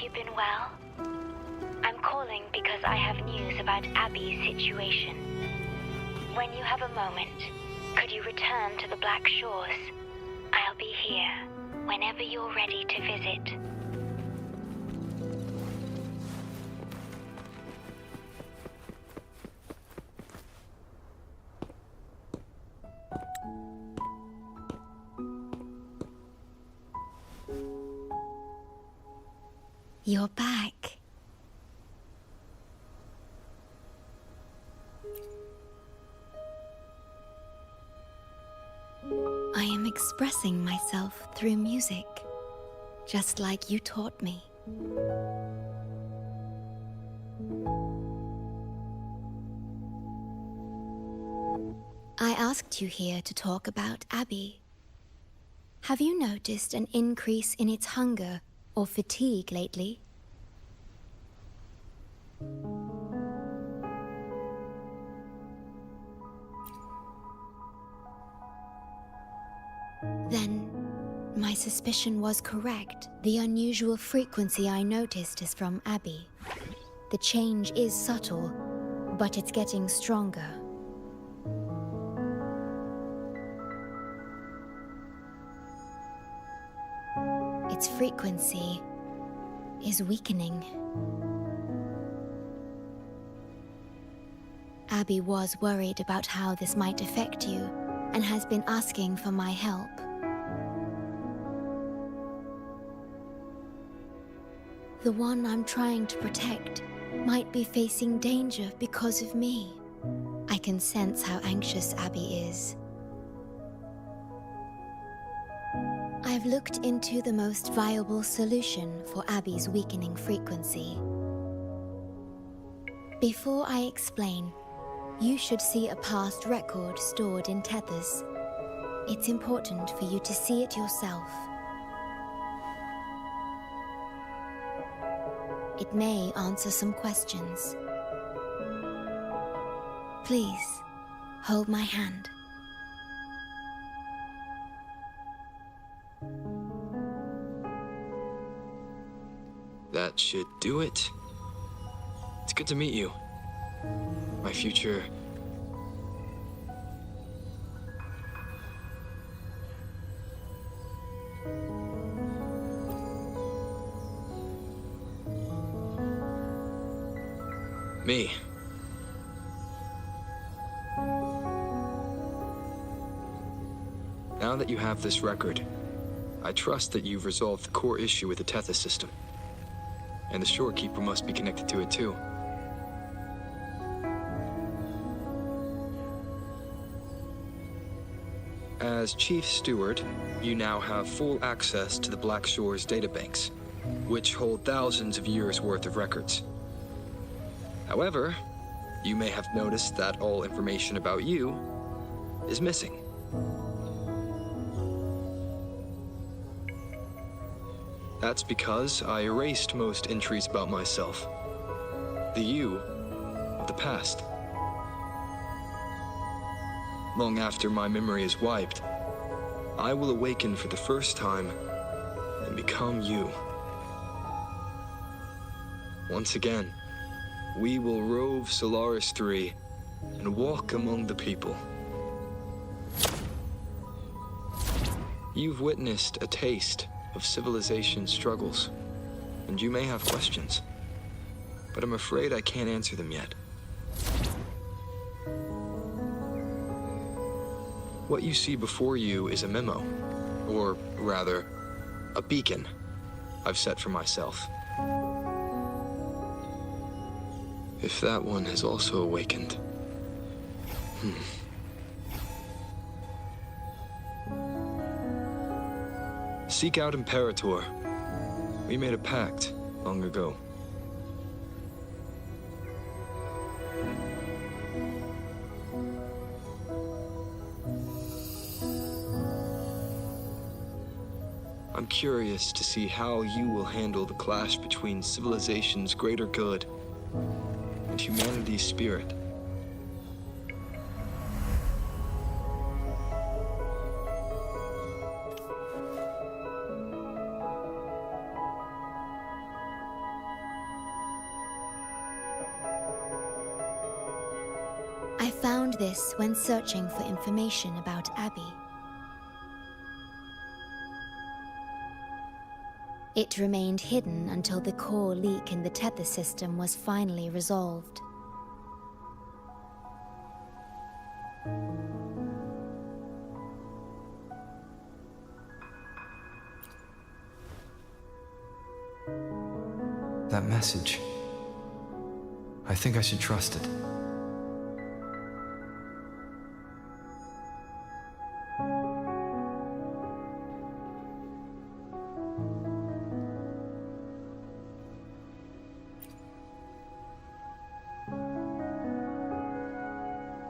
you been well? I'm calling because I have news about Abby's situation. When you have a moment, could you return to the Black Shores? I'll be here whenever you're ready to visit. You're back. I am expressing myself through music, just like you taught me. I asked you here to talk about Abby. Have you noticed an increase in its hunger or fatigue lately? Then, my suspicion was correct. The unusual frequency I noticed is from Abby. The change is subtle, but it's getting stronger. Its frequency is weakening. Abby was worried about how this might affect you and has been asking for my help. The one I'm trying to protect might be facing danger because of me. I can sense how anxious Abby is. I've looked into the most viable solution for Abby's weakening frequency. Before I explain, you should see a past record stored in tethers. It's important for you to see it yourself. It may answer some questions. Please, hold my hand. That should do it. It's good to meet you. My future... me. Now that you have this record, I trust that you've resolved the core issue with the Tethys system. And the Shorekeeper must be connected to it too. As Chief Steward, you now have full access to the Black Shore's databanks, which hold thousands of years' worth of records. However, you may have noticed that all information about you is missing. That's because I erased most entries about myself. The you of the past. Long after my memory is wiped, I will awaken for the first time and become you. Once again, we will rove Solaris 3 and walk among the people. You've witnessed a taste of civilization's struggles, and you may have questions, but I'm afraid I can't answer them yet. What you see before you is a memo, or rather, a beacon I've set for myself. If that one has also awakened. Seek out Imperator. We made a pact long ago. I'm curious to see how you will handle the clash between civilization's greater good and humanity's spirit. found this when searching for information about Abby. It remained hidden until the core leak in the tether system was finally resolved. That message. I think I should trust it.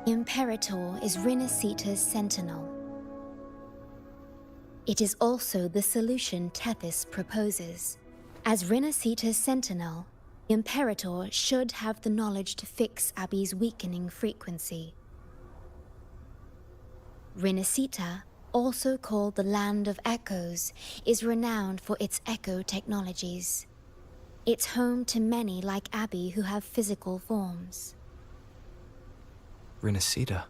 Imperator is Rinasita's sentinel. It is also the solution Tethys proposes. As Rinasita's sentinel, Imperator should have the knowledge to fix Abby's weakening frequency. Rinasita, also called the Land of Echoes, is renowned for its echo technologies. It's home to many like Abby who have physical forms. Rinasita.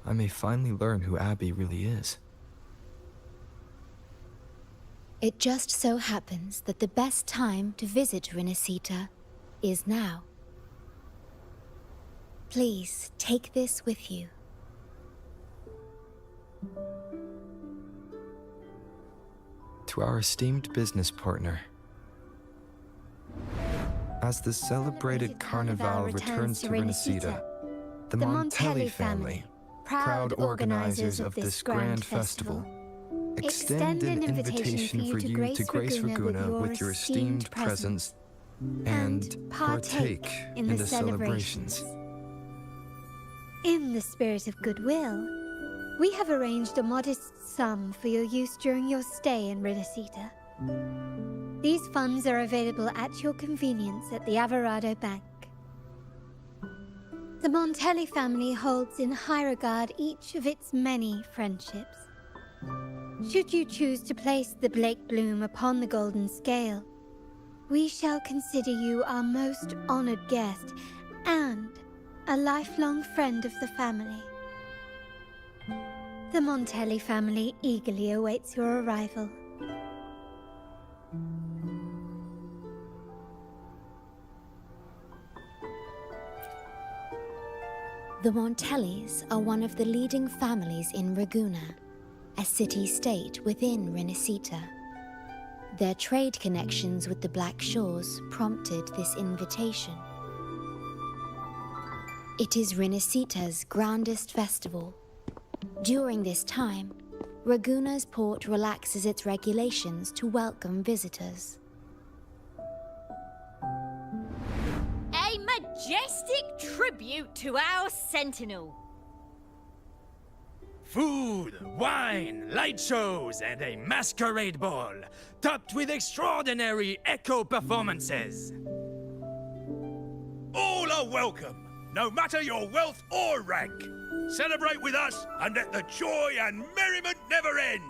I may finally learn who Abby really is. It just so happens that the best time to visit Rinasita is now. Please take this with you. To our esteemed business partner. As the celebrated Carnival returns to Rinasita, the Montelli family, proud organizers of this grand festival, extend an invitation for you to grace Ragusa with your esteemed presence and partake in the celebrations. In the spirit of goodwill, we have arranged a modest sum for your use during your stay in Rinasita. These funds are available at your convenience at the Averado Bank. The Montelli family holds in high regard each of its many friendships. Should you choose to place the Blake Bloom upon the golden scale, we shall consider you our most honored guest and a lifelong friend of the family. The Montelli family eagerly awaits your arrival. The Montellis are one of the leading families in Ragusa, a city-state within Rinasita. Their trade connections with the Black Shores prompted this invitation. It is Rinasita's grandest festival. During this time, Ragusa's port relaxes its regulations to welcome visitors. A majestic tribute to our sentinel. Food, wine, light shows, and a masquerade ball, topped with extraordinary echo performances. All are welcome, no matter your wealth or rank. Celebrate with us and let the joy and merriment never end.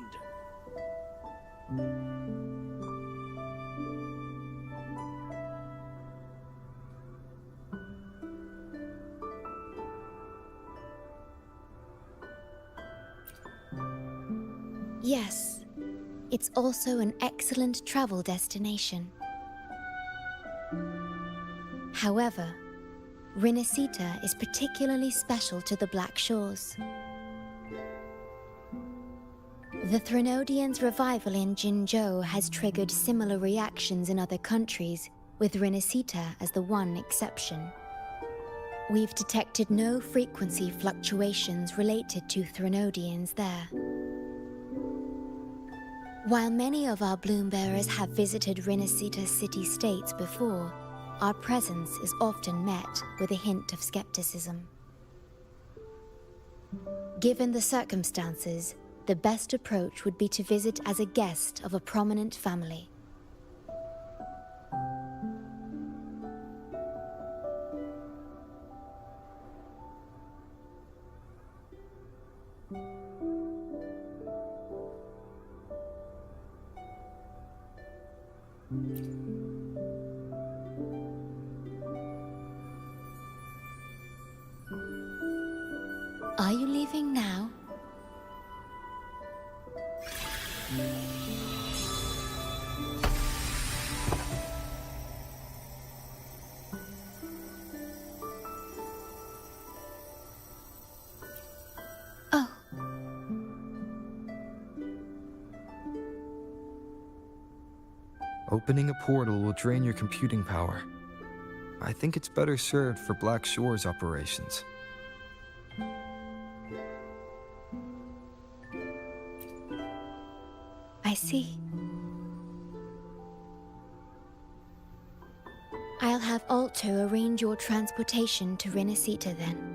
Yes, it's also an excellent travel destination. However, Rinasita is particularly special to the Black Shores. The Threnodians' revival in Jinzhou has triggered similar reactions in other countries, with Rinasita as the one exception. We've detected no frequency fluctuations related to Threnodians there. While many of our bloom-bearers have visited Rinasita city-states before, our presence is often met with a hint of skepticism. Given the circumstances, the best approach would be to visit as a guest of a prominent family. Oh, Opening a portal will drain your computing power. I think it's better served for Black Shore's operations. I see. I'll have Alto arrange your transportation to Renacita then.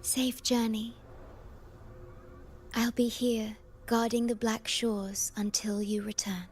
Safe journey. I'll be here, guarding the Black Shores until you return.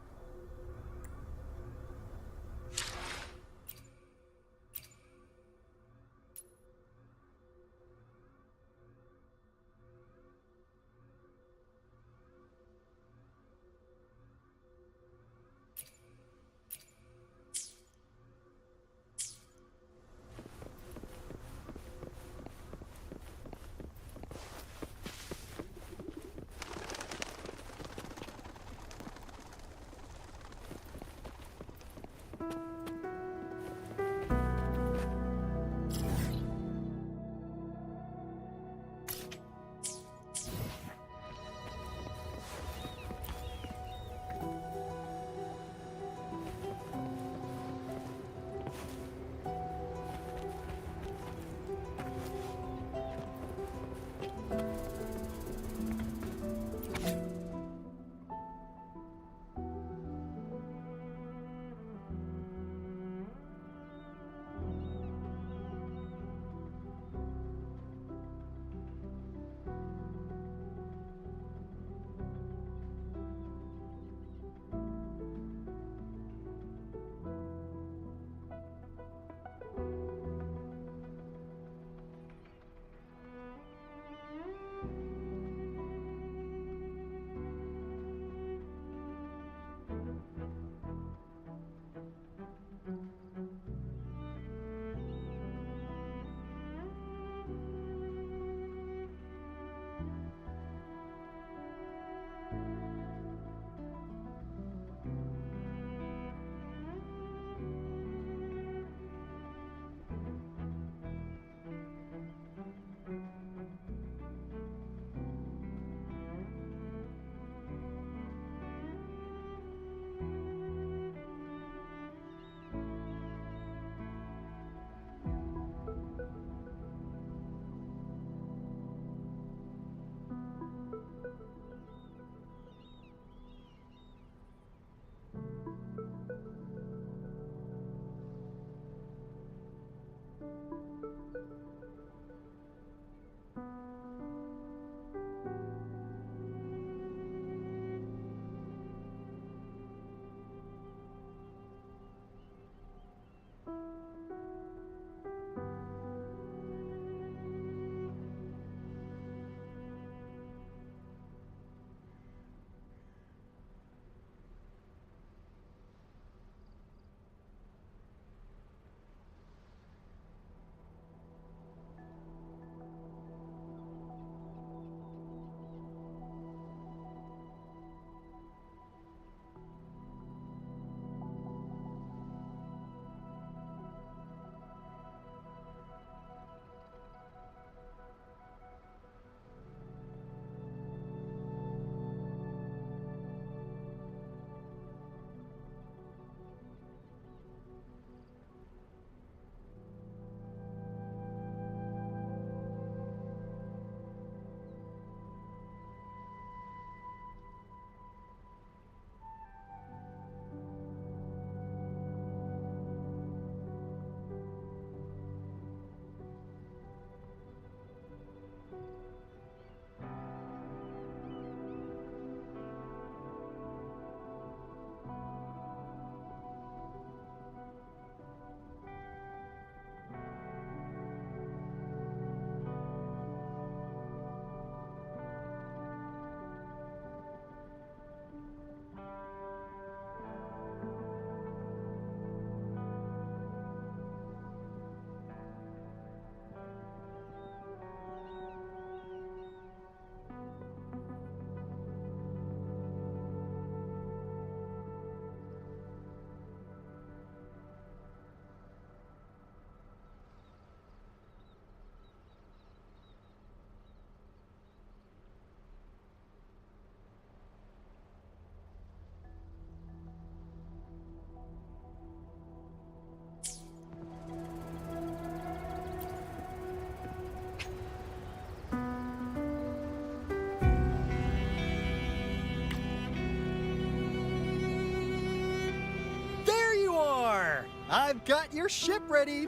I've got your ship ready.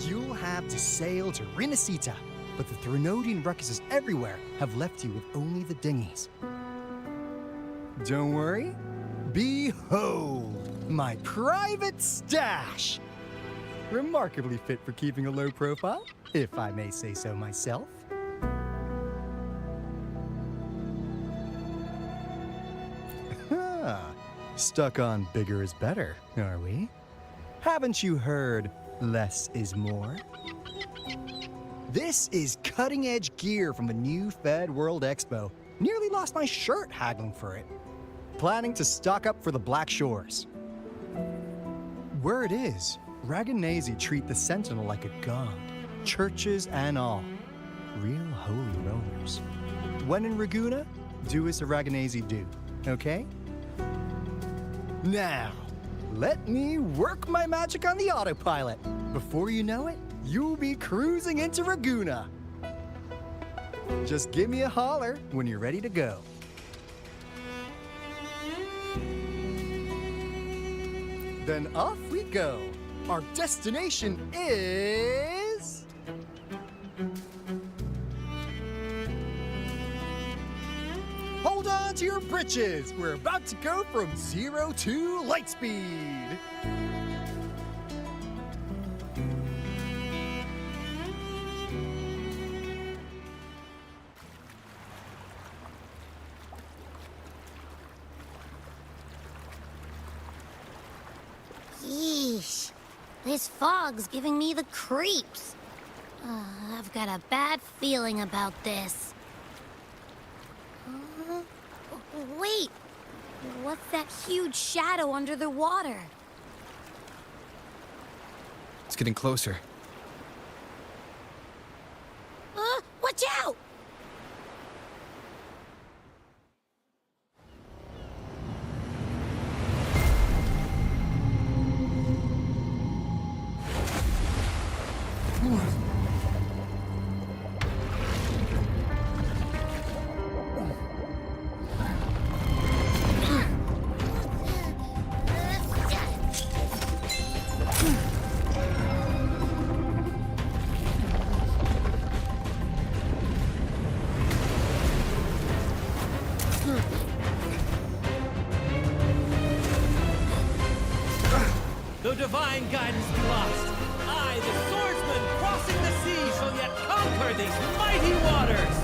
You'll have to sail to Rinasita, but the Threnodian ruckuses everywhere have left you with only the dinghies. Don't worry. Behold, my private stash! Remarkably fit for keeping a low profile, if I may say so myself. Stuck on bigger is better, are we? Haven't you heard less is more? This is cutting-edge gear from a new Fed World Expo. Nearly lost my shirt haggling for it. Planning to stock up for the Black Shores. Word is, Raganazi treat the Sentinel like a god, churches and all. Real holy rollers. When in Raguna, do as the Raganazi do, okay? Now, let me work my magic on the autopilot. Before you know it, you'll be cruising into Raguna. Just give me a holler when you're ready to go. Then off we go. Our destination is... Hold on to your britches. We're about to go from 0 to light speed. Yeesh. This fog's giving me the creeps. I've got a bad feeling about this. Wait! What's that huge shadow under the water? It's getting closer. Watch out! Though divine guidance be lost, I, the swordsman crossing the sea, shall yet conquer these mighty waters!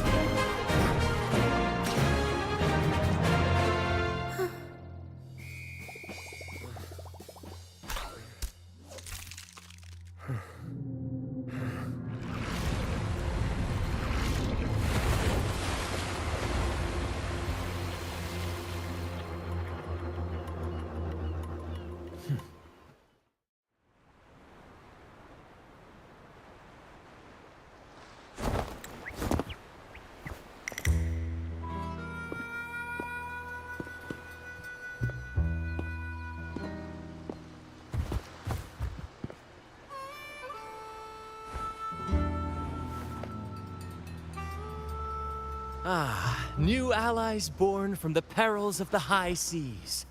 Ah, new allies born from the perils of the high seas.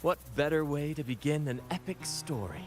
What better way to begin an epic story?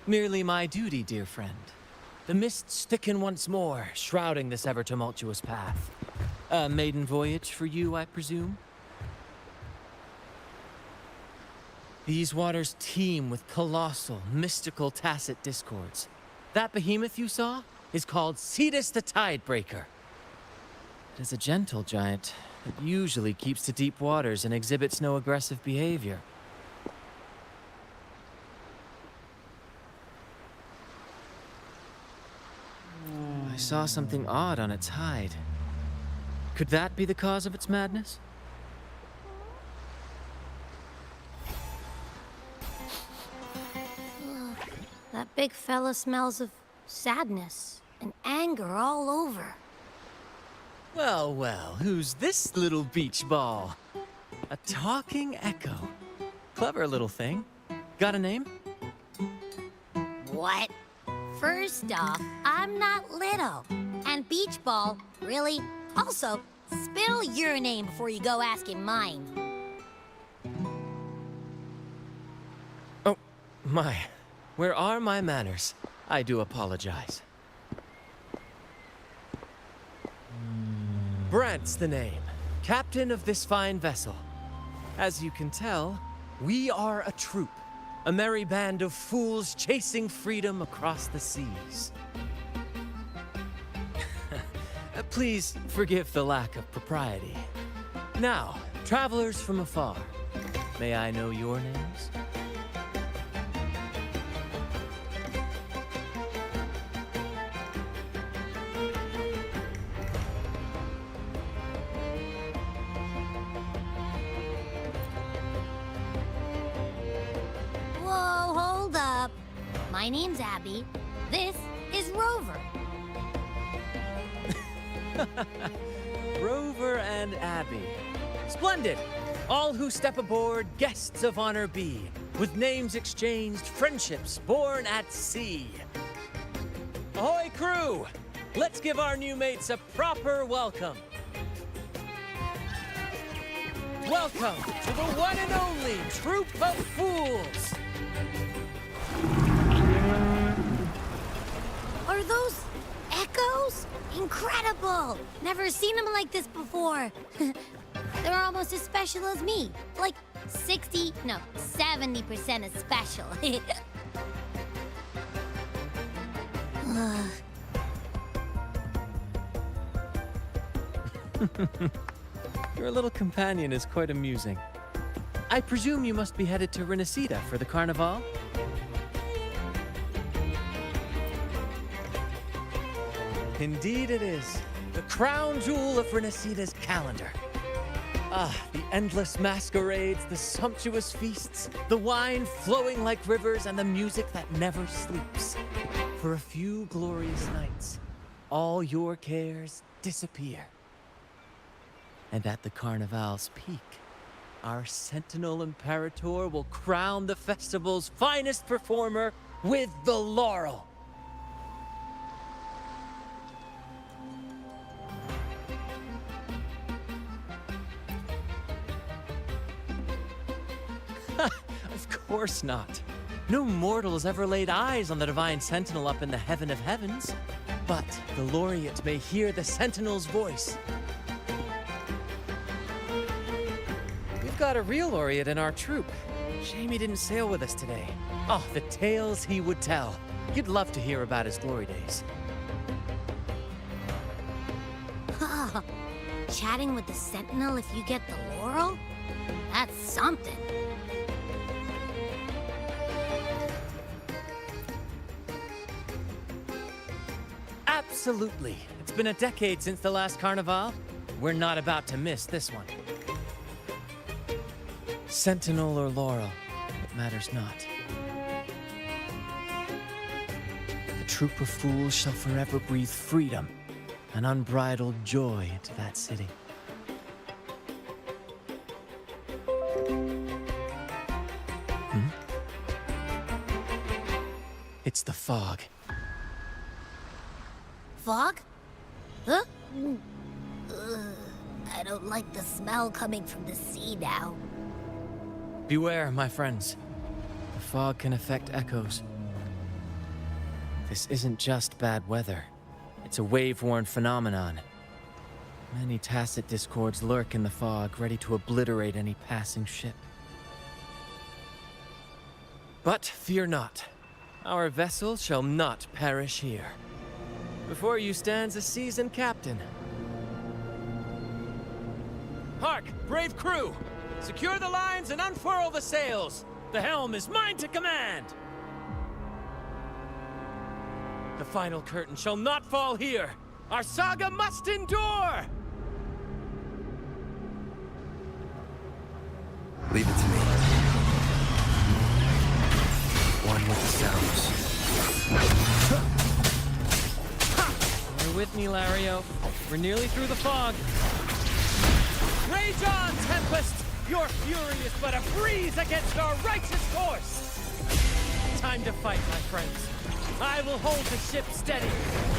Merely my duty, dear friend. The mists thicken once more, shrouding this ever-tumultuous path. A maiden voyage for you, I presume? These waters teem with colossal, mystical, tacit discords. That behemoth you saw is called Cetus the Tidebreaker. It is a gentle giant that usually keeps to deep waters and exhibits no aggressive behavior. I saw something odd on its hide. Could that be the cause of its madness? That big fella smells of sadness and anger all over. Well, well, who's this little beach ball? A talking echo. Clever little thing. Got a name? What? First off, I'm not little. And Beach Ball, really? Also, spill your name before you go asking mine. Oh, my. Where are my manners? I do apologize. Brant's the name. Captain of this fine vessel. As you can tell, we are a troop. A merry band of fools chasing freedom across the seas. Please forgive the lack of propriety. Now, travelers from afar, may I know your names? Whoa, hold up. My name's Abby. This is Rover. Rover and Abby. Splendid! All who step aboard, guests of honor be. With names exchanged, friendships born at sea. Ahoy, crew! Let's give our new mates a proper welcome. Welcome to the one and only Troop of Fools! Are those echoes? Incredible! Never seen them like this before. They're almost as special as me. Like 70% as special. Your little companion is quite amusing. I presume you must be headed to Renacida for the Carnival? Indeed it is. The crown jewel of Renacida's calendar. Ah, the endless masquerades, the sumptuous feasts, the wine flowing like rivers, and the music that never sleeps. For a few glorious nights, all your cares disappear. And at the Carnival's peak, our Sentinel Imperator will crown the festival's finest performer with the laurel. Of course not. No mortal has ever laid eyes on the Divine Sentinel up in the heaven of heavens. But the laureate may hear the Sentinel's voice. We've got a real laureate in our troop. Shame he didn't sail with us today. Oh, the tales he would tell. You'd love to hear about his glory days. Chatting with the Sentinel if you get the laurel? That's something. Absolutely. It's been a decade since the last Carnival. We're not about to miss this one. Sentinel or laurel, it matters not. The troop of fools shall forever breathe freedom and unbridled joy into that city. It's the fog. Fog? Huh? I don't like the smell coming from the sea now. Beware, my friends. The fog can affect echoes. This isn't just bad weather. It's a wave-worn phenomenon. Many tacit discords lurk in the fog, ready to obliterate any passing ship. But fear not. Our vessel shall not perish here. Before you stands a seasoned captain. Hark, brave crew! Secure the lines and unfurl the sails! The helm is mine to command! The final curtain shall not fall here! Our saga must endure! Leave it to me. One with the sounds. You're with me, Lario. We're nearly through the fog. Rage on, Tempest! Your fury is but a breeze against our righteous course! Time to fight, my friends. I will hold the ship steady.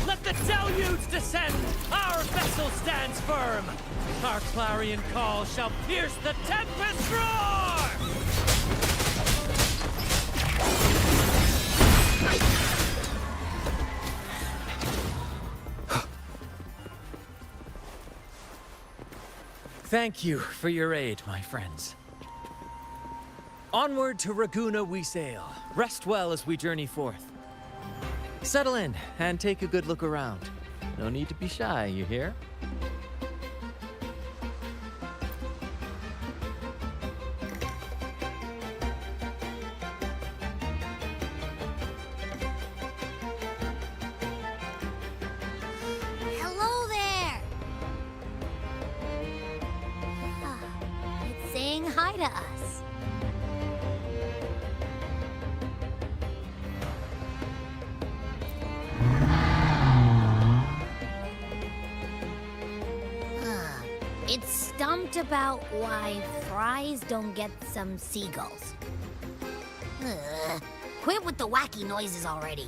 Let the deluge descend! Our vessel stands firm! Our clarion call shall pierce the tempest roar! Thank you for your aid, my friends. Onward to Raguna we sail. Rest well as we journey forth. Settle in and take a good look around. No need to be shy, you hear? Hello there! It's saying hi to us. It's stumped about why fries don't get some seagulls. Quit with the wacky noises already.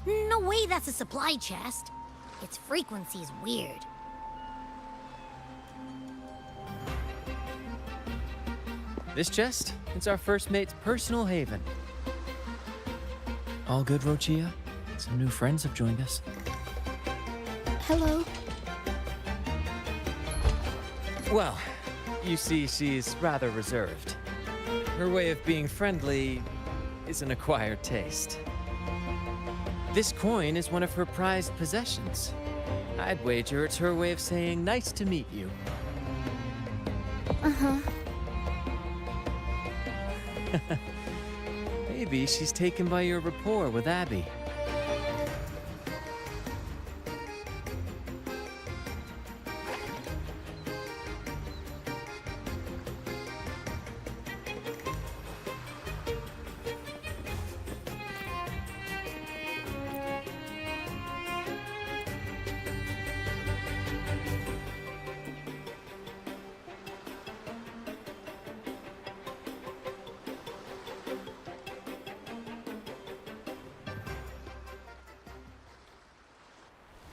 No way that's a supply chest. Its frequency's weird. This chest? It's our first mate's personal haven. All good, Rochia? Some new friends have joined us. Hello. Well, you see, she's rather reserved. Her way of being friendly is an acquired taste. This coin is one of her prized possessions. I'd wager it's her way of saying nice to meet you. Uh-huh. Maybe she's taken by your rapport with Abby.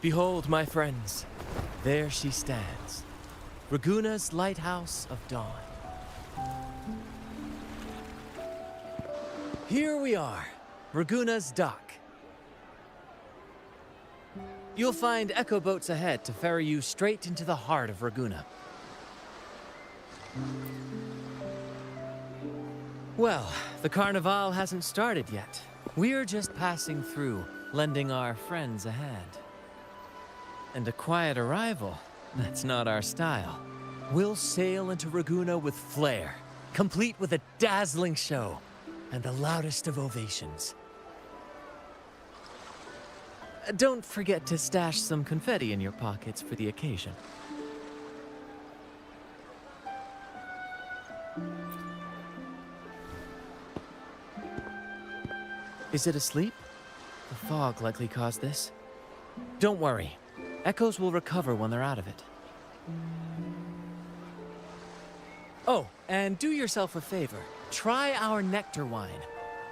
Behold, my friends, there she stands, Raguna's lighthouse of dawn. Here we are, Raguna's dock. You'll find echo boats ahead to ferry you straight into the heart of Raguna. Well, the Carnival hasn't started yet. We're just passing through, lending our friends a hand. And a quiet arrival, that's not our style. We'll sail into Raguna with flair, complete with a dazzling show and the loudest of ovations. Don't forget to stash some confetti in your pockets for the occasion. Is it asleep? The fog likely caused this. Don't worry. Echoes will recover when they're out of it. Oh, and do yourself a favor. Try our nectar wine.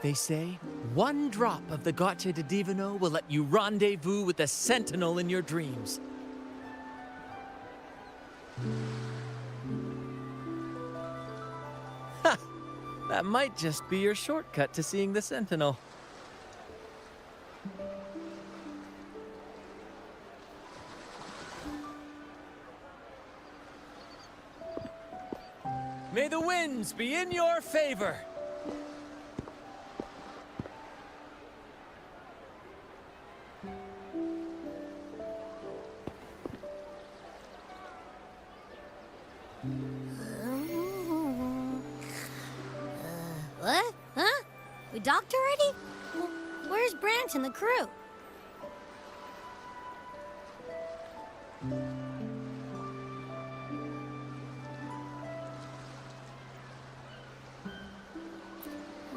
They say one drop of the Gace de Divino will let you rendezvous with the Sentinel in your dreams. Ha! That might just be your shortcut to seeing the Sentinel. May the winds be in your favor! What? Huh? We docked already? Where's Brant and the crew?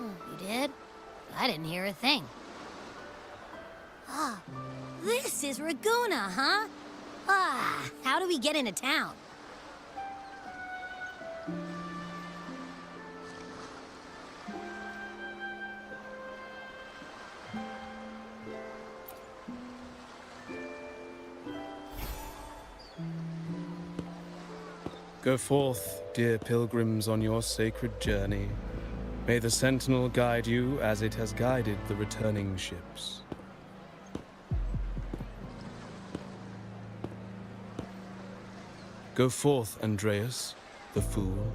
You did? I didn't hear a thing. Ah, this is Raguna, huh? Ah, how do we get into town? Go forth, dear pilgrims, on your sacred journey. May the Sentinel guide you as it has guided the returning ships. Go forth, Andreas, the fool.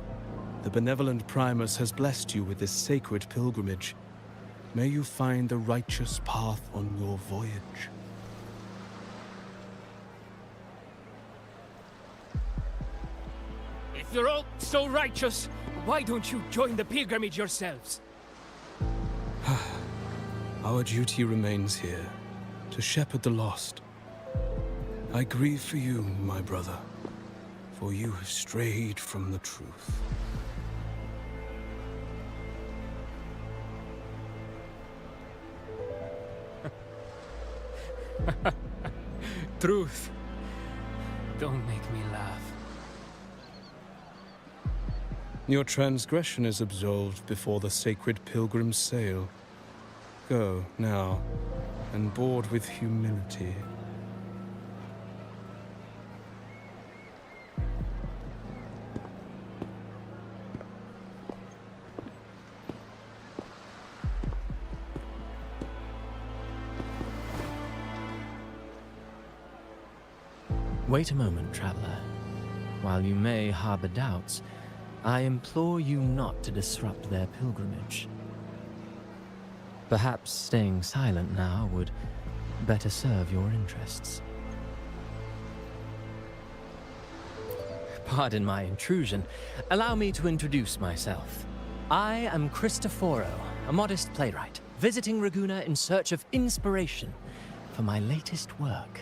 The benevolent Primus has blessed you with this sacred pilgrimage. May you find the righteous path on your voyage. If you're all so righteous, why don't you join the pilgrimage yourselves? Our duty remains here, to shepherd the lost. I grieve for you, my brother, for you have strayed from the truth. Truth. Don't make me laugh. Your transgression is absolved before the sacred pilgrims sail. Go, now, and board with humility. Wait a moment, traveler. While you may harbor doubts, I implore you not to disrupt their pilgrimage. Perhaps staying silent now would better serve your interests. Pardon my intrusion. Allow me to introduce myself. I am Cristoforo, a modest playwright, visiting Raguna in search of inspiration for my latest work.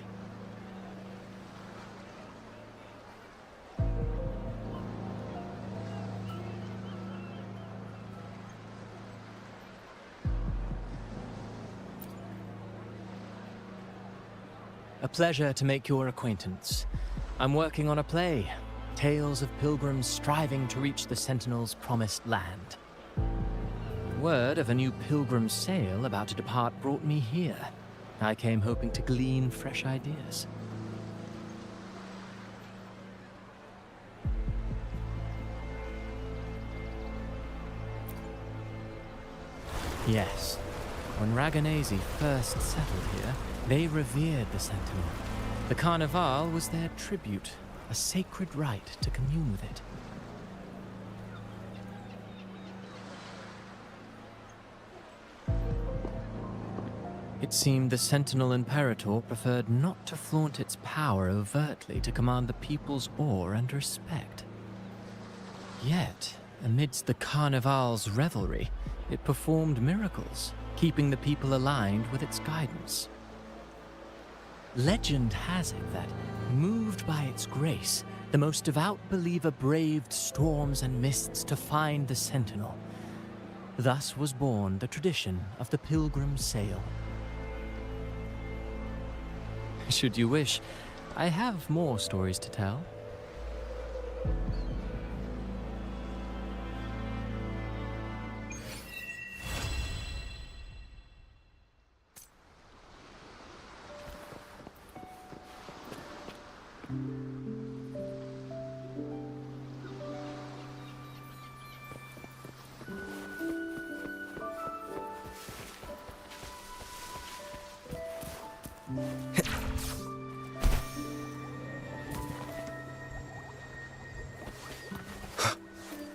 A pleasure to make your acquaintance. I'm working on a play, tales of pilgrims striving to reach the Sentinel's promised land. Word of a new pilgrim sail about to depart brought me here. I came hoping to glean fresh ideas. Yes, When Raganese first settled here, they revered the Sentinel. The Carnival was their tribute, a sacred rite to commune with it. It seemed the Sentinel Imperator preferred not to flaunt its power overtly to command the people's awe and respect. Yet, amidst the Carnival's revelry, it performed miracles, keeping the people aligned with its guidance. Legend has it that, moved by its grace, the most devout believer braved storms and mists to find the Sentinel. Thus was born the tradition of the Pilgrim Sail. Should you wish, I have more stories to tell.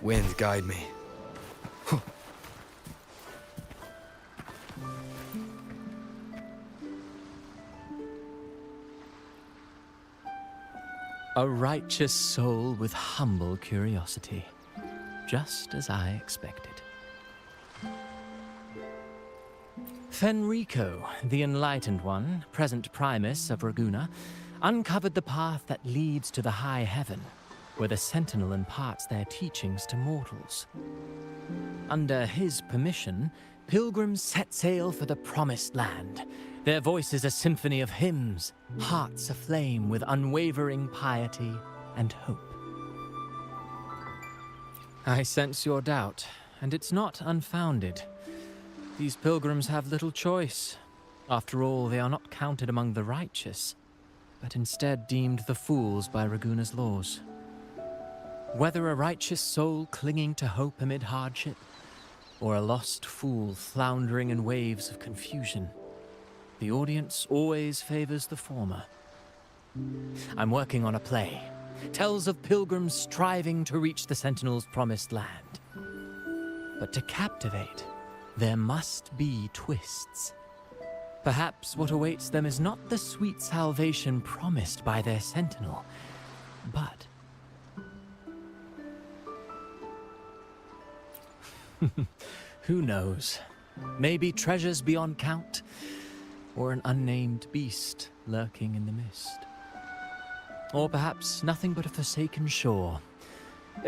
Wind, guide me. A righteous soul with humble curiosity, just as I expected. Fenrico, the Enlightened One, present Primus of Raguna, uncovered the path that leads to the high heaven, where the Sentinel imparts their teachings to mortals. Under his permission, pilgrims set sail for the Promised Land, their voices a symphony of hymns, hearts aflame with unwavering piety and hope. I sense your doubt, and it's not unfounded. These pilgrims have little choice. After all, they are not counted among the righteous, but instead deemed the fools by Raguna's laws. Whether a righteous soul clinging to hope amid hardship, or a lost fool floundering in waves of confusion, the audience always favors the former. I'm working on a play. Tells of pilgrims striving to reach the Sentinel's promised land. But to captivate, there must be twists. Perhaps what awaits them is not the sweet salvation promised by their Sentinel, but... who knows? Maybe treasures beyond count, or an unnamed beast lurking in the mist. Or perhaps nothing but a forsaken shore.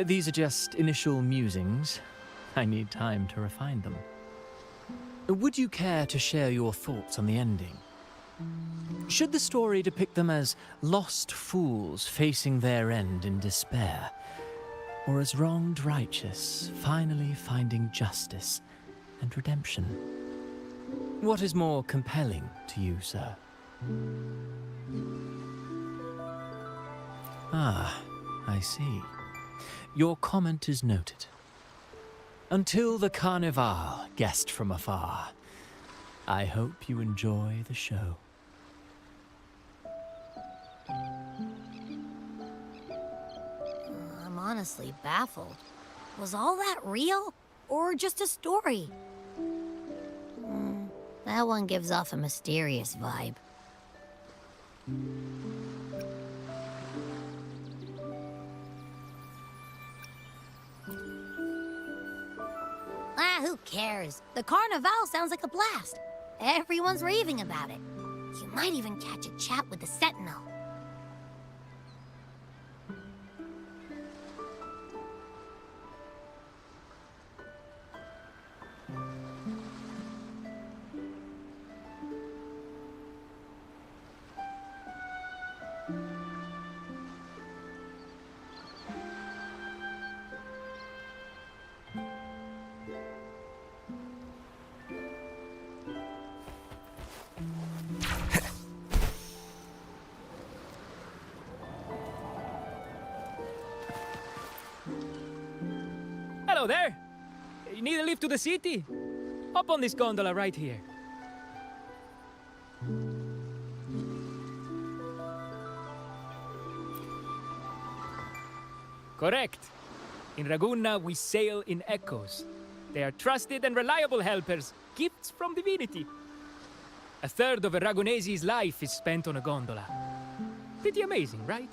These are just initial musings. I need time to refine them. Would you care to share your thoughts on the ending? Should the story depict them as lost fools facing their end in despair, or as wronged righteous finally finding justice and redemption? What is more compelling to you, sir? Ah, I see. Your comment is noted. Until the Carnival, guest from afar, I hope you enjoy the show. I'm honestly baffled. Was all that real? Or just a story? That one gives off a mysterious vibe. Who cares? The Carnival sounds like a blast. Everyone's raving about it. You might even catch a chat with the Sentinel. Hello there! You need a lift to the city? Hop on this gondola right here. Correct. In Raguna, we sail in echoes. They are trusted and reliable helpers, gifts from divinity. A third of a Ragunese's life is spent on a gondola. Pretty amazing, right?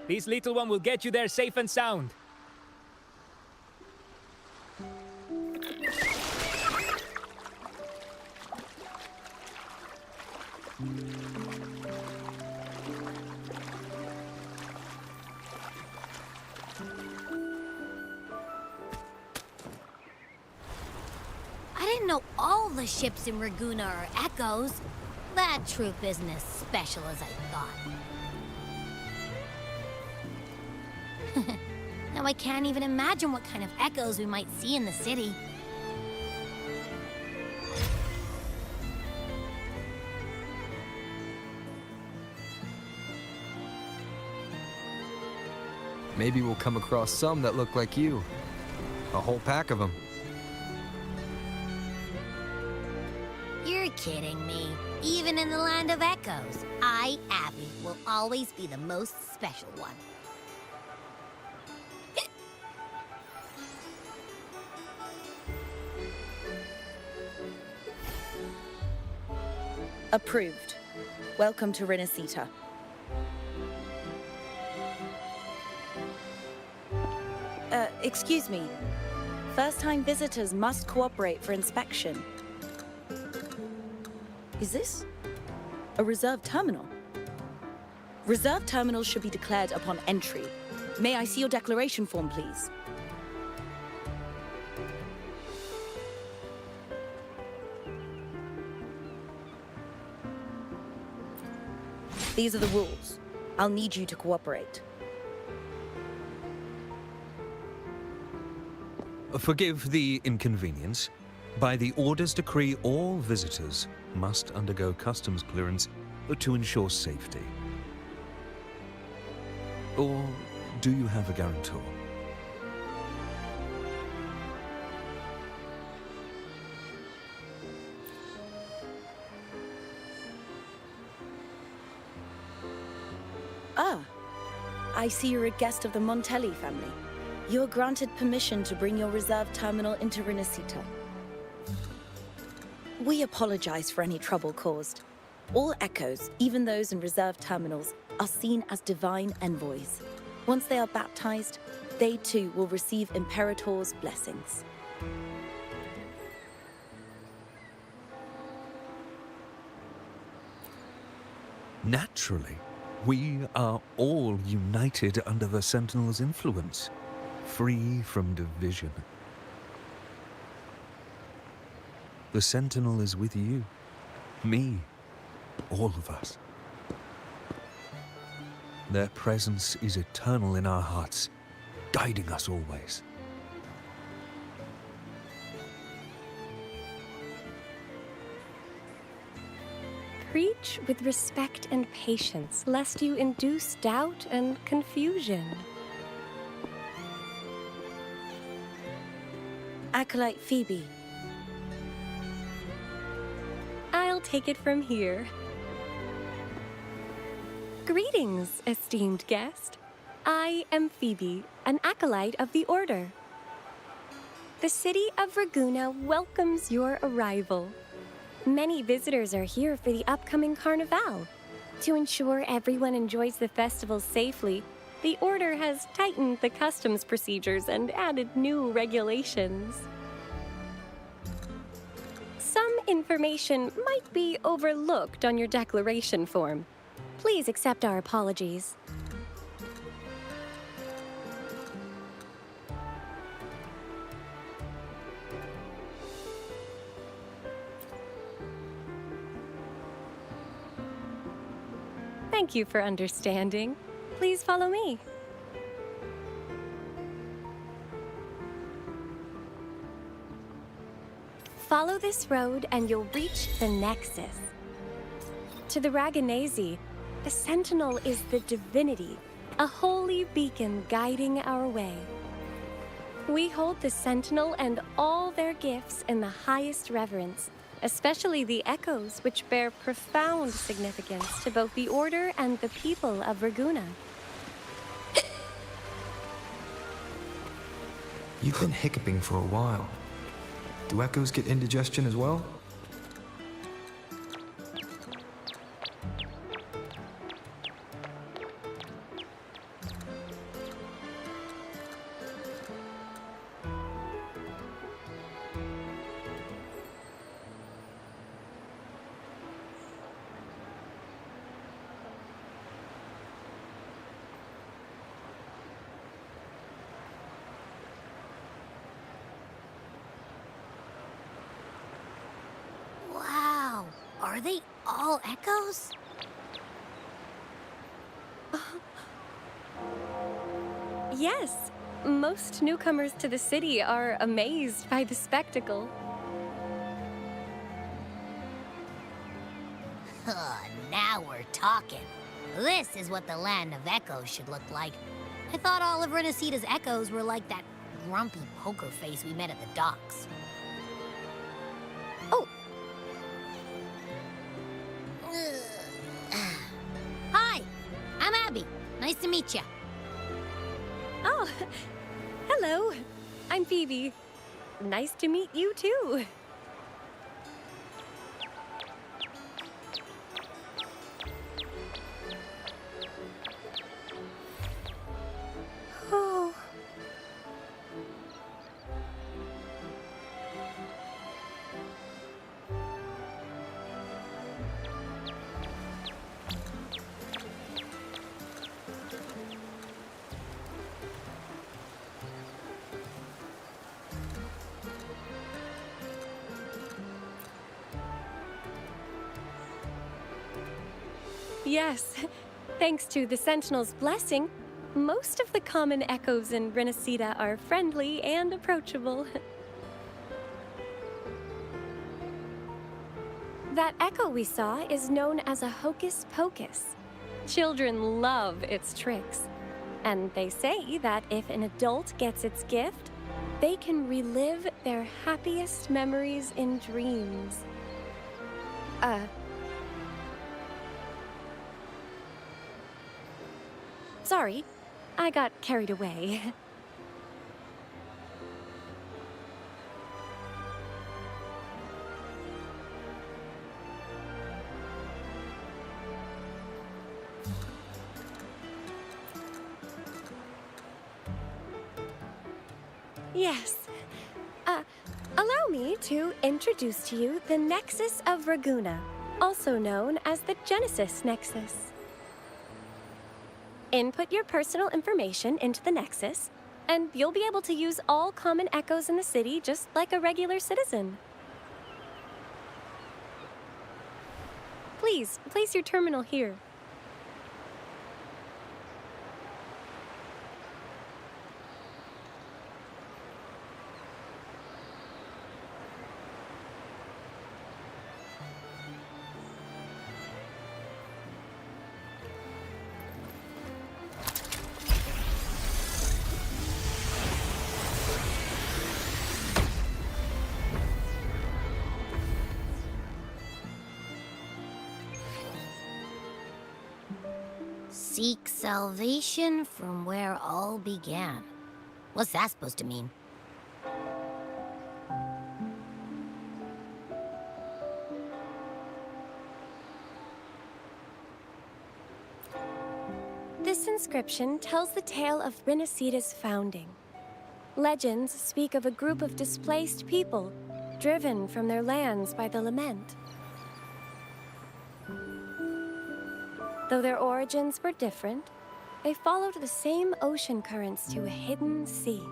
This little one will get you there safe and sound. I didn't know all the ships in Raguna are echoes. That troop isn't as special as I thought. Now I can't even imagine what kind of echoes we might see in the city. Maybe we'll come across some that look like you. A whole pack of them. You're kidding me. Even in the land of echoes, I, Abby, will always be the most special one. Approved. Welcome to Renacita. Excuse me. First-time visitors must cooperate for inspection. Is this a reserved terminal? Reserved terminals should be declared upon entry. May I see your declaration form, please? These are the rules. I'll need you to cooperate. Forgive the inconvenience. By the Order's decree, all visitors must undergo customs clearance to ensure safety. Or do you have a guarantor? Ah, I see you're a guest of the Montelli family. You are granted permission to bring your reserve terminal into Renacita. We apologize for any trouble caused. All echoes, even those in reserve terminals, are seen as divine envoys. Once they are baptized, they too will receive Imperator's blessings. Naturally, we are all united under the Sentinel's influence, free from division. The Sentinel is with you, me, all of us. Their presence is eternal in our hearts, guiding us always. Preach with respect and patience, lest you induce doubt and confusion. Acolyte Phoebe. I'll take it from here. Greetings, esteemed guest. I am Phoebe, an acolyte of the Order. The city of Raguna welcomes your arrival. Many visitors are here for the upcoming Carnival. To ensure everyone enjoys the festival safely, the Order has tightened the customs procedures and added new regulations. Some information might be overlooked on your declaration form. Please accept our apologies. Thank you for understanding. Please follow me. Follow this road and you'll reach the Nexus. To the Raganese, the Sentinel is the divinity, a holy beacon guiding our way. We hold the Sentinel and all their gifts in the highest reverence, especially the echoes, which bear profound significance to both the Order and the people of Raguna. You've been hiccuping for a while. Do echoes get indigestion as well? Wow, are they all echoes? Yes, most newcomers to the city are amazed by the spectacle. Now we're talking. This is what the land of echoes should look like. I thought all of Renacita's echoes were like that grumpy poker face we met at the docks. Oh! Hi, I'm Abby. Nice to meet you. Oh, hello. I'm Phoebe. Nice to meet you too. Oh. Yes, thanks to the Sentinel's blessing, most of the common echoes in Renacita are friendly and approachable. That echo we saw is known as a hocus pocus. Children love its tricks, and they say that if an adult gets its gift, they can relive their happiest memories in dreams. Sorry, I got carried away. Yes. Allow me to introduce to you the Nexus of Raguna, also known as the Genesis Nexus. Input your personal information into the Nexus, and you'll be able to use all common echoes in the city just like a regular citizen. Please, place your terminal here. Seek salvation from where all began. What's that supposed to mean? This inscription tells the tale of Renacita's founding. Legends speak of a group of displaced people, driven from their lands by the lament. Though their origins were different, they followed the same ocean currents to a hidden sea.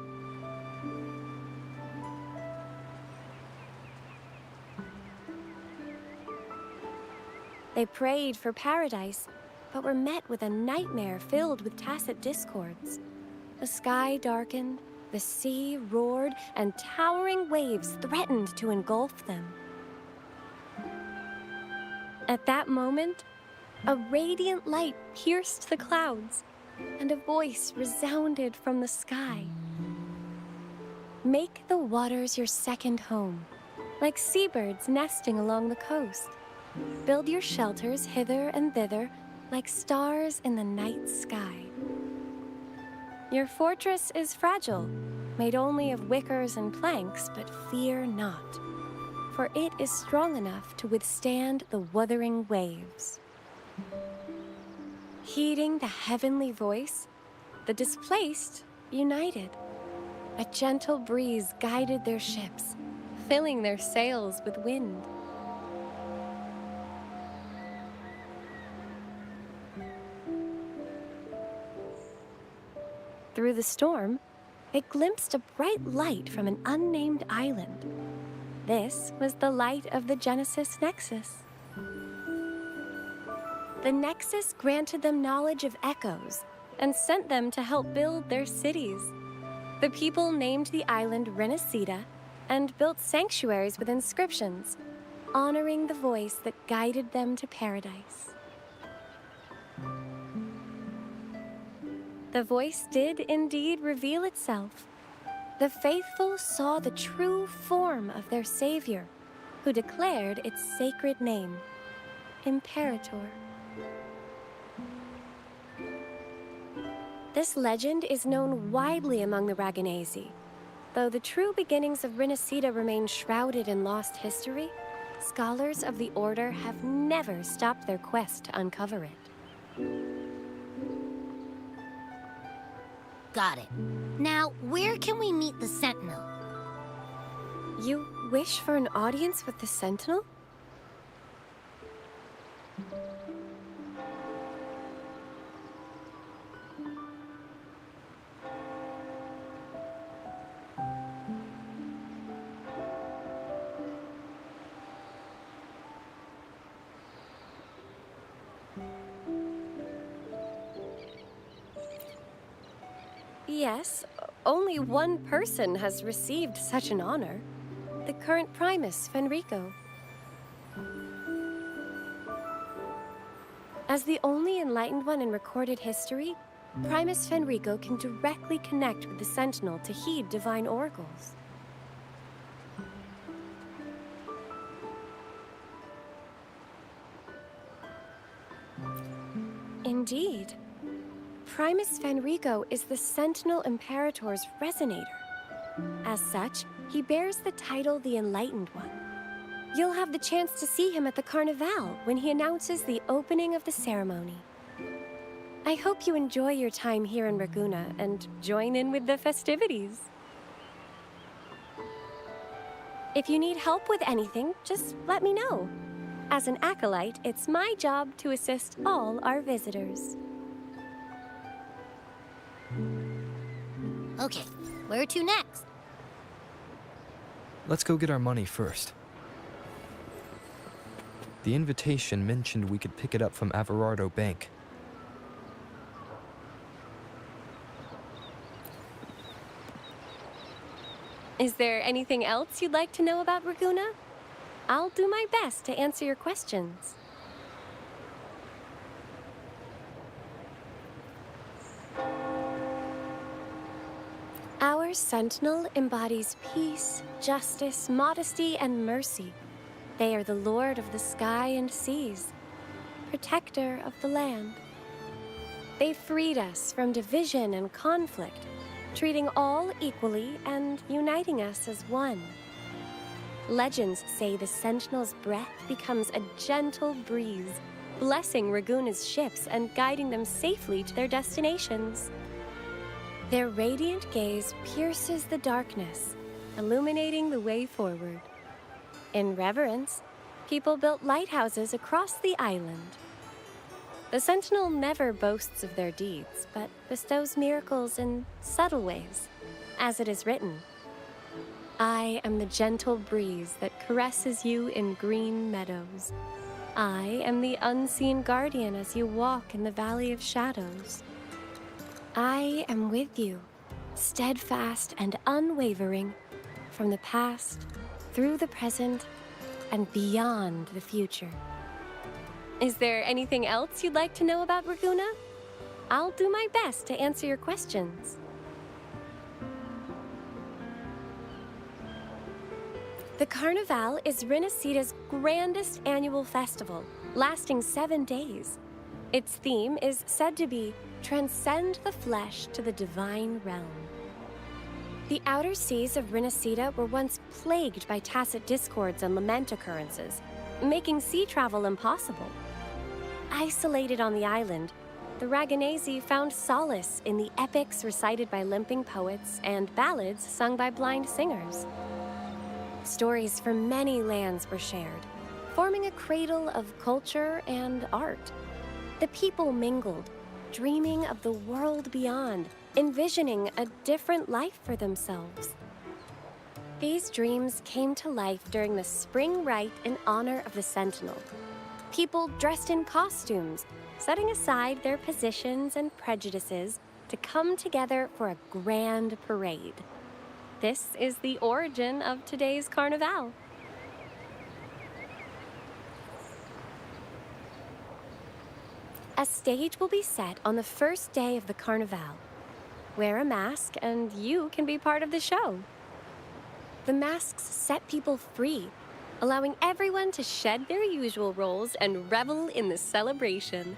They prayed for paradise, but were met with a nightmare filled with tacit discords. The sky darkened, the sea roared, and towering waves threatened to engulf them. At that moment, a radiant light pierced the clouds, and a voice resounded from the sky. Make the waters your second home. like seabirds nesting along the coast. Build your shelters hither and thither, like stars in the night sky. Your fortress is fragile, made only of wickers and planks, but fear not, for it is strong enough to withstand the wuthering waves. Heeding the heavenly voice, the displaced united. A gentle breeze guided their ships, filling their sails with wind. Through the storm, it glimpsed a bright light from an unnamed island. This was the light of the Genesis Nexus. The Nexus granted them knowledge of echoes and sent them to help build their cities. The people named the island Renacida and built sanctuaries with inscriptions, honoring the voice that guided them to paradise. The voice did indeed reveal itself. The faithful saw the true form of their savior, who declared its sacred name, Imperator. This legend is known widely among the Raganesi. Though the true beginnings of Renacida remain shrouded in lost history, scholars of the Order have never stopped their quest to uncover it. Got it. Now, where can we meet the Sentinel? You wish for an audience with the Sentinel? Yes, only one person has received such an honor. The current Primus, Fenrico. As the only enlightened one in recorded history, Primus Fenrico can directly connect with the Sentinel to heed divine oracles. Indeed. Primus Fenrico is the Sentinel Imperator's resonator. As such, he bears the title the Enlightened One. You'll have the chance to see him at the Carnival when he announces the opening of the ceremony. I hope you enjoy your time here in Raguna and join in with the festivities. If you need help with anything, just let me know. As an acolyte, it's my job to assist all our visitors. Okay, where to next? Let's go get our money first. The invitation mentioned we could pick it up from Averardo Bank. Is there anything else you'd like to know about Raguna? I'll do my best to answer your questions. Our Sentinel embodies peace, justice, modesty, and mercy. They are the Lord of the sky and seas, protector of the land. They freed us from division and conflict, treating all equally and uniting us as one. Legends say the Sentinel's breath becomes a gentle breeze, blessing Raguna's ships and guiding them safely to their destinations. Their radiant gaze pierces the darkness, illuminating the way forward. In reverence, people built lighthouses across the island. The Sentinel never boasts of their deeds, but bestows miracles in subtle ways, as it is written. I am the gentle breeze that caresses you in green meadows. I am the unseen guardian as you walk in the valley of shadows. I am with you, steadfast and unwavering, from the past, through the present, and beyond the future. Is there anything else you'd like to know about Raguna? I'll do my best to answer your questions. The Carnival is Renicida's grandest annual festival, lasting 7 days. Its theme is said to be Transcend the Flesh to the Divine Realm. The outer seas of Renicida were once plagued by tacit discords and lament occurrences, making sea travel impossible. Isolated on the island, the Raganesi found solace in the epics recited by limping poets and ballads sung by blind singers. Stories from many lands were shared, forming a cradle of culture and art. The people mingled, dreaming of the world beyond, envisioning a different life for themselves. These dreams came to life during the spring rite in honor of the Sentinel. People dressed in costumes, setting aside their positions and prejudices to come together for a grand parade. This is the origin of today's Carnival. A stage will be set on the first day of the Carnival. Wear a mask and you can be part of the show. The masks set people free, allowing everyone to shed their usual roles and revel in the celebration.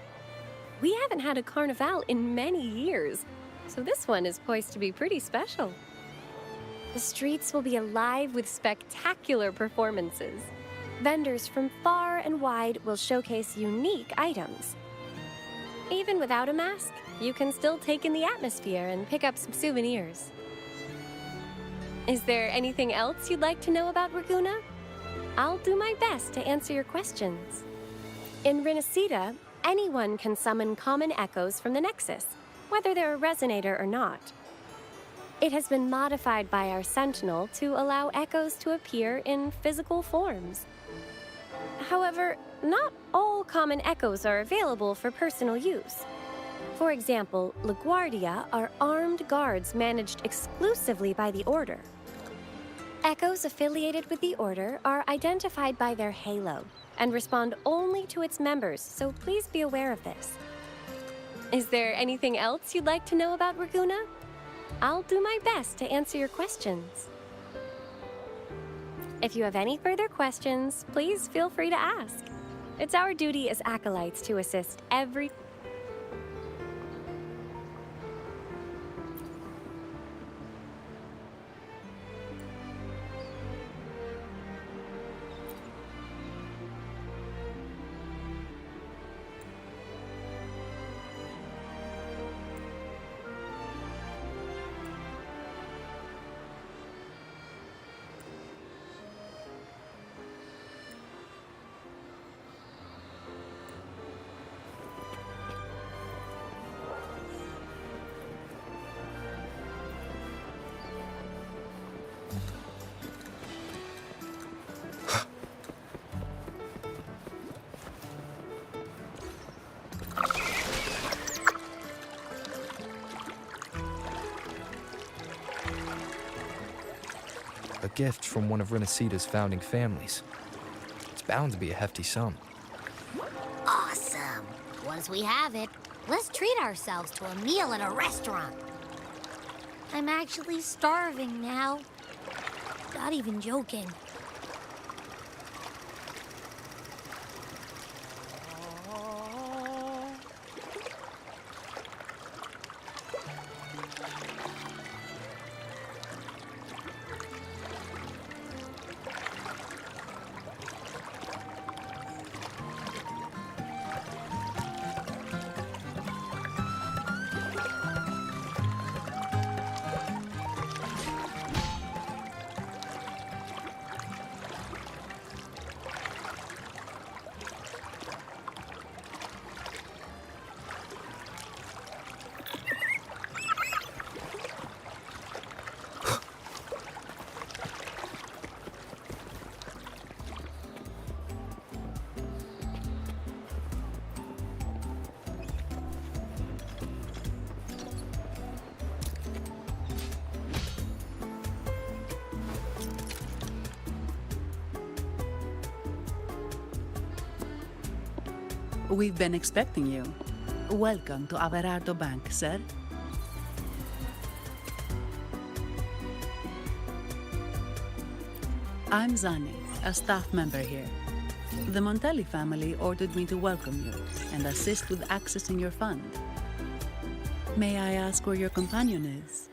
We haven't had a Carnival in many years, so this one is poised to be pretty special. The streets will be alive with spectacular performances. Vendors from far and wide will showcase unique items. Even without a mask, you can still take in the atmosphere and pick up some souvenirs. Is there anything else you'd like to know about Raguena? I'll do my best to answer your questions. In Renicida, anyone can summon common echoes from the Nexus, whether they're a resonator or not. It has been modified by our Sentinel to allow echoes to appear in physical forms. However, not all common echoes are available for personal use. For example, LaGuardia are armed guards managed exclusively by the Order. Echoes affiliated with the Order are identified by their halo and respond only to its members, so please be aware of this. Is there anything else you'd like to know about Raguena? I'll do my best to answer your questions. If you have any further questions, please feel free to ask. It's our duty as acolytes to assist every... A gift from one of Renicida's founding families. It's bound to be a hefty sum. Awesome. Once we have it, let's treat ourselves to a meal at a restaurant. I'm actually starving now. Not even joking. We've been expecting you. Welcome to Averardo Bank, sir. I'm Zani, a staff member here. The Montelli family ordered me to welcome you and assist with accessing your fund. May I ask where your companion is?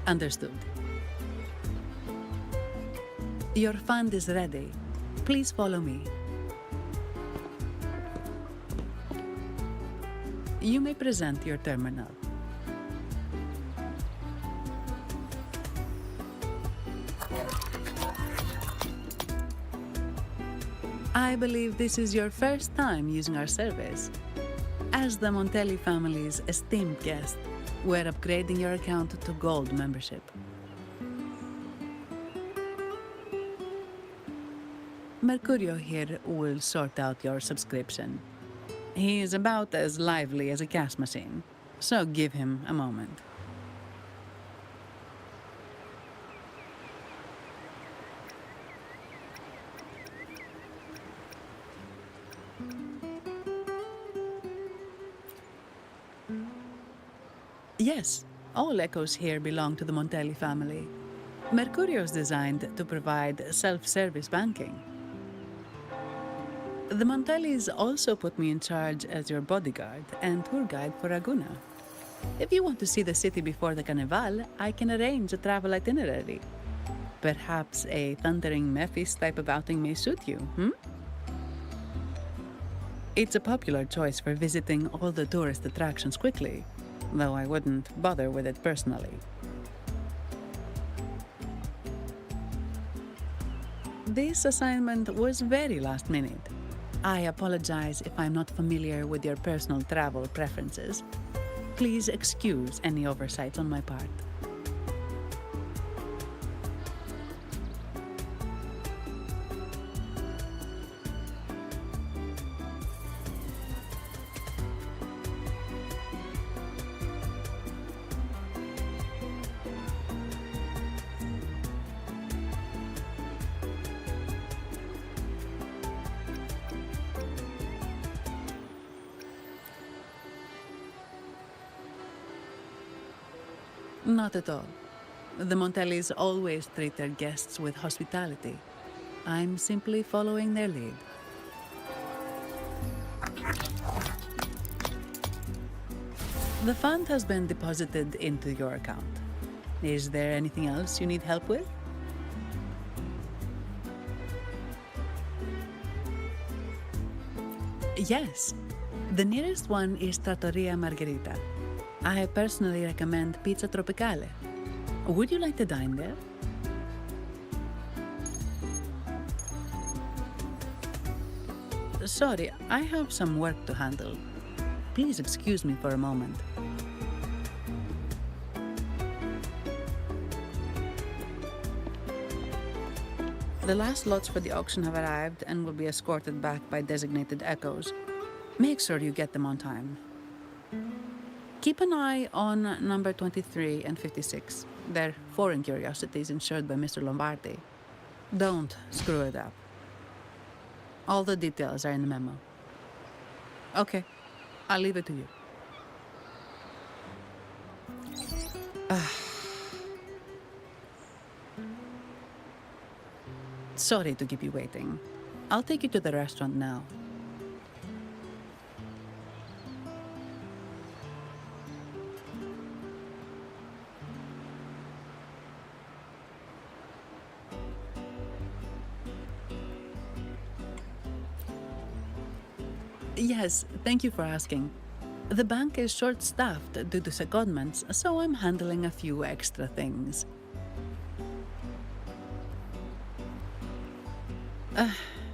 Understood. Your fund is ready. Please follow me. You may present your terminal. I believe this is your first time using our service. As the Montelli family's esteemed guest, we're upgrading your account to Gold membership. Mercurio here will sort out your subscription. He is about as lively as a cash machine, so give him a moment. Yes, all echoes here belong to the Montelli family. Mercurio is designed to provide self-service banking. The Montellis also put me in charge as your bodyguard and tour guide for Ragunna. If you want to see the city before the Carnival, I can arrange a travel itinerary. Perhaps a thundering Memphis type of outing may suit you, It's a popular choice for visiting all the tourist attractions quickly, though I wouldn't bother with it personally. This assignment was very last minute. I apologize if I'm not familiar with your personal travel preferences. Please excuse any oversights on my part. Not at all. The Montellis always treat their guests with hospitality. I'm simply following their lead. The fund has been deposited into your account. Is there anything else you need help with? Yes. The nearest one is Trattoria Margherita. I personally recommend Pizza Tropicale. Would you like to dine there? Sorry, I have some work to handle. Please excuse me for a moment. The last lots for the auction have arrived and will be escorted back by designated echoes. Make sure you get them on time. Keep an eye on number 23 and 56. They're foreign curiosities insured by Mr. Lombardi. Don't screw it up. All the details are in the memo. Okay, I'll leave it to you. Sorry to keep you waiting. I'll take you to the restaurant now. Yes, thank you for asking. The bank is short-staffed due to secondments, so I'm handling a few extra things.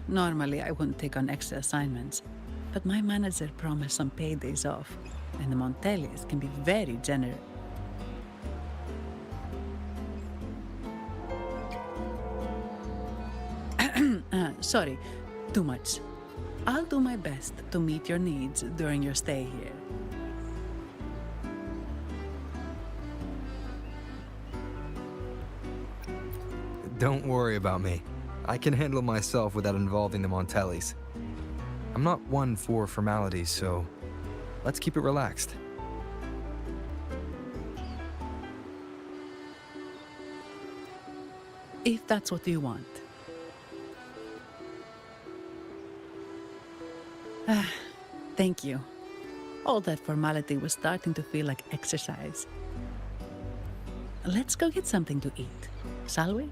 Normally, I wouldn't take on extra assignments, but my manager promised some paid days off, and the Montellis can be very generous. Sorry, too much. I'll do my best to meet your needs during your stay here. Don't worry about me. I can handle myself without involving the Montellis. I'm not one for formalities, so let's keep it relaxed. If that's what you want. Thank you. All that formality was starting to feel like exercise. Let's go get something to eat, shall we?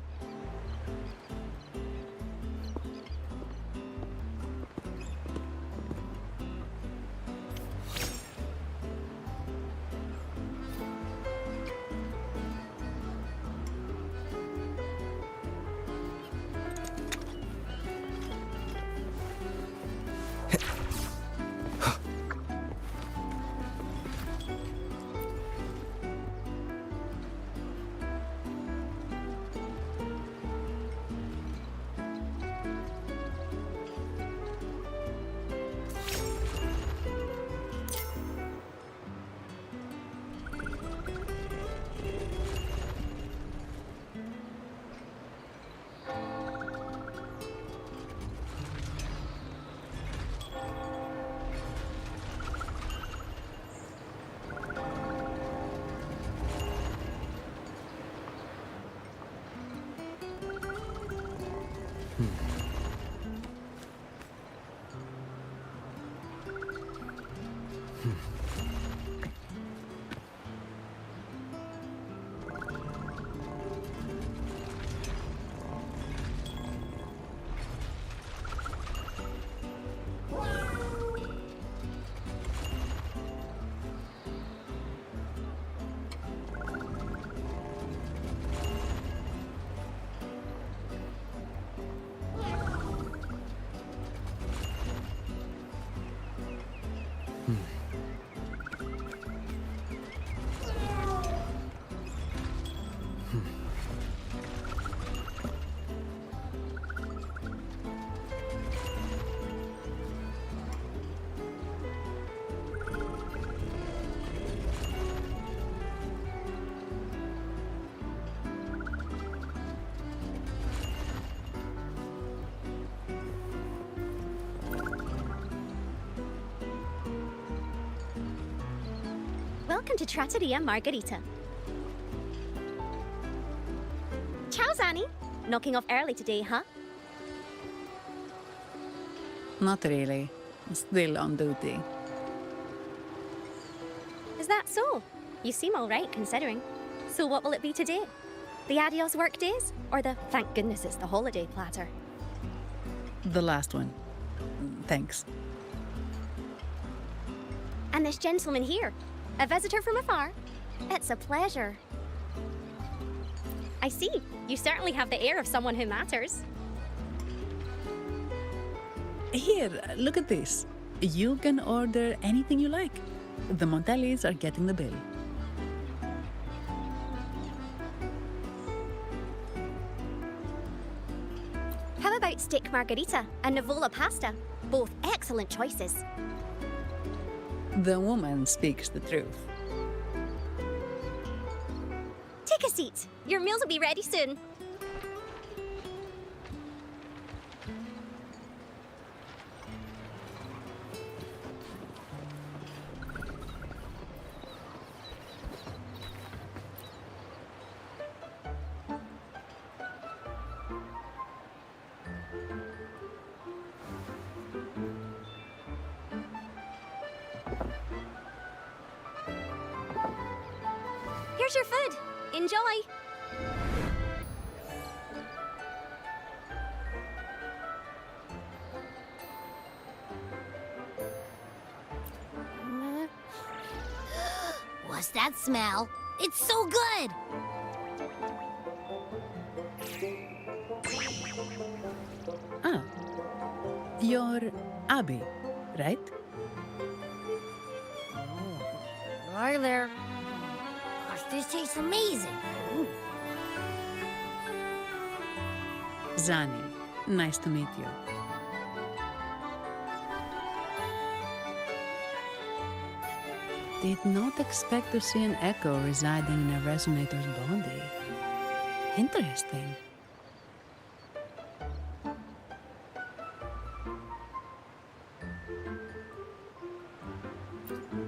Welcome to Trattoria Margherita. Ciao, Zanni. Knocking off early today, huh? Not really. Still on duty. Is that so? You seem all right, considering. So what will it be today? The adios work days? Or the thank goodness it's the holiday platter? The last one. Thanks. And this gentleman here, a visitor from afar? It's a pleasure. I see. You certainly have the air of someone who matters. Here, look at this. You can order anything you like. The Montellis are getting the bill. How about steak margarita and Nivola pasta? Both excellent choices. The woman speaks the truth. Take a seat. Your meals will be ready soon. Here's your food. Enjoy. What's that smell? It's so good! Ah, you're Abby, right? Hi there. Gosh, this tastes amazing. Zanni, nice to meet you. Did not expect to see an echo residing in a resonator's body. Interesting.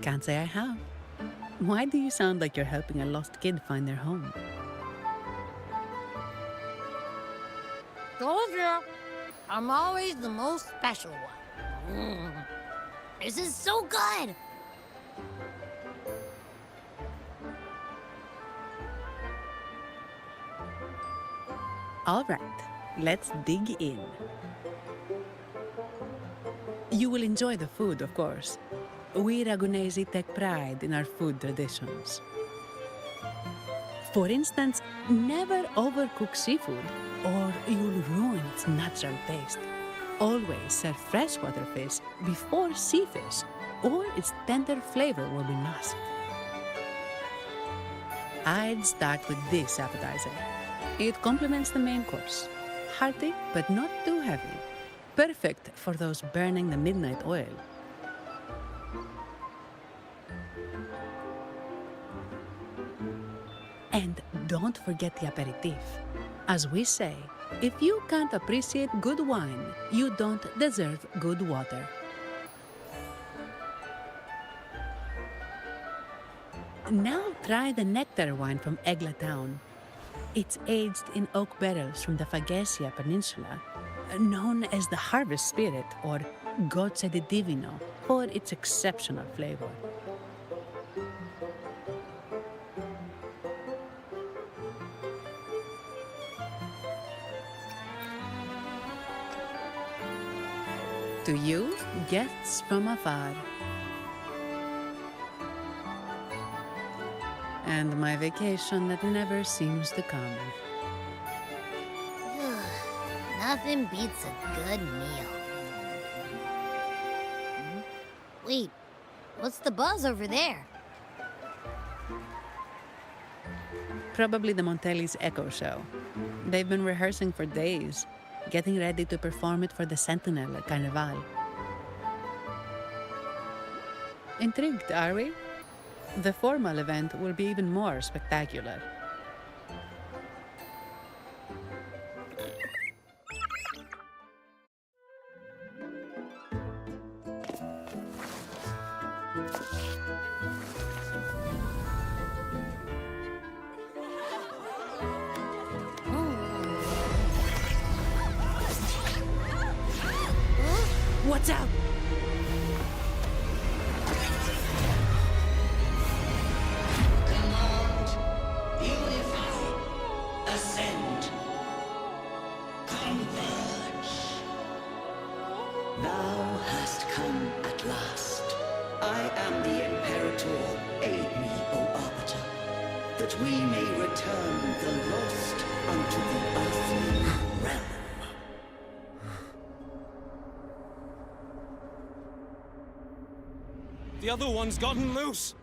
Can't say I have. Why do you sound like you're helping a lost kid find their home? Told you, I'm always the most special one. This is so good! All right, let's dig in. You will enjoy the food, of course. We Ragunesi take pride in our food traditions. For instance, never overcook seafood, or you'll ruin its natural taste. Always serve freshwater fish before sea fish, or its tender flavor will be masked. I'd start with this appetizer. It complements the main course. Hearty, but not too heavy. Perfect for those burning the midnight oil. And don't forget the aperitif. As we say, if you can't appreciate good wine, you don't deserve good water. Now try the nectar wine from Egla Town. It's aged in oak barrels from the Fagesia Peninsula, known as the Harvest Spirit or Gozze di Divino for its exceptional flavor. To you, guests from afar. And my vacation that never seems to come. Nothing beats a good meal. Wait, what's the buzz over there? Probably the Montelli's Echo Show. They've been rehearsing for days, getting ready to perform it for the Sentinel at Carnival. Intrigued, are we? The formal event will be even more spectacular. What's up? Command, unify, ascend, converge. Thou hast come at last. I am the Imperator. Aid me, O Arbiter, that we may return the lost unto the earthly realm. The other one's gotten loose.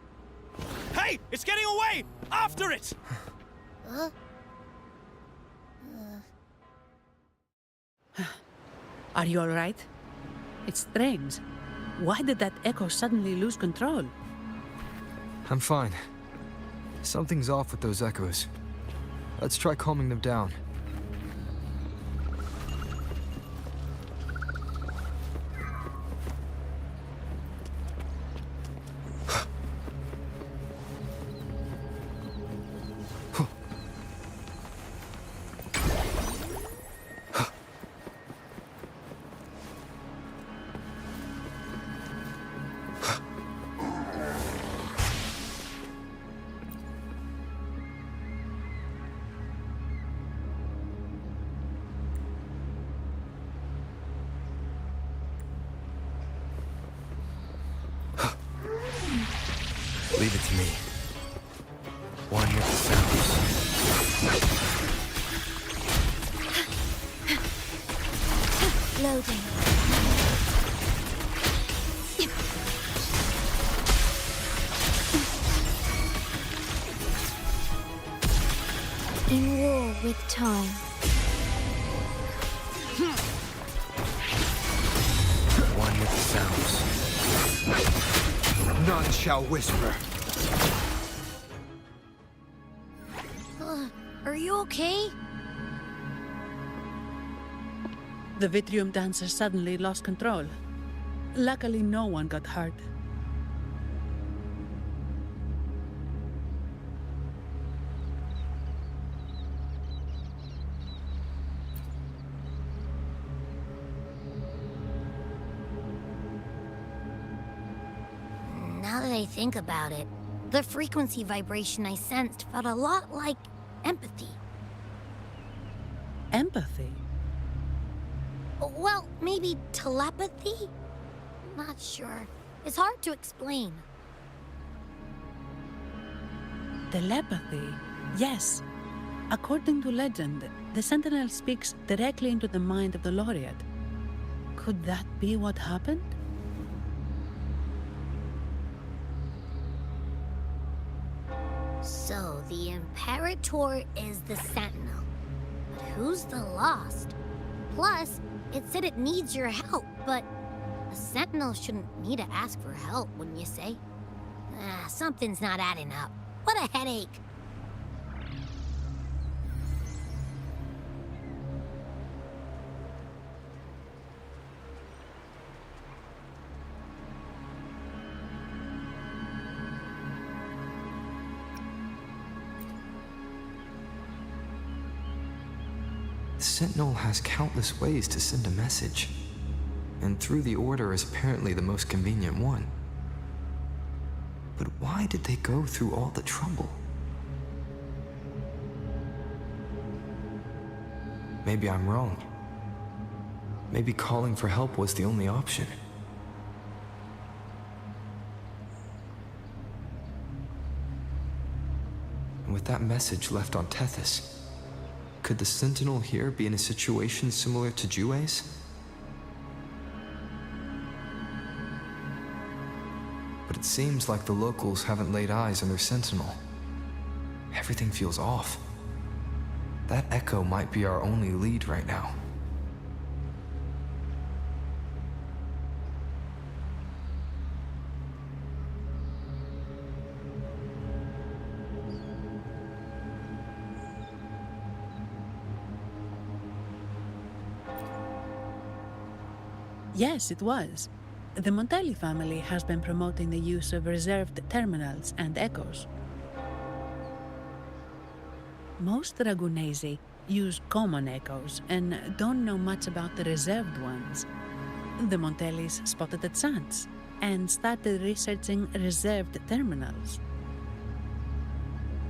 Hey, it's getting away! After it! Are you all right? It's strange. Why did that echo suddenly lose control? I'm fine. Something's off with those echoes. Let's try calming them down. Leave it to me. One with the sounds. Loading. In war with time. One with the sounds. None shall whisper. Are you okay? The Vitrium dancer suddenly lost control. Luckily, no one got hurt. Now that I think about it, the frequency vibration I sensed felt a lot like empathy. Empathy? Well, maybe telepathy? Not sure. It's hard to explain. Telepathy? Yes. According to legend, the Sentinel speaks directly into the mind of the Laureate. Could that be what happened? So, the Imperator is the Sentinel. But who's the Lost? Plus, it said it needs your help, but a Sentinel shouldn't need to ask for help, wouldn't you say? Something's not adding up. What a headache. The Sentinel has countless ways to send a message, and through the Order is apparently the most convenient one. But why did they go through all the trouble? Maybe I'm wrong. Maybe calling for help was the only option. And with that message left on Tethys, could the Sentinel here be in a situation similar to Jue's? But it seems like the locals haven't laid eyes on their Sentinel. Everything feels off. That echo might be our only lead right now. Yes, it was. The Montelli family has been promoting the use of reserved terminals and echoes. Most Dragonesi use common echoes and don't know much about the reserved ones. The Montellis spotted a chance and started researching reserved terminals.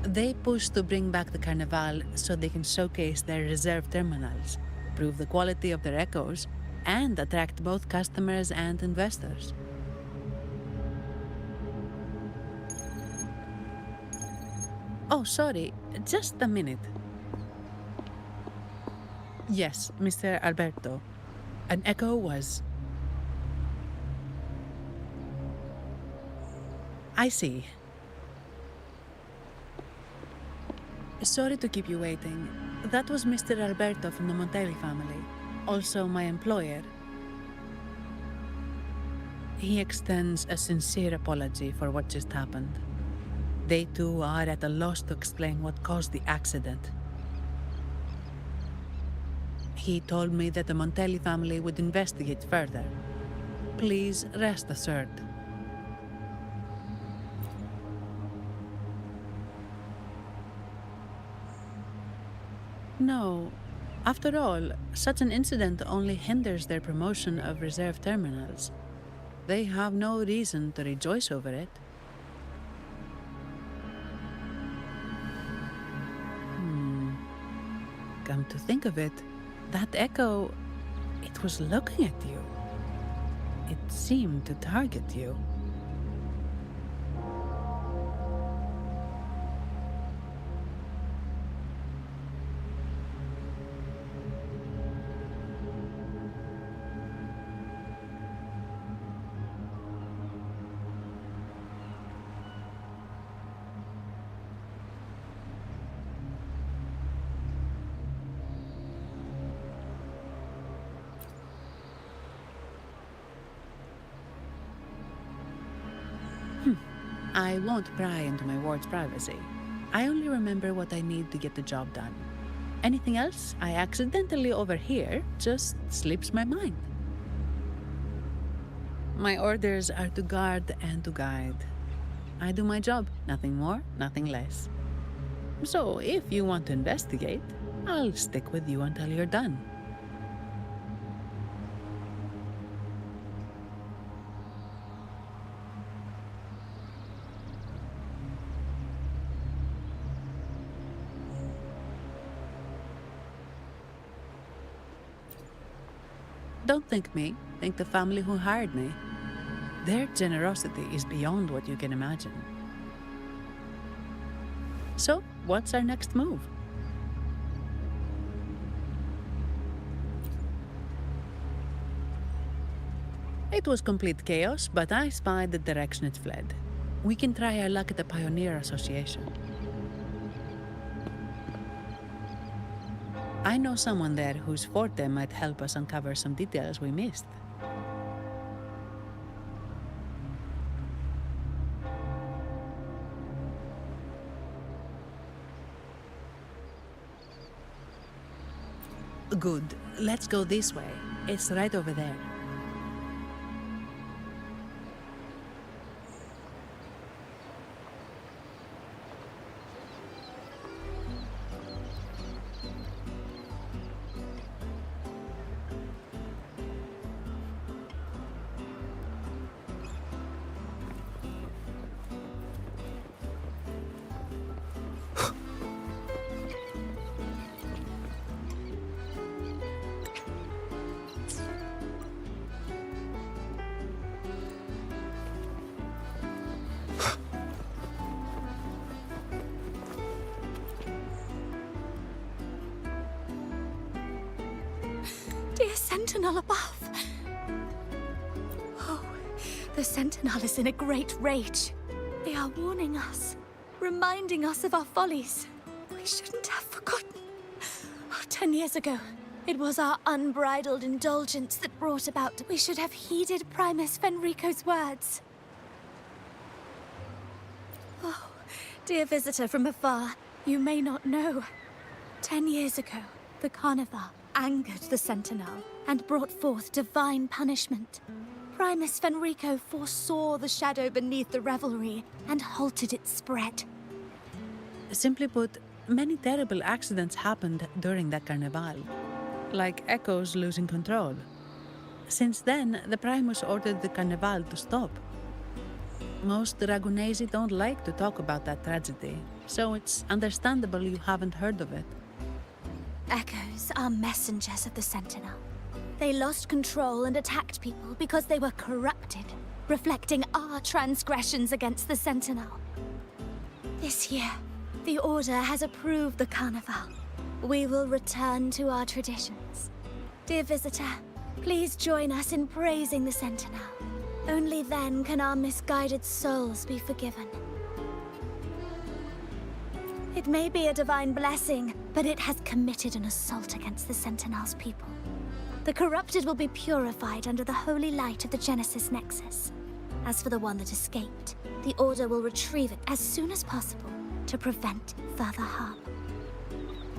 They pushed to bring back the Carnival so they can showcase their reserved terminals, prove the quality of their echoes, and attract both customers and investors. Oh, sorry, just a minute. Yes, Mr. Alberto. An echo was... I see. Sorry to keep you waiting. That was Mr. Alberto from the Montelli family, also my employer. He extends a sincere apology for what just happened. They too are at a loss to explain what caused the accident. He told me that the Montelli family would investigate further. Please rest assured. No. After all, such an incident only hinders their promotion of reserve terminals. They have no reason to rejoice over it. Come to think of it, that echo, it was looking at you. It seemed to target you. I won't pry into my ward's privacy. I only remember what I need to get the job done. Anything else I accidentally overhear just slips my mind. My orders are to guard and to guide. I do my job, nothing more, nothing less. So if you want to investigate, I'll stick with you until you're done. Don't think me, think the family who hired me. Their generosity is beyond what you can imagine. So, what's our next move? It was complete chaos, but I spied the direction it fled. We can try our luck at the Pioneer Association. I know someone there whose forte might help us uncover some details we missed. Good. Let's go this way. It's right over there. Dear Sentinel above. Oh, the Sentinel is in a great rage. They are warning us, reminding us of our follies. We shouldn't have forgotten. 10 years ago, it was our unbridled indulgence that brought about. We should have heeded Primus Fenrico's words. Oh, dear visitor from afar, you may not know. 10 years ago, the Carnival angered the Sentinel and brought forth divine punishment. Primus Fenrico foresaw the shadow beneath the revelry and halted its spread. Simply put, many terrible accidents happened during that Carnival, like Echoes losing control. Since then, the Primus ordered the Carnival to stop. Most Ragunesi don't like to talk about that tragedy, so it's understandable you haven't heard of it. Echoes are messengers of the Sentinel. They lost control and attacked people because they were corrupted, reflecting our transgressions against the Sentinel. This year, the Order has approved the Carnival. We will return to our traditions. Dear visitor, please join us in praising the Sentinel. Only then can our misguided souls be forgiven. It may be a divine blessing, but it has committed an assault against the Sentinel's people. The corrupted will be purified under the holy light of the Genesis Nexus. As for the one that escaped, the Order will retrieve it as soon as possible to prevent further harm.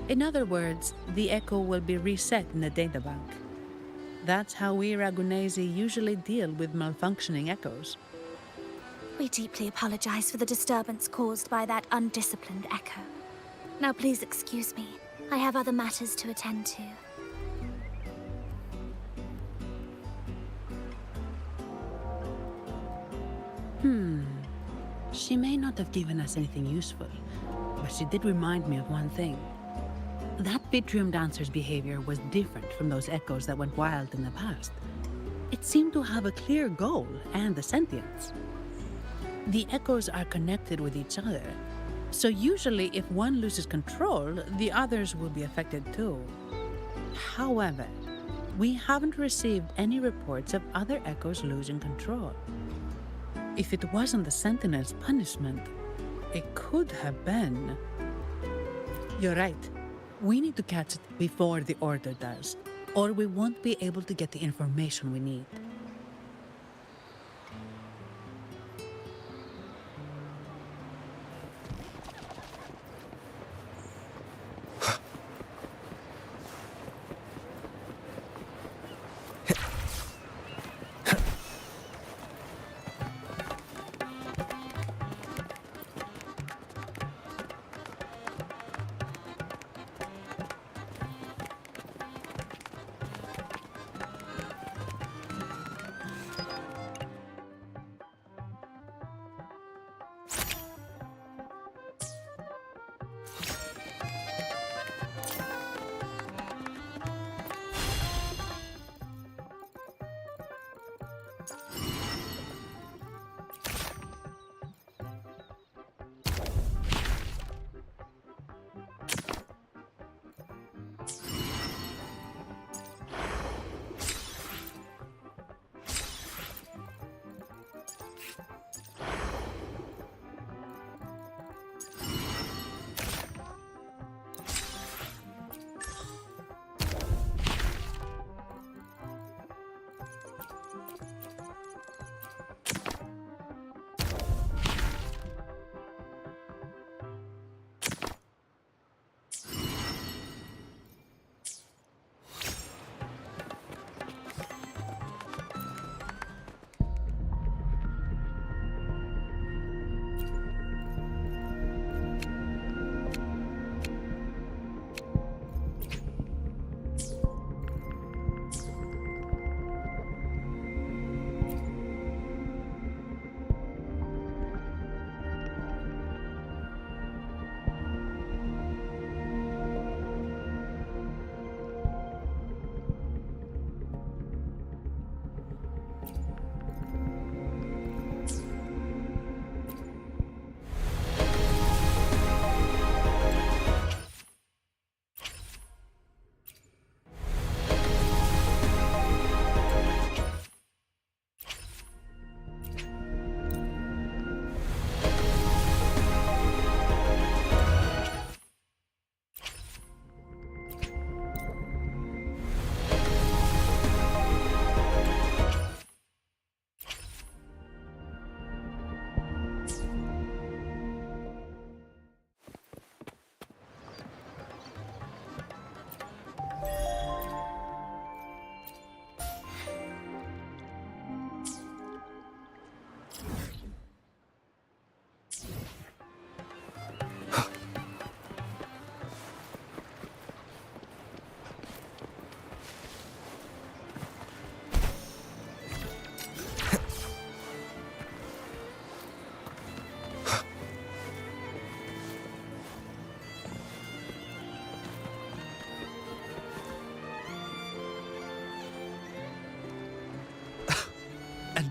In other words, the Echo will be reset in the databank. That's how we Ragunesi usually deal with malfunctioning Echoes. We deeply apologize for the disturbance caused by that undisciplined Echo. Now please excuse me. I have other matters to attend to. She may not have given us anything useful, but she did remind me of one thing. That Vitrium Dancer's behavior was different from those Echoes that went wild in the past. It seemed to have a clear goal and a sentience. The Echoes are connected with each other, so usually if one loses control, the others will be affected too. However, we haven't received any reports of other Echoes losing control. If it wasn't the Sentinel's punishment, it could have been... You're right. We need to catch it before the Order does, or we won't be able to get the information we need.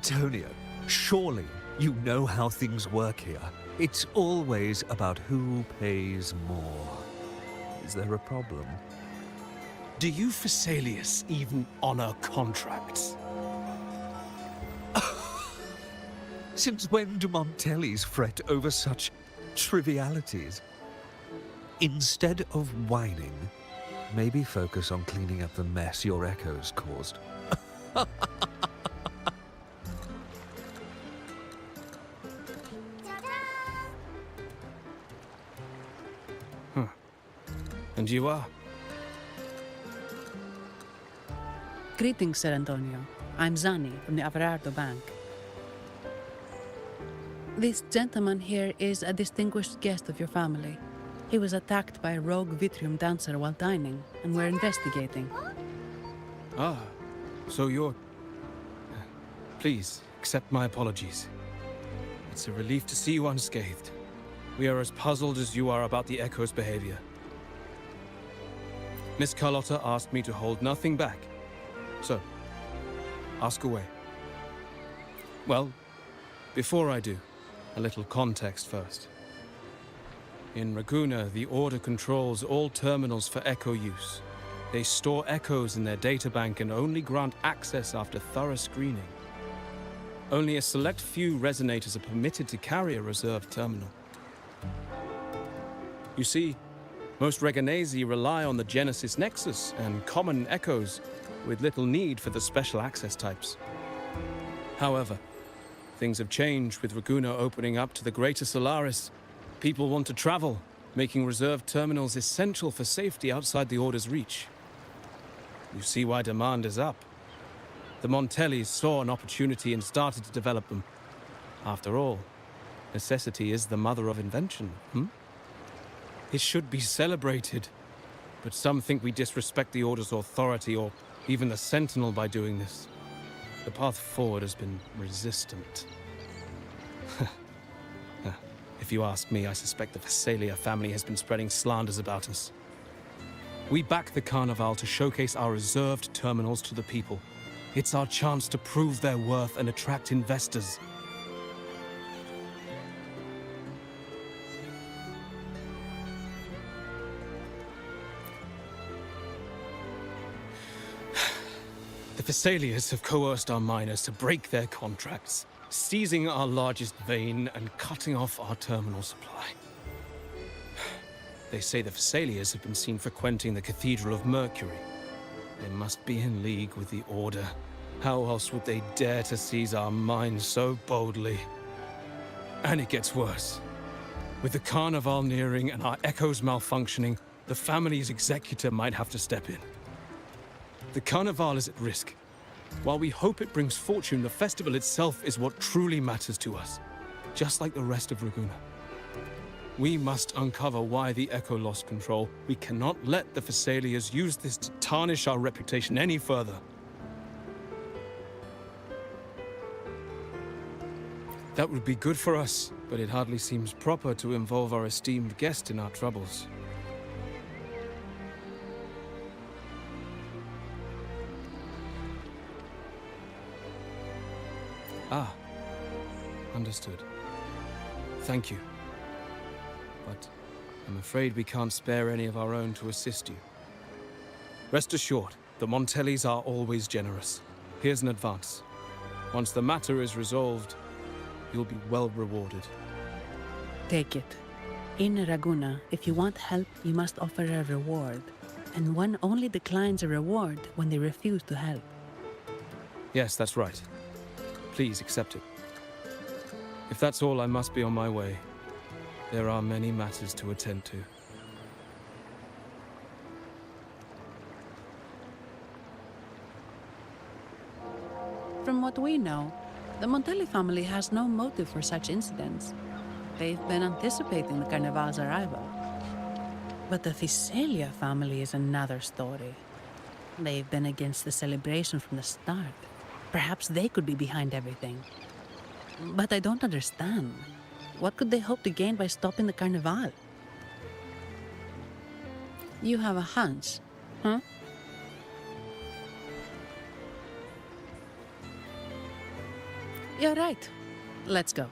Antonio, surely you know how things work here. It's always about who pays more. Is there a problem? Do you Phasaelius even honor contracts? Since when do Montellis fret over such trivialities? Instead of whining, maybe focus on cleaning up the mess your echoes caused. And you are? Greetings, Sir Antonio. I'm Zani from the Averardo Bank. This gentleman here is a distinguished guest of your family. He was attacked by a rogue Vitrium dancer while dining, and we're investigating. Ah, so you're... Please, accept my apologies. It's a relief to see you unscathed. We are as puzzled as you are about the Echo's behavior. Miss Charlotta asked me to hold nothing back. So, ask away. Well, before I do, a little context first. In Raguna, the Order controls all terminals for Echo use. They store echoes in their databank and only grant access after thorough screening. Only a select few resonators are permitted to carry a reserved terminal. You see, most Reganesi rely on the Genesis Nexus and common echoes, with little need for the special access types. However, things have changed with Raguna opening up to the Greater Solaris. People want to travel, making reserved terminals essential for safety outside the Order's reach. You see why demand is up. The Montellis saw an opportunity and started to develop them. After all, necessity is the mother of invention, It should be celebrated, but some think we disrespect the Order's authority or even the Sentinel by doing this. The path forward has been resistant. If you ask me, I suspect the Phasaelia family has been spreading slanders about us. We back the Carnival to showcase our reserved terminals to the people. It's our chance to prove their worth and attract investors. The Phasaelias have coerced our miners to break their contracts, seizing our largest vein and cutting off our terminal supply. They say the Phasaelias have been seen frequenting the Cathedral of Mercury. They must be in league with the Order. How else would they dare to seize our mines so boldly? And it gets worse. With the Carnival nearing and our echoes malfunctioning, the family's executor might have to step in. The Carnival is at risk. While we hope it brings fortune, the festival itself is what truly matters to us, just like the rest of Raguna. We must uncover why the Echo lost control. We cannot let the Phasaelias use this to tarnish our reputation any further. That would be good for us, but it hardly seems proper to involve our esteemed guest in our troubles. Ah, understood. Thank you. But I'm afraid we can't spare any of our own to assist you. Rest assured, the Montellis are always generous. Here's an advance. Once the matter is resolved, you'll be well rewarded. Take it. In Raguna, if you want help, you must offer a reward. And one only declines a reward when they refuse to help. Yes, that's right. Please accept it. If that's all, I must be on my way. There are many matters to attend to. From what we know, the Montelli family has no motive for such incidents. They've been anticipating the Carnival's arrival. But the Phasaelia family is another story. They've been against the celebration from the start. Perhaps they could be behind everything. But I don't understand. What could they hope to gain by stopping the Carnival? You have a hunch, huh? You're right. Let's go.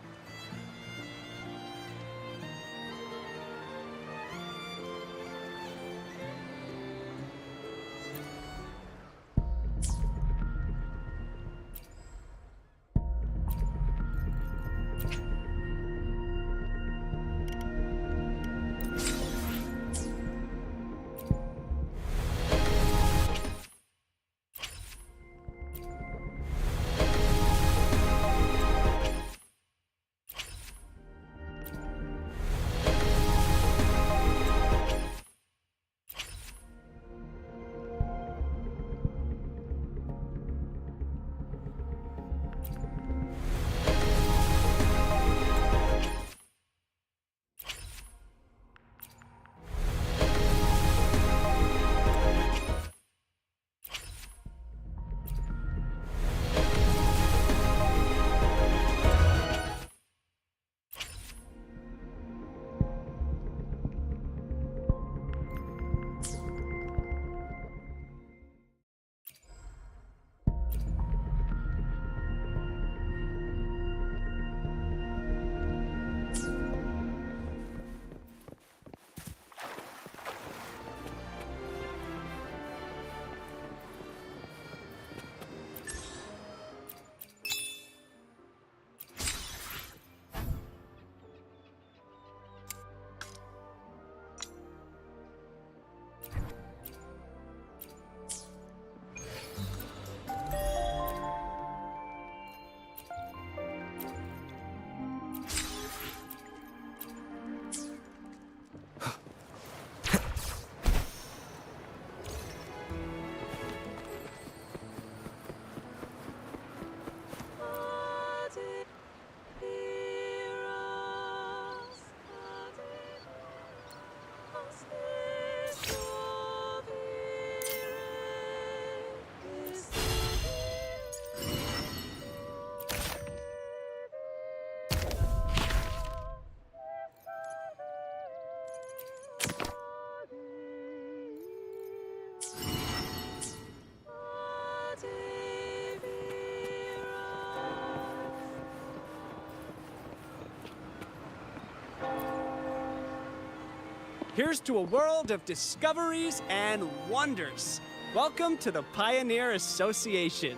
Here's to a world of discoveries and wonders. Welcome to the Pioneer Association.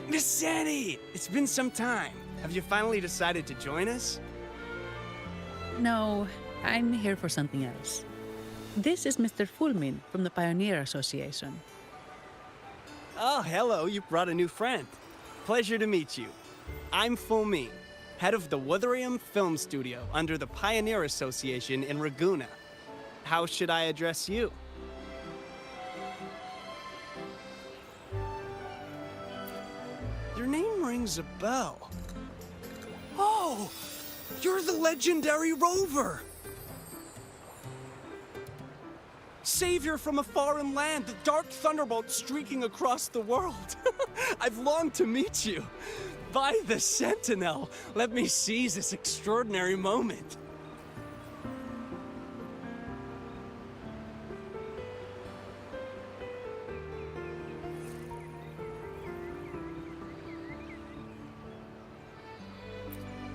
Miss Sandy, it's been some time. Have you finally decided to join us? No, I'm here for something else. This is Mr. Fulmin from the Pioneer Association. Oh, hello, you brought a new friend. Pleasure to meet you. I'm Fulmin, head of the Wutherium Film Studio under the Pioneer Association in Ragunna. How should I address you? Your name rings a bell. Oh, you're the legendary Rover! Savior from a foreign land, the dark thunderbolt streaking across the world. I've longed to meet you. By the Sentinel, let me seize this extraordinary moment.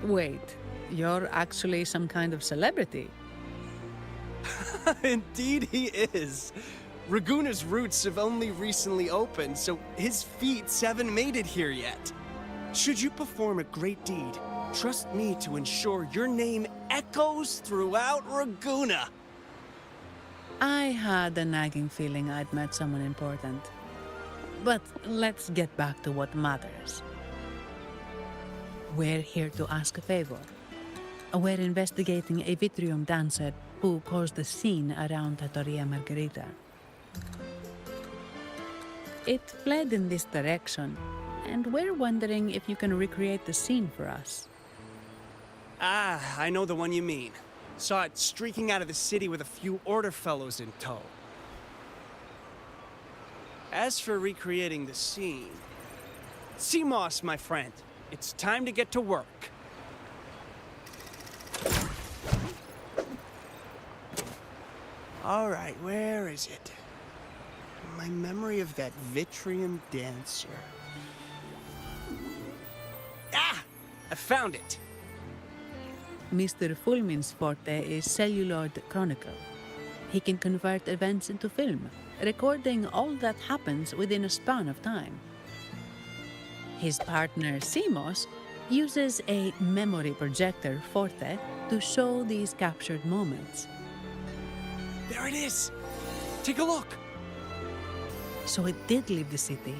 Wait, you're actually some kind of celebrity. Indeed he is. Ragunna's roots have only recently opened, so his feats haven't made it here yet. Should you perform a great deed, trust me to ensure your name echoes throughout Ragunna. I had a nagging feeling I'd met someone important. But let's get back to what matters. We're here to ask a favor. We're investigating a Vitrium dancer who caused a scene around Trattoria Margherita. It fled in this direction, and we're wondering if you can recreate the scene for us. Ah, I know the one you mean. Saw it streaking out of the city with a few order fellows in tow. As for recreating the scene... Seamoss, my friend, it's time to get to work. All right, where is it? My memory of that Vitrium dancer. I found it. Mr. Fulmin's forte is celluloid chronicle. He can convert events into film, recording all that happens within a span of time. His partner, Simos, uses a memory projector forte to show these captured moments. There it is! Take a look! So it did leave the city.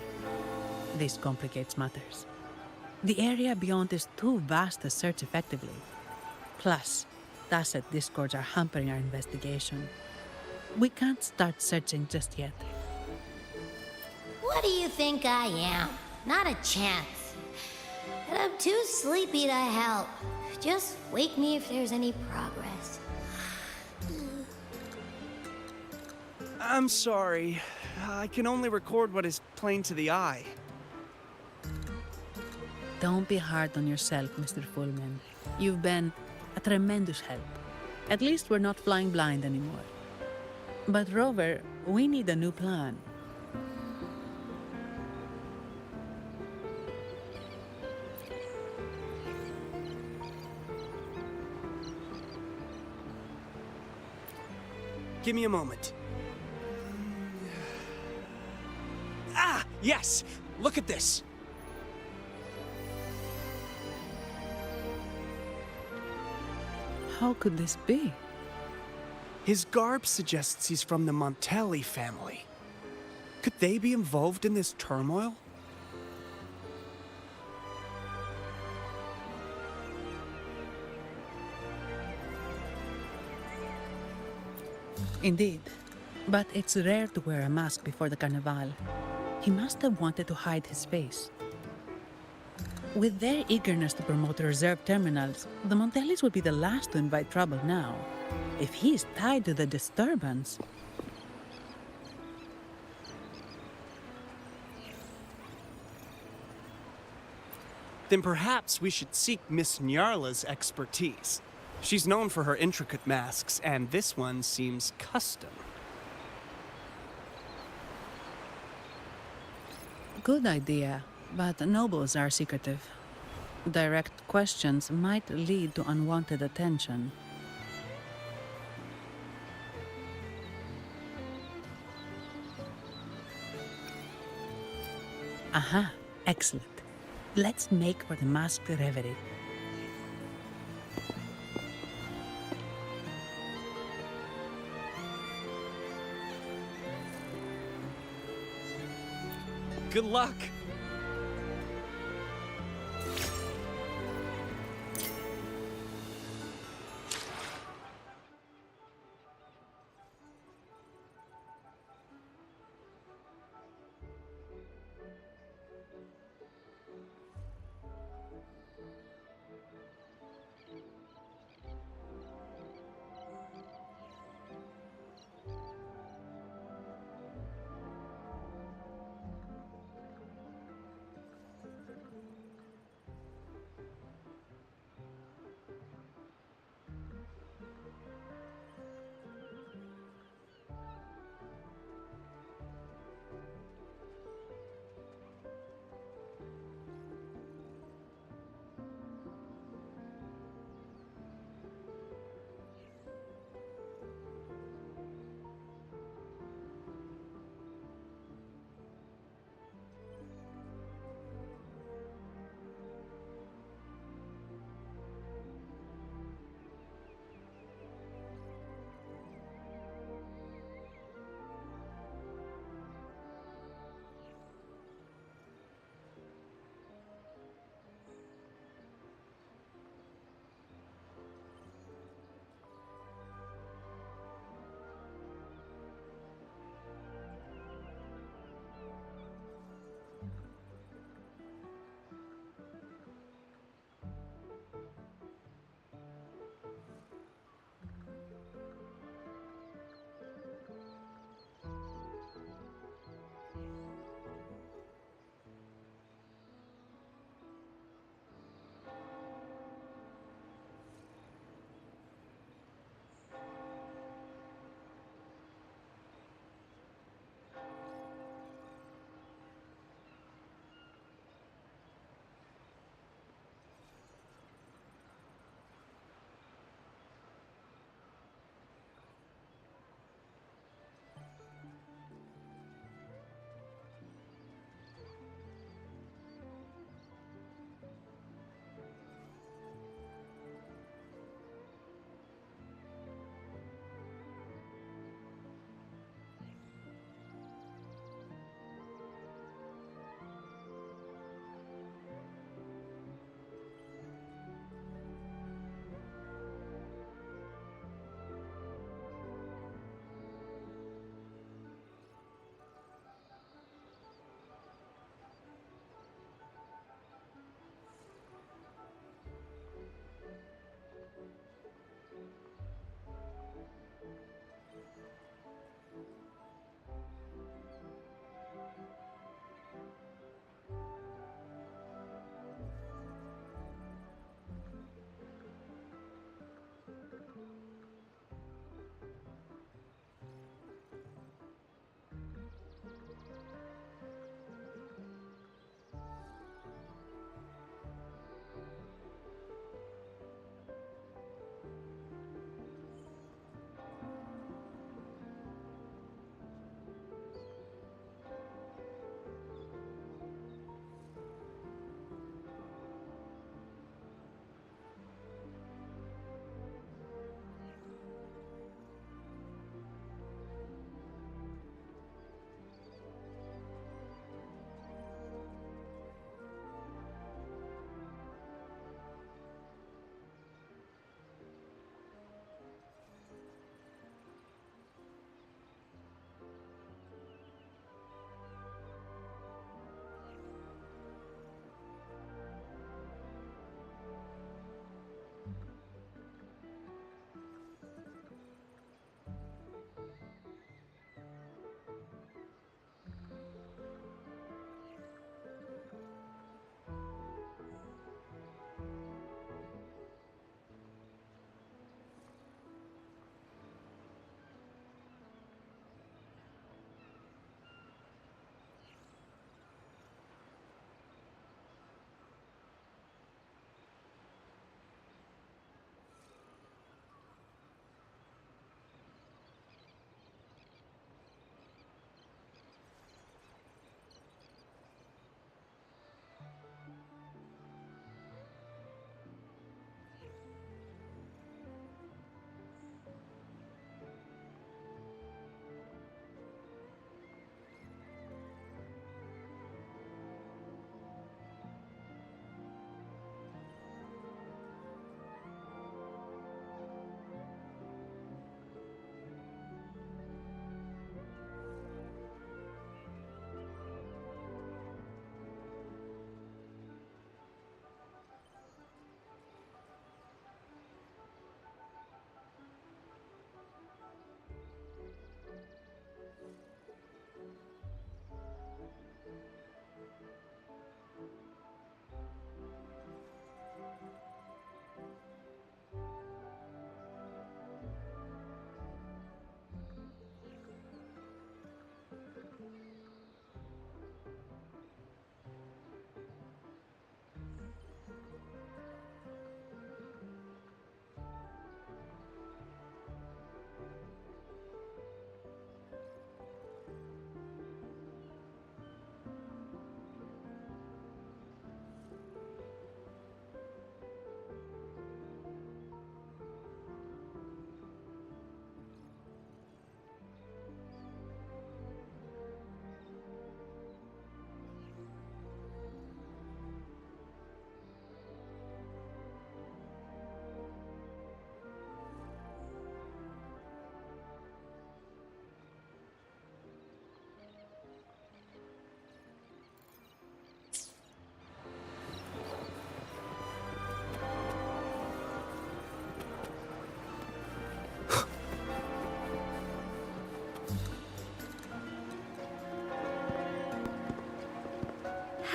This complicates matters. The area beyond is too vast to search effectively. Plus, tacit discords are hampering our investigation. We can't start searching just yet. What do you think I am? Not a chance. And I'm too sleepy to help. Just wake me if there's any progress. I'm sorry. I can only record what is plain to the eye. Don't be hard on yourself, Mr. Fullman. You've been a tremendous help. At least we're not flying blind anymore. But Rover, we need a new plan. Give me a moment. Ah, yes! Look at this! How could this be? His garb suggests he's from the Montelli family. Could they be involved in this turmoil? Indeed. But it's rare to wear a mask before the Carnival. He must have wanted to hide his face. With their eagerness to promote reserve terminals, the Montellis would be the last to invite trouble now. If he's tied to the disturbance... Then perhaps we should seek Miss Nyarla's expertise. She's known for her intricate masks, and this one seems custom. Good idea, but nobles are secretive. Direct questions might lead to unwanted attention. Aha, excellent. Let's make for the masked reverie. Good luck!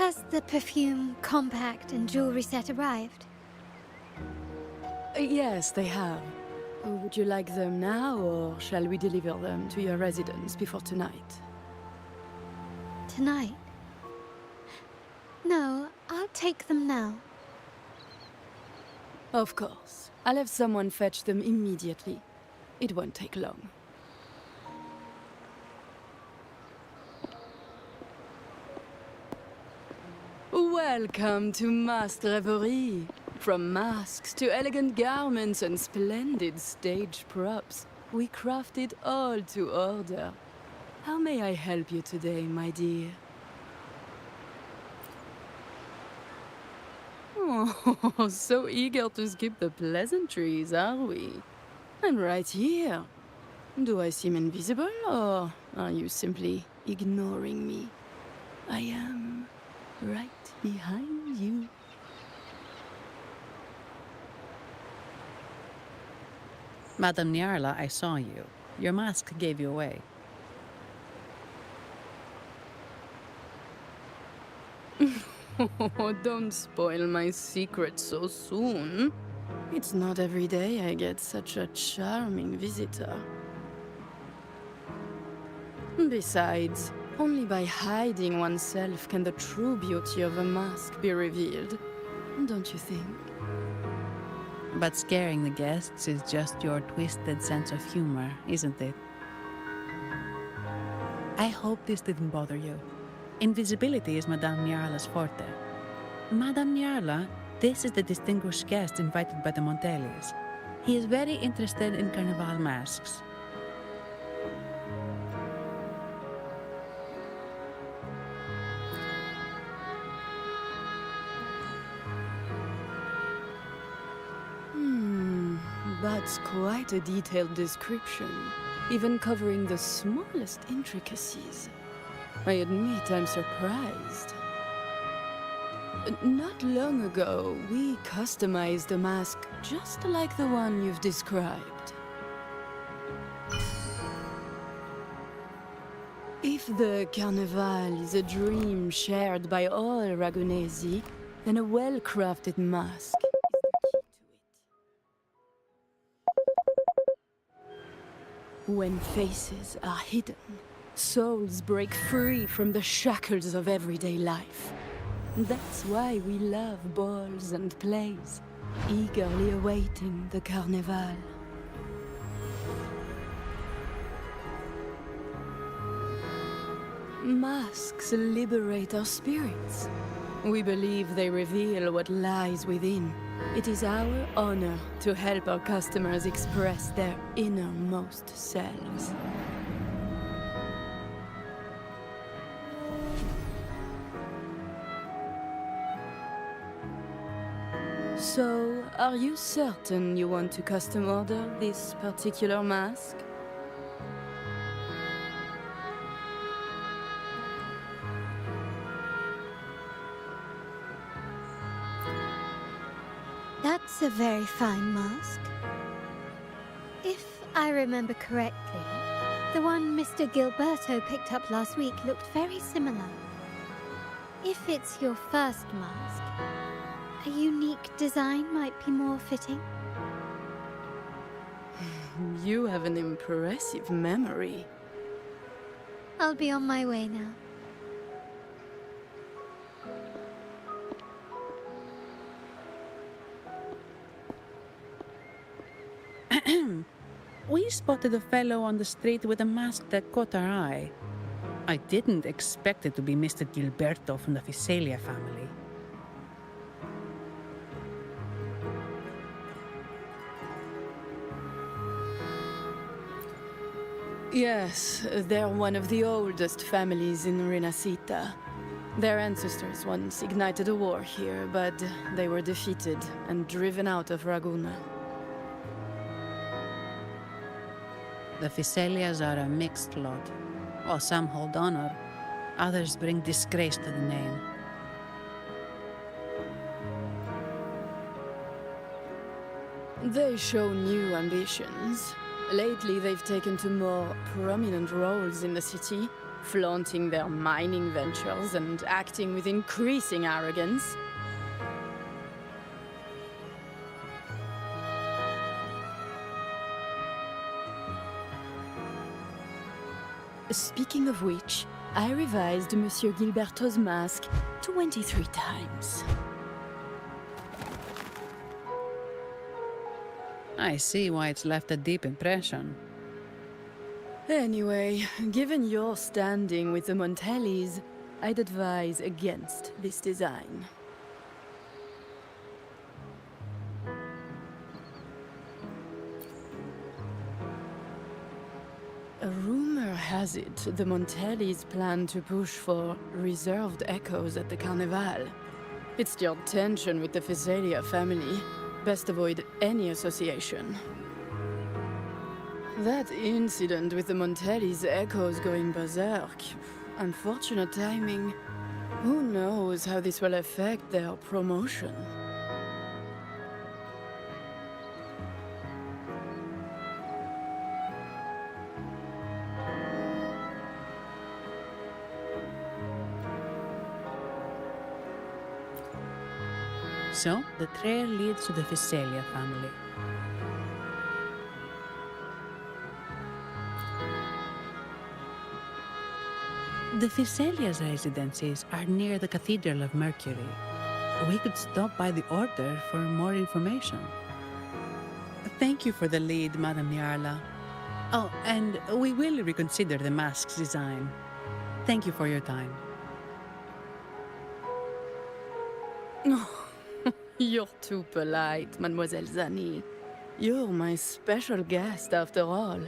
Has the perfume, compact, and jewelry set arrived? Yes, they have. Would you like them now, or shall we deliver them to your residence before tonight? Tonight? No, I'll take them now. Of course. I'll have someone fetch them immediately. It won't take long. Welcome to Masked Revelry. From masks to elegant garments and splendid stage props, we craft it all to order. How may I help you today, my dear? Oh, so eager to skip the pleasantries, are we? I'm right here. Do I seem invisible, or are you simply ignoring me? I am right behind you. Madame Nyarla, I saw you. Your mask gave you away. Oh, don't spoil my secret so soon. It's not every day I get such a charming visitor. Besides, only by hiding oneself can the true beauty of a mask be revealed. Don't you think? But scaring the guests is just your twisted sense of humor, isn't it? I hope this didn't bother you. Invisibility is Madame Nyarla's forte. Madame Nyarla, this is the distinguished guest invited by the Montelis. He is very interested in carnival masks. That's quite a detailed description, even covering the smallest intricacies. I admit I'm surprised. Not long ago, we customized a mask just like the one you've described. If the Carnival is a dream shared by all Ragunesi, then a well-crafted mask is the key to it. When faces are hidden, souls break free from the shackles of everyday life. That's why we love balls and plays, eagerly awaiting the Carnival. Masks liberate our spirits. We believe they reveal what lies within. It is our honor to help our customers express their innermost selves. So, are you certain you want to custom order this particular mask? That's a very fine mask. If I remember correctly, the one Mr. Gilberto picked up last week looked very similar. If it's your first mask, a unique design might be more fitting. You have an impressive memory. I'll be on my way now. We spotted a fellow on the street with a mask that caught our eye. I didn't expect it to be Mr. Gilberto from the Visalia family. Yes, they're one of the oldest families in Renacita. Their ancestors once ignited a war here, but they were defeated and driven out of Raguna. The Visalias are a mixed lot. While some hold honor, others bring disgrace to the name. They show new ambitions. Lately, they've taken to more prominent roles in the city, flaunting their mining ventures and acting with increasing arrogance. Speaking of which, I revised Monsieur Gilberto's mask 23 times. I see why it's left a deep impression. Anyway, given your standing with the Montellis, I'd advise against this design. A rumor has it the Montellis plan to push for reserved echoes at the Carnival. It's still tension with the Physalia family. Best avoid any association. That incident with the Montellis' echoes going berserk. Unfortunate timing. Who knows how this will affect their promotion? So, the trail leads to the Physalia family. The Physalia's residences are near the Cathedral of Mercury. We could stop by the Order for more information. Thank you for the lead, Madame Nyarla. Oh, and we will reconsider the mask's design. Thank you for your time. You're too polite, Mademoiselle Zani. You're my special guest, after all.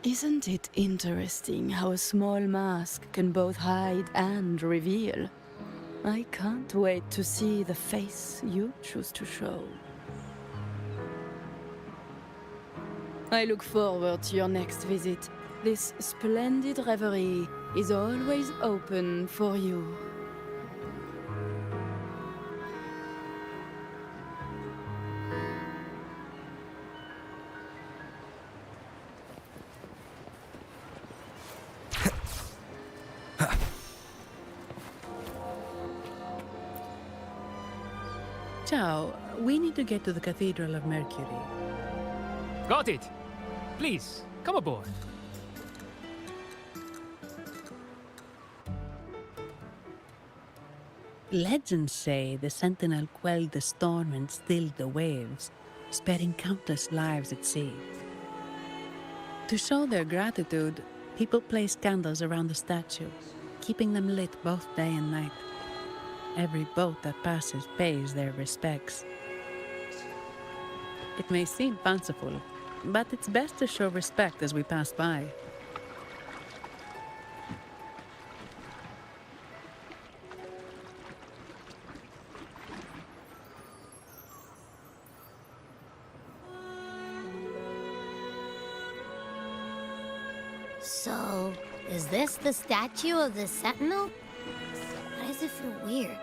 Isn't it interesting how a small mask can both hide and reveal? I can't wait to see the face you choose to show. I look forward to your next visit. This splendid reverie is always open for you. Ciao, we need to get to the Cathedral of Mercury. Got it! Please, come aboard. Legends say the Sentinel quelled the storm and stilled the waves, sparing countless lives at sea. To show their gratitude, people place candles around the statue, keeping them lit both day and night. Every boat that passes pays their respects. It may seem fanciful, but it's best to show respect as we pass by. So, is this the statue of the Sentinel? Why does it feel weird?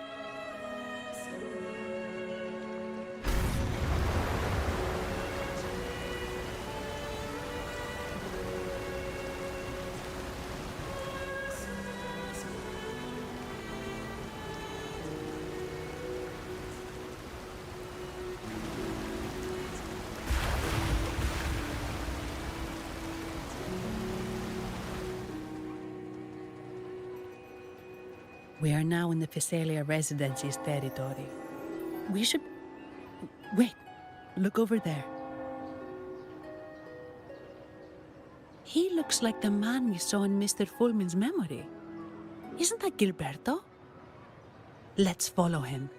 We are now in the Physalia Residency's territory. We should... Wait, look over there. He looks like the man we saw in Mr. Fulmin's memory. Isn't that Gilberto? Let's follow him.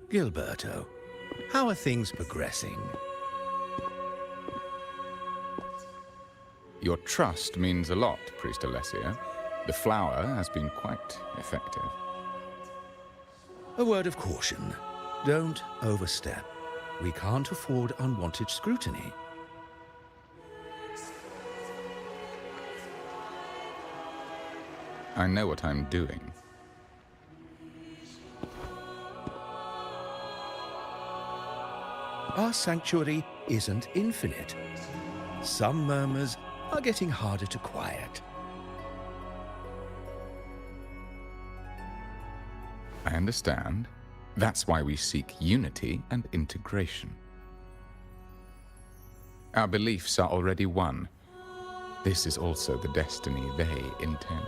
Gilberto, how are things progressing? Your trust means a lot, Priest Alessio. The flower has been quite effective. A word of caution. Don't overstep. We can't afford unwanted scrutiny. I know what I'm doing. Our sanctuary isn't infinite. Some murmurs are getting harder to quiet. I understand. That's why we seek unity and integration. Our beliefs are already one. This is also the destiny they intend.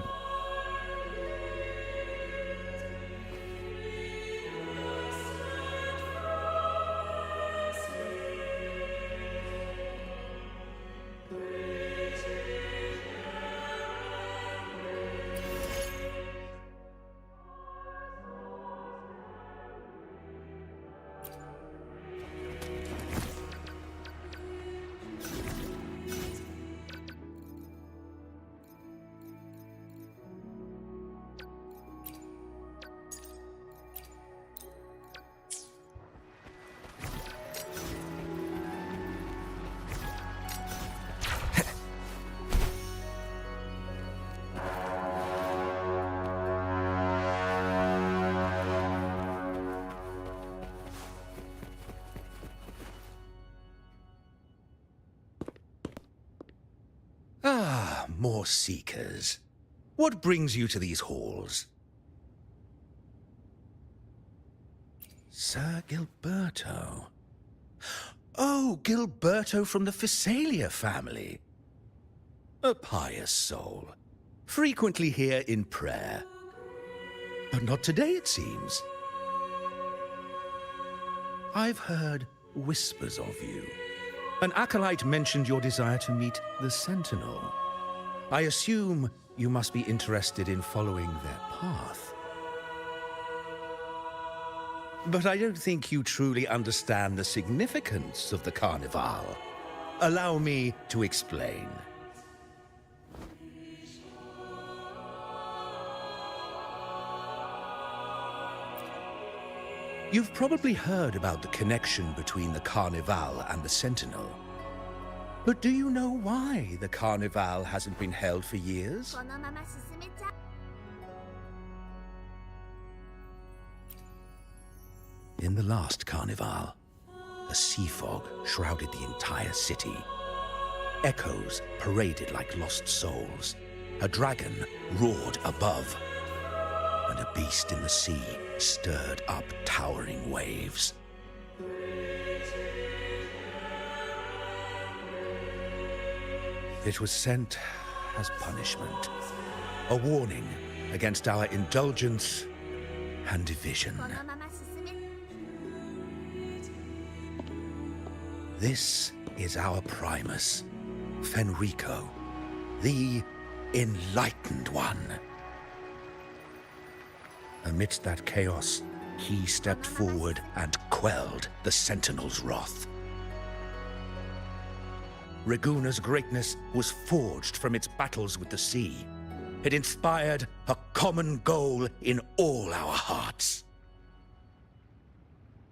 Ah, more seekers. What brings you to these halls? Sir Gilberto. Oh, Gilberto from the Physalia family. A pious soul. Frequently here in prayer. But not today, it seems. I've heard whispers of you. An acolyte mentioned your desire to meet the Sentinel. I assume you must be interested in following their path. But I don't think you truly understand the significance of the Carnival. Allow me to explain. You've probably heard about the connection between the Carnival and the Sentinel. But do you know why the Carnival hasn't been held for years? In the last Carnival, a sea fog shrouded the entire city. Echoes paraded like lost souls. A dragon roared above, and a beast in the sea stirred up towering waves. It was sent as punishment, a warning against our indulgence and division. This is our Primus, Fenrico, the Enlightened One. Amidst that chaos, he stepped forward and quelled the Sentinel's wrath. Raguna's greatness was forged from its battles with the sea. It inspired a common goal in all our hearts.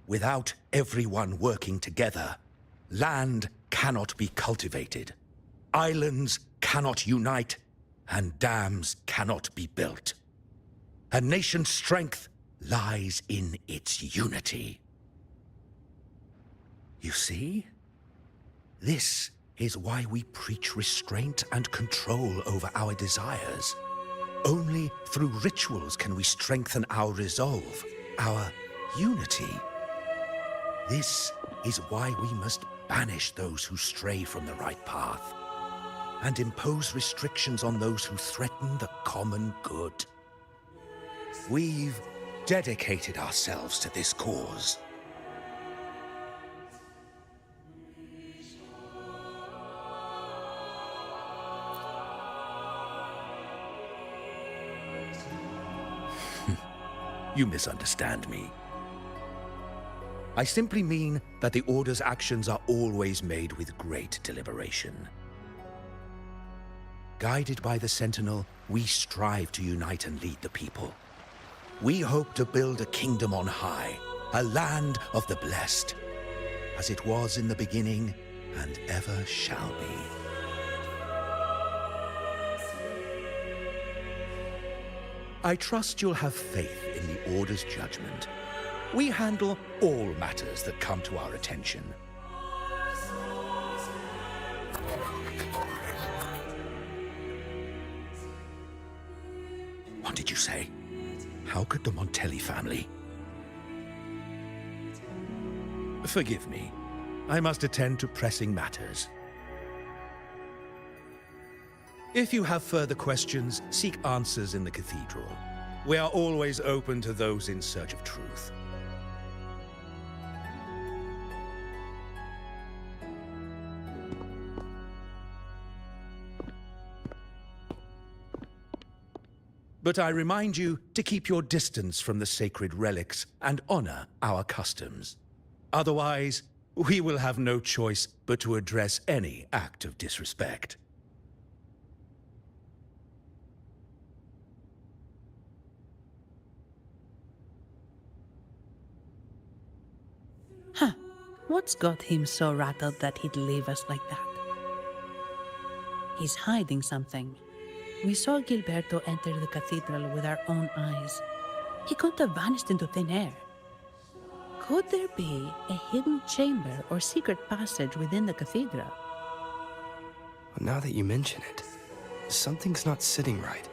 Without everyone working together, land cannot be cultivated, islands cannot unite, and dams cannot be built. A nation's strength lies in its unity. You see? This is why we preach restraint and control over our desires. Only through rituals can we strengthen our resolve, our unity. This is why we must banish those who stray from the right path, and impose restrictions on those who threaten the common good. We've dedicated ourselves to this cause. You misunderstand me. I simply mean that the Order's actions are always made with great deliberation. Guided by the Sentinel, we strive to unite and lead the people. We hope to build a kingdom on high, a land of the blessed, as it was in the beginning and ever shall be. I trust you'll have faith in the Order's judgment. We handle all matters that come to our attention. What did you say? How could the Montelli family? Forgive me. I must attend to pressing matters. If you have further questions, seek answers in the cathedral. We are always open to those in search of truth. But I remind you to keep your distance from the sacred relics and honor our customs. Otherwise, we will have no choice but to address any act of disrespect. Huh. What's got him so rattled that he'd leave us like that? He's hiding something. We saw Gilberto enter the cathedral with our own eyes. He couldn't have vanished into thin air. Could there be a hidden chamber or secret passage within the cathedral? Well, now that you mention it, something's not sitting right.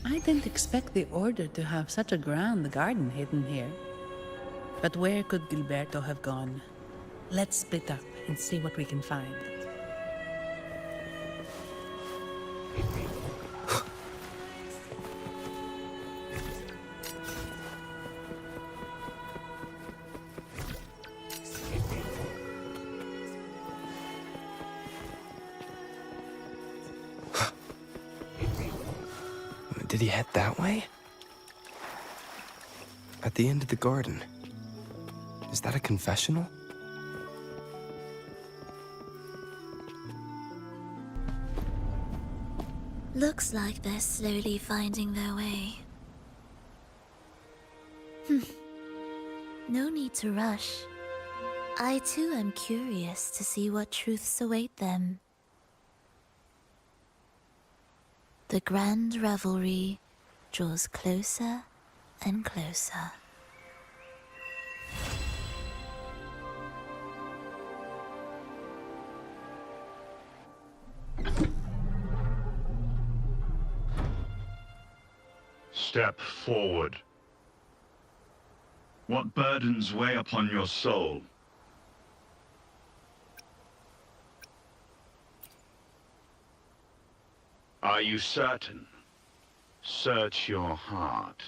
I didn't expect the Order to have such a grand garden hidden here. But where could Gilberto have gone? Let's split up and see what we can find. Did he head that way? At the end of the garden. Is that a confessional? Looks like they're slowly finding their way. No need to rush. I too am curious to see what truths await them. The grand revelry draws closer and closer. Step forward. What burdens weigh upon your soul? Are you certain? Search your heart.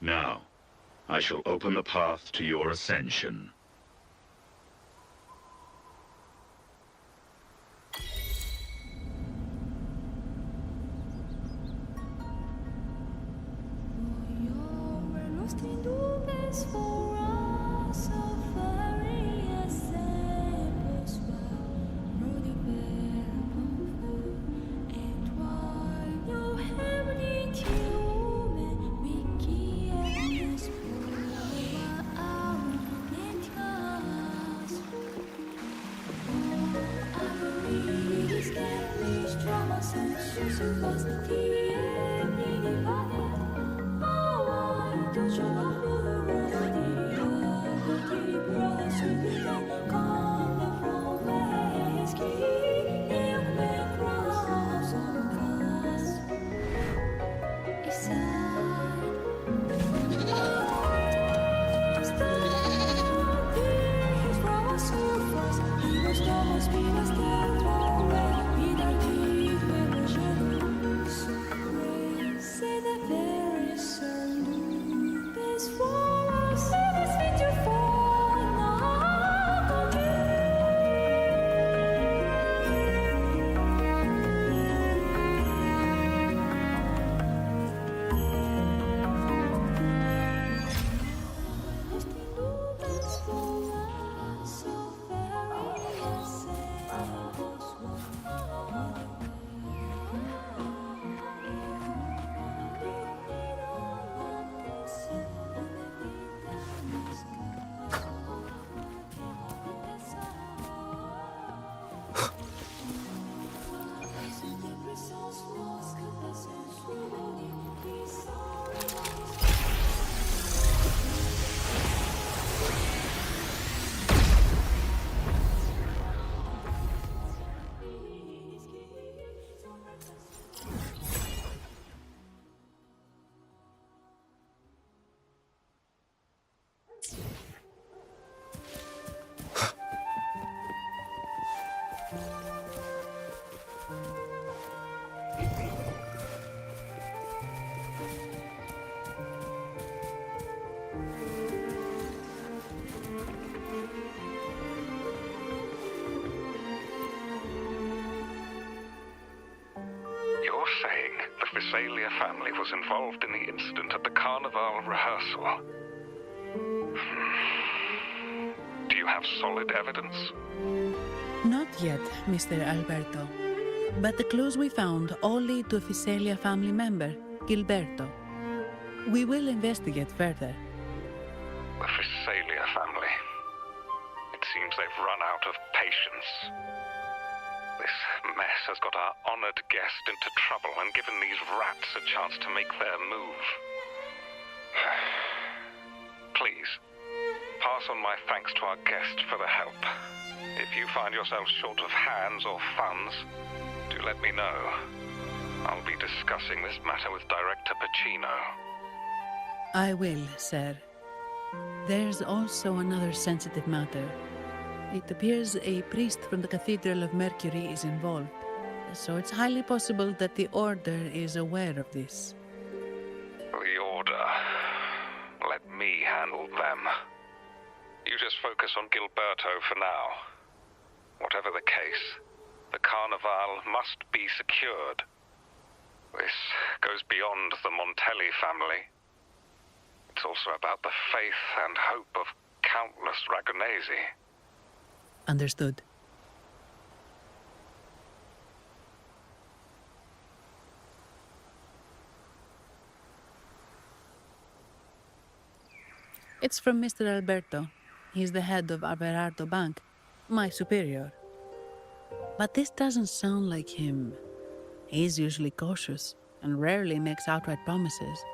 Now, I shall open the path to your ascension. From You're saying the Visalia family was involved in the incident at the Carnival rehearsal? Do you have solid evidence? Not yet, Mr. Alberto. But the clues we found all lead to a Visalia family member, Gilberto. We will investigate further. The Visalia family. It seems they've run out of patience. This mess has got our honored guest into trouble and given these rats a chance to make their move. Please, pass on my thanks to our guest for the help. If you find yourself short of hands or funds, do let me know. I'll be discussing this matter with Director Pacino. I will, sir. There's also another sensitive matter. It appears a priest from the Cathedral of Mercury is involved, so it's highly possible that the Order is aware of this. The Order. Let me handle them. You just focus on Gilberto for now. Whatever the case, the Carnival must be secured. This goes beyond the Montelli family. It's also about the faith and hope of countless Ragonesi. Understood. It's from Mr. Alberto. He's the head of Averardo Bank, my superior. But this doesn't sound like him. He's usually cautious and rarely makes outright promises,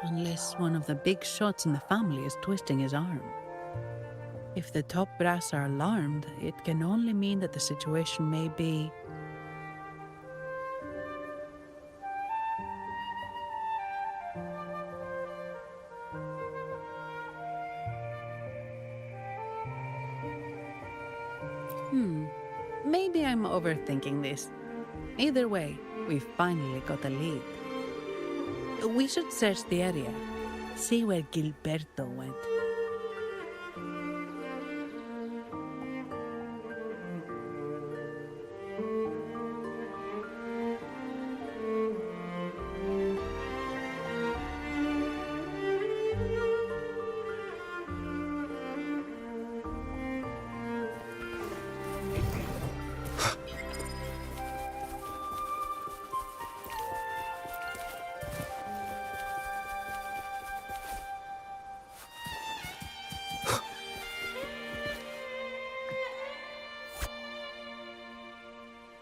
unless one of the big shots in the family is twisting his arm. If the top brass are alarmed, it can only mean that the situation may be... Maybe I'm overthinking this. Either way, we've finally got a lead. We should search the area, see where Gilberto went.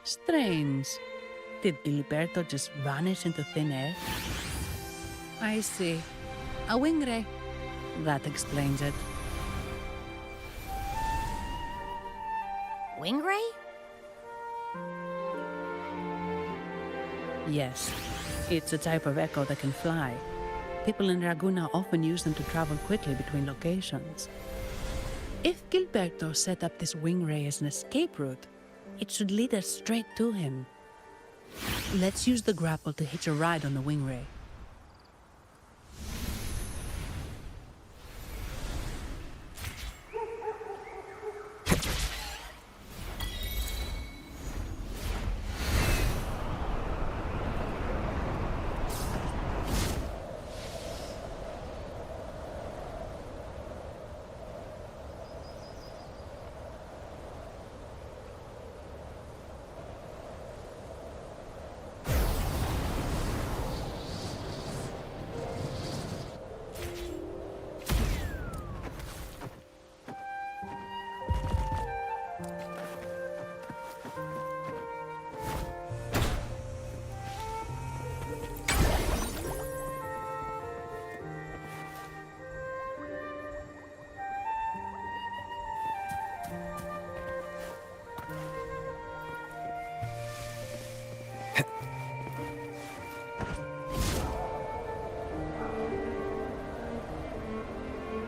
Strange. Did Gilberto just vanish into thin air? I see. A wing ray. That explains it. Wing ray? Yes. It's a type of echo that can fly. People in Raguna often use them to travel quickly between locations. If Gilberto set up this wing ray as an escape route, It should lead us straight to him. Let's use the grapple to hitch a ride on the wing ray.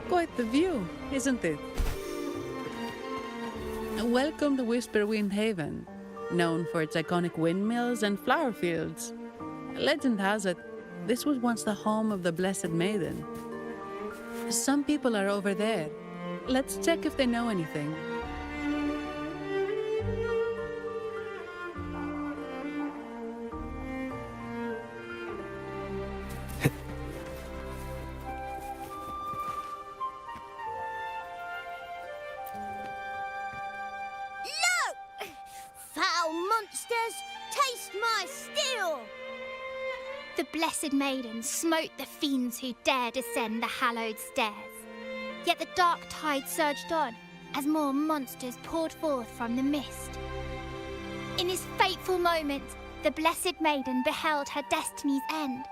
Quite the view, isn't it? Welcome to Whisperwind Haven, known for its iconic windmills and flower fields. Legend has it, this was once the home of the Blessed Maiden. Some people are over there. Let's check if they know anything. The Blessed Maiden smote the fiends who dare descend the hallowed stairs. Yet the dark tide surged on as more monsters poured forth from the mist. In this fateful moment, the Blessed Maiden beheld her destiny's end.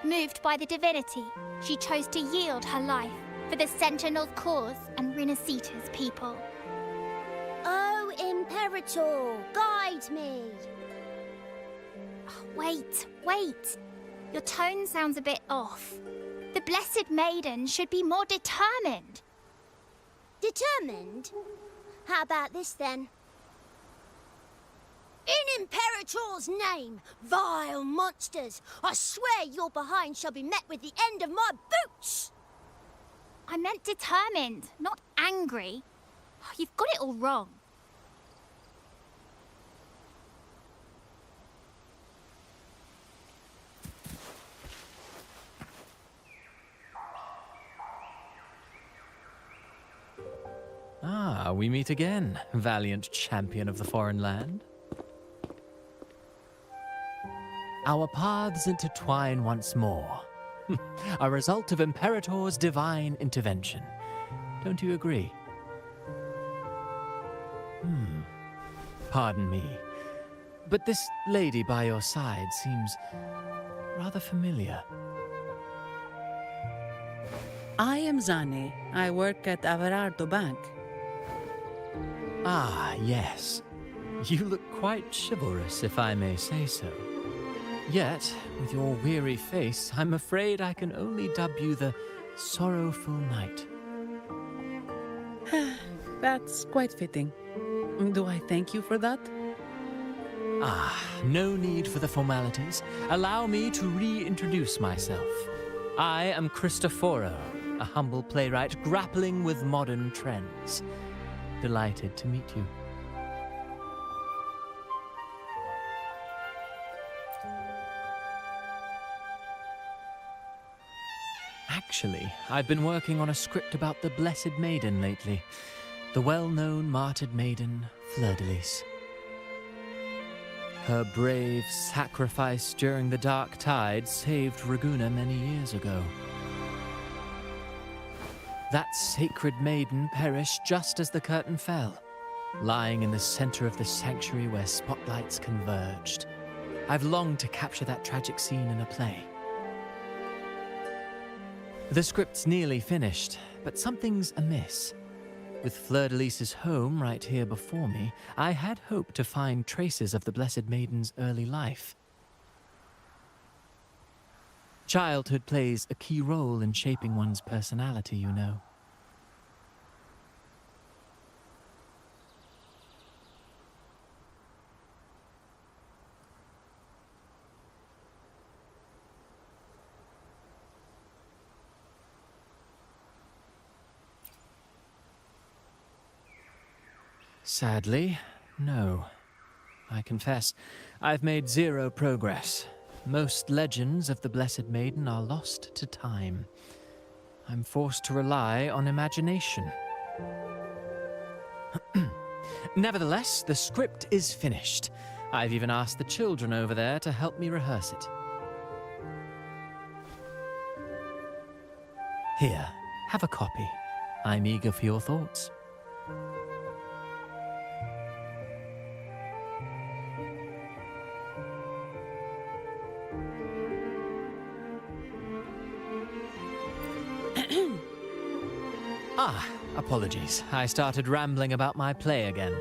Moved by the divinity, she chose to yield her life for the Sentinel's cause and Renacita's people. Oh, Imperator, guide me! Wait. Your tone sounds a bit off. The Blessed Maiden should be more determined. Determined? How about this then? In Imperator's name, vile monsters, I swear your behind shall be met with the end of my boots! I meant determined, not angry. You've got it all wrong. Ah, we meet again, valiant champion of the foreign land. Our paths intertwine once more. A result of Imperator's divine intervention. Don't you agree? Pardon me, but this lady by your side seems rather familiar. I am Zani. I work at Averardo Bank. Ah, yes. You look quite chivalrous, if I may say so. Yet, with your weary face, I'm afraid I can only dub you the Sorrowful Knight. That's quite fitting. Do I thank you for that? Ah, no need for the formalities. Allow me to reintroduce myself. I am Cristoforo, a humble playwright grappling with modern trends. Delighted to meet you. Actually, I've been working on a script about the Blessed Maiden lately. The well-known martyred maiden, Fleur-de-Lis. Her brave sacrifice during the Dark Tide saved Ragunna many years ago. That sacred maiden perished just as the curtain fell, lying in the center of the sanctuary where spotlights converged. I've longed to capture that tragic scene in a play. The script's nearly finished, but something's amiss. With Fleur-de-Lis's home right here before me, I had hoped to find traces of the Blessed Maiden's early life. Childhood plays a key role in shaping one's personality, you know. Sadly, no. I confess, I've made zero progress. Most legends of the Blessed Maiden are lost to time. I'm forced to rely on imagination. Nevertheless, the script is finished. I've even asked the children over there to help me rehearse it. Here, have a copy. I'm eager for your thoughts. Apologies. I started rambling about my play again.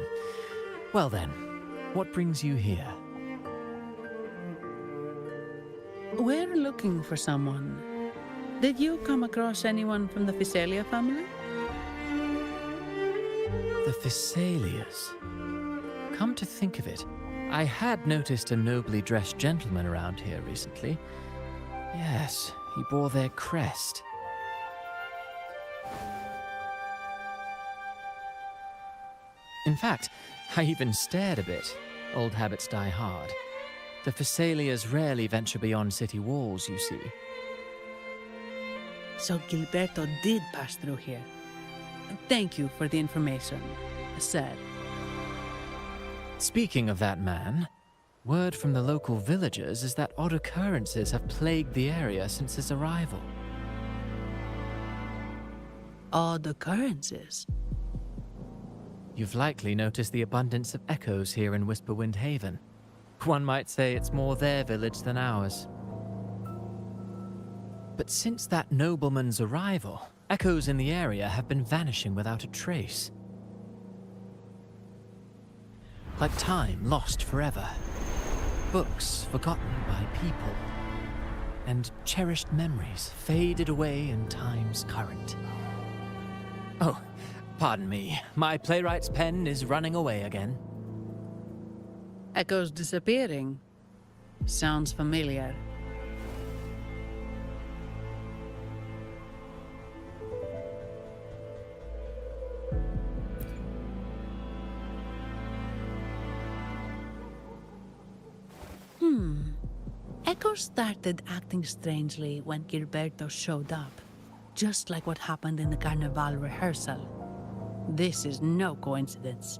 Well then, what brings you here? We're looking for someone. Did you come across anyone from the Physalia family? The Thessalias. Come to think of it, I had noticed a nobly dressed gentleman around here recently. Yes, he bore their crest. In fact, I even stared a bit. Old habits die hard. The Thessalias rarely venture beyond city walls, you see. So Gilberto did pass through here. Thank you for the information, sir. Speaking of that man, word from the local villagers is that odd occurrences have plagued the area since his arrival. Odd occurrences? You've likely noticed the abundance of echoes here in Whisperwind Haven. One might say it's more their village than ours. But since that nobleman's arrival, echoes in the area have been vanishing without a trace. Like time lost forever. Books forgotten by people. And cherished memories faded away in time's current. Oh, pardon me. My playwright's pen is running away again. Echoes disappearing. Sounds familiar. Echoes started acting strangely when Gilberto showed up, just like what happened in the Carnival rehearsal. This is no coincidence.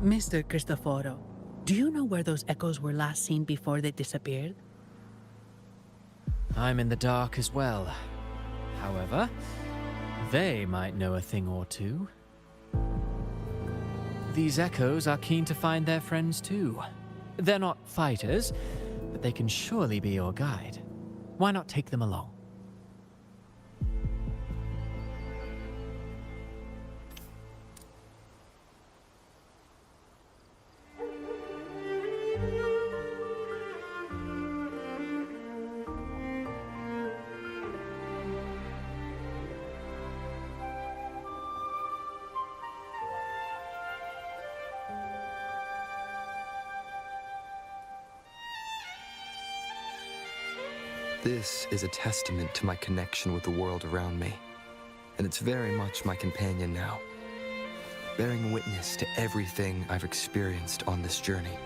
Mr. Cristoforo, do you know where those echoes were last seen before they disappeared? I'm in the dark as well. However, they might know a thing or two. These echoes are keen to find their friends too. They're not fighters, but they can surely be your guide. Why not take them along? This is a testament to my connection with the world around me, and it's very much my companion now, bearing witness to everything I've experienced on this journey.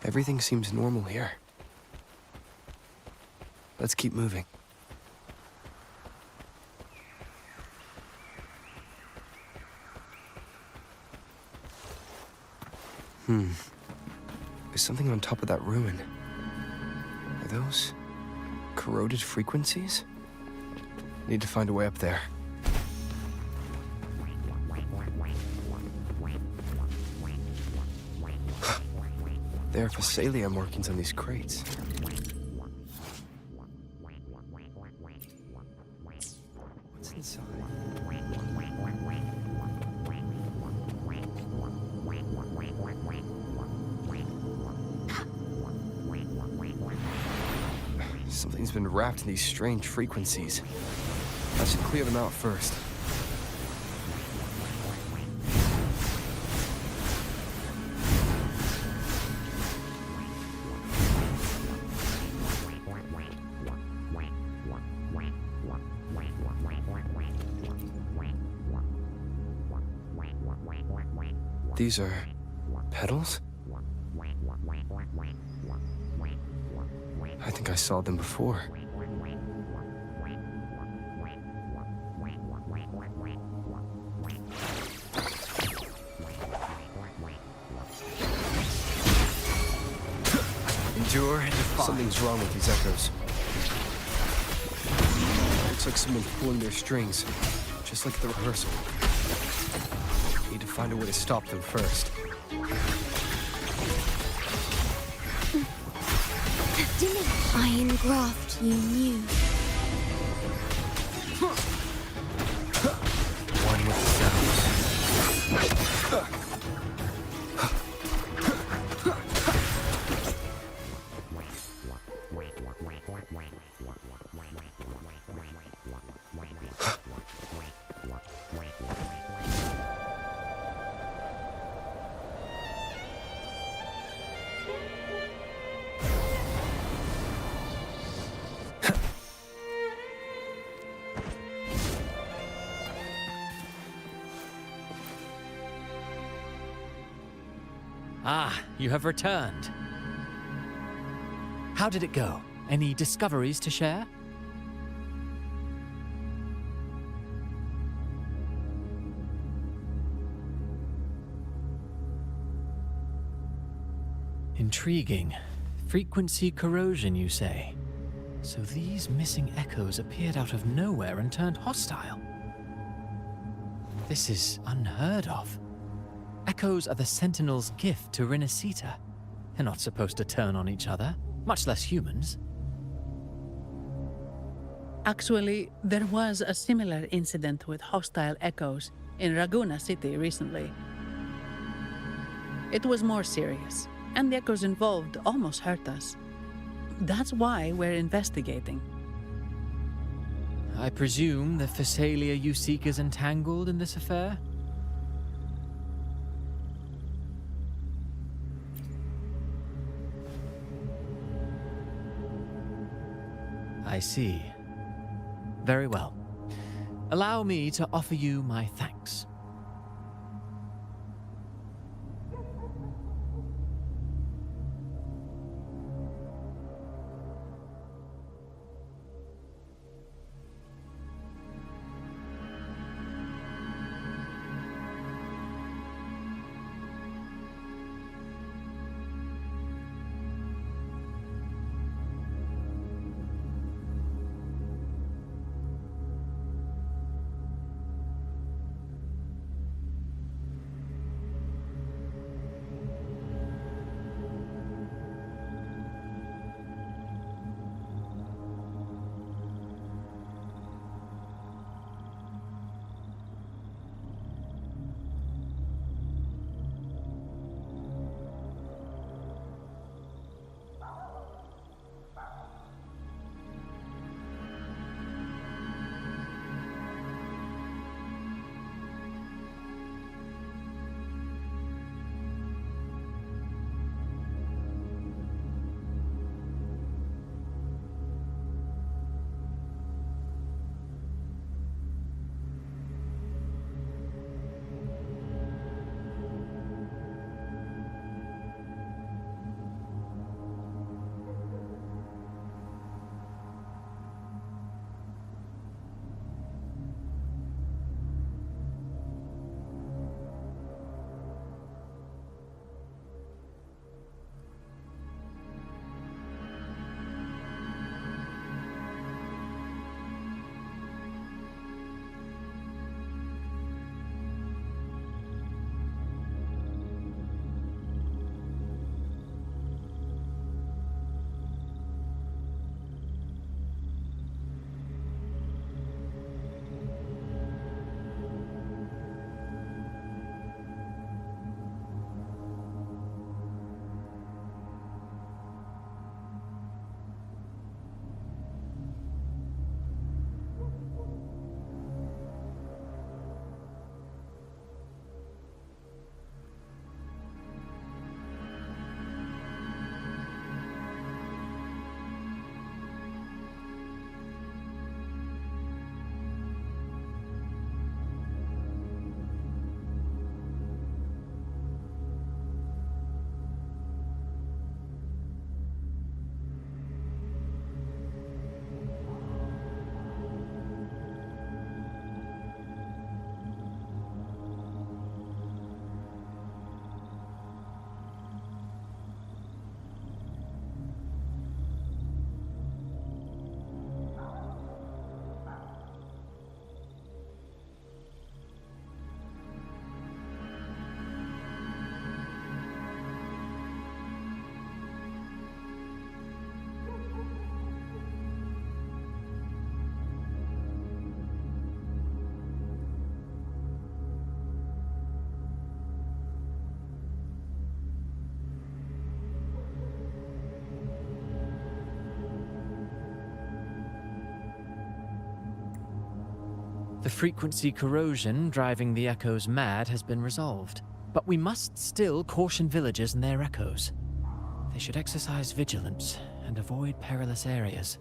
Everything seems normal here. Let's keep moving. There's something on top of that ruin. Are those corroded frequencies? Need to find a way up there. There are Physalia markings on these crates. Something's been wrapped in these strange frequencies. I should clear them out first. These are petals? I think I saw them before. Endure and defy. Something's wrong with these echoes. Looks like someone's pulling their strings, just like the rehearsal. Need to find a way to stop them first. Iron graft you knew. One with the sounds. Ah, you have returned. How did it go? Any discoveries to share? Intriguing. Frequency corrosion, you say? So these missing echoes appeared out of nowhere and turned hostile. This is unheard of. Echoes are the Sentinel's gift to Renacita. They're not supposed to turn on each other, much less humans. Actually, there was a similar incident with hostile echoes in Raguena City recently. It was more serious, and the echoes involved almost hurt us. That's why we're investigating. I presume the Phasalia you seek is entangled in this affair? I see. Very well. Allow me to offer you my thanks. The frequency corrosion driving the echoes mad has been resolved, but we must still caution villagers and their echoes. They should exercise vigilance and avoid perilous areas.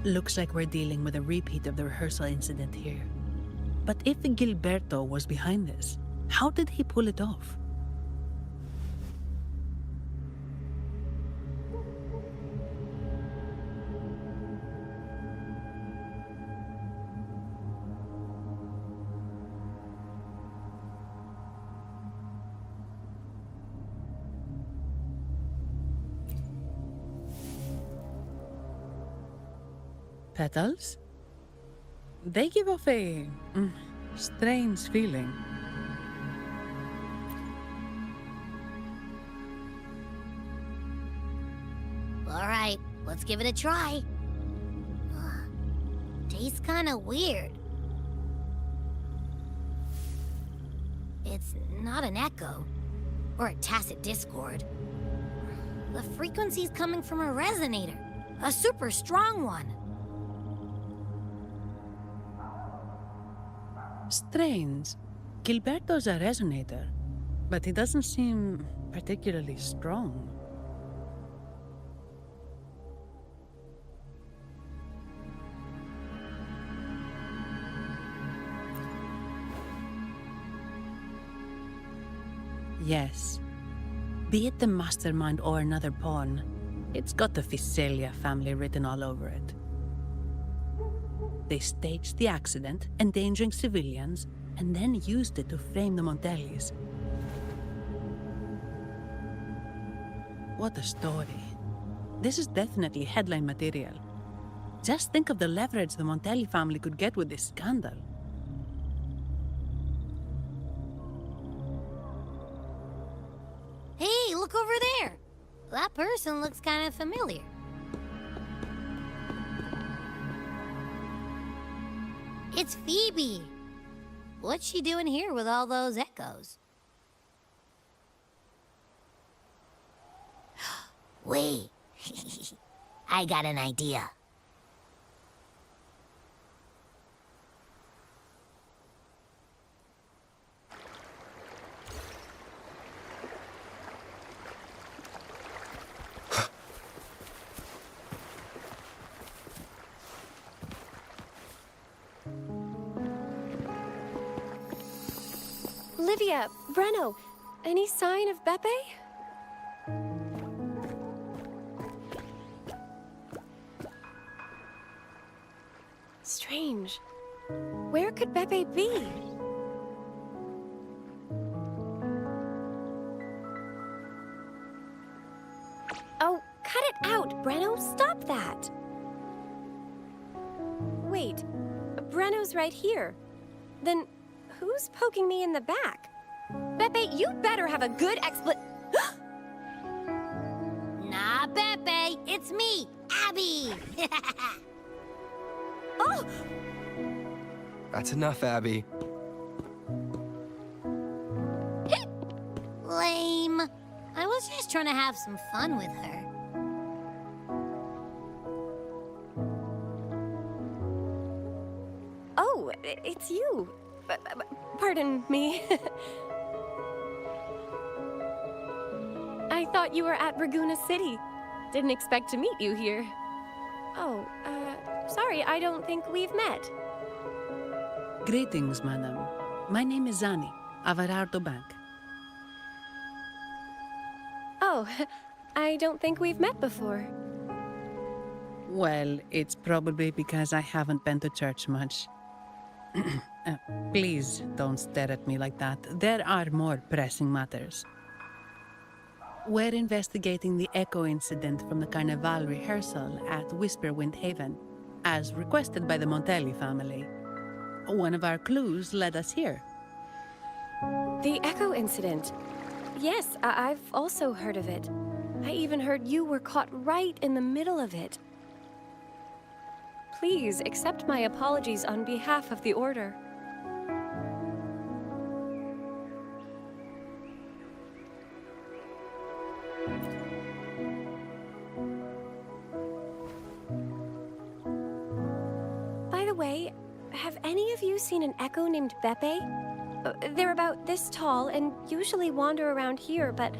Looks like we're dealing with a repeat of the rehearsal incident here. But if Gilberto was behind this, how did he pull it off? Petals? They give off a strange feeling. All right, let's give it a try. Tastes kind of weird. It's not an echo or a tacit discord. The frequency's coming from a resonator, a super strong one. Strange. Gilberto's a resonator, but he doesn't seem particularly strong. Yes. Be it the mastermind or another pawn, it's got the Visalia family written all over it. They staged the accident, endangering civilians, and then used it to frame the Montellis. What a story. This is definitely headline material. Just think of the leverage the Montelli family could get with this scandal. Hey, look over there! That person looks kind of familiar. It's Phoebe! What's she doing here with all those echoes? Wait, I got an idea. Olivia, Breno, any sign of Beppe? Strange. Where could Beppe be? Oh, cut it out, Breno. Stop that. Wait, Breno's right here. Then who's poking me in the back? Beppe, you better have a good Nah, Beppe, it's me, Abby! Oh! That's enough, Abby. Lame. I was just trying to have some fun with her. Oh, it's you. Pardon me. I thought you were at Raguna City. Didn't expect to meet you here. Oh, sorry, I don't think we've met. Greetings, madam. My name is Zani, Averardo Bank. Oh, I don't think we've met before. Well, it's probably because I haven't been to church much. Please don't stare at me like that. There are more pressing matters. We're investigating the echo incident from the Carnival rehearsal at Whisperwind Haven, as requested by the Montelli family. One of our clues led us here. The echo incident. Yes, I've also heard of it. I even heard you were caught right in the middle of it. Please accept my apologies on behalf of the Order. the way, have any of you seen an echo named Beppe? They're about this tall and usually wander around here, but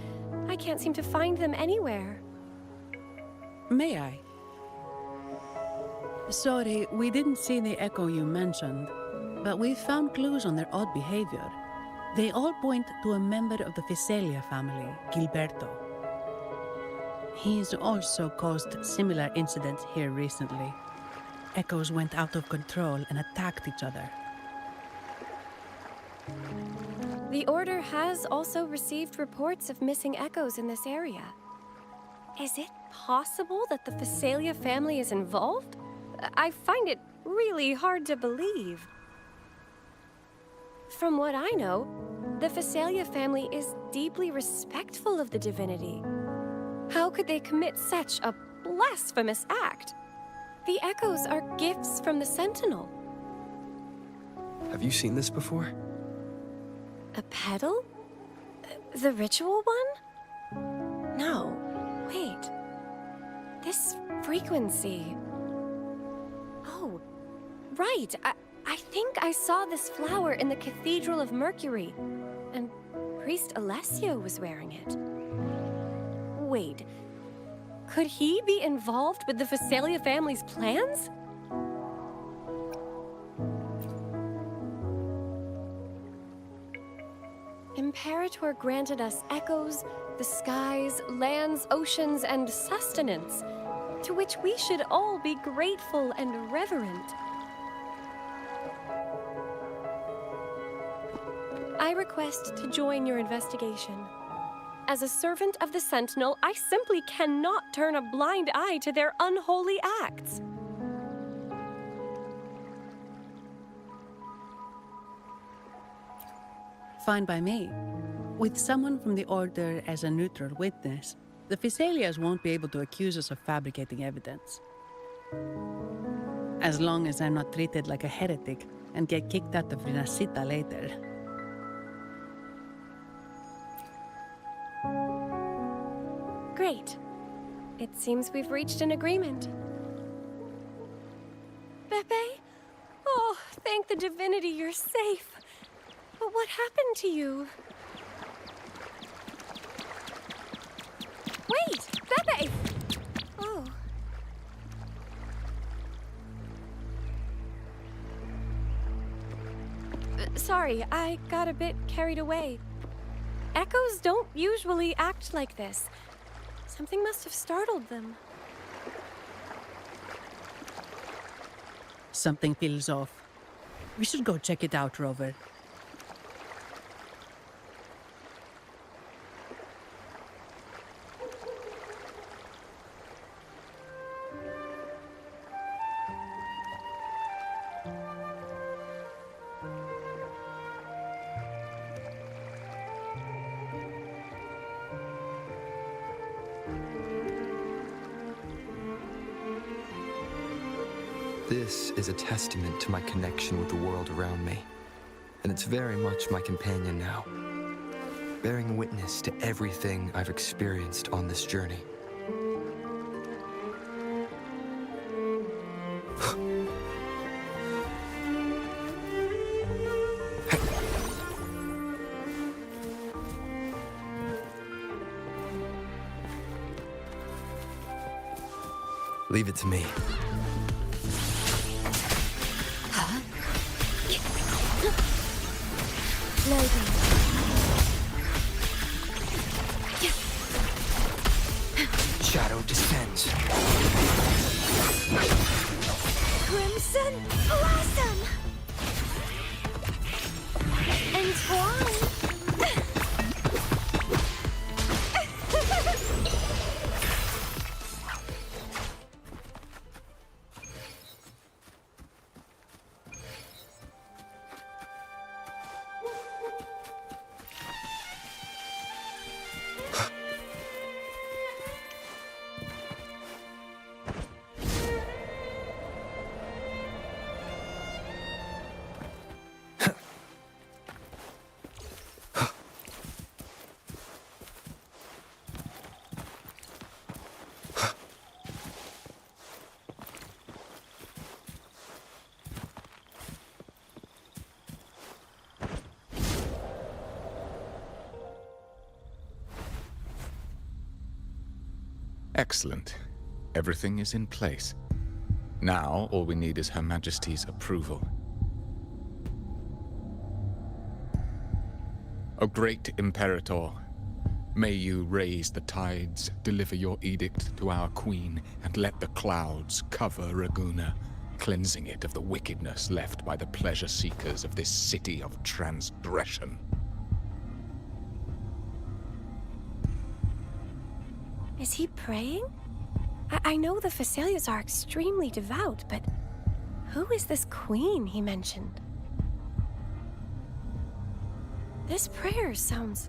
I can't seem to find them anywhere. May I? Sorry, we didn't see the echo you mentioned, but we found clues on their odd behavior. They all point to a member of the Physalia family, Gilberto. He's also caused similar incidents here recently. Echoes went out of control and attacked each other. The Order has also received reports of missing echoes in this area. Is it possible that the Physalia family is involved? I find it really hard to believe. From what I know, the Physalia family is deeply respectful of the divinity. How could they commit such a blasphemous act? The echoes are gifts from the Sentinel. Have you seen this before? A pedal? The ritual one? No. Wait. This frequency... Oh, right. I think I saw this flower in the Cathedral of Mercury, and Priest Alessio was wearing it. Wait. Could he be involved with the Physalia family's plans? Imperator granted us echoes, the skies, lands, oceans, and sustenance, to which we should all be grateful and reverent. I request to join your investigation. As a servant of the Sentinel, I simply cannot turn a blind eye to their unholy acts. Fine by me. With someone from the Order as a neutral witness, the Physalias won't be able to accuse us of fabricating evidence. As long as I'm not treated like a heretic and get kicked out of Renacita later. Great. It seems we've reached an agreement. Beppe? Oh, thank the divinity you're safe. But what happened to you? Wait! Beppe! Oh. Sorry, I got a bit carried away. Echoes don't usually act like this. Something must have startled them. Something feels off. We should go check it out, Rover. This is a testament to my connection with the world around me, and it's very much my companion now, bearing witness to everything I've experienced on this journey. Leave it to me. Shadow descends. Crimson Blossom! Entwine! Excellent. Everything is in place. Now, all we need is Her Majesty's approval. O great Imperator, may you raise the tides, deliver your edict to our queen, and let the clouds cover Raguna, cleansing it of the wickedness left by the pleasure seekers of this city of transgression. Is he praying? I know the Facilias are extremely devout, but who is this queen he mentioned? This prayer sounds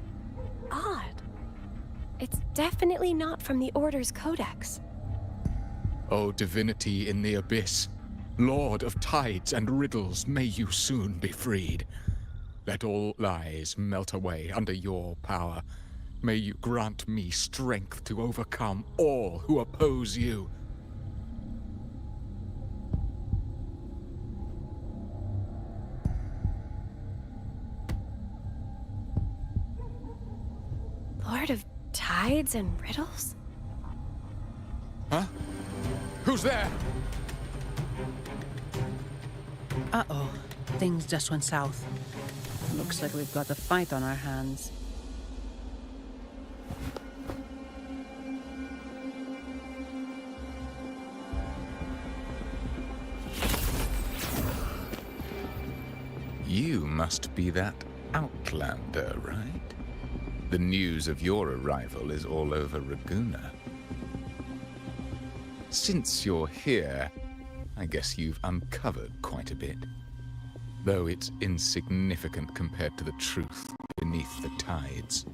odd. It's definitely not from the Order's codex. O divinity in the abyss, Lord of tides and riddles, may you soon be freed. Let all lies melt away under your power. May you grant me strength to overcome all who oppose you. Lord of tides and riddles? Huh? Who's there? Uh-oh. Things just went south. Looks like we've got a fight on our hands. You must be that outlander, right? The news of your arrival is all over Raguna. Since you're here, I guess you've uncovered quite a bit. Though it's insignificant compared to the truth beneath the tides.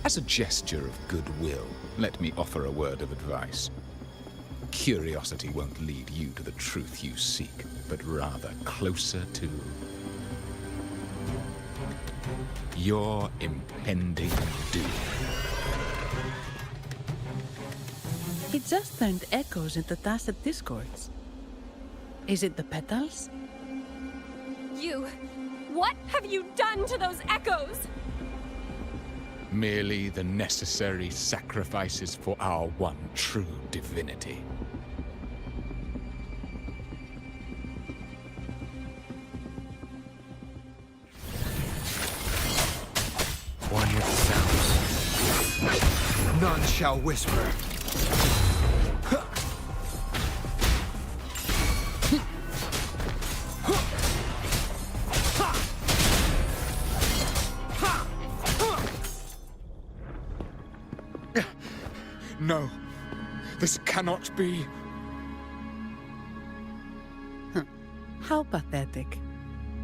As a gesture of goodwill, let me offer a word of advice. Curiosity won't lead you to the truth you seek, but rather closer to your impending doom. He just turned echoes into tacit discords. Is it the petals? You! What have you done to those echoes? Merely the necessary sacrifices for our one true divinity. One with sounds. None shall whisper. No, this cannot be. How pathetic.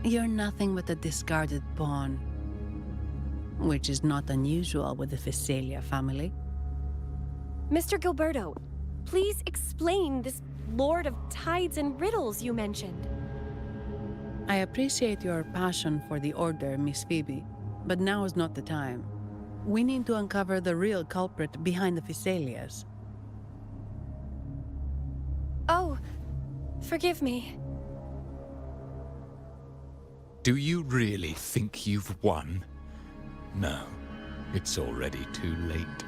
You're nothing but a discarded pawn. Which is not unusual with the Visalia family. Mr. Gilberto, please explain this Lord of Tides and Riddles you mentioned. I appreciate your passion for the Order, Miss Phoebe, but now is not the time. We need to uncover the real culprit behind the Visalias. Oh, forgive me. Do you really think you've won? No, it's already too late.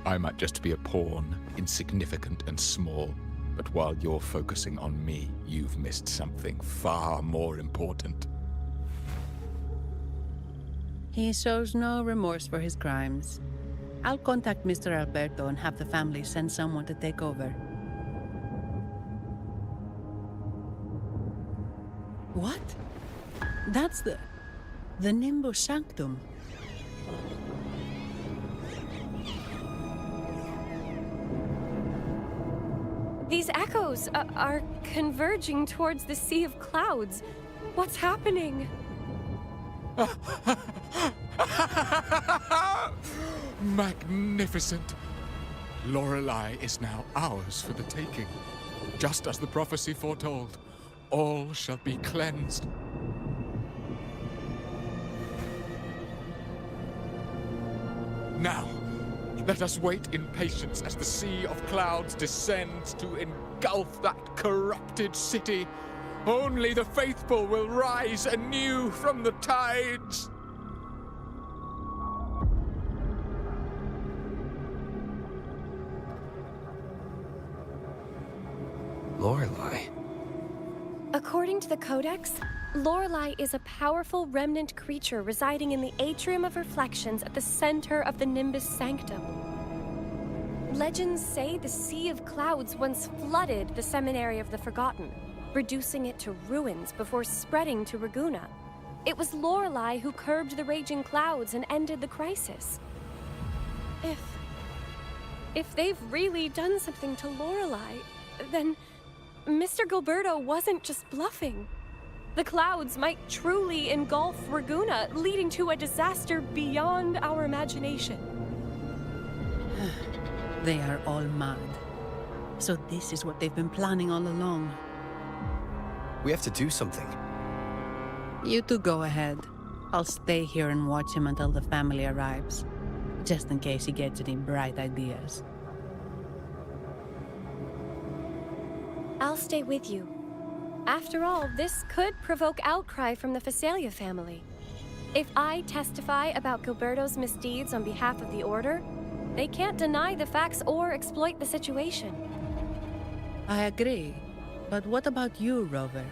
I might just be a pawn, insignificant and small, but while you're focusing on me, you've missed something far more important. He shows no remorse for his crimes. I'll contact Mr. Alberto and have the family send someone to take over. What? That's the Nimbus Sanctum. These echoes are converging towards the Sea of Clouds. What's happening? Magnificent! Lorelei is now ours for the taking. Just as the prophecy foretold, all shall be cleansed. Now, let us wait in patience as the Sea of Clouds descends to engulf that corrupted city. Only the faithful will rise anew from the tides. Lorelei. According to the Codex, Lorelei is a powerful remnant creature residing in the Atrium of Reflections at the center of the Nimbus Sanctum. Legends say the Sea of Clouds once flooded the Seminary of the Forgotten, reducing it to ruins before spreading to Ragunna. It was Lorelei who curbed the raging clouds and ended the crisis. If they've really done something to Lorelei, then Mr. Gilberto wasn't just bluffing. The clouds might truly engulf Ragunna, leading to a disaster beyond our imagination. They are all mad. So this is what they've been planning all along. We have to do something. You two go ahead. I'll stay here and watch him until the family arrives, just in case he gets any bright ideas. I'll stay with you. After all, this could provoke outcry from the Phasalia family. If I testify about Gilberto's misdeeds on behalf of the Order, they can't deny the facts or exploit the situation. I agree. But what about you, Rover?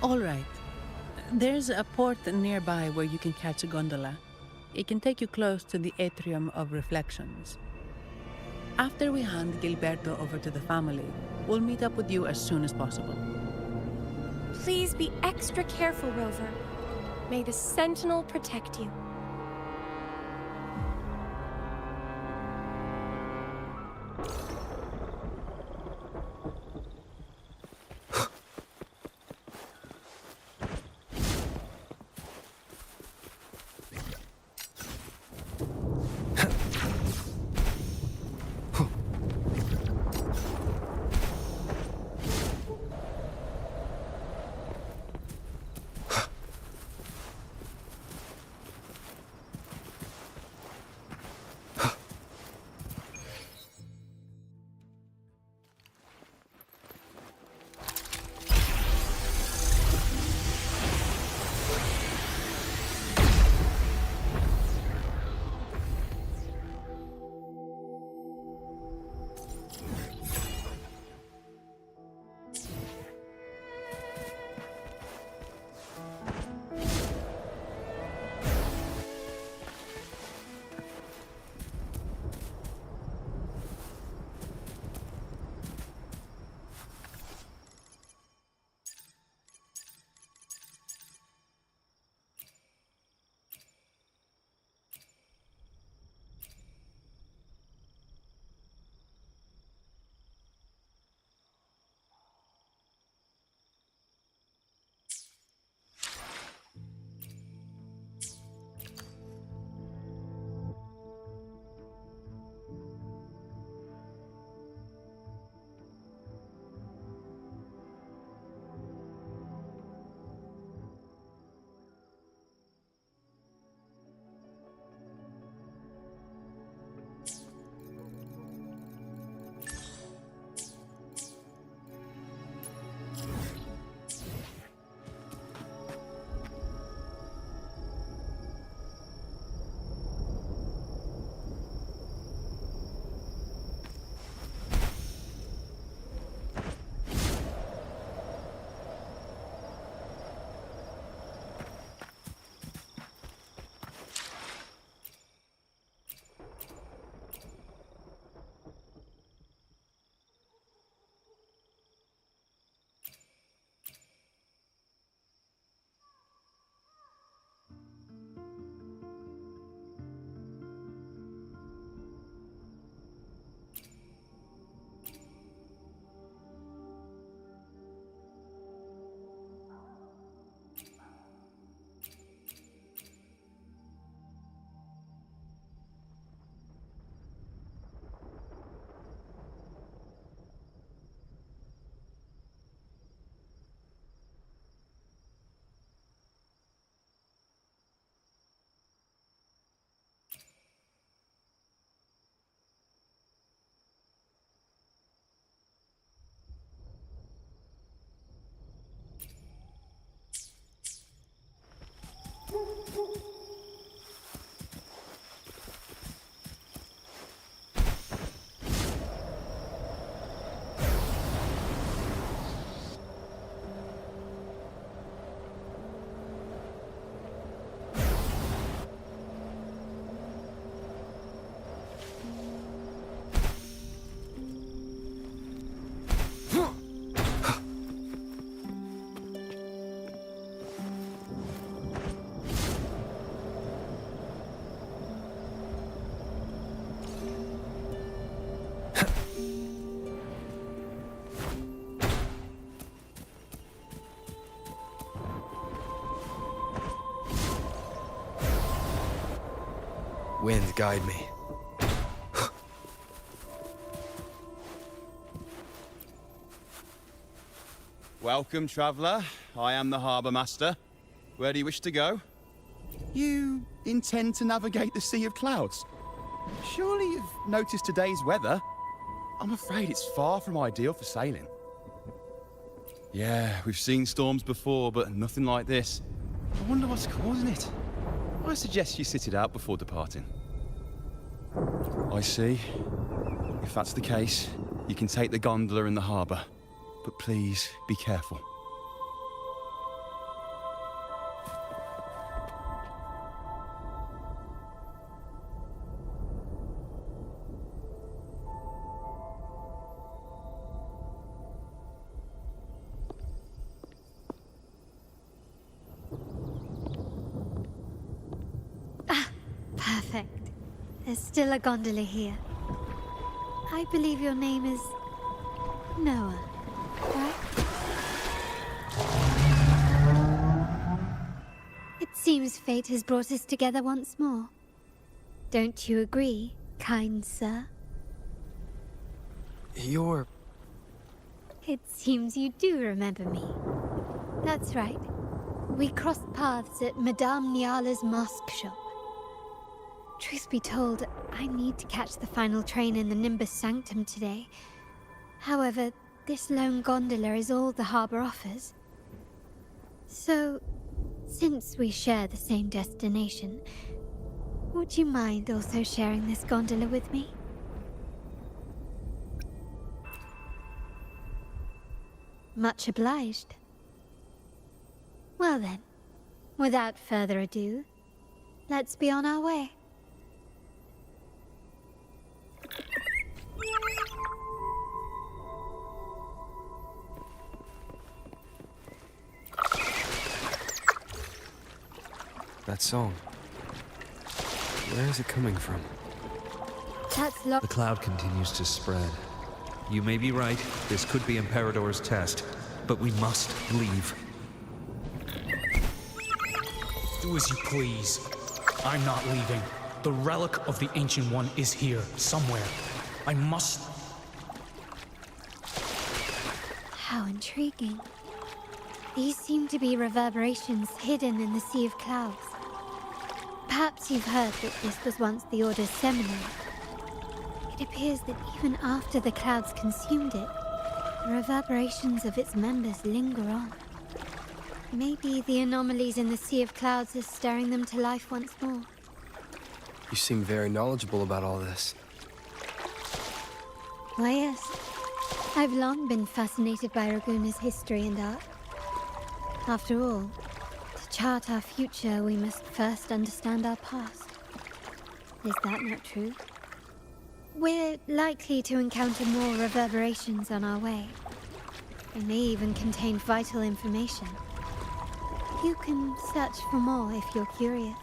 All right. There's a port nearby where you can catch a gondola. It can take you close to the Atrium of Reflections. After we hand Gilberto over to the family, we'll meet up with you as soon as possible. Please be extra careful, Rover. May the Sentinel protect you. Wind, guide me. Welcome, traveller. I am the Harbour Master. Where do you wish to go? You intend to navigate the Sea of Clouds? Surely you've noticed today's weather? I'm afraid it's far from ideal for sailing. Yeah, we've seen storms before, but nothing like this. I wonder what's causing it. I suggest you sit it out before departing. I see. If that's the case, you can take the gondola in the harbour. But please, be careful. Perfect. There's still a gondola here. I believe your name is Noah, right? It seems fate has brought us together once more. Don't you agree, kind sir? You're... It seems you do remember me. That's right. We crossed paths at Madame Niala's mask shop. Truth be told, I need to catch the final train in the Nimbus Sanctum today. However, this lone gondola is all the harbour offers. So, since we share the same destination, would you mind also sharing this gondola with me? Much obliged. Well then, without further ado, let's be on our way. That song. Where is it coming from? That's The cloud continues to spread. You may be right, this could be Imperador's test, but we must leave. Do as you please. I'm not leaving. The relic of the Ancient One is here, somewhere. I must... How intriguing. These seem to be reverberations hidden in the Sea of Clouds. Perhaps you've heard that this was once the Order's seminary. It appears that even after the clouds consumed it, the reverberations of its members linger on. Maybe the anomalies in the Sea of Clouds are stirring them to life once more. You seem very knowledgeable about all this. Why, yes. I've long been fascinated by Raguna's history and art. After all, to chart our future, we must first understand our past. Is that not true? We're likely to encounter more reverberations on our way. They may even contain vital information. You can search for more if you're curious.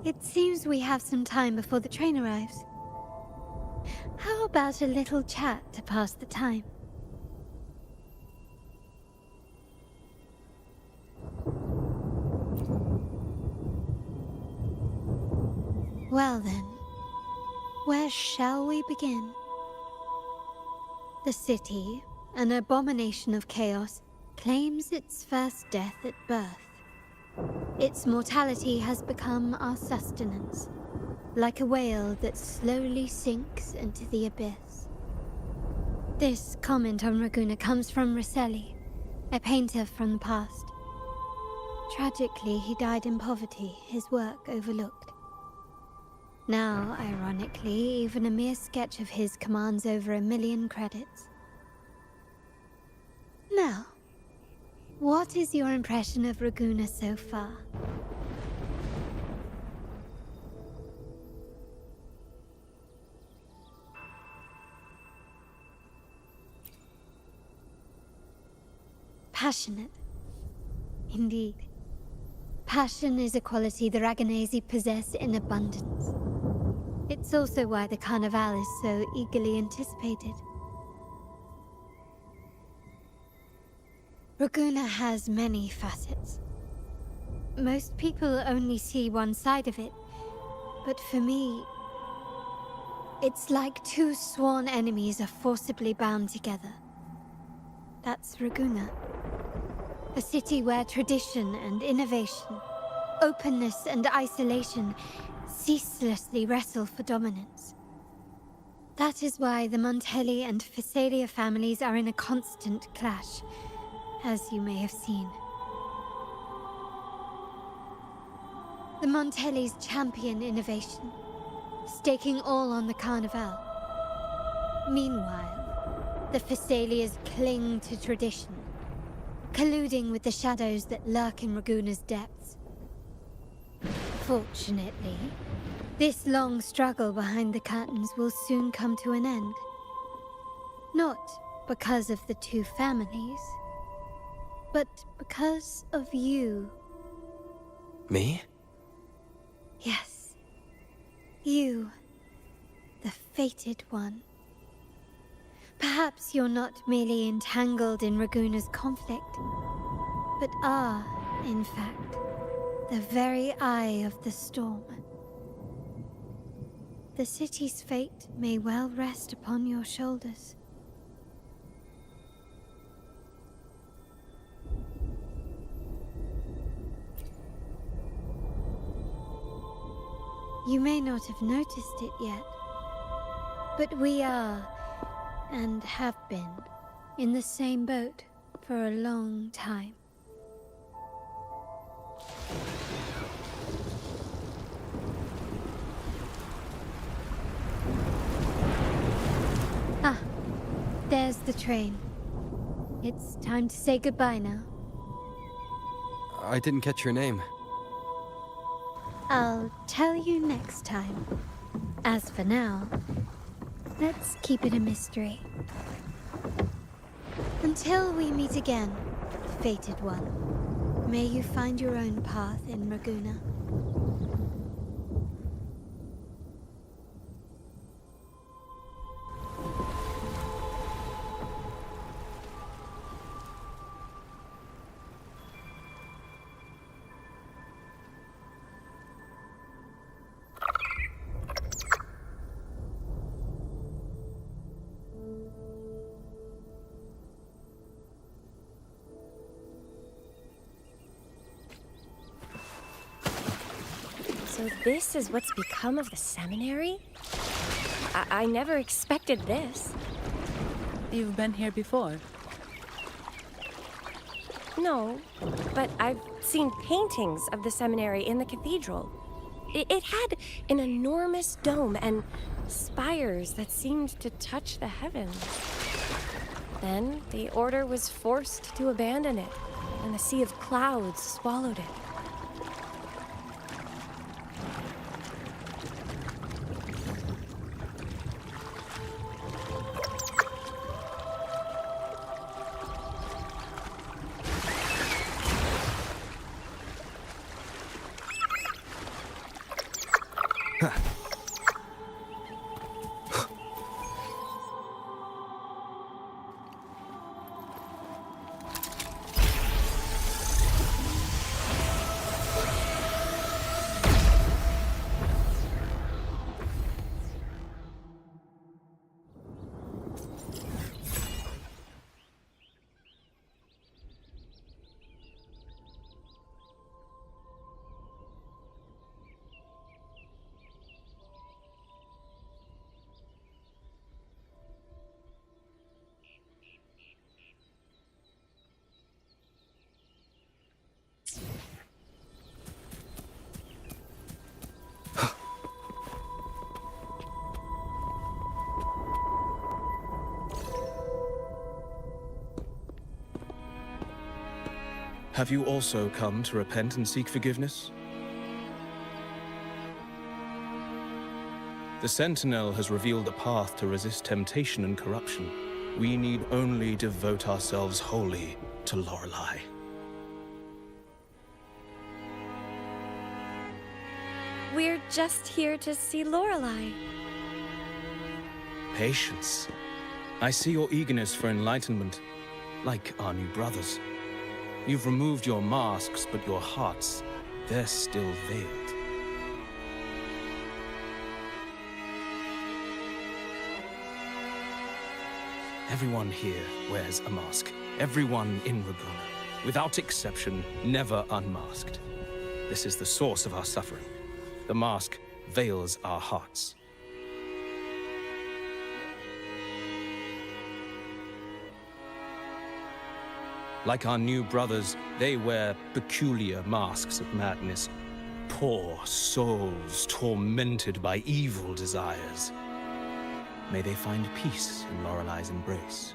It seems we have some time before the train arrives. How about a little chat to pass the time? Well then, where shall we begin? The city, an abomination of chaos, claims its first death at birth. Its mortality has become our sustenance, like a whale that slowly sinks into the abyss. This comment on Raguna comes from Rosselli, a painter from the past. Tragically, he died in poverty, his work overlooked. Now, ironically, even a mere sketch of his commands over 1 million credits. Now, what is your impression of Raguna so far? passionate. Indeed. Passion is a quality the Raganesi possess in abundance. It's also why the Carnival is so eagerly anticipated. Raguna has many facets. Most people only see one side of it, but for me, it's like two sworn enemies are forcibly bound together. That's Raguna. A city where tradition and innovation, openness and isolation ceaselessly wrestle for dominance. That is why the Montelli and Phasalia families are in a constant clash, as you may have seen. The Montellis champion innovation, staking all on the Carnival. Meanwhile, the Phasalias cling to tradition, colluding with the shadows that lurk in Raguna's depths. Fortunately, this long struggle behind the curtains will soon come to an end. Not because of the two families, but because of you. Me? Yes. You. The fated one. Perhaps you're not merely entangled in Raguna's conflict, but are, in fact, the very eye of the storm. The city's fate may well rest upon your shoulders. You may not have noticed it yet, but we are, and have been, in the same boat for a long time. Ah, there's the train. It's time to say goodbye now. I didn't catch your name. I'll tell you next time. As for now, let's keep it a mystery. Until we meet again, fated one, may you find your own path in Raguna. So this is what's become of the seminary? I never expected this. You've been here before? No, but I've seen paintings of the seminary in the cathedral. It had an enormous dome and spires that seemed to touch the heavens. Then the order was forced to abandon it, and the sea of clouds swallowed it. Have you also come to repent and seek forgiveness? The Sentinel has revealed a path to resist temptation and corruption. We need only devote ourselves wholly to Lorelei. We're just here to see Lorelei. Patience. I see your eagerness for enlightenment, like our new brothers. You've removed your masks, but your hearts, they're still veiled. Everyone here wears a mask. Everyone in Raguena, without exception, never unmasked. This is the source of our suffering. The mask veils our hearts. Like our new brothers, they wear peculiar masks of madness. Poor souls tormented by evil desires. May they find peace in Lorelei's embrace.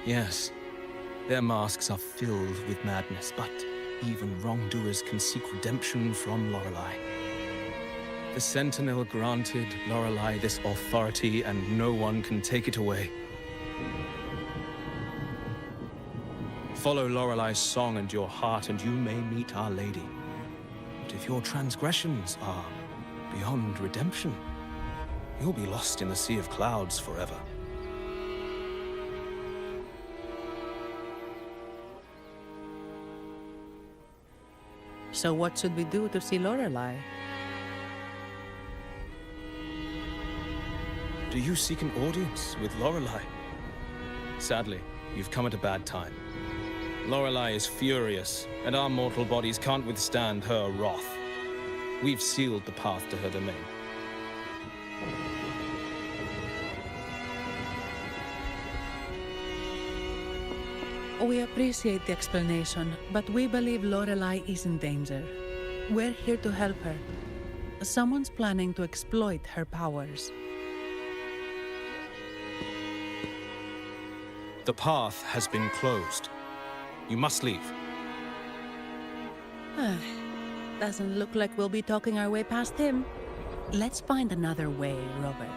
Yes, their masks are filled with madness, but even wrongdoers can seek redemption from Lorelei. The Sentinel granted Lorelei this authority, and no one can take it away. Follow Lorelei's song and your heart, and you may meet Our Lady. But if your transgressions are beyond redemption, you'll be lost in the sea of clouds forever. So what should we do to see Lorelei? Do you seek an audience with Lorelei? Sadly, you've come at a bad time. Lorelei is furious, and our mortal bodies can't withstand her wrath. We've sealed the path to her domain. We appreciate the explanation, but we believe Lorelei is in danger. We're here to help her. Someone's planning to exploit her powers. The path has been closed. You must leave. Doesn't look like we'll be talking our way past him. Let's find another way, Robert.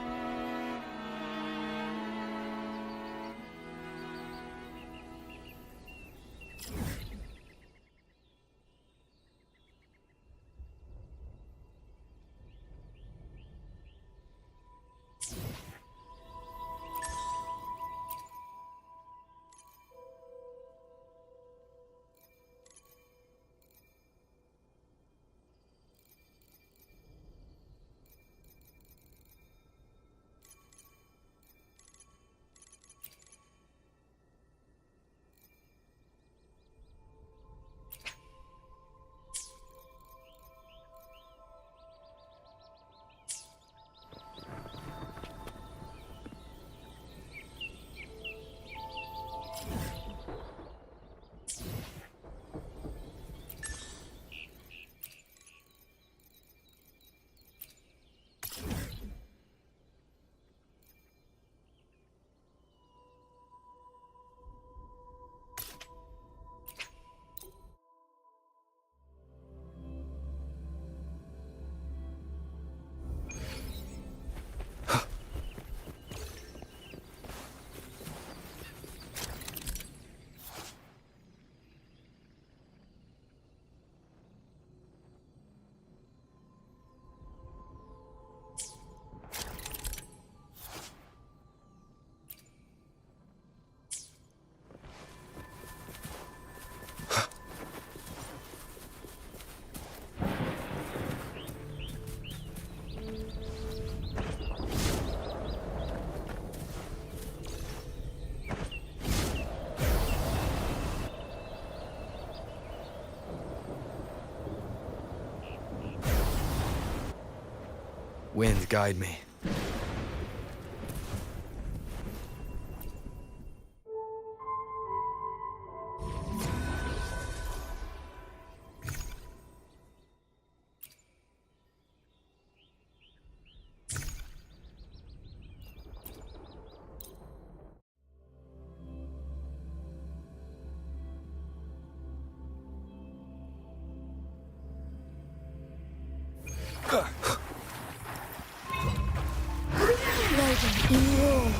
Wind, guide me.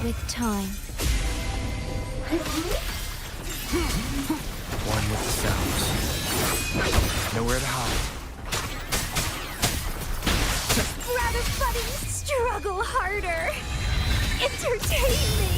with time. One with the sounds. Nowhere to hide. Brother buddy, struggle harder. Entertain me.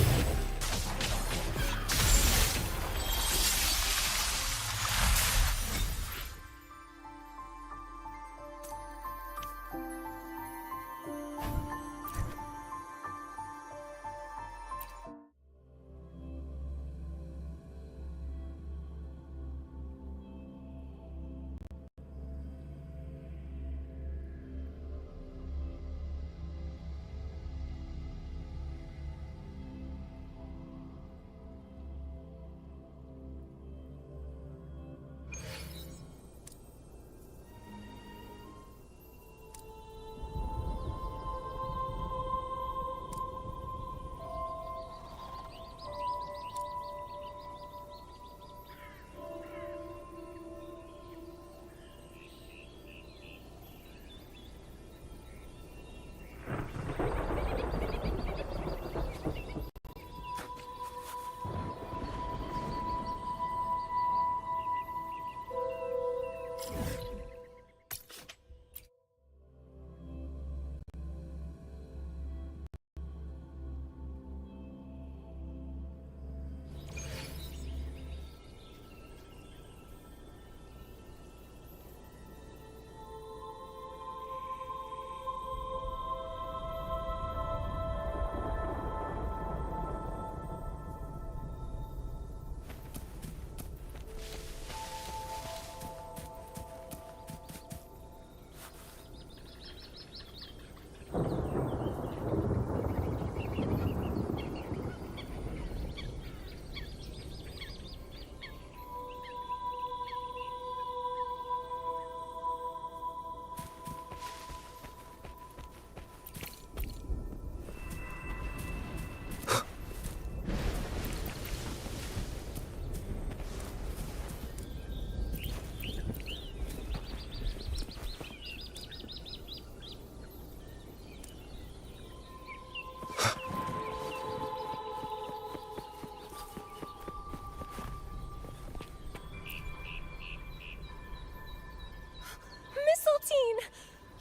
Mistletoe!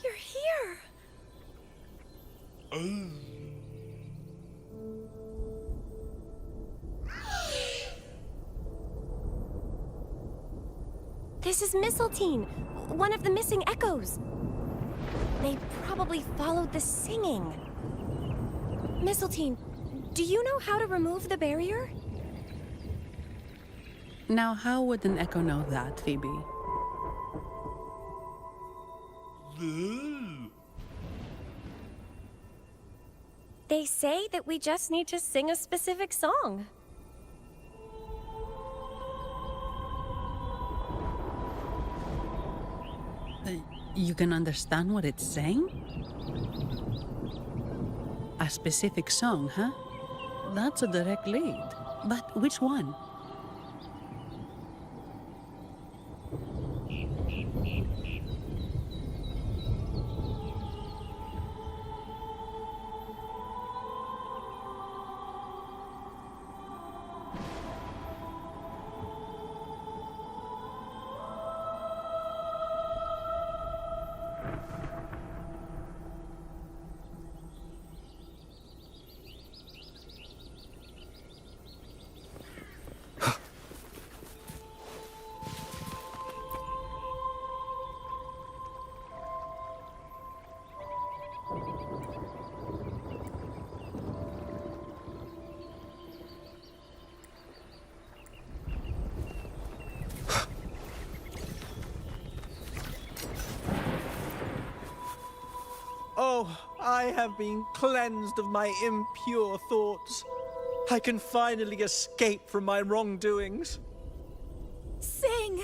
You're here! This is Mistletoe, one of the missing echoes. They probably followed the singing. Mistletoe, do you know how to remove the barrier? Now, how would an echo know that, Phoebe? They say that we just need to sing a specific song. You can understand what it's saying? A specific song, huh? That's a direct lead. But which one? Oh, I have been cleansed of my impure thoughts. I can finally escape from my wrongdoings. Sing,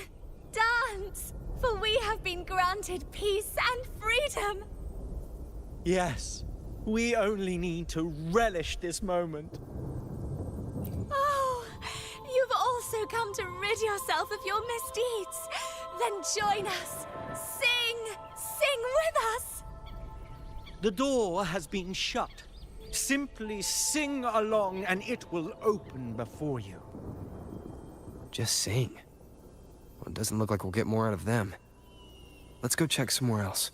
dance, for we have been granted peace and freedom. Yes, we only need to relish this moment. Oh, you've also come to rid yourself of your misdeeds. Then join us. Sing with us. The door has been shut. Simply sing along and it will open before you. Just sing. Well, it doesn't look like we'll get more out of them. Let's go check somewhere else.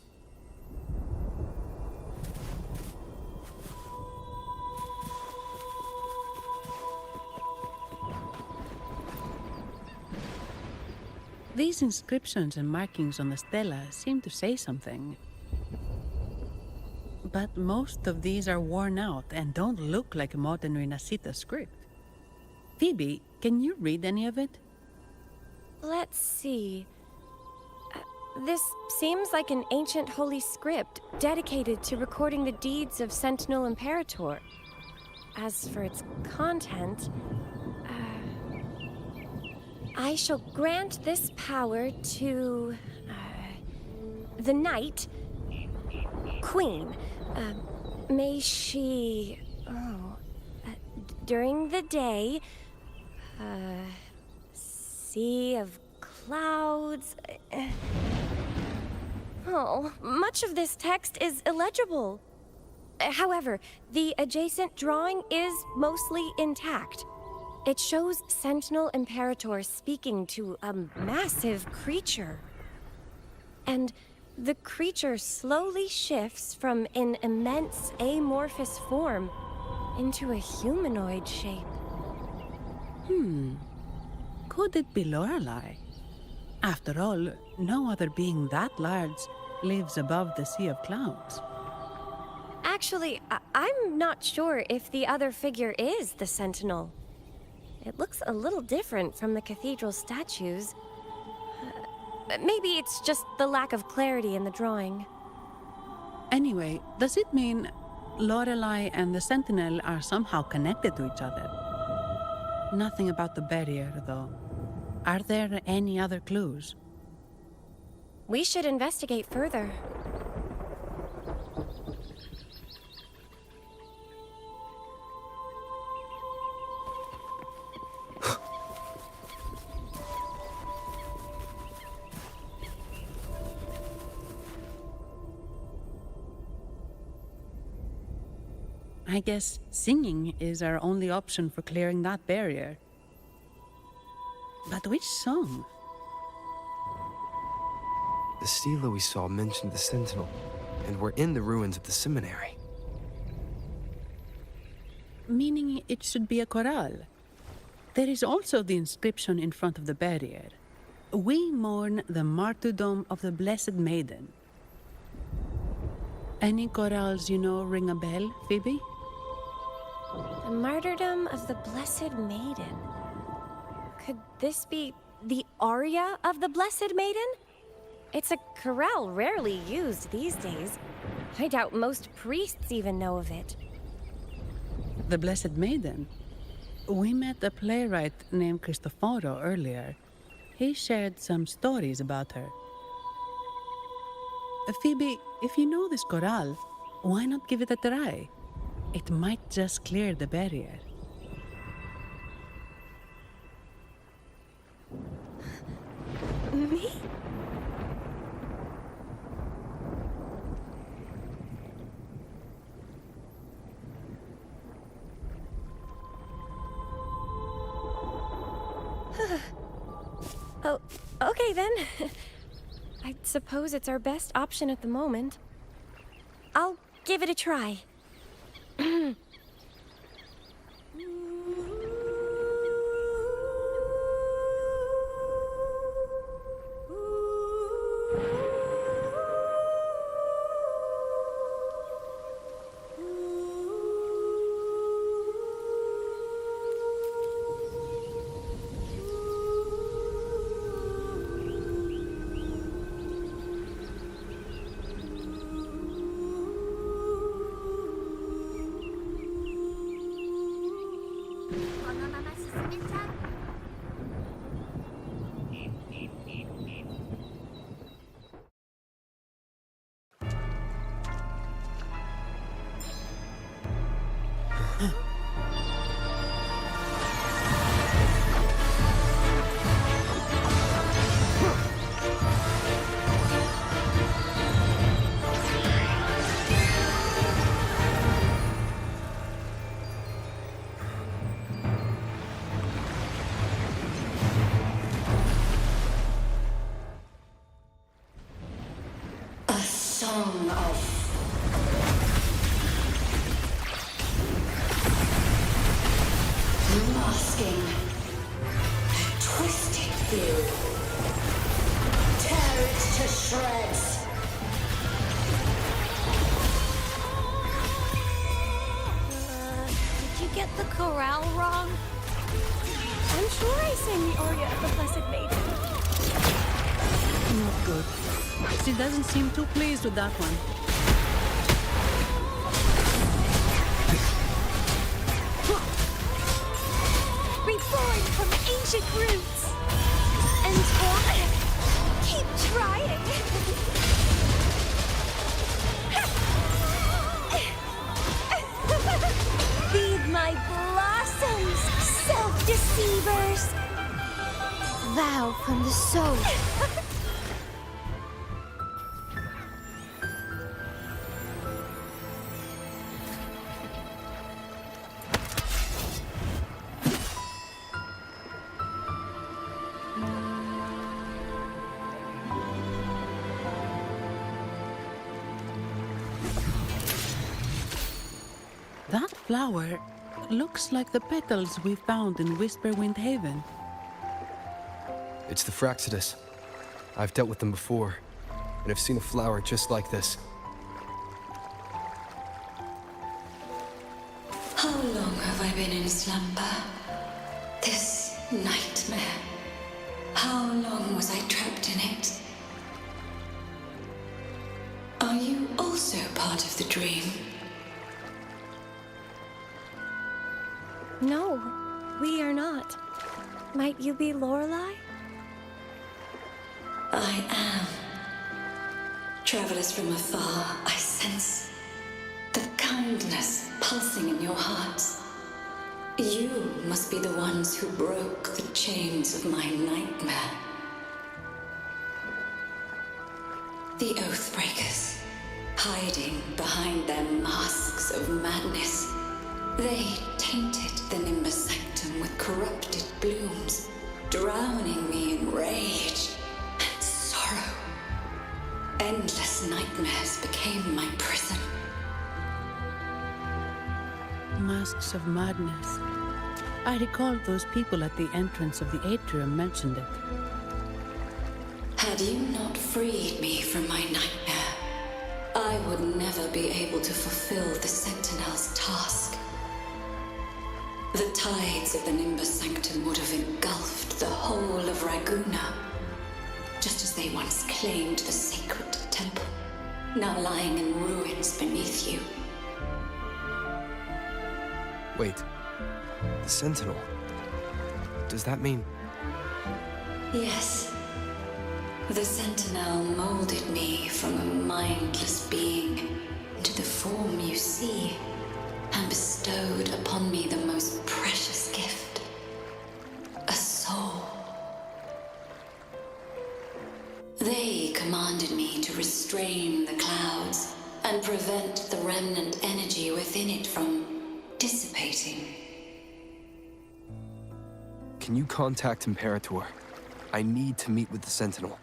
These inscriptions and markings on the stela seem to say something. But most of these are worn out and don't look like a modern Renacita script. Phoebe, can you read any of it? Let's see. This seems like an ancient holy script dedicated to recording the deeds of Sentinel Imperator. As for its content, I shall grant this power to the Knight Queen. May she, during the day, sea of clouds. Much of this text is illegible. However, the adjacent drawing is mostly intact. It shows Sentinel Imperator speaking to a massive creature. And the creature slowly shifts from an immense amorphous form into a humanoid shape. Could it be Lorelei? After all, no other being that large lives above the sea of clouds. Actually, I'm not sure if the other figure is the Sentinel. It looks a little different from the cathedral statues. Maybe it's just the lack of clarity in the drawing. Anyway, does it mean Lorelei and the Sentinel are somehow connected to each other? Nothing about the barrier, though. Are there any other clues? We should investigate further. I guess singing is our only option for clearing that barrier. But which song? The stela we saw mentioned the Sentinel, and we're in the ruins of the seminary. Meaning it should be a chorale. There is also the inscription in front of the barrier. We mourn the martyrdom of the Blessed Maiden. Any chorales you know ring a bell, Phoebe? The martyrdom of the Blessed Maiden. Could this be the aria of the Blessed Maiden? It's a chorale rarely used these days. I doubt most priests even know of it. The Blessed Maiden? We met a playwright named Cristoforo earlier. He shared some stories about her. Phoebe, if you know this chorale, why not give it a try? It might just clear the barrier. Me? Oh, okay then. I suppose it's our best option at the moment. I'll give it a try. of masking a twisted view. Tear it to shreds. Did you get the chorale wrong? I'm sure I sang the aria of the Blessed Maiden. Not good. She doesn't seem too pleased with that one. Reborn from ancient roots. And keep trying. Feed my blossoms, self-deceivers. Vow from the soul. That flower looks like the petals we found in Whisperwind Haven. It's the Fraxidus. I've dealt with them before, and I've seen a flower just like this. How long have I been in slumber? This nightmare. How long was I trapped in it? Are you also part of the dream? No, we are not. Might you be Lorelei? I am. Travelers from afar, I sense the kindness pulsing in your hearts. You must be the ones who broke the chains of my nightmare. The Oathbreakers, hiding behind their masks of madness. They tainted the Nimbus Sanctum with corrupted blooms, drowning me in rage and sorrow. Endless nightmares became my prison. Masks of madness. I recall those people at the entrance of the atrium mentioned it. Had you not freed me from my nightmare, I would never be able to fulfill the Sentinel's task. The tides of the Nimbus Sanctum would have engulfed the whole of Raguna, just as they once claimed the sacred temple, now lying in ruins beneath you. Wait, the Sentinel. Does that mean... Yes. The Sentinel molded me from a mindless being into the form you see, and bestowed upon me the most precious gift, a soul. They commanded me to restrain the clouds and prevent the remnant energy within it from dissipating. Can you contact Imperator? I need to meet with the Sentinel.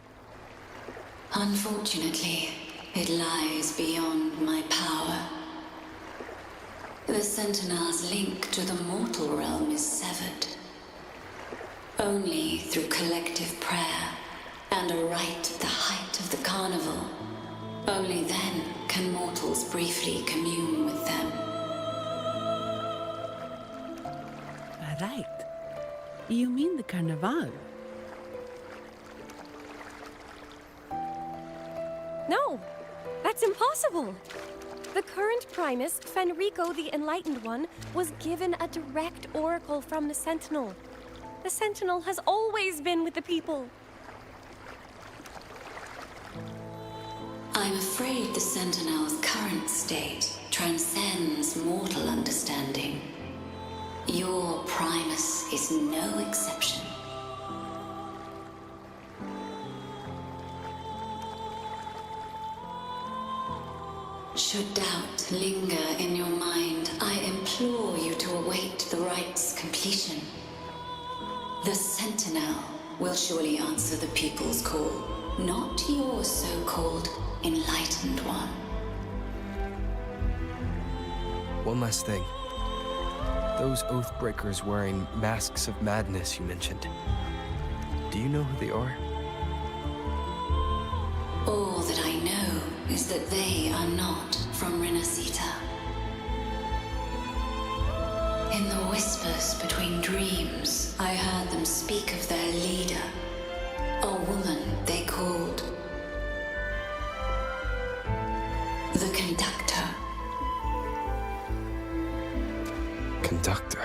Unfortunately, it lies beyond my power. The Sentinel's link to the mortal realm is severed. Only through collective prayer and a rite at the height of the carnival, only then can mortals briefly commune with them. Right. You mean the Carnival? No, that's impossible. The current Primus, Fenrico the Enlightened One, was given a direct oracle from the Sentinel. The Sentinel has always been with the people. I'm afraid the Sentinel's current state transcends mortal understanding. Your Primus is no exception. Should doubt linger in your mind, I implore you to await the rite's completion. The Sentinel will surely answer the people's call, not your so-called Enlightened One. One last thing. Those Oathbreakers wearing masks of madness you mentioned. Do you know who they are? All that I know is that they are not from Renacita. In the whispers between dreams, I heard them speak of their leader, a woman they called the Conductor. Conductor.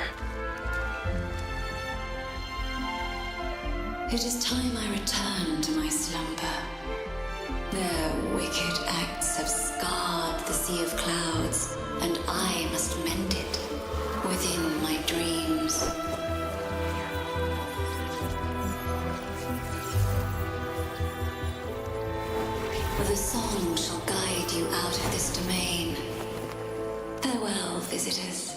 It is time I return to my slumber. Their wicked acts have scarred the sea of clouds, and I must mend it within my dreams. The song shall guide you out of this domain. Farewell, visitors.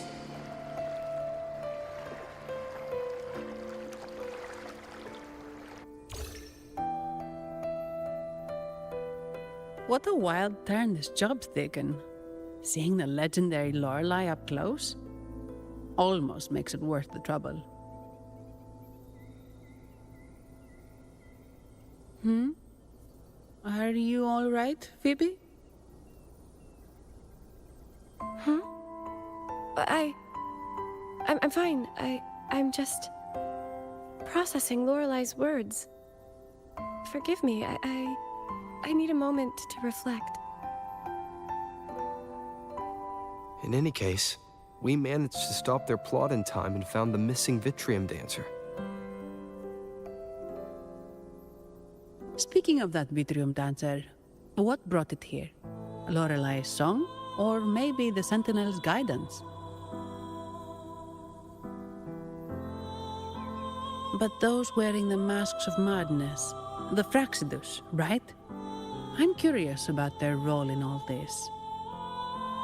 What a wild turn this job's taken. Seeing the legendary Lorelei up close almost makes it worth the trouble. Are you all right, Phoebe? I'm fine. I'm just processing Lorelei's words. Forgive me. I need a moment to reflect. In any case, we managed to stop their plot in time and found the missing Vitrium dancer. Speaking of that Vitrium dancer, what brought it here? Lorelei's song? Or maybe the Sentinel's guidance? But those wearing the masks of madness, the Fraxidus, right? I'm curious about their role in all this.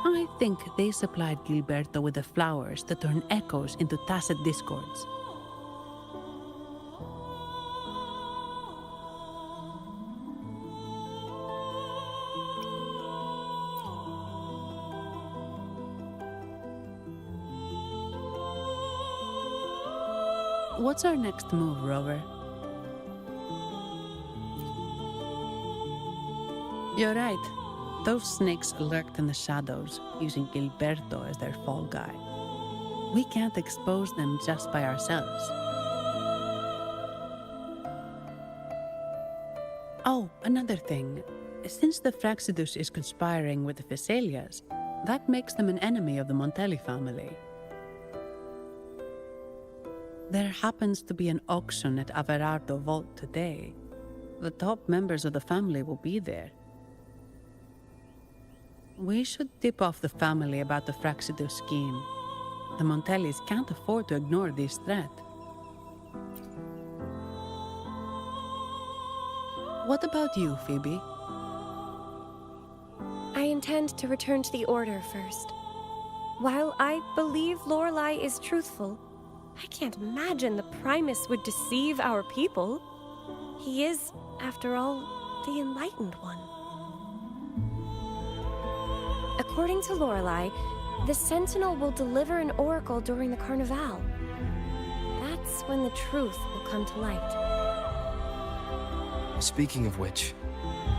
I think they supplied Gilberto with the flowers that turn echoes into tacit discords. What's our next move, Rover? You're right. Those snakes lurked in the shadows, using Gilberto as their fall guy. We can't expose them just by ourselves. Oh, another thing. Since the Fraxidus is conspiring with the Phassalias, that makes them an enemy of the Montelli family. There happens to be an auction at Averardo Vault today. The top members of the family will be there. We should tip off the family about the Fraxidus scheme. The Montellis can't afford to ignore this threat. What about you, Phoebe? I intend to return to the Order first. While I believe Lorelei is truthful, I can't imagine the Primus would deceive our people. He is, after all, the Enlightened One. According to Lorelei, the Sentinel will deliver an oracle during the Carnival. That's when the truth will come to light. Speaking of which,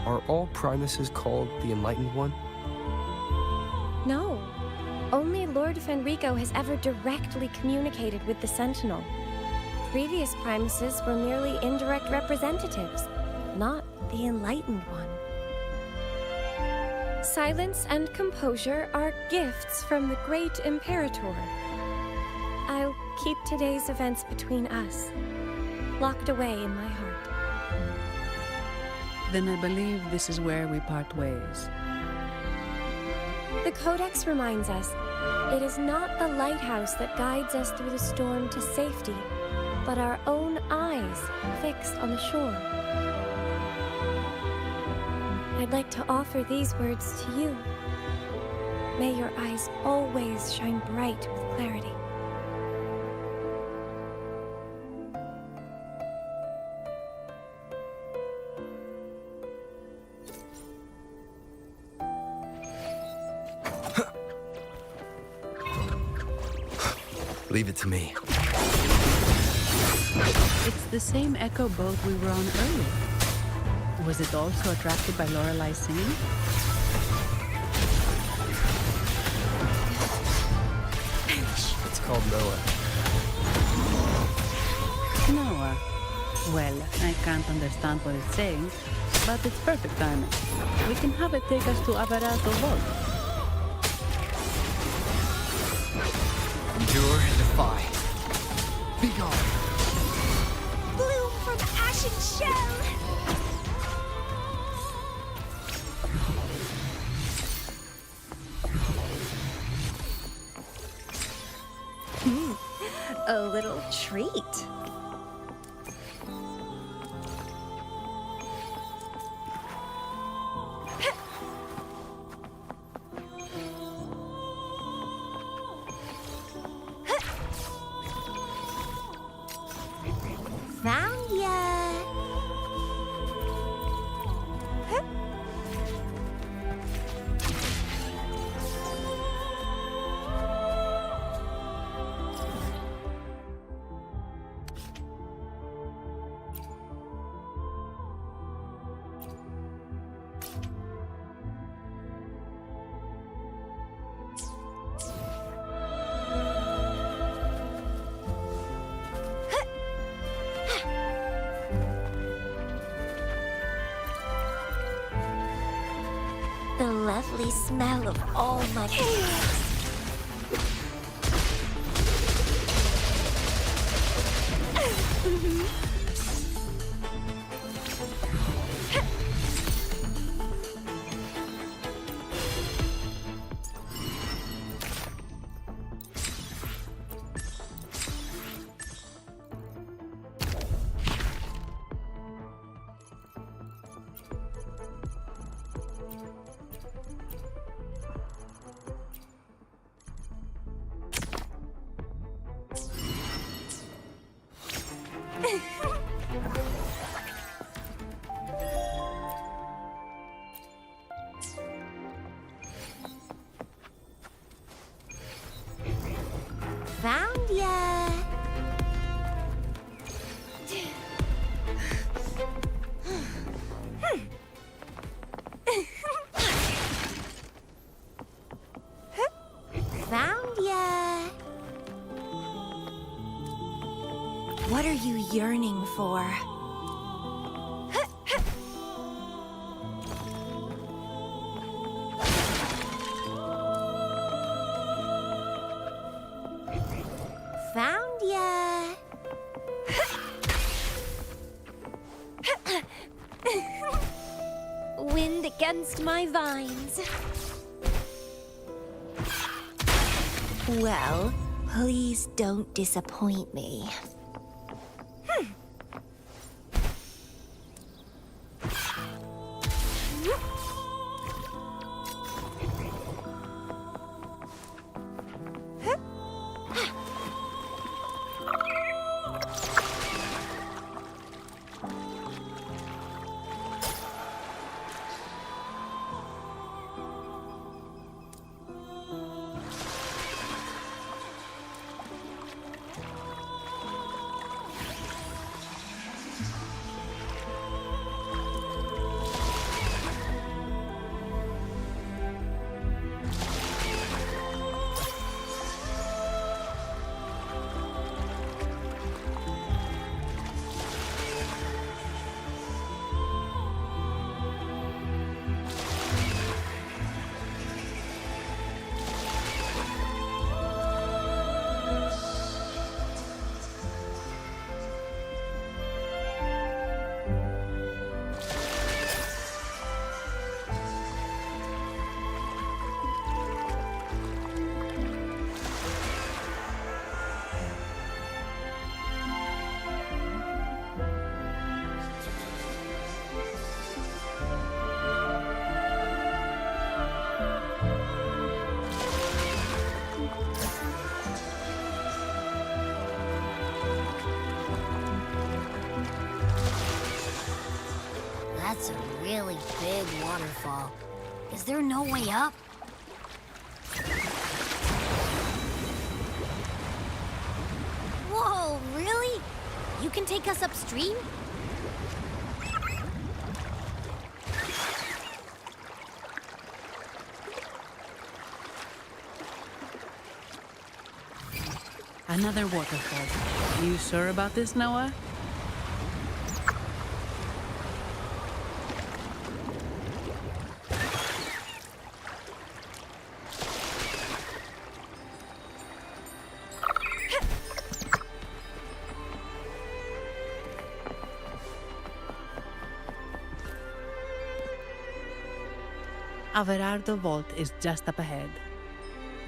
are all Primuses called the Enlightened One? No. Only Lord Fenrico has ever directly communicated with the Sentinel. Previous Primuses were merely indirect representatives, not the Enlightened One. Silence and composure are gifts from the great Imperator. I'll keep today's events between us, locked away in my heart. Then I believe this is where we part ways. The Codex reminds us, it is not the lighthouse that guides us through the storm to safety, but our own eyes fixed on the shore. I'd like to offer these words to you. May your eyes always shine bright with clarity. Leave it to me. It's the same echo boat we were on earlier. Was it also attracted by Lorelai's singing? It's called Noah. Noah. Well, I can't understand what it's saying, but it's perfect timing. We can have it take us to Avarato Vault. Endure and defy. Be gone. Bloom from ashen shell! A little treat. Found ya! The lovely smell of all my chaos. Found ya! Found ya! What are you yearning for? Found ya! Wind against my vines. Well, please don't disappoint me. That's a really big waterfall. Is there no way up? Oh, really? You can take us upstream? Another waterfall. You sure about this, Noah? Averardo Vault is just up ahead.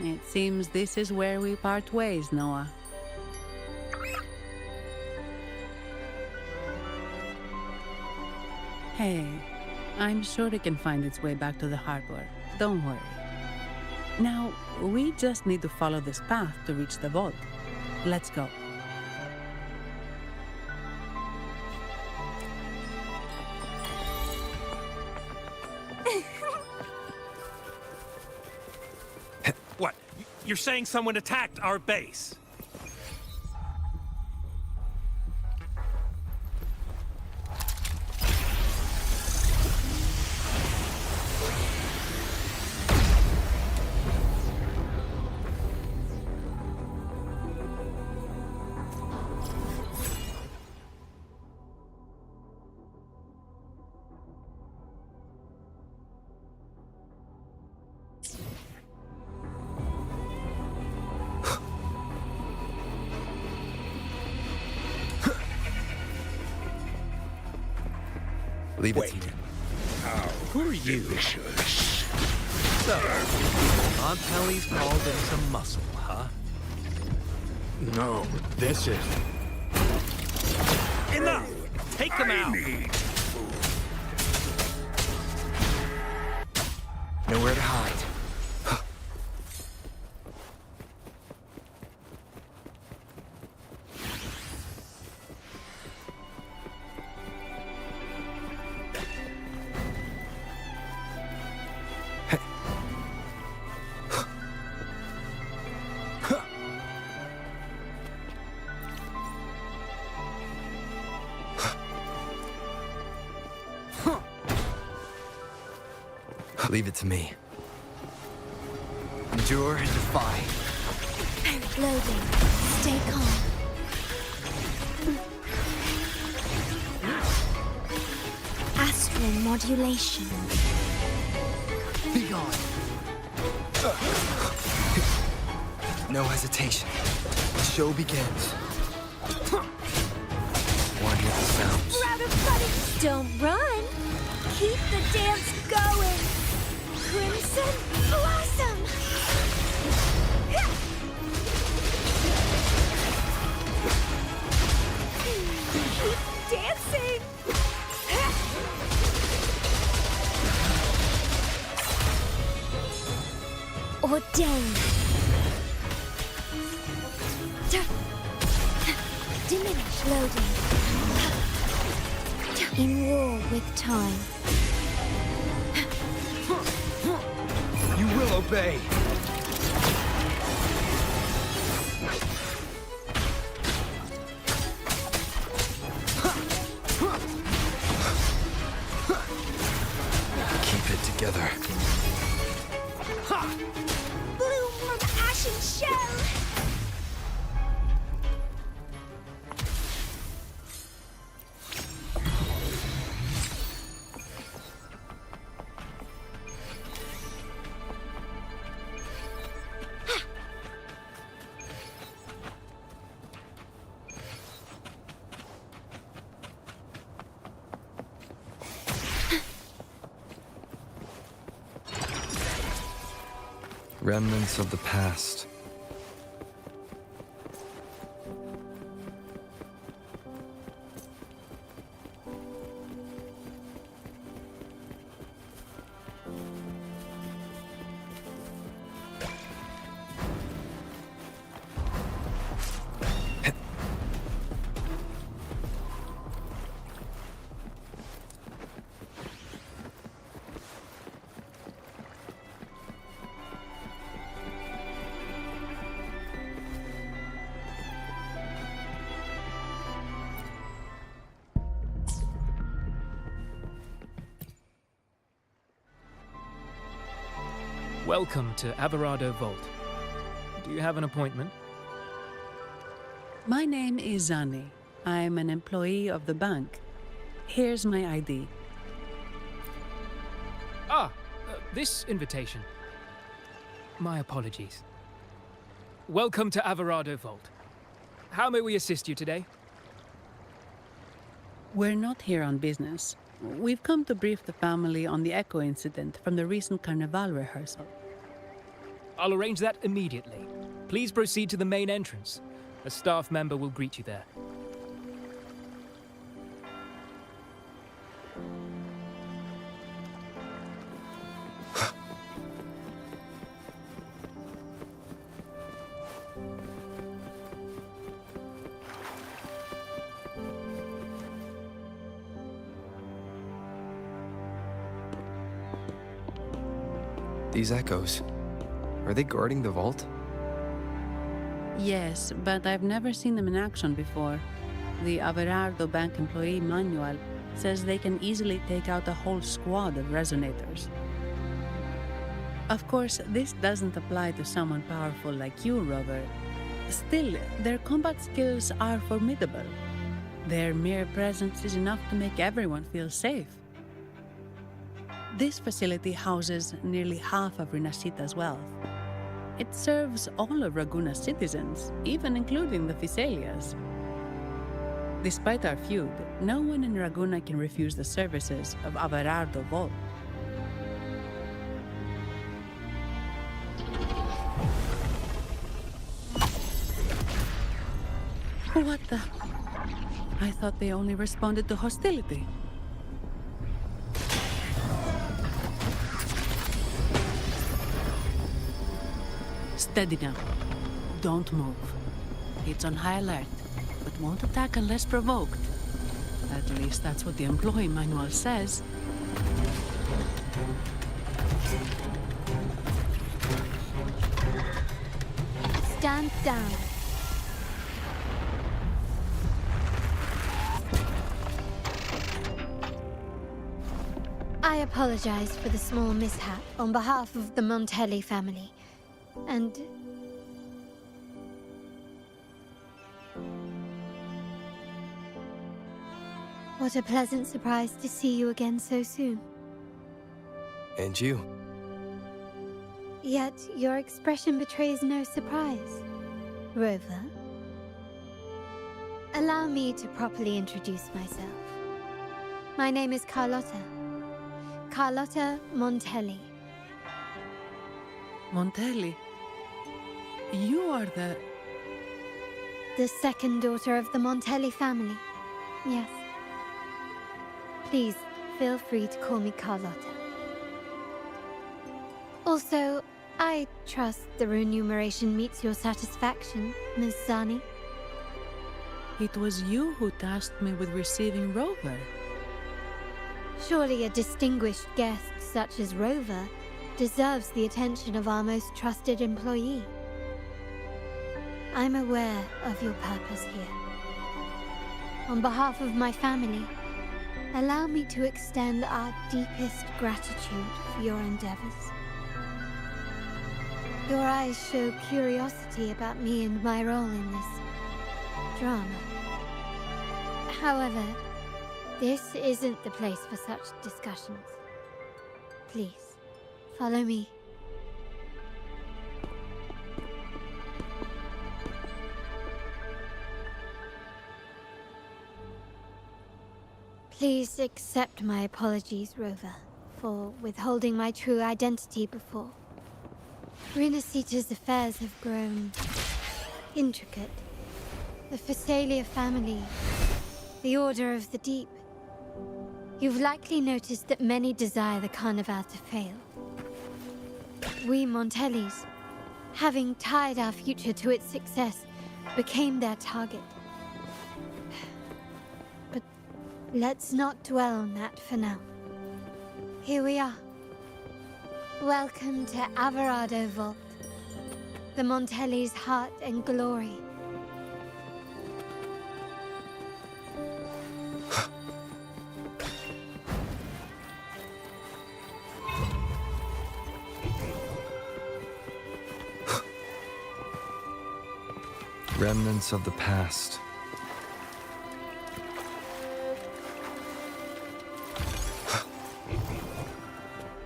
It seems this is where we part ways, Noah. Hey, I'm sure it can find its way back to the harbor. Don't worry. Now, we just need to follow this path to reach the vault. Let's go. What? You're saying someone attacked our base? Leave it to me. Who are you? So, Aunt Helly's called in some muscle, huh? No, this is... Enough! Take them out! Nowhere to hide. Leave it to me. Endure and defy. Loading. Stay calm. Astral modulation. Be gone. No hesitation. The show begins. One with the sounds. Rather funny. Don't run. Keep the dance going. Crimson Blossom! Keep dancing! Ordained. Diminish loading. In war with time. You will obey. Keep it together. Bloom from ashen shell! Remnants of the past. Welcome to Averado Vault. Do you have an appointment? My name is Zani. I'm an employee of the bank. Here's my ID. This invitation. My apologies. Welcome to Averado Vault. How may we assist you today? We're not here on business. We've come to brief the family on the Echo incident from the recent Carnival rehearsal. I'll arrange that immediately. Please proceed to the main entrance. A staff member will greet you there. These echoes, are they guarding the vault? Yes, but I've never seen them in action before. The Averardo Bank employee manual says they can easily take out a whole squad of resonators. Of course, this doesn't apply to someone powerful like you, Rover. Still, their combat skills are formidable. Their mere presence is enough to make everyone feel safe. This facility houses nearly half of Rinascita's wealth. It serves all of Raguna's citizens, even including the Physaelias. Despite our feud, no one in Raguna can refuse the services of Averardo Vault. What the? I thought they only responded to hostility. Steady now. Don't move. It's on high alert, but won't attack unless provoked. At least that's what the employee manual says. Stand down. I apologize for the small mishap on behalf of the Montelli family. And... what a pleasant surprise to see you again so soon. And you. Yet your expression betrays no surprise, Rover. Allow me to properly introduce myself. My name is Charlotta. Charlotta Montelli. Montelli? You are the second daughter of the Montelli family. Yes. Please, feel free to call me Charlotta. Also, I trust the remuneration meets your satisfaction, Miss Zani. It was you who tasked me with receiving Rover. Surely a distinguished guest such as Rover deserves the attention of our most trusted employee. I'm aware of your purpose here. On behalf of my family, allow me to extend our deepest gratitude for your endeavors. Your eyes show curiosity about me and my role in this drama. However, this isn't the place for such discussions. Please, follow me. Please accept my apologies, Rover, for withholding my true identity before. Rinascita's affairs have grown intricate. The Physaelia family, the Order of the Deep. You've likely noticed that many desire the Carnival to fail. We Montellis, having tied our future to its success, became their target. But let's not dwell on that for now. Here we are. Welcome to Averado Vault, the Montelli's heart and glory. Remnants of the past.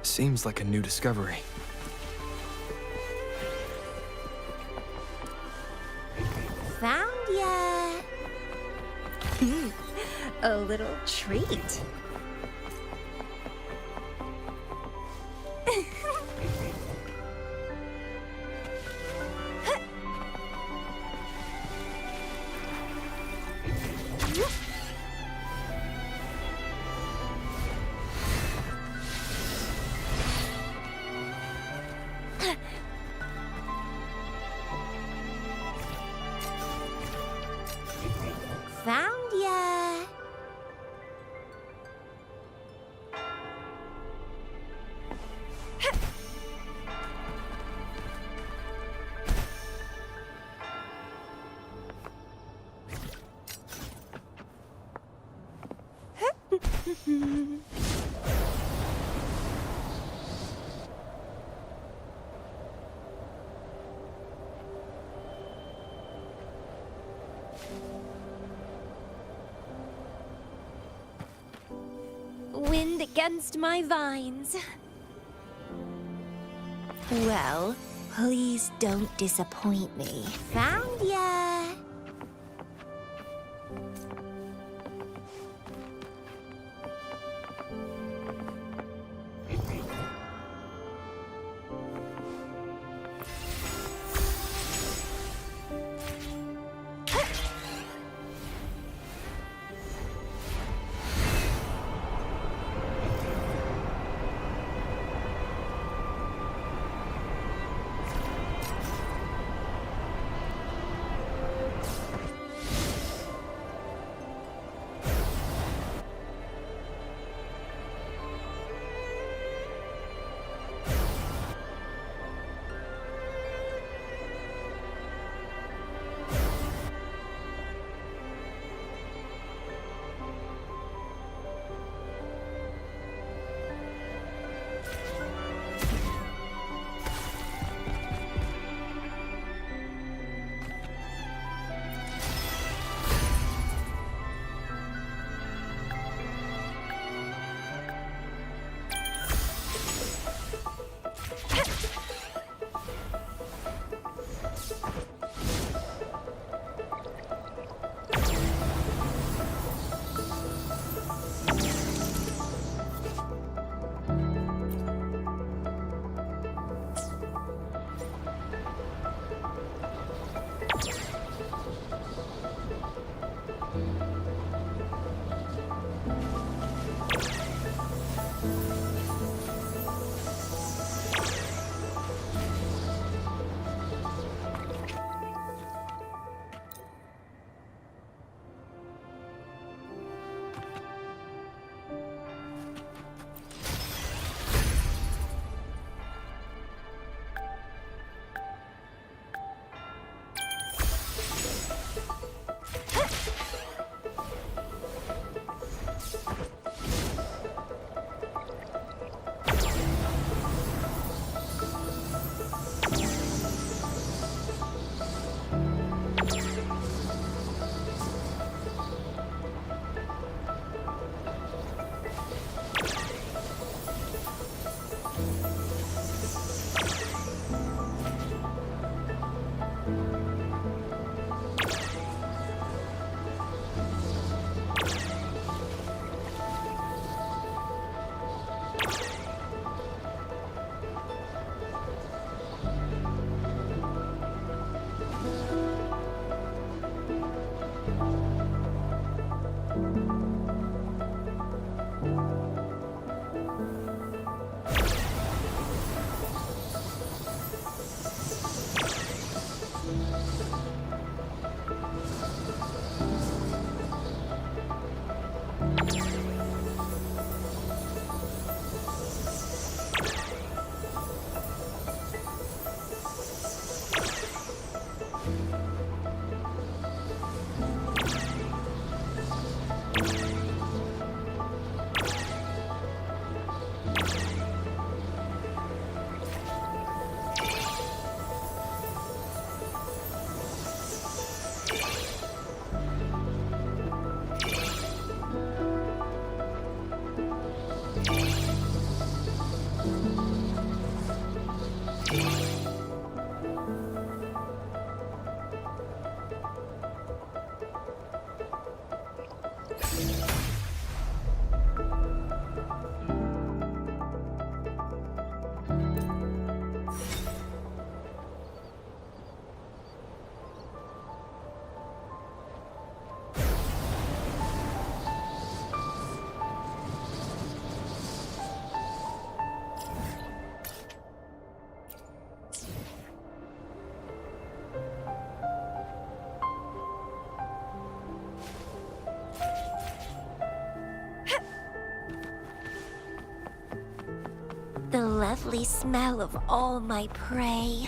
Seems like a new discovery. Found ya! A little treat. Found ya! Wind against my vines. Well, please don't disappoint me. Found ya! The lovely smell of all my prey.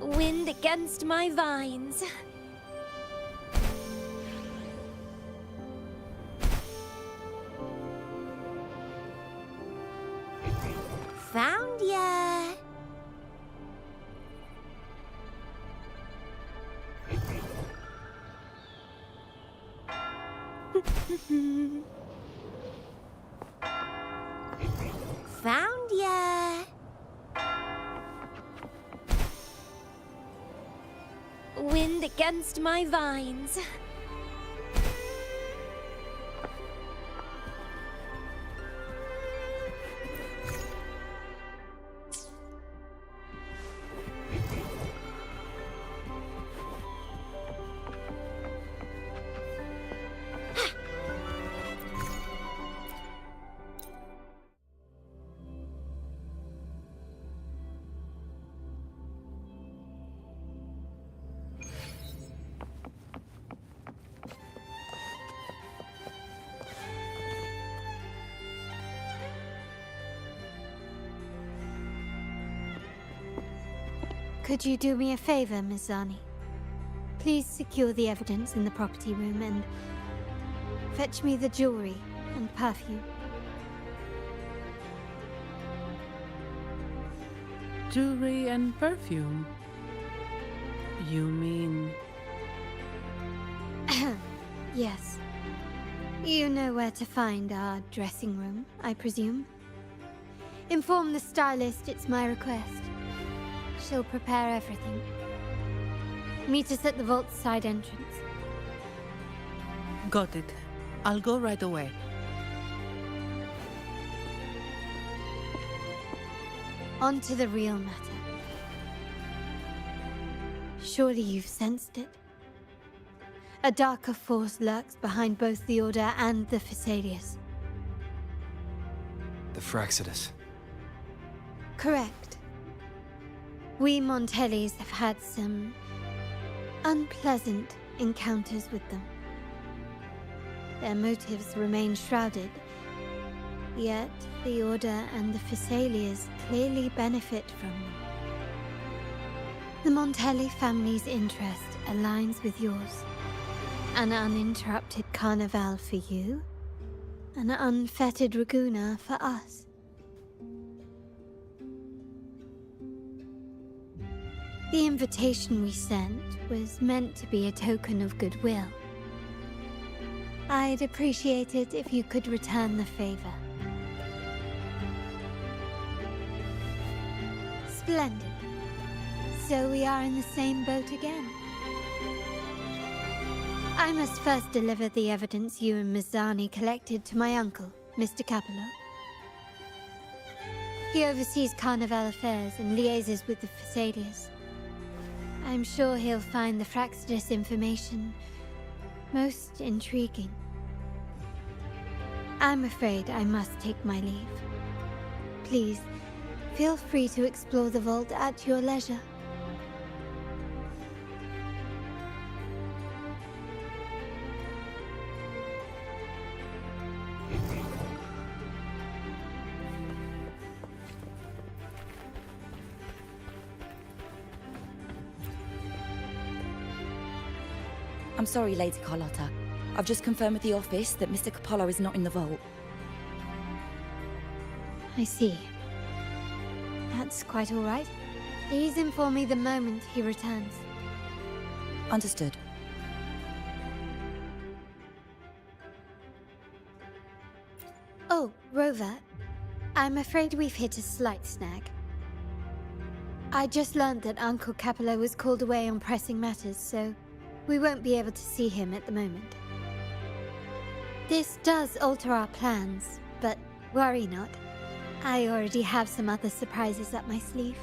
Wind against my vines. Found ya. Found ya. Wind against my vines. Could you do me a favor, Miss Zani? Please secure the evidence in the property room and fetch me the jewelry and perfume. Jewelry and perfume? You mean... Yes. You know where to find our dressing room, I presume? Inform the stylist it's my request. She'll prepare everything. Meet us at the vault's side entrance. Got it. I'll go right away. On to the real matter. Surely you've sensed it. A darker force lurks behind both the Order and the Phasaelius. The Fraxidus. Correct. We Montellis have had some unpleasant encounters with them. Their motives remain shrouded, yet the Order and the Phasaelius clearly benefit from them. The Montelli family's interest aligns with yours. An uninterrupted carnival for you, an unfettered Raguna for us. The invitation we sent was meant to be a token of goodwill. I'd appreciate it if you could return the favor. Splendid. So we are in the same boat again. I must first deliver the evidence you and Miss Zani collected to my uncle, Mr. Capello. He oversees Carnival affairs and liaises with the Phasaelius. I'm sure he'll find the Fraxidus information most intriguing. I'm afraid I must take my leave. Please, feel free to explore the vault at your leisure. I'm sorry, Lady Charlotta. I've just confirmed with the office that Mr. Capello is not in the vault. I see. That's quite all right. Please inform me the moment he returns. Understood. Oh, Rover. I'm afraid we've hit a slight snag. I just learned that Uncle Capello was called away on pressing matters, so we won't be able to see him at the moment. This does alter our plans, but worry not. I already have some other surprises up my sleeve.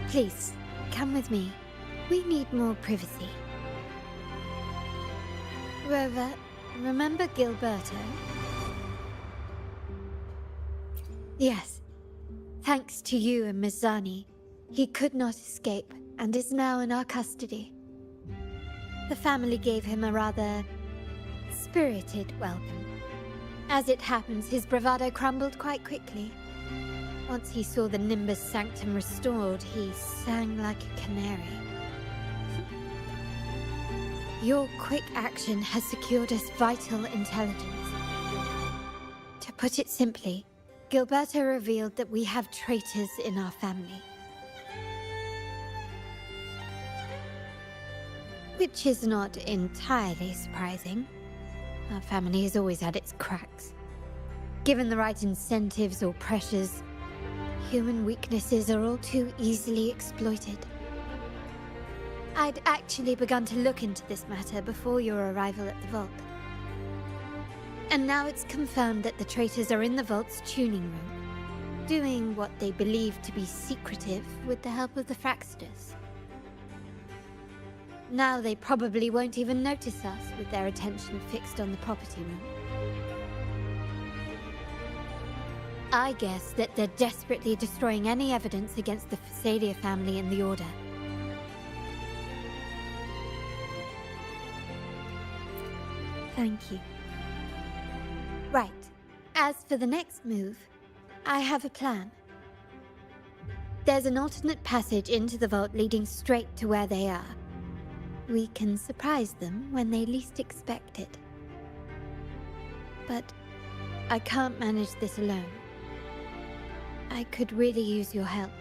Please, come with me. We need more privacy. Rover, remember Gilberto? Yes. Thanks to you and Mazzani, he could not escape and is now in our custody. The family gave him a rather spirited welcome. As it happens, his bravado crumbled quite quickly. Once he saw the Nimbus Sanctum restored, he sang like a canary. Your quick action has secured us vital intelligence. To put it simply, Gilberto revealed that we have traitors in our family. Which is not entirely surprising. Our family has always had its cracks. Given the right incentives or pressures, human weaknesses are all too easily exploited. I'd actually begun to look into this matter before your arrival at the vault. And now it's confirmed that the traitors are in the vault's tuning room, doing what they believe to be secretive with the help of the Fraxters. Now they probably won't even notice us with their attention fixed on the property room. I guess that they're desperately destroying any evidence against the Phasalia family and the Order. Thank you. Right. As for the next move, I have a plan. There's an alternate passage into the vault leading straight to where they are. We can surprise them when they least expect it. But I can't manage this alone. I could really use your help.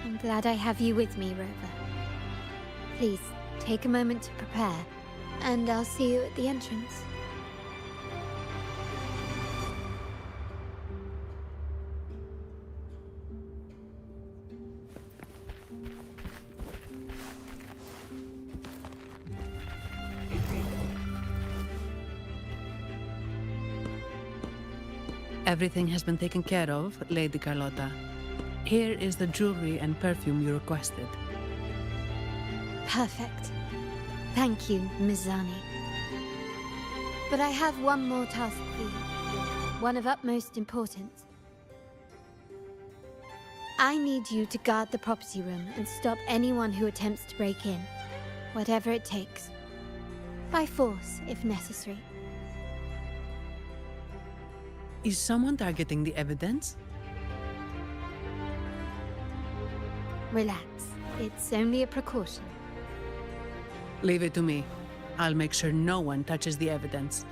I'm glad I have you with me, Rover. Please, take a moment to prepare, and I'll see you at the entrance. Everything has been taken care of, Lady Charlotta. Here is the jewelry and perfume you requested. Perfect. Thank you, Mazzani. But I have one more task for you. One of utmost importance. I need you to guard the property room and stop anyone who attempts to break in. Whatever it takes. By force, if necessary. Is someone targeting the evidence? Relax. It's only a precaution. Leave it to me. I'll make sure no one touches the evidence.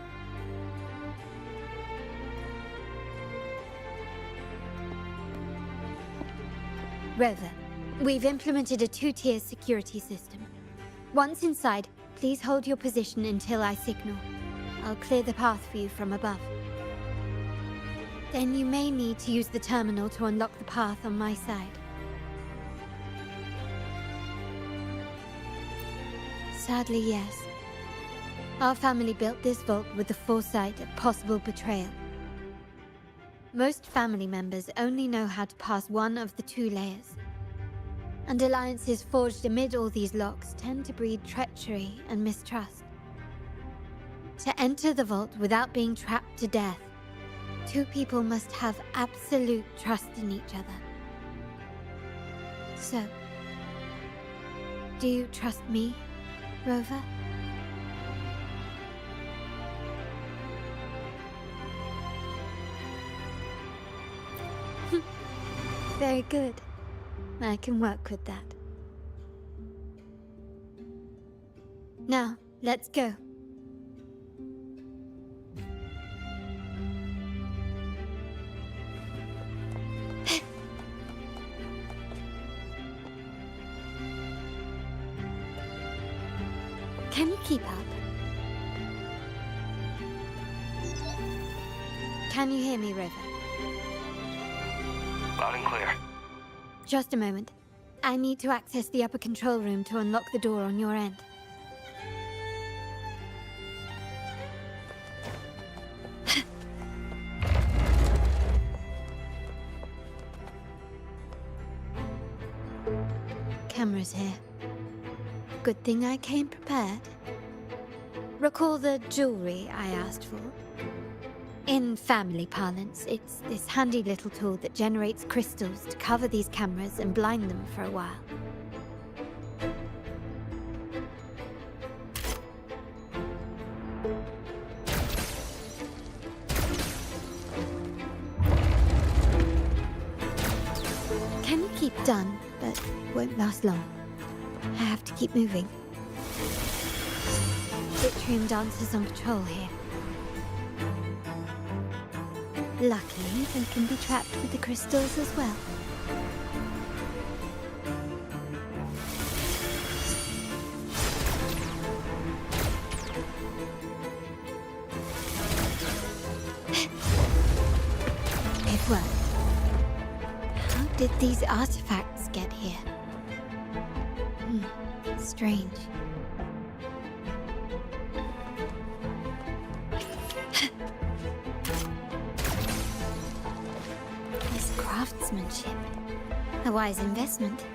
Rover, we've implemented a two-tier security system. Once inside, please hold your position until I signal. I'll clear the path for you from above. Then you may need to use the terminal to unlock the path on my side. Sadly, yes. Our family built this vault with the foresight of possible betrayal. Most family members only know how to pass one of the two layers. And alliances forged amid all these locks tend to breed treachery and mistrust. To enter the vault without being trapped to death, two people must have absolute trust in each other. So, do you trust me, Rover? Very good. I can work with that. Now, let's go. Can you keep up? Can you hear me, River? Loud and clear. Just a moment. I need to access the upper control room to unlock the door on your end. Cameras here. Good thing I came prepared. Recall the jewelry I asked for? In family parlance, it's this handy little tool that generates crystals to cover these cameras and blind them for a while. Can you keep done, but won't last long. I have to keep moving. Yttrium dancers on patrol here. Luckily, they can be trapped with the crystals as well. It worked. How did these artifacts get here? Strange. This craftsmanship. A wise investment.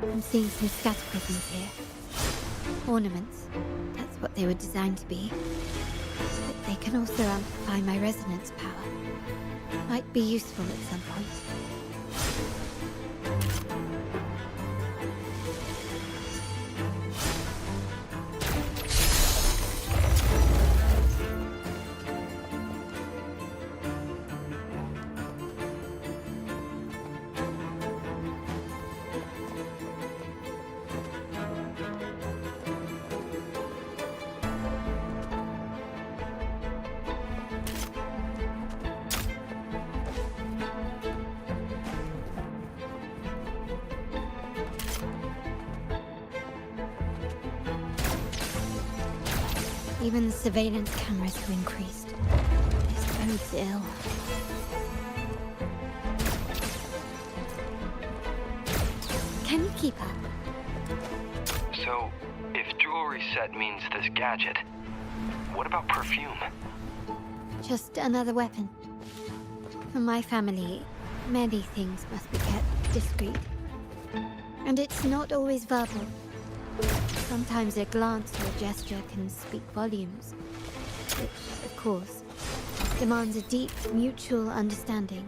I'm seeing some scatter prisms here. Ornaments. That's what they were designed to be. But they can also amplify my resonance power. Might be useful at some point. Even the surveillance cameras have increased. This bodes ill. Can you keep up? So, if jewelry set means this gadget, what about perfume? Just another weapon. For my family, many things must be kept discreet. And it's not always verbal. Sometimes a glance or a gesture can speak volumes, which, of course, demands a deep mutual understanding.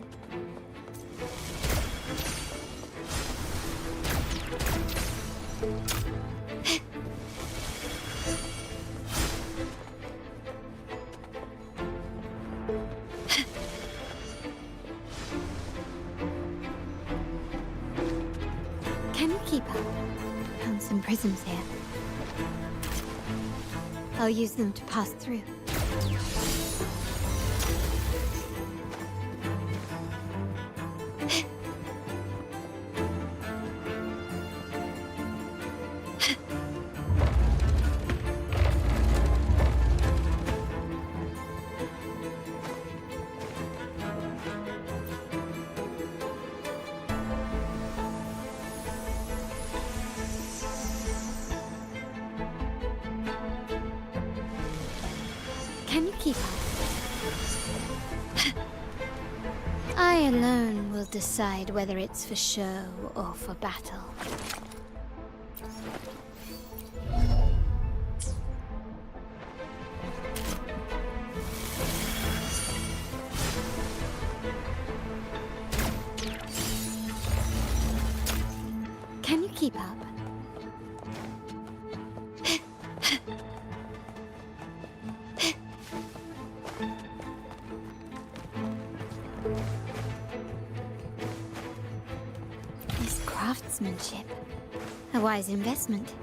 Can you keep up? Found some prisms here. I'll use them to pass through. Can you keep up? I alone will decide whether it's for show or for battle. Can you keep up? This craftsmanship. A wise investment.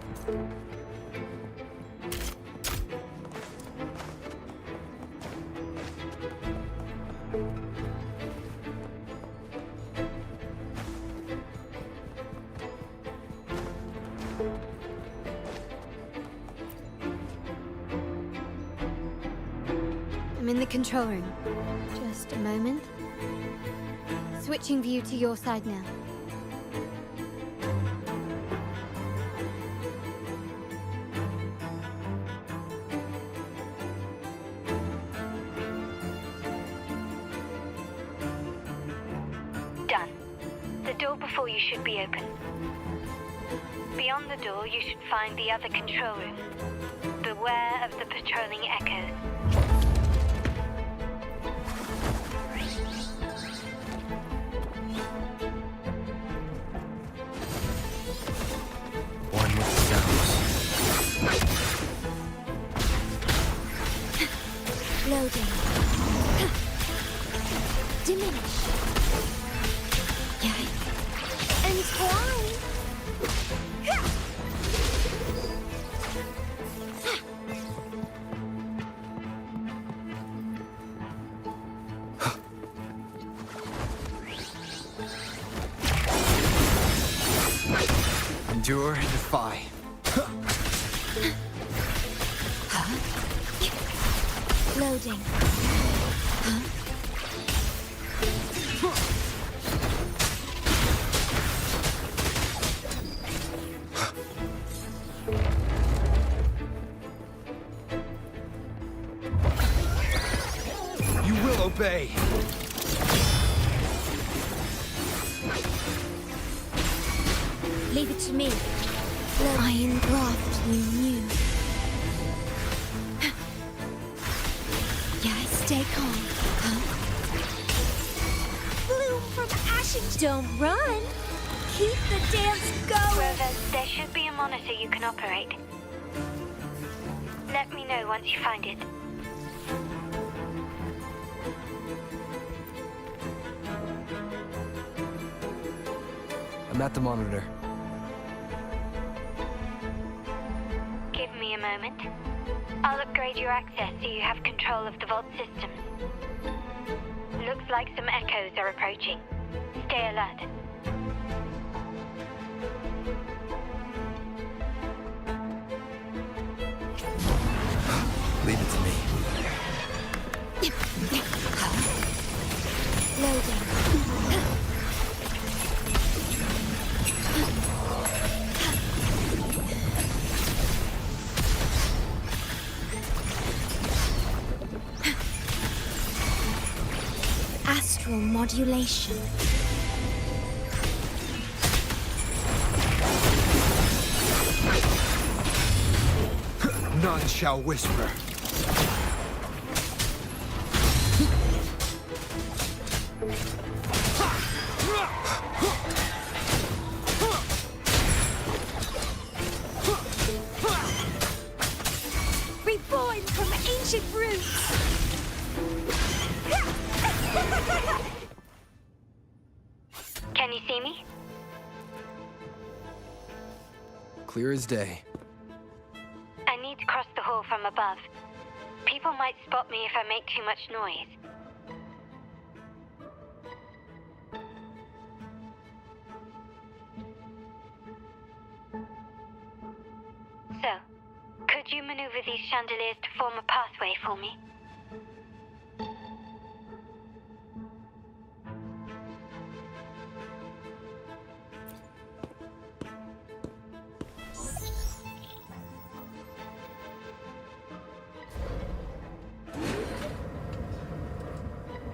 I'm in the control room. Just a moment. Switching view to your side now. Done. The door before you should be open. Beyond the door, you should find the other control room. Beware of the patrolling echoes. One with sounds. Loading. Diminish. Yikes. Entwine. Endure and defy. Loading. You will obey. Leave it to me. Iron graft you knew. Yeah, stay calm. Bloom from ashes. Don't run. Keep the dance going. Rovers, there should be a monitor you can operate. Let me know once you find it. I'm at the monitor. Give me a moment. I'll upgrade your access so you have control of the vault systems. Looks like some echoes are approaching. Stay alert. Leave it to me. Loading. Astral modulation. None shall whisper. Reborn from ancient roots. Can you see me? Clear as day. I need to cross the hall from above. People might spot me if I make too much noise. So, could you maneuver these chandeliers to form a pathway for me?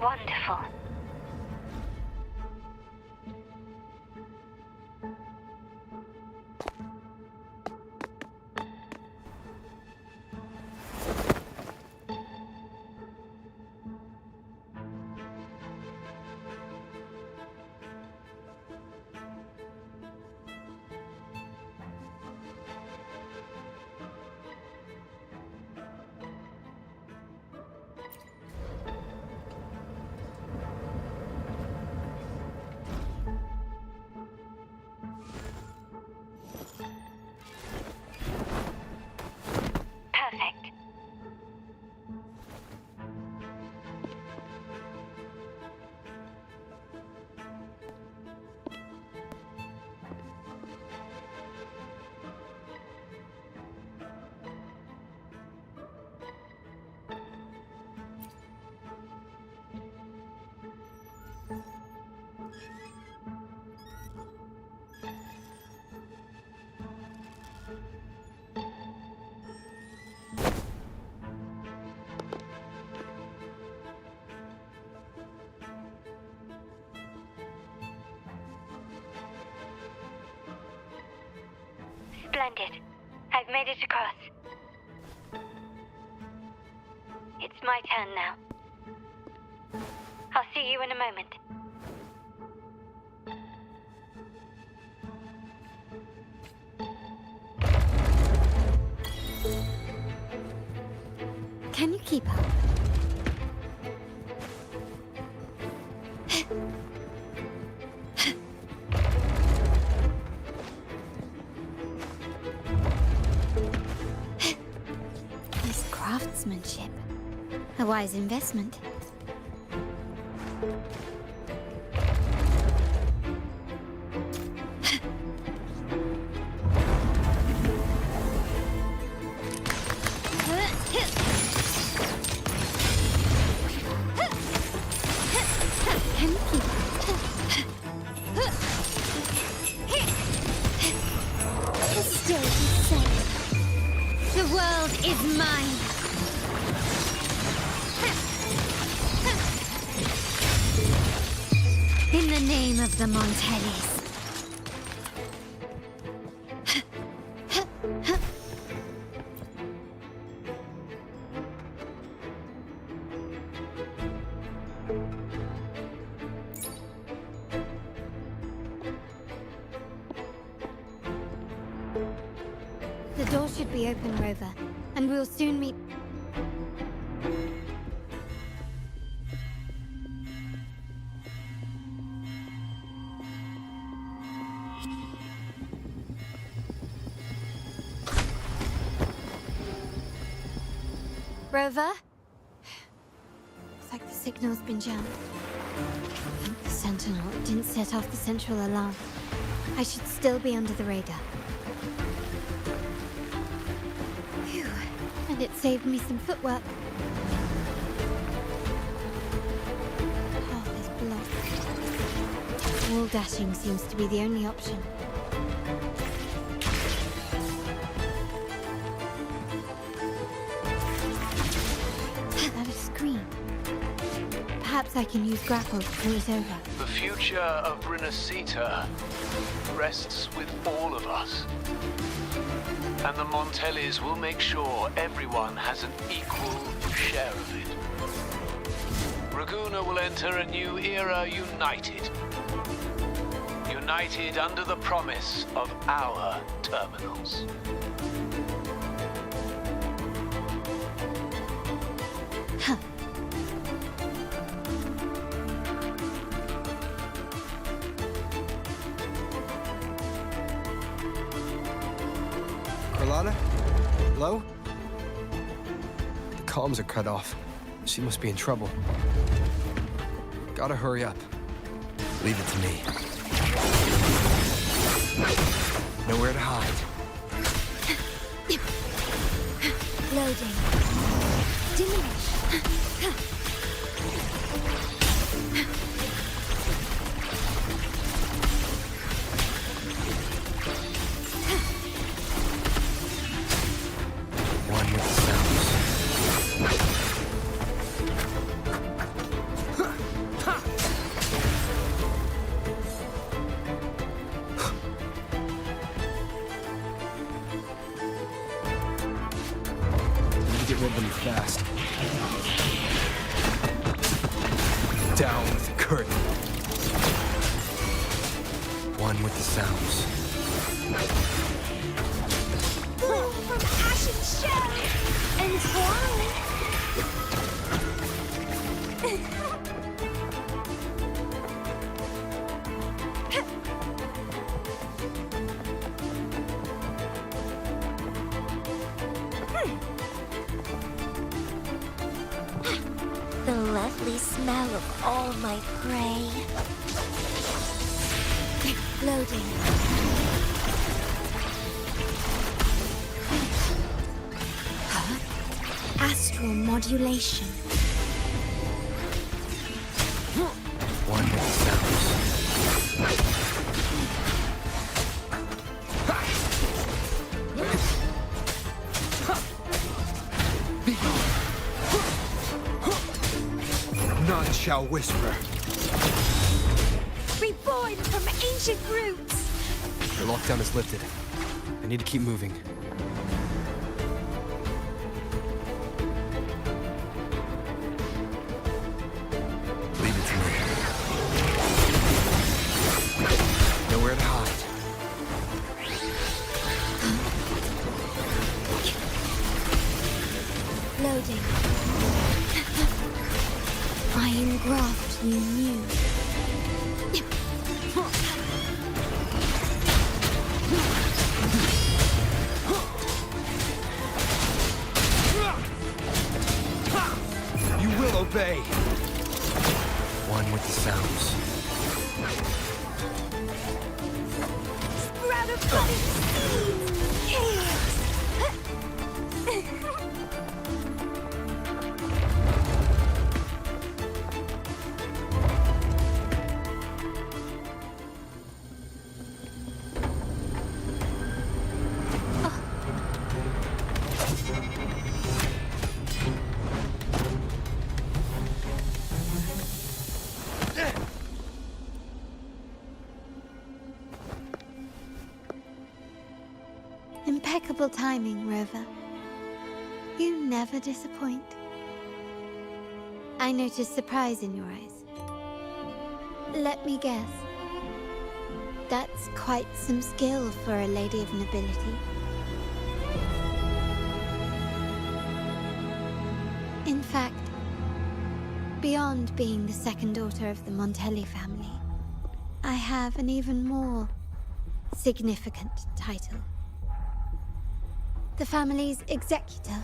Wonderful. Perfect. Splendid. I've made it across. It's my turn now. I'll see you in a moment. Can you keep up? Nice craftsmanship. A wise investment. Can you keep still be safe. The world is mine. In the name of the Montellis. The door should be open, Rover, and we'll soon meet. Rover? Looks like the signal's been jammed. I think the Sentinel didn't set off the central alarm. I should still be under the radar. Phew. And it saved me some footwork. Path is blocked. Wall dashing seems to be the only option. Perhaps I can use grapple to pull it over. The future of Brinacita rests with all of us. And the Montellis will make sure everyone has an equal share of it. Raguna will enter a new era united. United under the promise of our terminals. Huh. Charlotta? Hello? The comms are cut off. She must be in trouble. Gotta hurry up. Leave it to me. Nowhere to hide. Loading. Diminish. One with the sounds. rid of them fast. Down with the curtain. One with the sounds. Boom from ashen shell! Entwine! The lovely smell of all my prey. Loading. Astral modulation. One with the sounds. None shall whisper. Reborn from ancient roots. The lockdown is lifted. I need to keep moving. Leave it to me. Nowhere to hide. Loading. Iron graft you knew. You will obey. One with the sounds. Sprout of budding seeds! Chaos! Impeccable timing, Rover. You never disappoint. I noticed surprise in your eyes. Let me guess. That's quite some skill for a lady of nobility. In fact, beyond being the second daughter of the Montelli family, I have an even more significant title. The family's executor.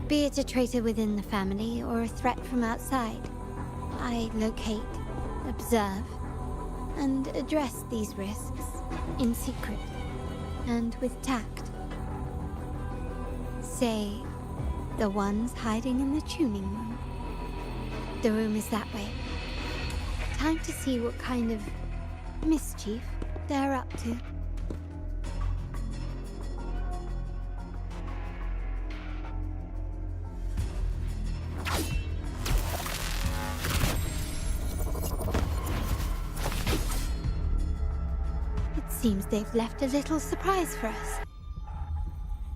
Be it a traitor within the family or a threat from outside, I locate, observe, and address these risks in secret and with tact. Say, the ones hiding in the tuning room. The room is that way. Time to see what kind of mischief they're up to. Seems they've left a little surprise for us.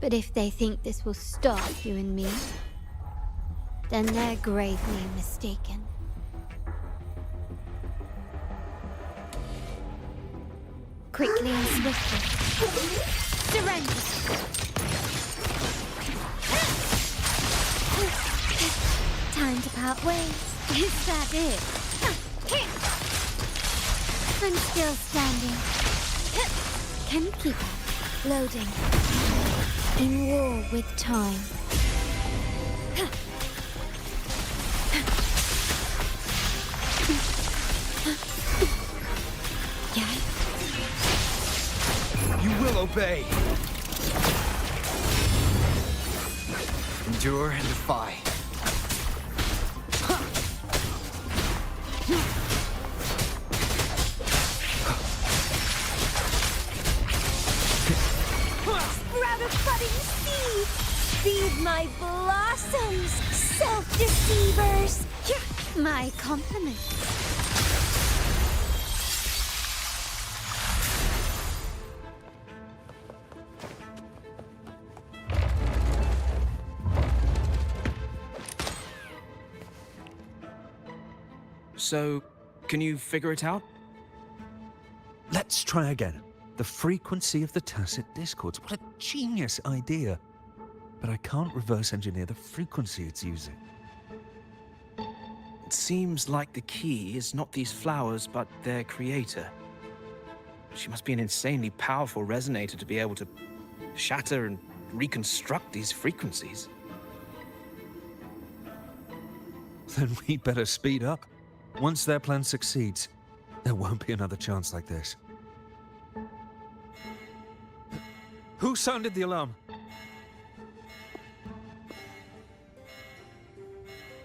But if they think this will stop you and me, then they're gravely mistaken. Quickly and swiftly. Surrender! Time to part ways. Is that it? I'm still standing. Can you keep up? Loading. In war with time. Yeah. You will obey. Endure and defy. Feed my blossoms, self-deceivers! My compliments. So, can you figure it out? Let's try again. The frequency of the tacit discords. What a genius idea. But I can't reverse engineer the frequency it's using. It seems like the key is not these flowers, but their creator. She must be an insanely powerful resonator to be able to shatter and reconstruct these frequencies. Then we'd better speed up. Once their plan succeeds, there won't be another chance like this. Who sounded the alarm?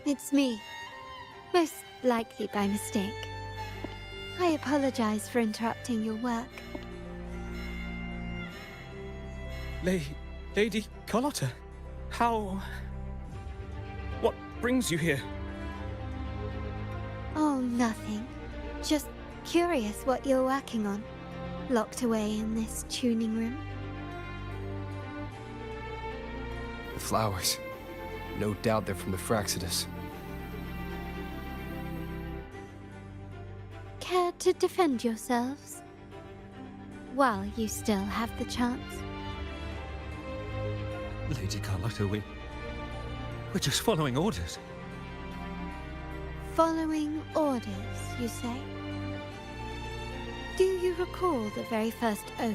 It's me. Most likely by mistake. I apologize for interrupting your work. Lady Charlotta, how... What brings you here? Oh, nothing. Just curious what you're working on. Locked away in this tuning room. The flowers. No doubt they're from the Fraxidus. Care to defend yourselves? While you still have the chance. Lady Charlotta, we're just following orders. Following orders, you say? Do you recall the very first oath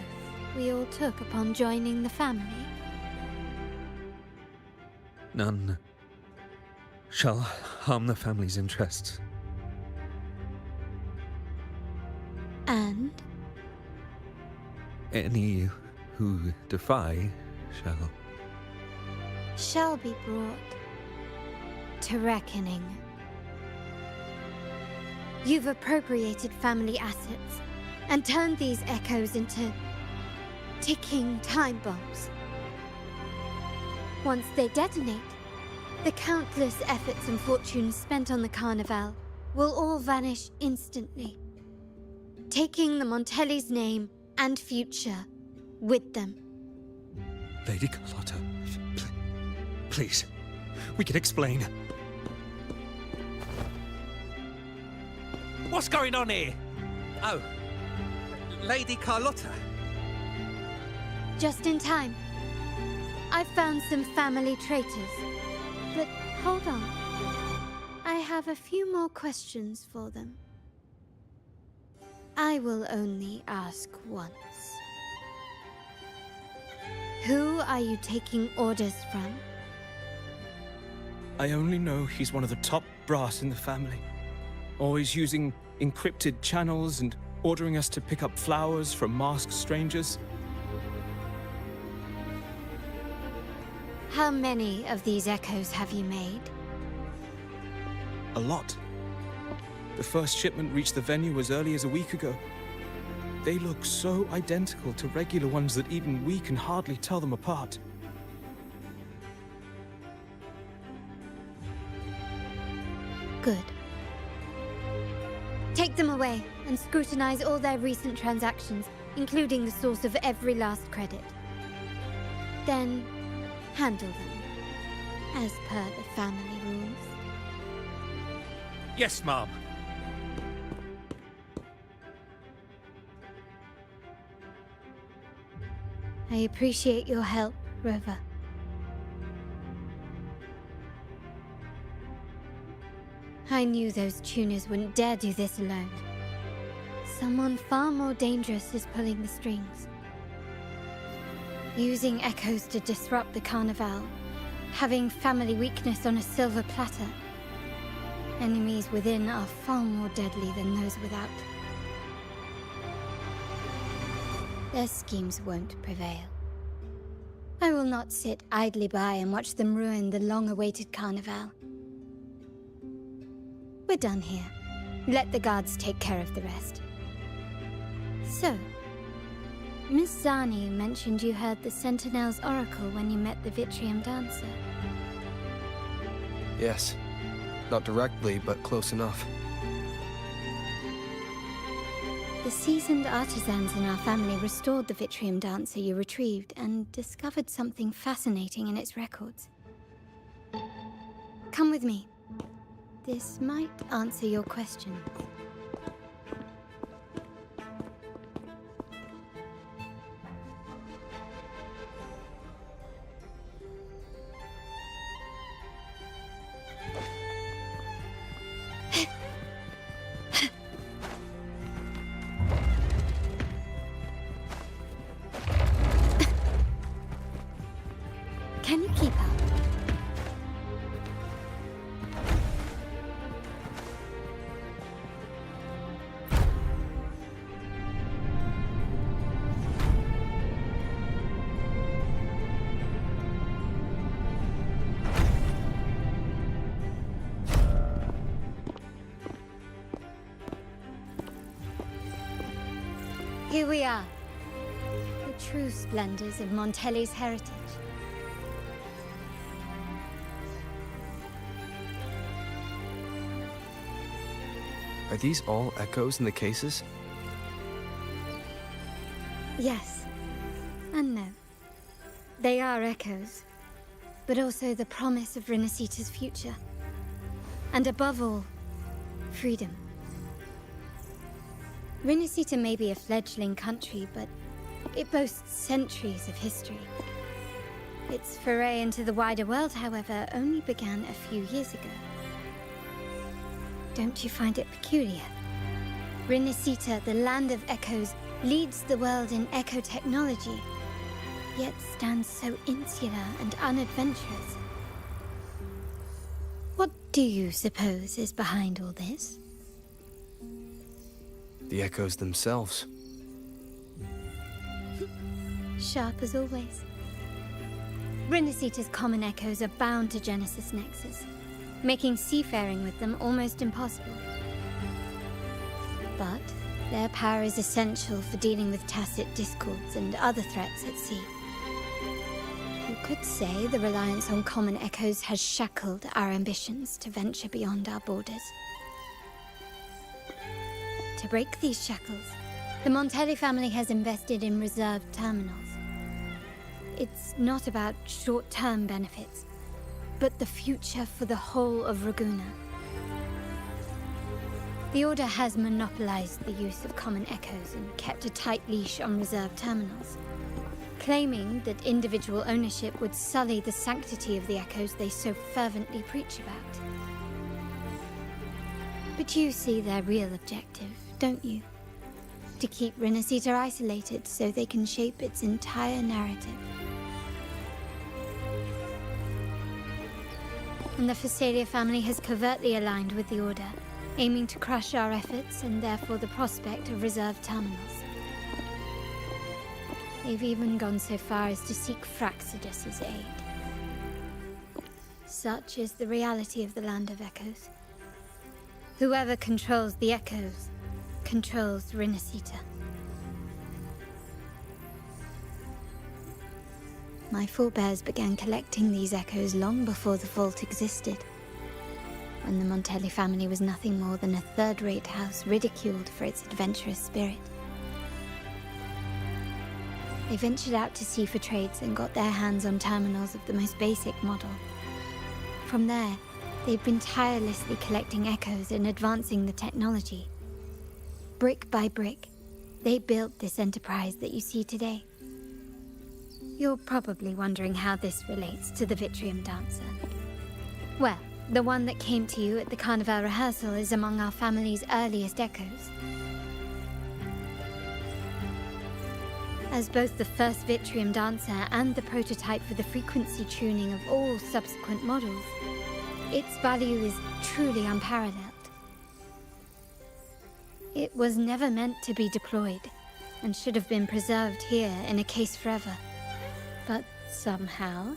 we all took upon joining the family? None shall harm the family's interests. And? Any who defy shall be brought to reckoning. You've appropriated family assets and turned these echoes into ticking time bombs. Once they detonate, the countless efforts and fortunes spent on the Carnival will all vanish instantly, taking the Montelli's name and future with them. Lady Charlotta, please, we can explain. What's going on here? Oh, Lady Charlotta. Just in time. I found some family traitors. But hold on. I have a few more questions for them. I will only ask once. Who are you taking orders from? I only know he's one of the top brass in the family. Always using encrypted channels and ordering us to pick up flowers from masked strangers. How many of these echoes have you made? A lot. The first shipment reached the venue as early as a week ago. They look so identical to regular ones that even we can hardly tell them apart. Good. Take them away and scrutinize all their recent transactions, including the source of every last credit. Then, handle them, as per the family rules. Yes, Mom. I appreciate your help, Rover. I knew those tuners wouldn't dare do this alone. Someone far more dangerous is pulling the strings. Using echoes to disrupt the Carnival. Having family weakness on a silver platter. Enemies within are far more deadly than those without. Their schemes won't prevail. I will not sit idly by and watch them ruin the long-awaited Carnival. We're done here. Let the guards take care of the rest. So, Miss Zani mentioned you heard the Sentinel's oracle when you met the Vitrium Dancer. Yes. Not directly, but close enough. The seasoned artisans in our family restored the Vitrium Dancer you retrieved and discovered something fascinating in its records. Come with me. This might answer your question. Can you keep up? Here we are. The true splendors of Montelli's heritage. Are these all echoes in the cases? Yes. And no. They are echoes, but also the promise of Renacita's future. And above all, freedom. Renacita may be a fledgling country, but it boasts centuries of history. Its foray into the wider world, however, only began a few years ago. Don't you find it peculiar? Renacita, the land of echoes, leads the world in echo technology, yet stands so insular and unadventurous. What do you suppose is behind all this? The echoes themselves. Sharp as always. Renacita's common echoes are bound to Genesis Nexus, making seafaring with them almost impossible. But their power is essential for dealing with tacit discords and other threats at sea. You could say the reliance on common echoes has shackled our ambitions to venture beyond our borders. To break these shackles, the Montelli family has invested in reserved terminals. It's not about short-term benefits, but the future for the whole of Raguena. The Order has monopolized the use of common echoes and kept a tight leash on reserve terminals, claiming that individual ownership would sully the sanctity of the echoes they so fervently preach about. But you see their real objective, don't you? To keep Renacita isolated so they can shape its entire narrative. And the Phasalia family has covertly aligned with the Order, aiming to crush our efforts and therefore the prospect of reserve terminals. They've even gone so far as to seek Fraxidus's aid. Such is the reality of the Land of Echoes. Whoever controls the Echoes controls Renacita. My forebears began collecting these echoes long before the vault existed, when the Montelli family was nothing more than a third-rate house ridiculed for its adventurous spirit. They ventured out to sea for trades and got their hands on terminals of the most basic model. From there, they've been tirelessly collecting echoes and advancing the technology. Brick by brick, they built this enterprise that you see today. You're probably wondering how this relates to the Vitrium Dancer. Well, the one that came to you at the Carnival rehearsal is among our family's earliest echoes. As both the first Vitrium Dancer and the prototype for the frequency tuning of all subsequent models, its value is truly unparalleled. It was never meant to be deployed, and should have been preserved here in a case forever. But somehow,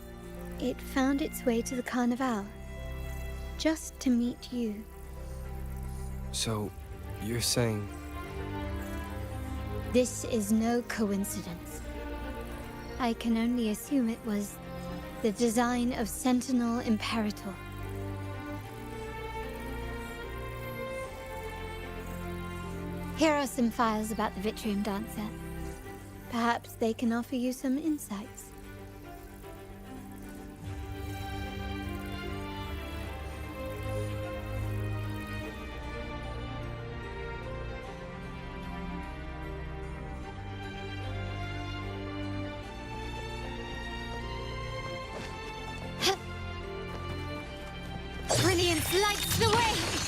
it found its way to the Carnival, just to meet you. So, you're saying... This is no coincidence. I can only assume it was the design of Sentinel Imperator. Here are some files about the Vitrium Dancer. Perhaps they can offer you some insights. lights the way!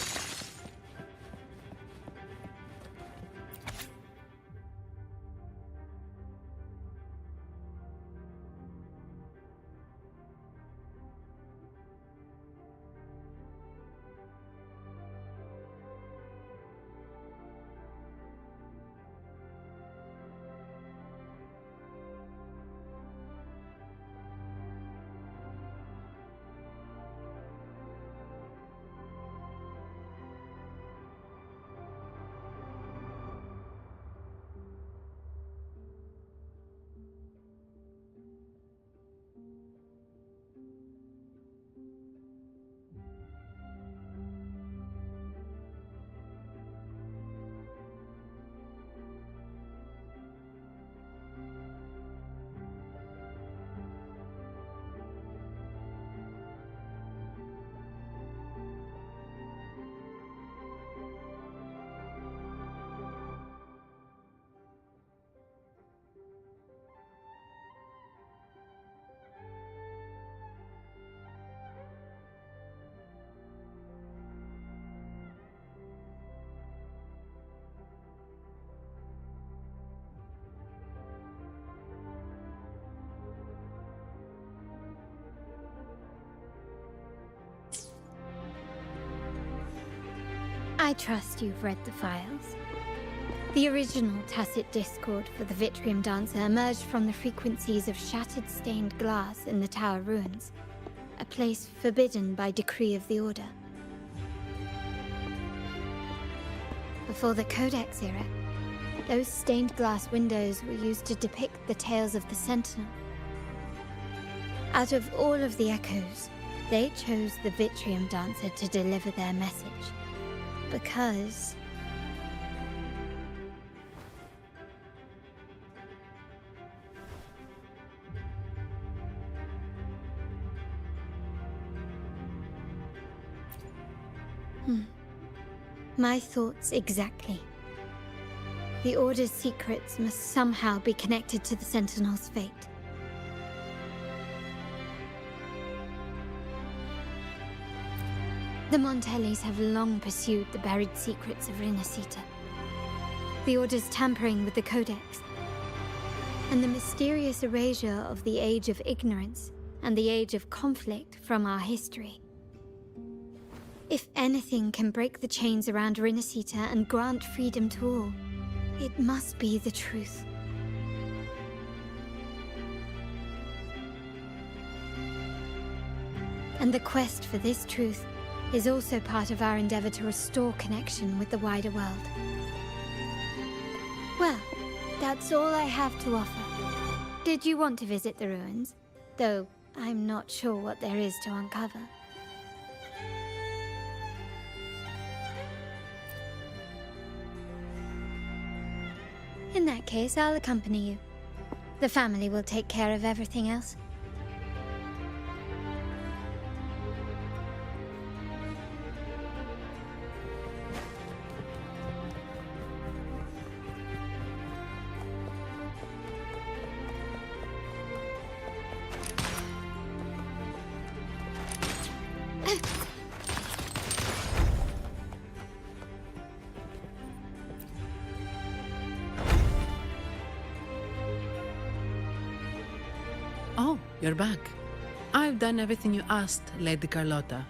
I trust you've read the files. The original tacit discord for the Vitrium Dancer emerged from the frequencies of shattered stained glass in the tower ruins, a place forbidden by decree of the Order. Before the Codex era, those stained glass windows were used to depict the tales of the Sentinel. Out of all of the echoes, they chose the Vitrium Dancer to deliver their message. Because... My thoughts exactly. The Order's secrets must somehow be connected to the Sentinel's fate. The Montellis have long pursued the buried secrets of Rinascita. The Order's tampering with the Codex, and the mysterious erasure of the Age of Ignorance and the Age of Conflict from our history. If anything can break the chains around Rinascita and grant freedom to all, it must be the truth. And the quest for this truth is also part of our endeavor to restore connection with the wider world. Well, that's all I have to offer. Did you want to visit the ruins? Though I'm not sure what there is to uncover. In that case, I'll accompany you. The family will take care of everything else. Oh, you're back. I've done everything you asked, Lady Charlotta.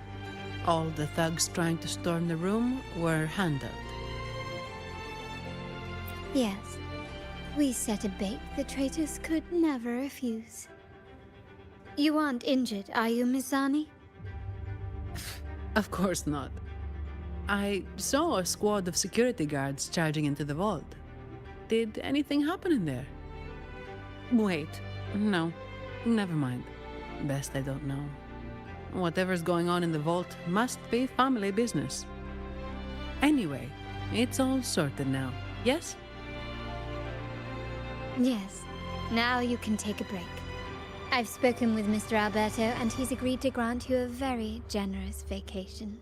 All the thugs trying to storm the room were handled. Yes. We set a bait the traitors could never refuse. You aren't injured, are you, Mizani? Of course not. I saw a squad of security guards charging into the vault. Did anything happen in there? Wait, no. Never mind. Best I don't know. Whatever's going on in the vault must be family business. Anyway, it's all sorted now, yes? Yes. Now you can take a break. I've spoken with Mr. Alberto, and he's agreed to grant you a very generous vacation.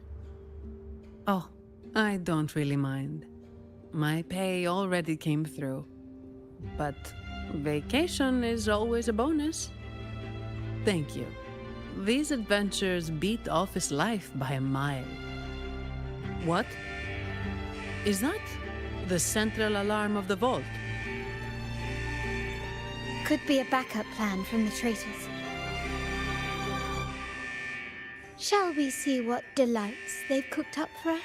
Oh, I don't really mind. My pay already came through. But vacation is always a bonus. Thank you. these adventures beat office life by a mile. What? Is that the central alarm of the vault? Could be a backup plan from the traitors. Shall we see what delights they've cooked up for us?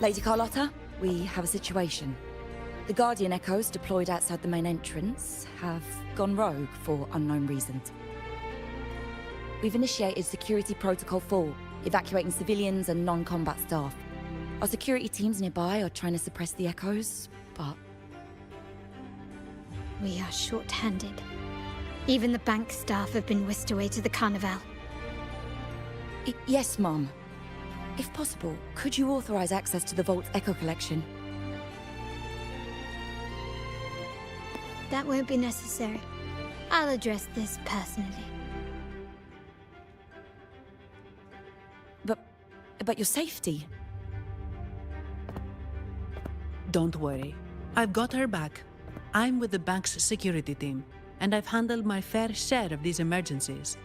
Lady Charlotta, we have a situation. The Guardian Echoes deployed outside the main entrance have gone rogue for unknown reasons. We've initiated Security Protocol 4, evacuating civilians and non-combat staff. Our security teams nearby are trying to suppress the Echoes, but... We are short-handed. Even the bank staff have been whisked away to the Carnival. Yes, Mum. If possible, could you authorize access to the Vault's Echo collection? That won't be necessary. I'll address this personally. But your safety? Don't worry. I've got her back. I'm with the bank's security team, and I've handled my fair share of these emergencies.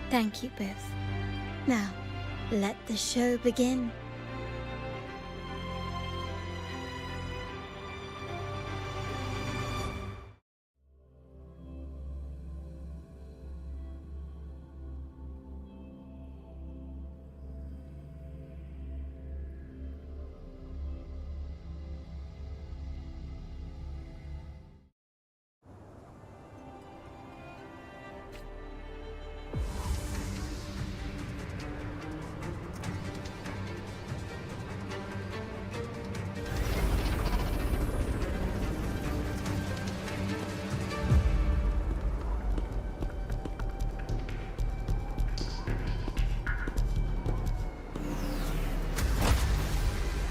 Thank you both. Now, let the show begin.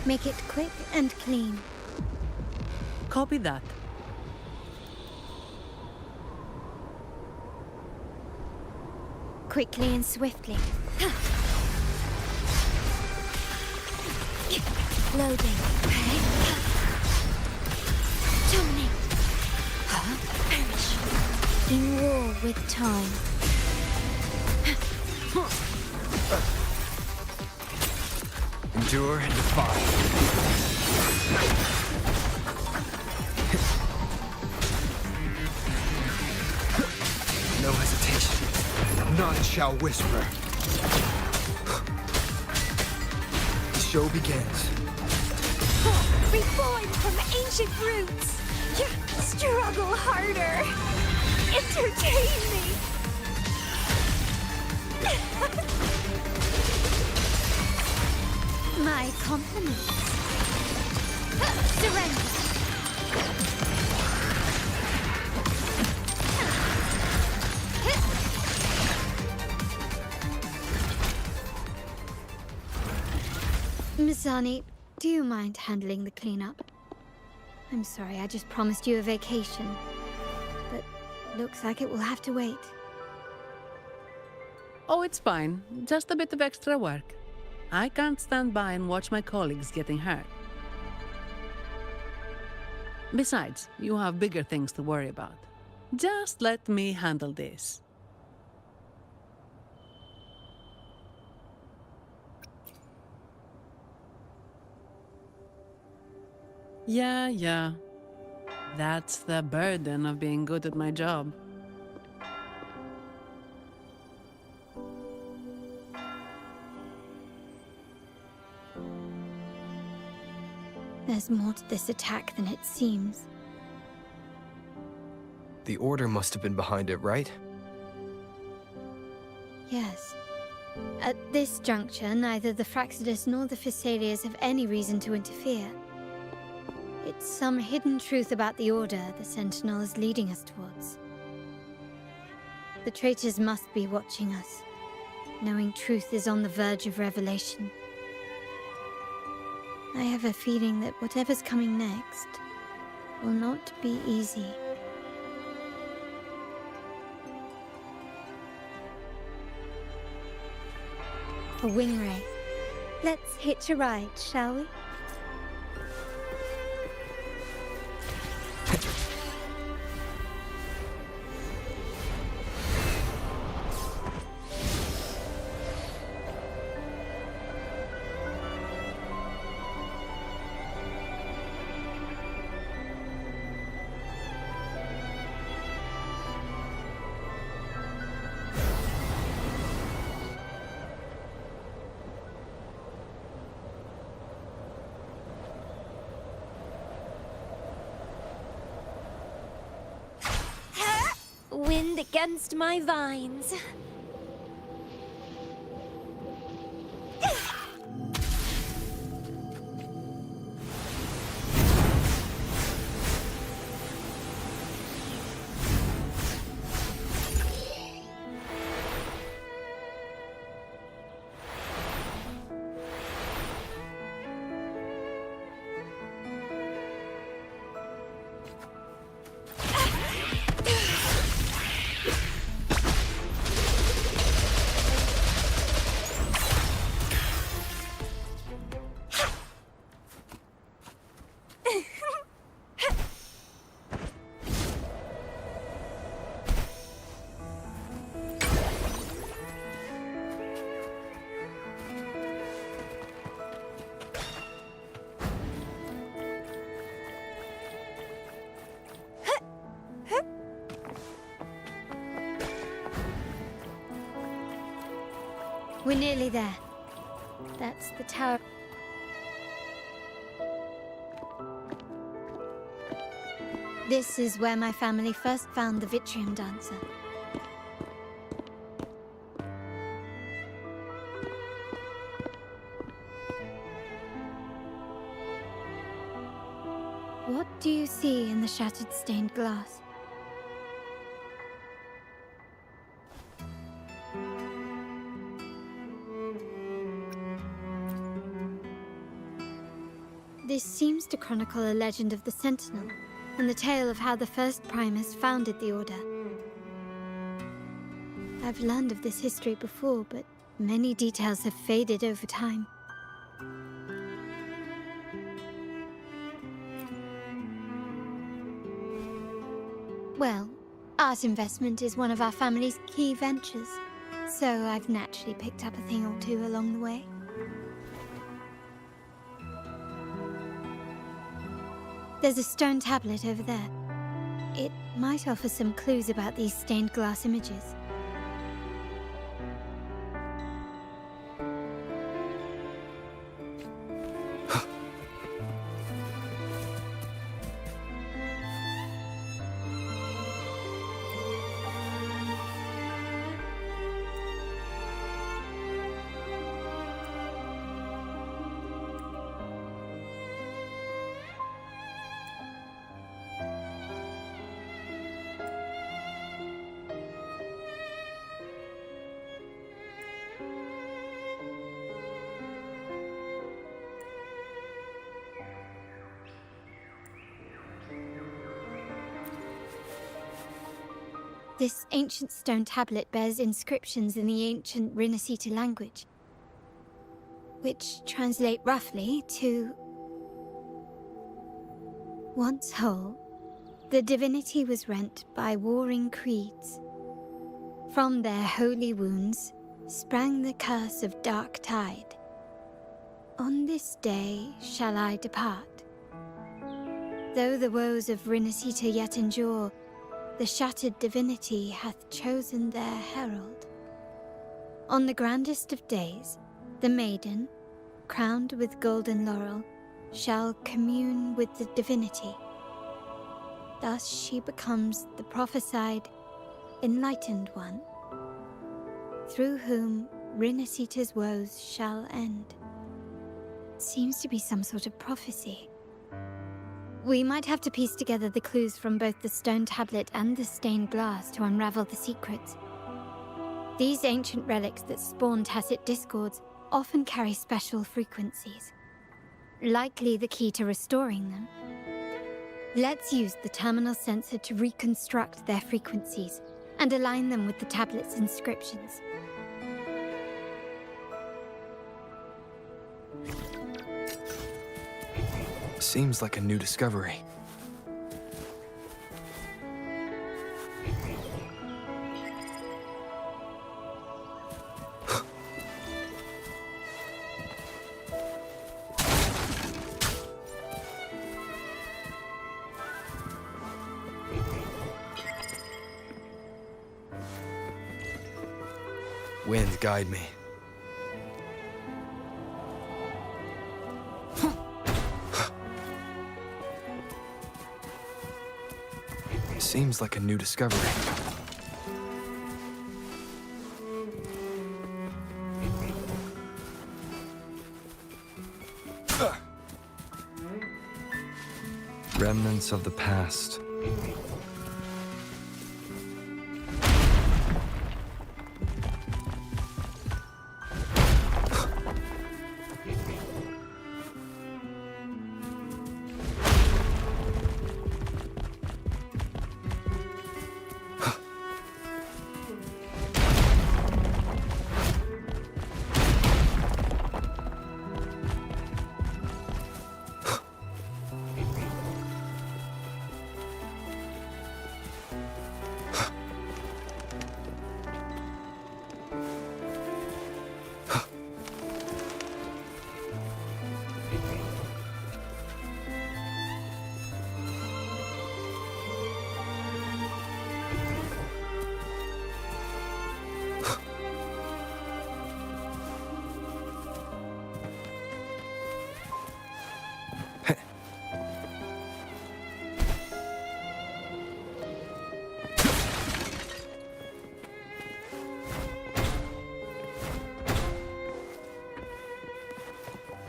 Make it quick and clean. Copy that. Quickly and swiftly. Loading. Dominate. Perish. In war with time. Endure and defy. No hesitation. None shall whisper. The show begins. Reborn from ancient roots. Struggle harder. Entertain me. My compliments. Surrender. Mizani, do you mind handling the cleanup? I'm sorry, I just promised you a vacation. But looks like it will have to wait. Oh, it's fine. Just a bit of extra work. I can't stand by and watch my colleagues getting hurt. Besides, you have bigger things to worry about. Just let me handle this. Yeah. That's the burden of being good at my job. There's more to this attack than it seems. The Order must have been behind it, right? Yes. At this juncture, neither the Fraxidus nor the Physaelias have any reason to interfere. It's some hidden truth about the Order the Sentinel is leading us towards. The traitors must be watching us, knowing truth is on the verge of revelation. I have a feeling that whatever's coming next will not be easy. A wing ray. Let's hitch a ride, shall we? Wind against my vines. We're nearly there. That's the tower. This is where my family first found the Vitrium Dancer. What do you see in the shattered stained glass? This seems to chronicle a legend of the Sentinel, and the tale of how the first Primus founded the Order. I've learned of this history before, but many details have faded over time. Well, art investment is one of our family's key ventures, so I've naturally picked up a thing or two along the way. There's a stone tablet over there. It might offer some clues about these stained glass images. This ancient stone tablet bears inscriptions in the ancient Rinascita language, which translate roughly to... Once whole, the divinity was rent by warring creeds. From their holy wounds sprang the curse of dark tide. On this day shall I depart. Though the woes of Rinascita yet endure, the shattered divinity hath chosen their herald. On the grandest of days, the maiden, crowned with golden laurel, shall commune with the divinity. Thus she becomes the prophesied, enlightened one, through whom Rinascita's woes shall end. Seems to be some sort of prophecy. We might have to piece together the clues from both the stone tablet and the stained glass to unravel the secrets. These ancient relics that spawn tacit discords often carry special frequencies. likely the key to restoring them. Let's use the terminal sensor to reconstruct their frequencies and align them with the tablet's inscriptions. Seems like a new discovery. Wind, guide me. Seems like a new discovery. Remnants of the past.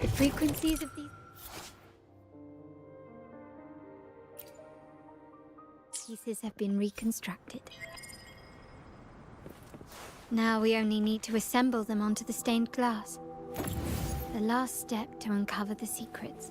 The frequencies of these pieces have been reconstructed. Now we only need to assemble them onto the stained glass. The last step to uncover the secrets.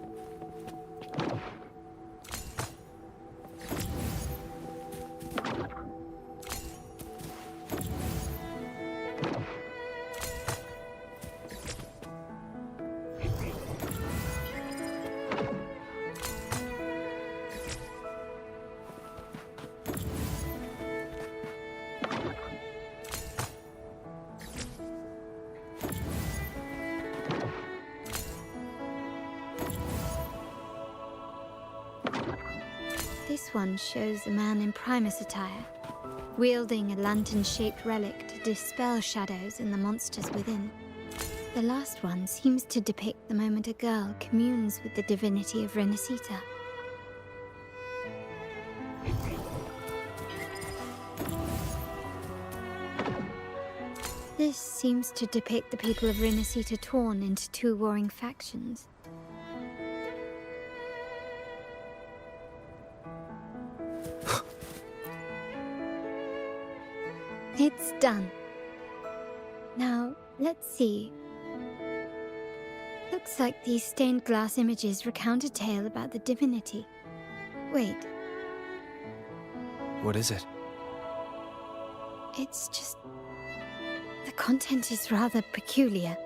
This one shows a man in Primus attire, wielding a lantern-shaped relic to dispel shadows and the monsters within. The last one seems to depict the moment a girl communes with the divinity of Renacita. This seems to depict the people of Renacita torn into two warring factions. It's done. Now, let's see. Looks like these stained glass images recount a tale about the divinity. Wait, What is it? it's just... the content is rather peculiar.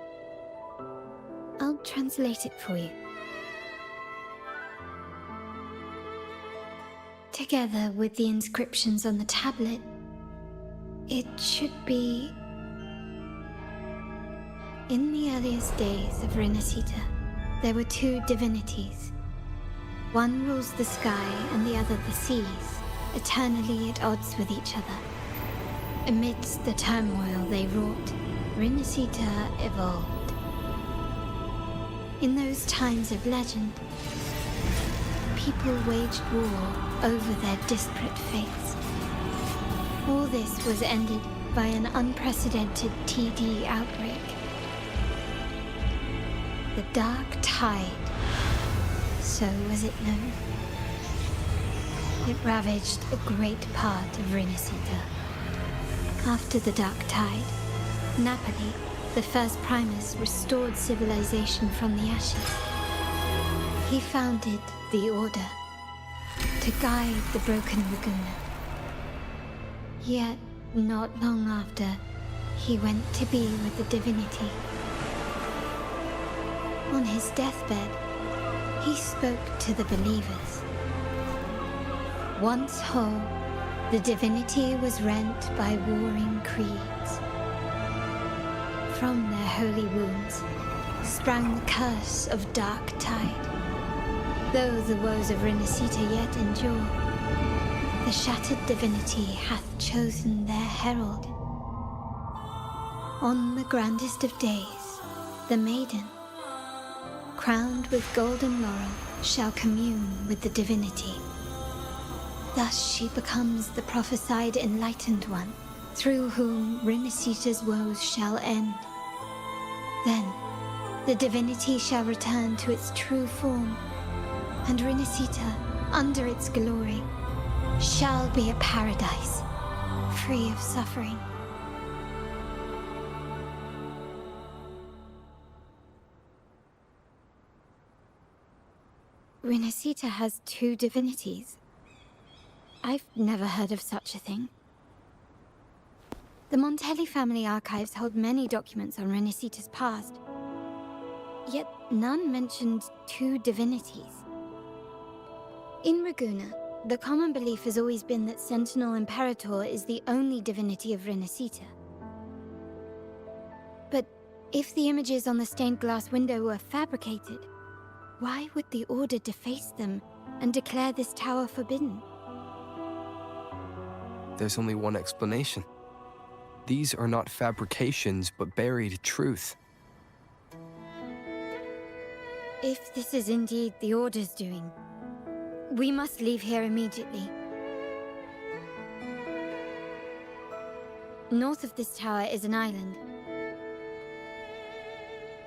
I'll translate it for you. Together with the inscriptions on the tablet, it should be... In the earliest days of Renacita, there were two divinities. One rules the sky and the other the seas, eternally at odds with each other. Amidst the turmoil they wrought, Renacita evolved. In those times of legend, people waged war over their disparate fates. All this was ended by an unprecedented TD outbreak. The Dark Tide, so was it known. It ravaged a great part of Renacita. After the Dark Tide, Napoli, the first Primus, restored civilization from the ashes. he founded the Order to guide the broken Laguna. Yet, not long after, he went to be with the divinity. On his deathbed, he spoke to the believers. Once whole, the divinity was rent by warring creeds. From their holy wounds sprang the curse of Dark Tide. Though the woes of Renacita yet endure, the shattered divinity hath chosen their herald. On the grandest of days, the maiden, crowned with golden laurel, shall commune with the divinity. Thus she becomes the prophesied enlightened one, through whom Renacita's woes shall end. Then, the divinity shall return to its true form, and Renacita, under its glory, shall be a paradise, free of suffering. Renacita has two divinities. I've never heard of such a thing. The Montelli family archives hold many documents on Renacita's past, yet none mentioned two divinities. In Raguena, the common belief has always been that Sentinel Imperator is the only divinity of Renacita. But if the images on the stained glass window were fabricated, why would the Order deface them and declare this tower forbidden? There's only one explanation. These are not fabrications, but buried truth. If this is indeed the Order's doing, we must leave here immediately. North of this tower is an island.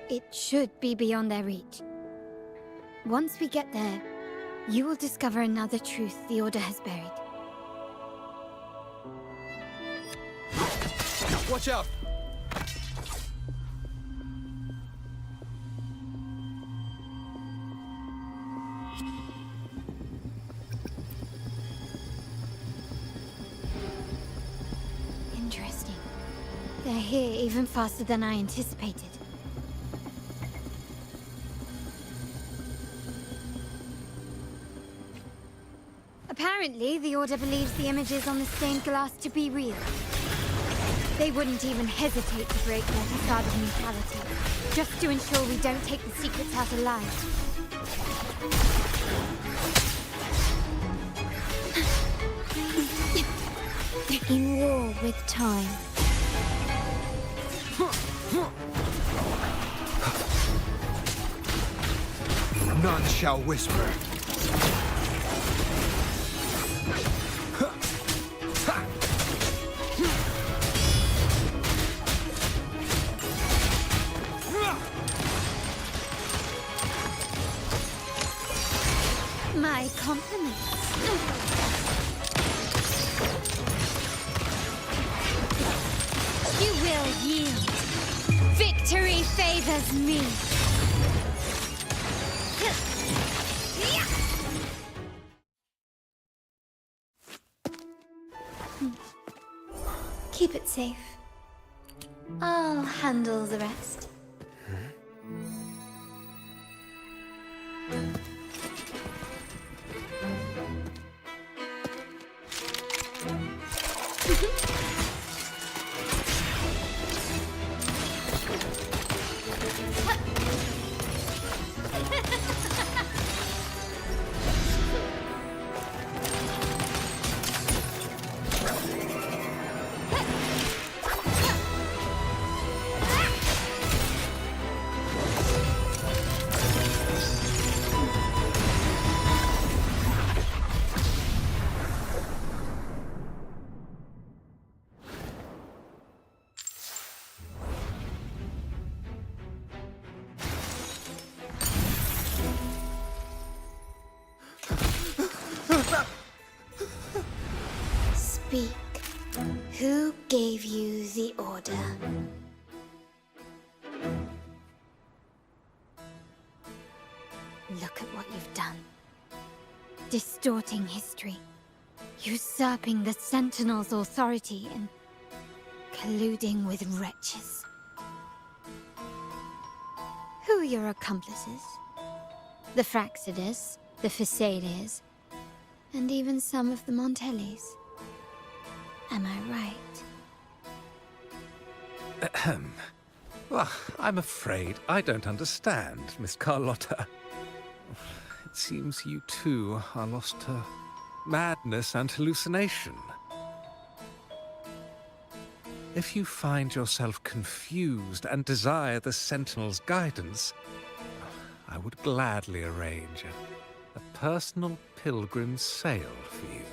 It should be beyond their reach. Once we get there, you will discover another truth the Order has buried. Watch out! Interesting. They're here even faster than I anticipated. Apparently, the Order believes the images on the stained glass to be real. They wouldn't even hesitate to break their facade of neutrality, just to ensure we don't take the secrets out alive. In war with time. None shall whisper. My compliments. You will yield. Victory favors me. Keep it safe. I'll handle the rest. Speak. Who gave you the order? Look at what you've done. Distorting history, usurping the Sentinel's authority, and colluding with wretches. Who are your accomplices? The Fraxidus, the Phisades, and even some of the Montellis. Am I right? Ahem. Well, I'm afraid I don't understand, Miss Carlotta. It seems you too are lost to madness and hallucination. If you find yourself confused and desire the Sentinel's guidance, I would gladly arrange a personal pilgrim sail for you.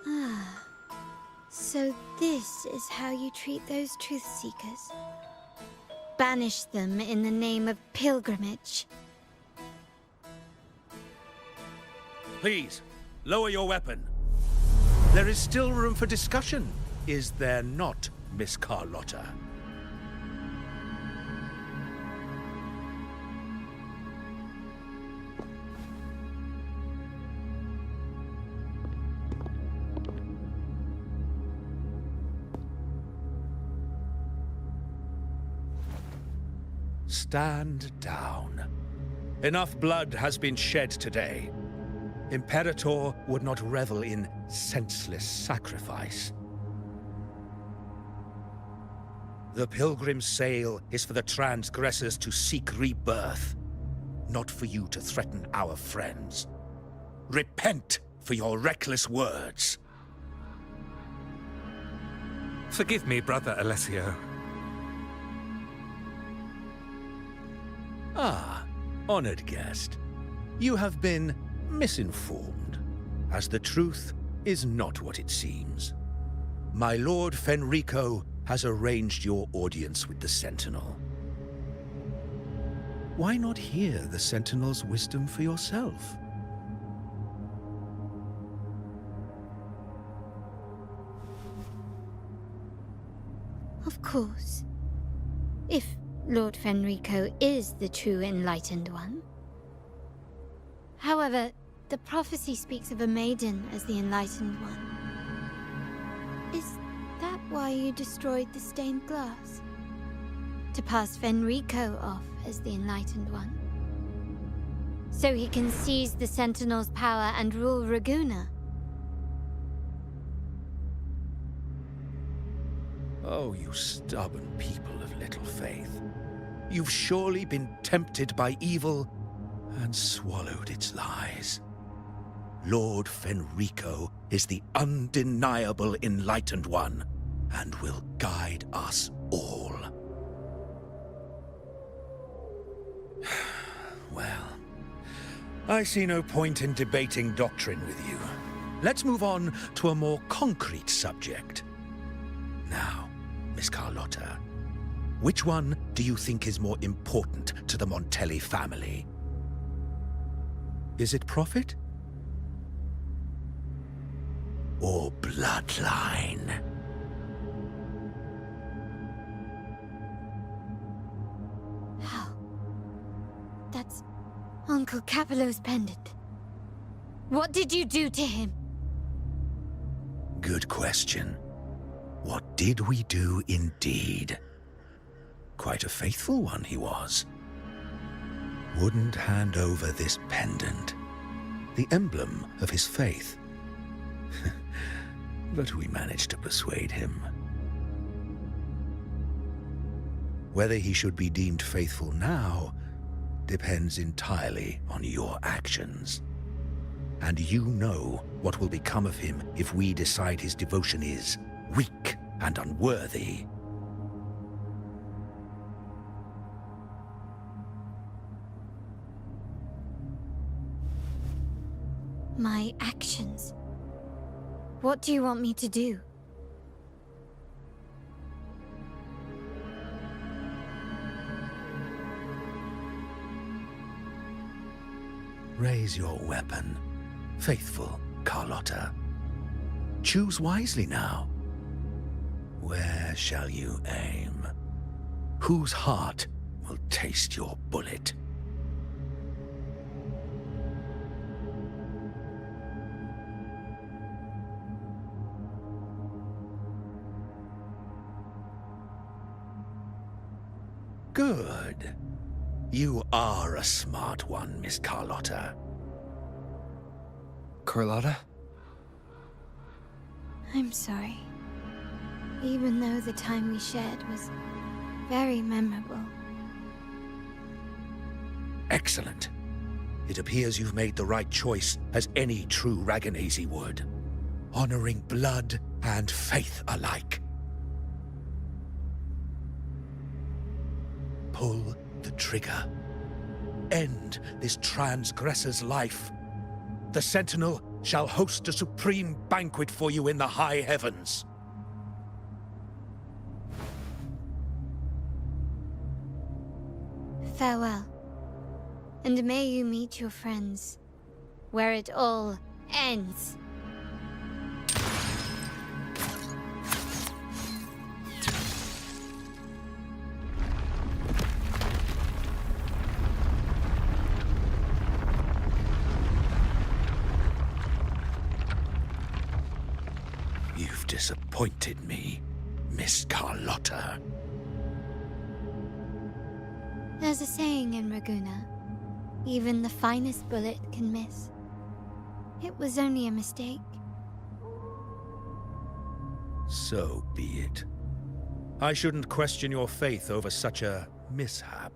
Ah, so this is how you treat those truth seekers. Banish them in the name of pilgrimage. Please, lower your weapon. There is still room for discussion, is there not, Miss Charlotta? Stand down. Enough blood has been shed today. Imperator would not revel in senseless sacrifice. The pilgrim's sail is for the transgressors to seek rebirth, not for you to threaten our friends. Repent for your reckless words. Forgive me, Brother Alessio. Ah, honored guest. You have been misinformed, as the truth is not what it seems. My Lord Fenrico has arranged your audience with the Sentinel. Why not hear the Sentinel's wisdom for yourself? Of course. If Lord Fenrico is the true Enlightened One. However, the prophecy speaks of a maiden as the Enlightened One. Is that why you destroyed the stained glass? To pass Fenrico off as the Enlightened One? So he can seize the Sentinel's power and rule Raguna? Oh, you stubborn people of little faith. You've surely been tempted by evil and swallowed its lies. Lord Fenrico is the undeniable Enlightened One and will guide us all. Well, I see no point in debating doctrine with you. Let's move on to a more concrete subject. Now, Miss Charlotta, which one do you think is more important to the Montelli family? Is it profit? Or bloodline? How? That's Uncle Capello's pendant. What did you do to him? Good question. What did we do indeed? Quite a faithful one he was. Wouldn't hand over this pendant, the emblem of his faith. But we managed to persuade him. Whether he should be deemed faithful now depends entirely on your actions. And you know what will become of him if we decide his devotion is weak and unworthy. My actions? What do you want me to do? Raise your weapon, faithful Charlotta. Choose wisely now. Where shall you aim? Whose heart will taste your bullet. Good. You are a smart one, Miss Charlotta. Carlotta? I'm sorry. Even though the time we shared was very memorable. Excellent. It appears you've made the right choice, as any true Raganazi would. Honoring blood and faith alike. Pull the trigger. End this transgressor's life. The Sentinel shall host a supreme banquet for you in the high heavens. Farewell. And may you meet your friends, where it all ends. You've disappointed me, Miss Charlotta. There's a saying in Raguna, even the finest bullet can miss. It was only a mistake. So be it. I shouldn't question your faith over such a mishap.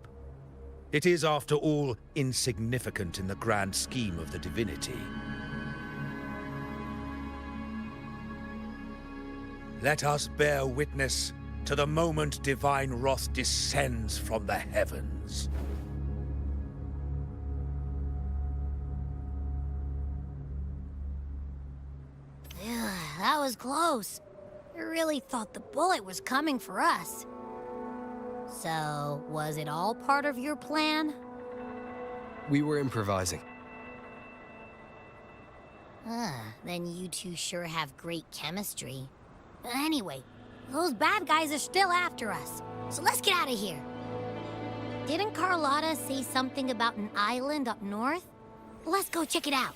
It is, after all, insignificant in the grand scheme of the divinity. Let us bear witness to the moment divine wrath descends from the heavens. That was close. I really thought the bullet was coming for us. So, was it all part of your plan? We were improvising. Then you two sure have great chemistry. But anyway, those bad guys are still after us, so let's get out of here. Didn't Carlotta say something about an island up north? Let's go check it out.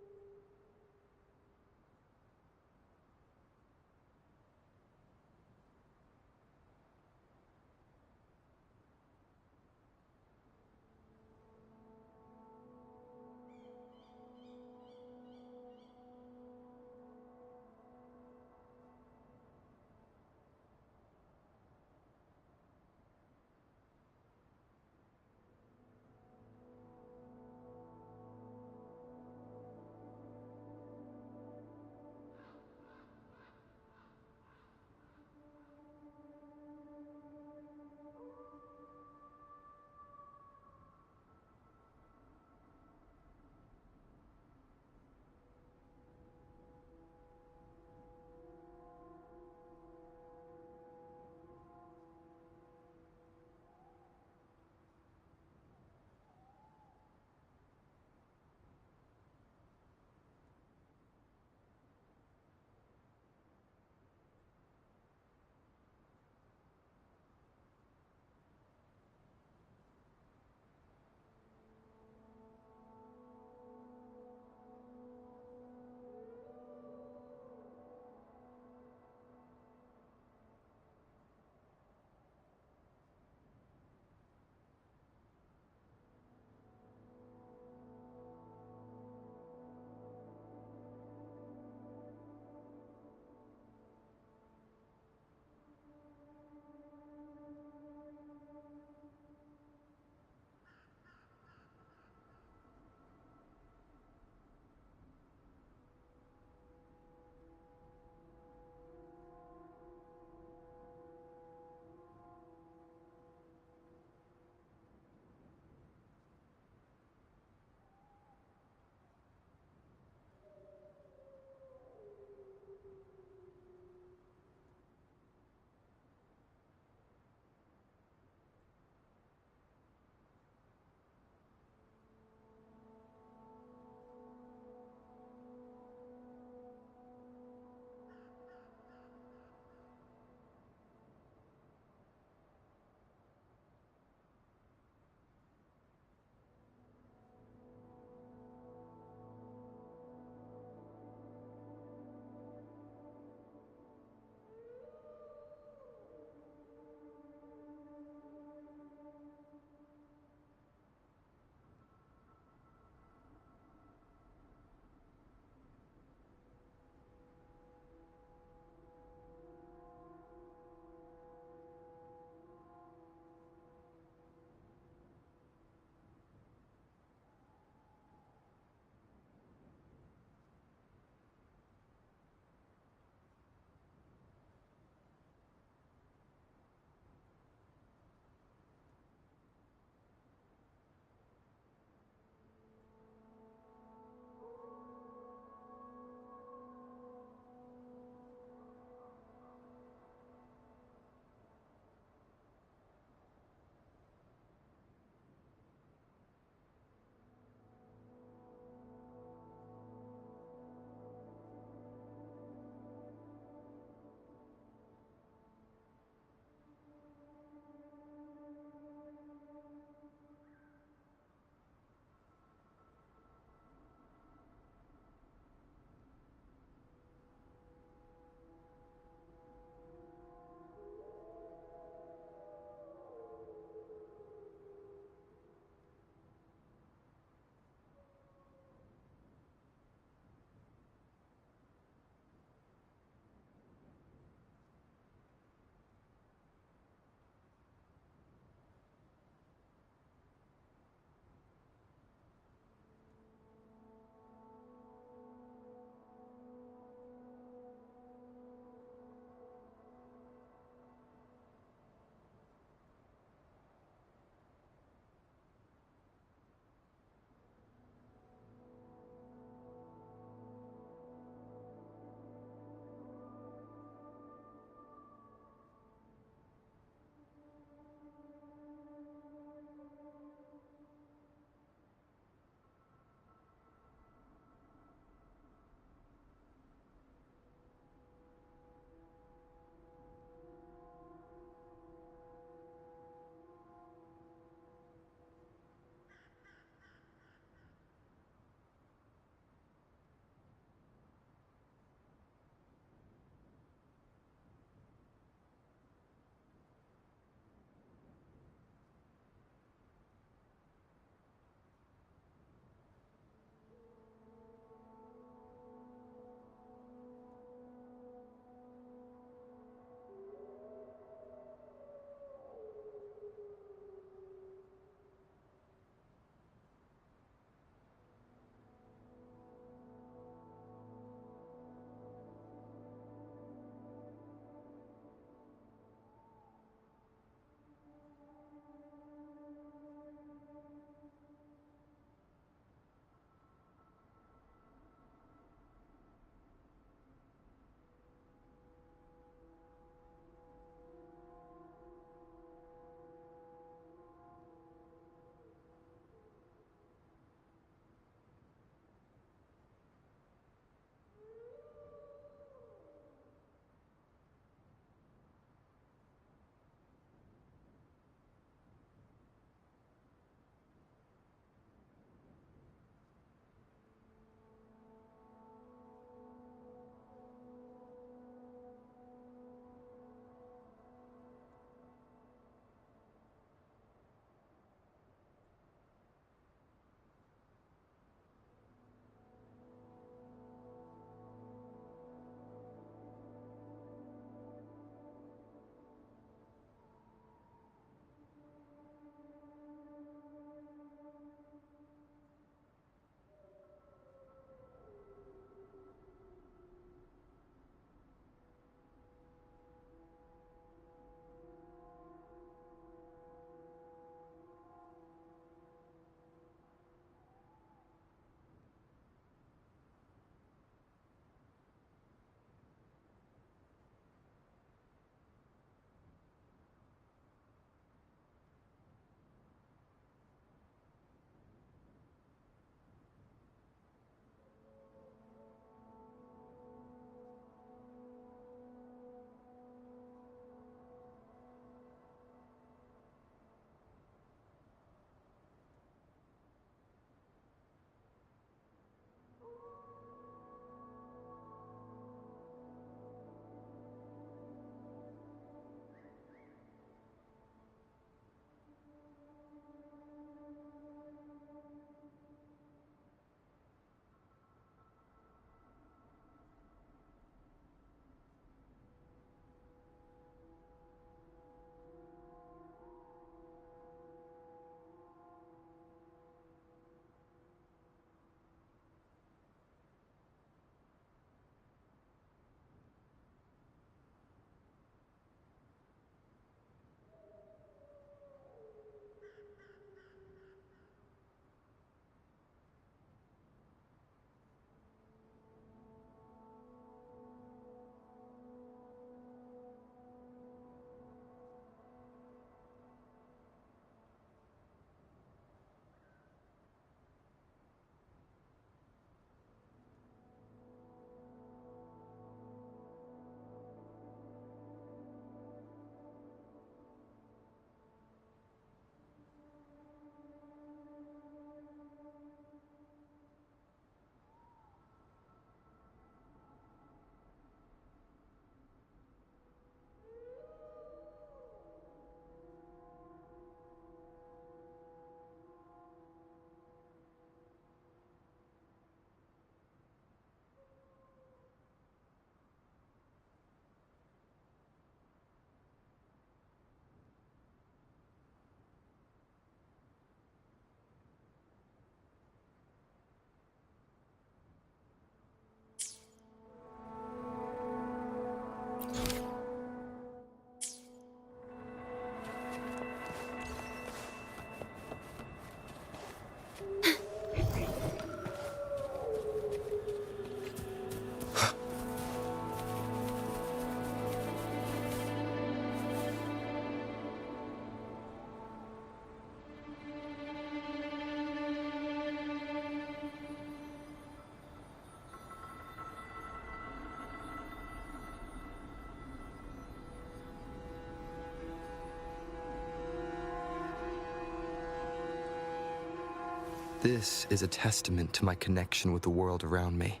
This is a testament to my connection with the world around me,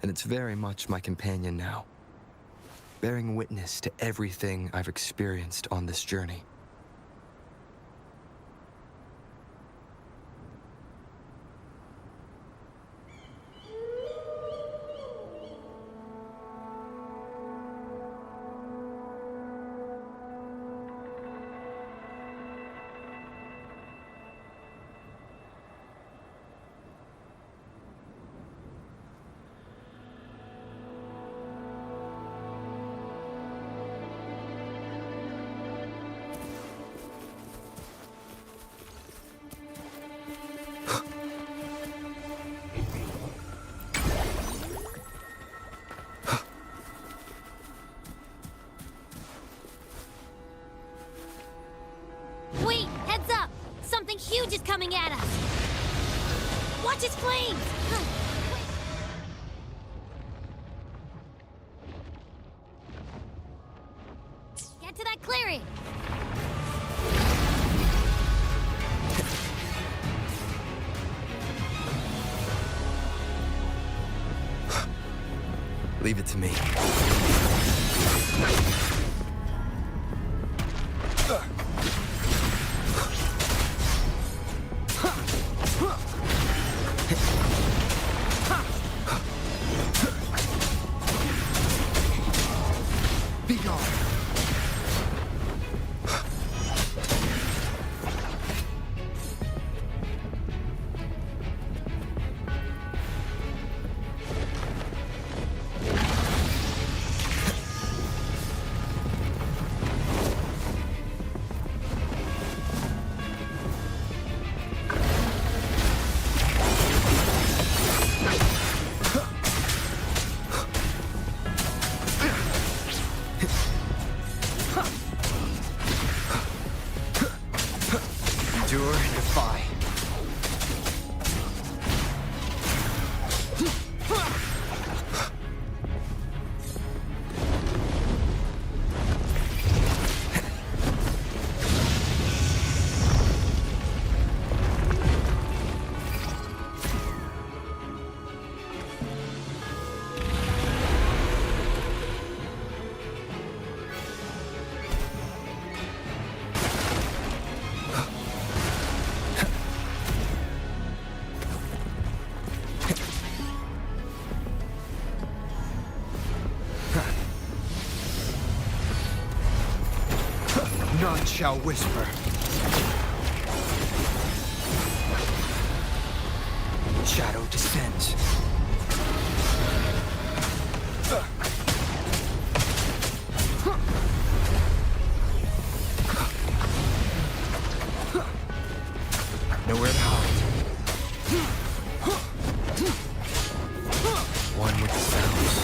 and it's very much my companion now, bearing witness to everything I've experienced on this journey. Wait, heads up! Something huge is coming at us! Watch its flames! Get to that clearing! Leave it to me. Be gone. Endure and defy. None shall whisper. Shadow descends. Nowhere to hide. One with the sounds.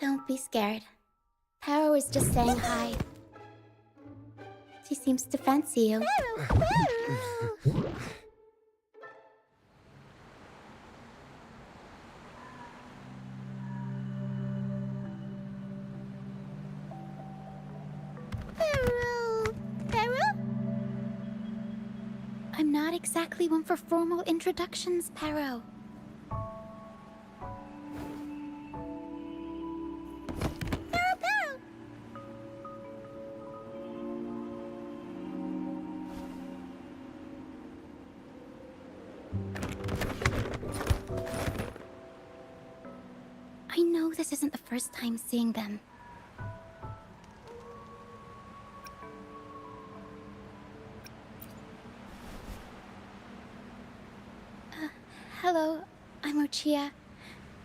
Don't be scared. Power was just saying hi. She seems to fancy you. Peru! exactly one for formal introductions, Pero. I know this isn't the first time seeing them. Hello, I'm Ochia.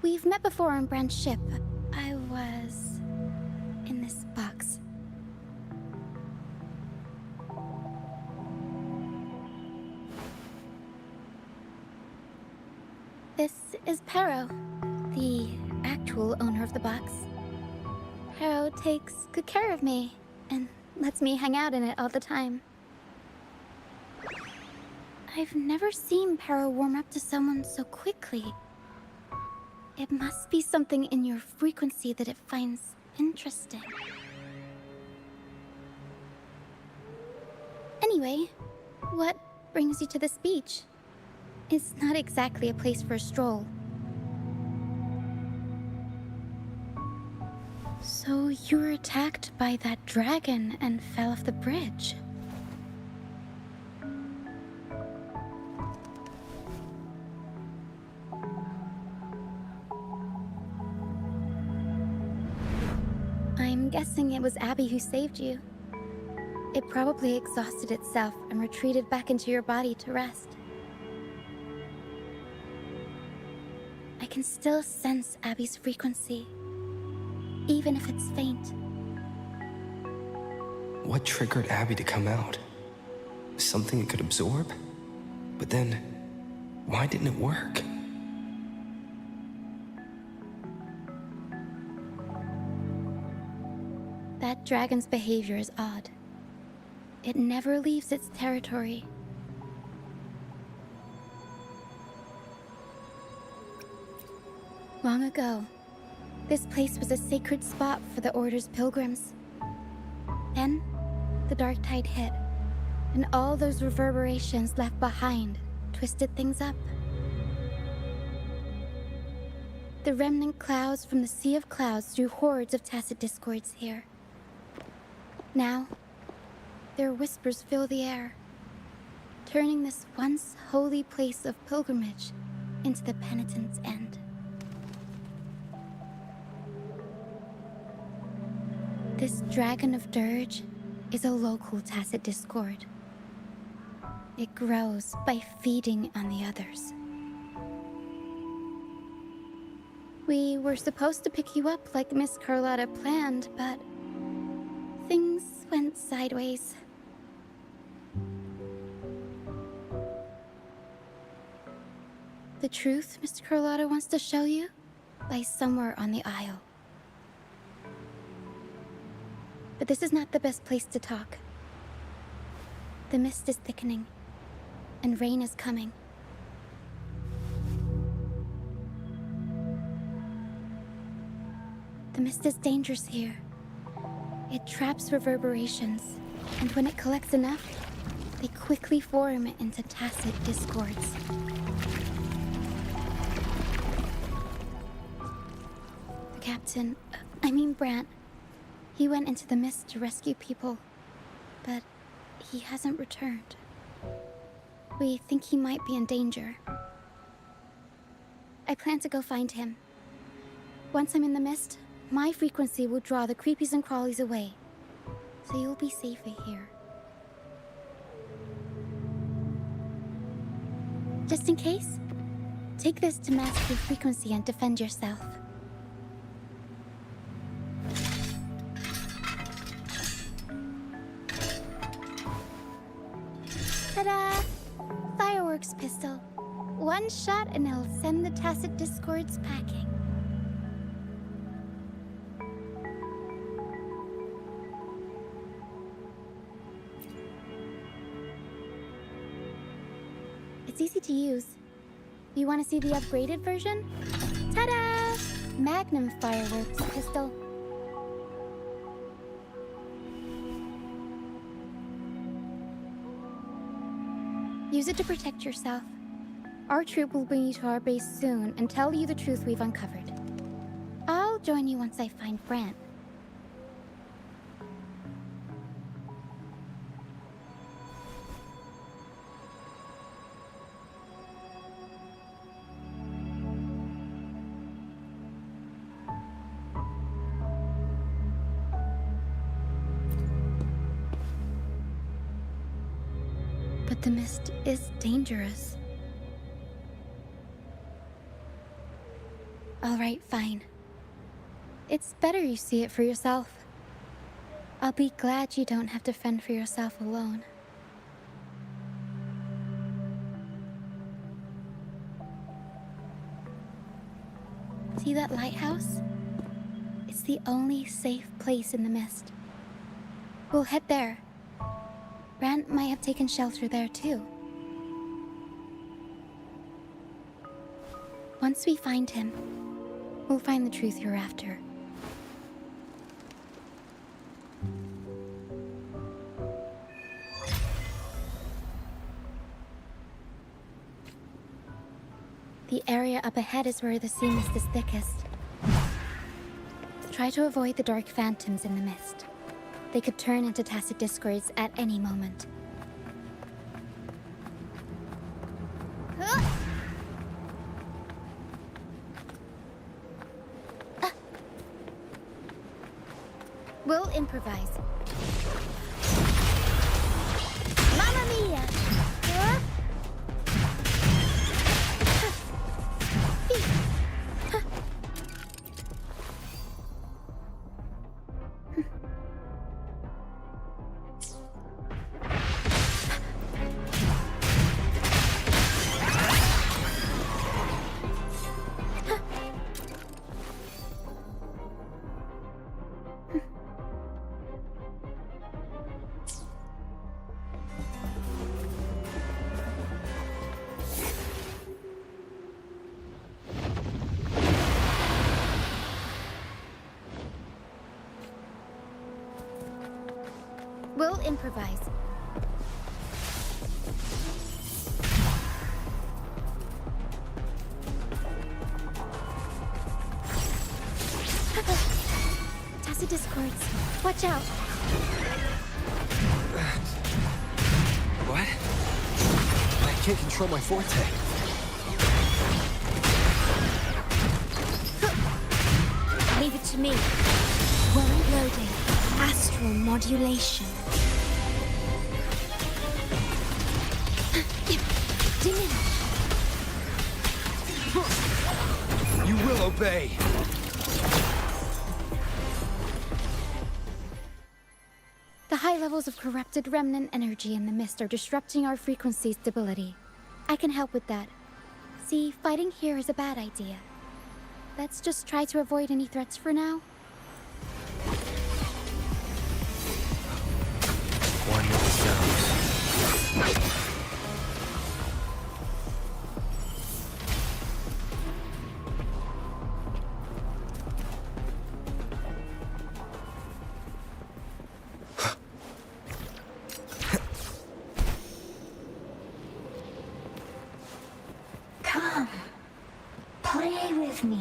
We've met before on Brand's ship. I was in this box. This is Pero, the actual owner of the box. Pero takes good care of me and lets me hang out in it all the time. I've never seen Pero warm up to someone so quickly. It must be something in your frequency that it finds interesting. Anyway, what brings you to this beach? It's not exactly a place for a stroll. So you were attacked by that dragon and fell off the bridge. I'm guessing it was Abby who saved you. It probably exhausted itself and retreated back into your body to rest. I can still sense Abby's frequency, even if it's faint. What triggered Abby to come out? Something it could absorb? But then, why didn't it work? That dragon's behavior is odd. It never leaves its territory. Long ago, this place was a sacred spot for the Order's pilgrims. Then, the dark tide hit, and all those reverberations left behind twisted things up. The remnant clouds from the Sea of Clouds drew hordes of tacit discords here. Now, their whispers fill the air, turning this once holy place of pilgrimage into the penitent's end. This Dragon of Dirge is a local tacit discord. It grows by feeding on the others. We were supposed to pick you up like Miss Charlotta planned, but things went sideways. The truth Miss Charlotta wants to show you lies somewhere on the aisle. But this is not the best place to talk. The mist is thickening, and rain is coming. The mist is dangerous here. It traps reverberations, and when it collects enough, they quickly form into tacit discords. The captain, Brant, he went into the mist to rescue people, but he hasn't returned. We think he might be in danger. I plan to go find him. Once I'm in the mist, my frequency will draw the creepies and crawlies away, so you'll be safer here. Just in case, take this to mask your frequency and defend yourself. Ta-da! Fireworks pistol. One shot and it'll send the tacit discords packing. It's easy to use. You want to see the upgraded version? Ta-da! Magnum fireworks pistol. Use it to protect yourself. Our troop will bring you to our base soon and tell you the truth we've uncovered. I'll join you once I find Brant. But the mist is dangerous. All right, fine. It's better you see it for yourself. I'll be glad you don't have to fend for yourself alone. See that lighthouse? It's the only safe place in the mist. We'll head there. Brant might have taken shelter there too. Once we find him, we'll find the truth you're after. The area up ahead is where the sea mist is thickest. Try to avoid the dark phantoms in the mist. They could turn into tacit discords at any moment. We'll improvise. Mamma mia! We'll improvise. Tacit discords. Watch out. What? I can't control my forte. Leave it to me. World loading. Astral modulation. Diminish. You will obey. The high levels of corrupted remnant energy in the mist are disrupting our frequency stability. I can help with that. See, fighting here is a bad idea. Let's just try to avoid any threats for now. One with the sounds. Come. Play with me.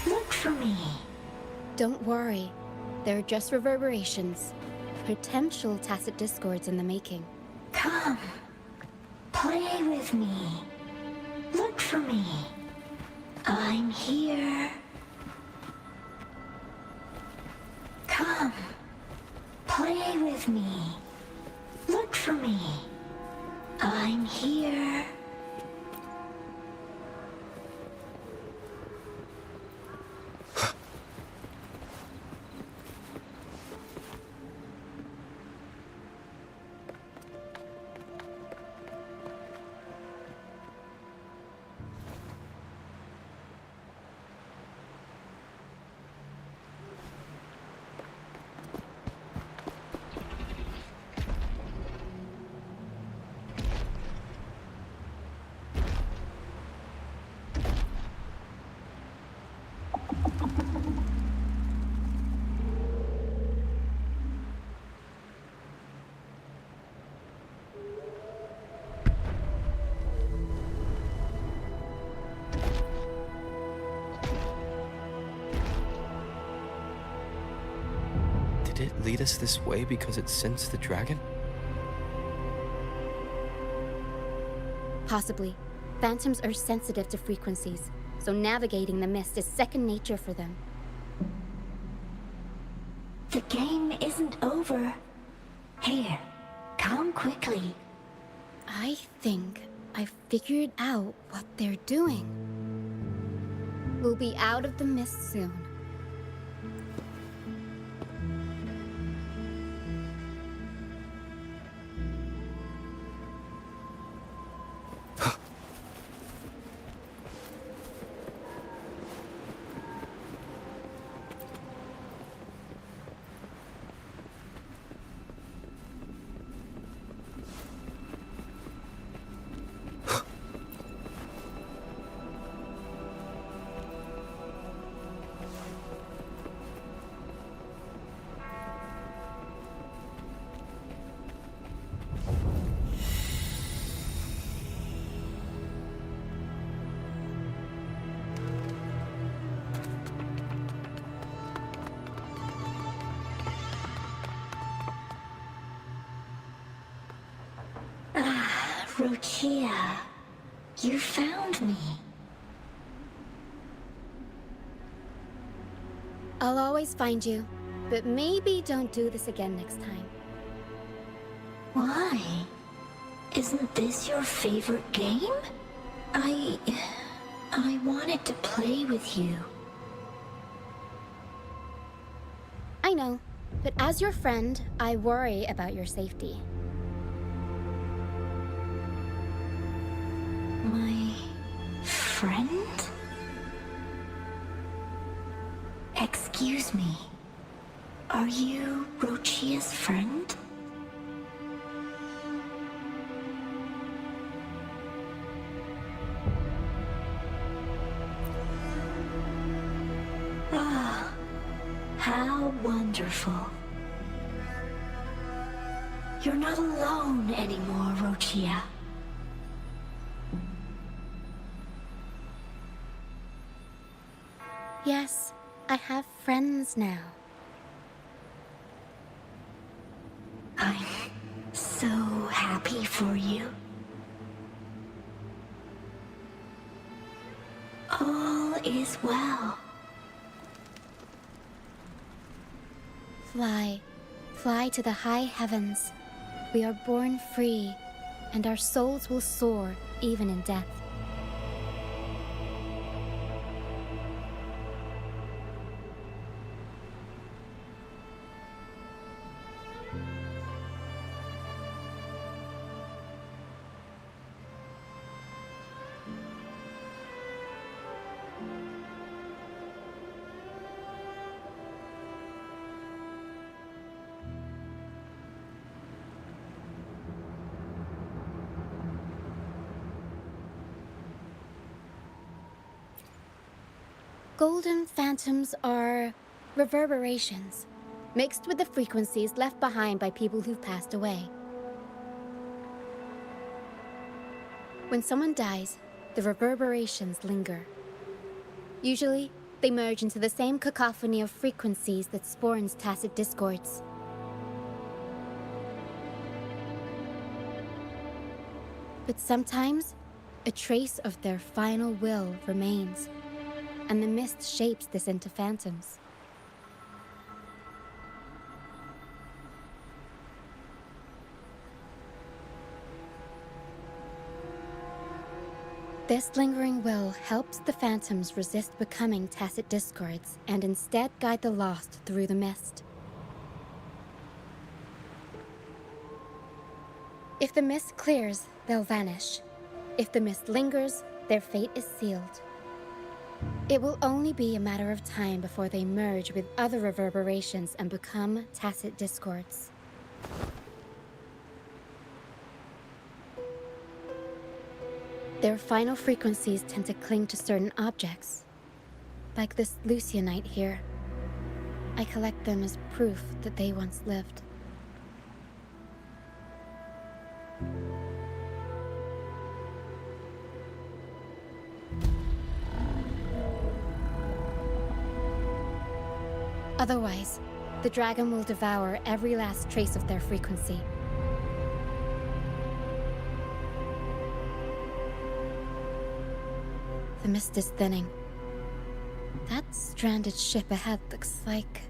Look for me. Don't worry. They're just reverberations. Potential tacit discords in the making. Come. Play with me. Look for me. I'm here. Come. Play with me. Look for me. I'm here. lead us this way because it sensed the dragon? Possibly. Phantoms are sensitive to frequencies, so navigating the mist is second nature for them. The game isn't over. Here, come quickly. I think I figured out what they're doing. We'll be out of the mist soon. Rochia, you found me. I'll always find you, but maybe don't do this again next time. Why? Isn't this your favorite game? I wanted to play with you. I know, but as your friend, I worry about your safety. My friend? Excuse me. Are you Rochia's friend? Ah, how wonderful. You're not alone anymore, Rochia. Yes, I have friends now. I'm so happy for you. All is well. Fly, fly to the high heavens. We are born free, and our souls will soar even in death. Golden phantoms are reverberations, mixed with the frequencies left behind by people who've passed away. When someone dies, the reverberations linger. Usually, they merge into the same cacophony of frequencies that spawns tacit discords. But sometimes, a trace of their final will remains, and the mist shapes this into phantoms. This lingering will helps the phantoms resist becoming tacit discords and instead guide the lost through the mist. If the mist clears, they'll vanish. If the mist lingers, their fate is sealed. It will only be a matter of time before they merge with other reverberations and become tacit discords. Their final frequencies tend to cling to certain objects, like this Lucianite here. I collect them as proof that they once lived. Otherwise, The dragon will devour every last trace of their frequency. The mist is thinning. That stranded ship ahead looks like...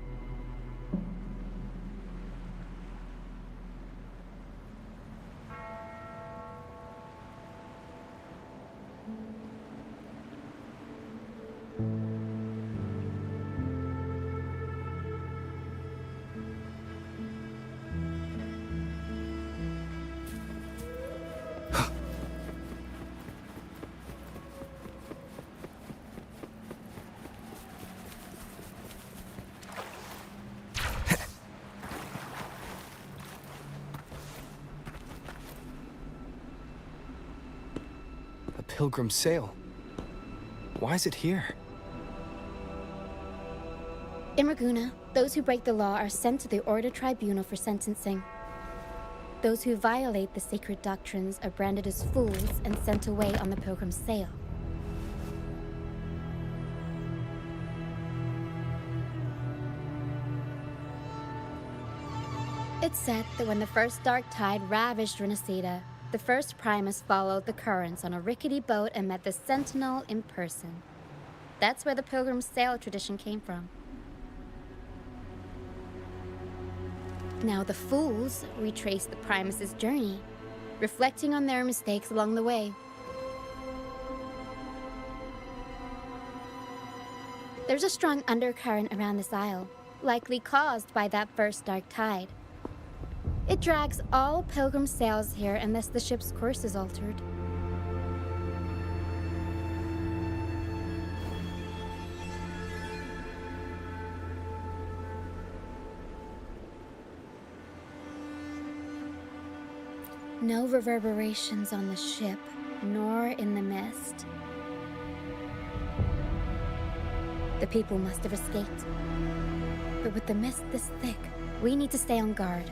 Pilgrim sail. Why is it here? In Raguna, those who break the law are sent to the Order Tribunal for sentencing. Those who violate the sacred doctrines are branded as fools and sent away on the Pilgrim sail. It's said that when the first dark tide ravaged Renacida, the first Primus followed the currents on a rickety boat and met the Sentinel in person. That's where the Pilgrim sail tradition came from. Now the fools retrace the Primus's journey, reflecting on their mistakes along the way. There's a strong undercurrent around this isle, likely caused by that first dark tide. It drags all Pilgrim sails here unless the ship's course is altered. No reverberations on the ship, nor in the mist. The people must have escaped. But with the mist this thick, we need to stay on guard.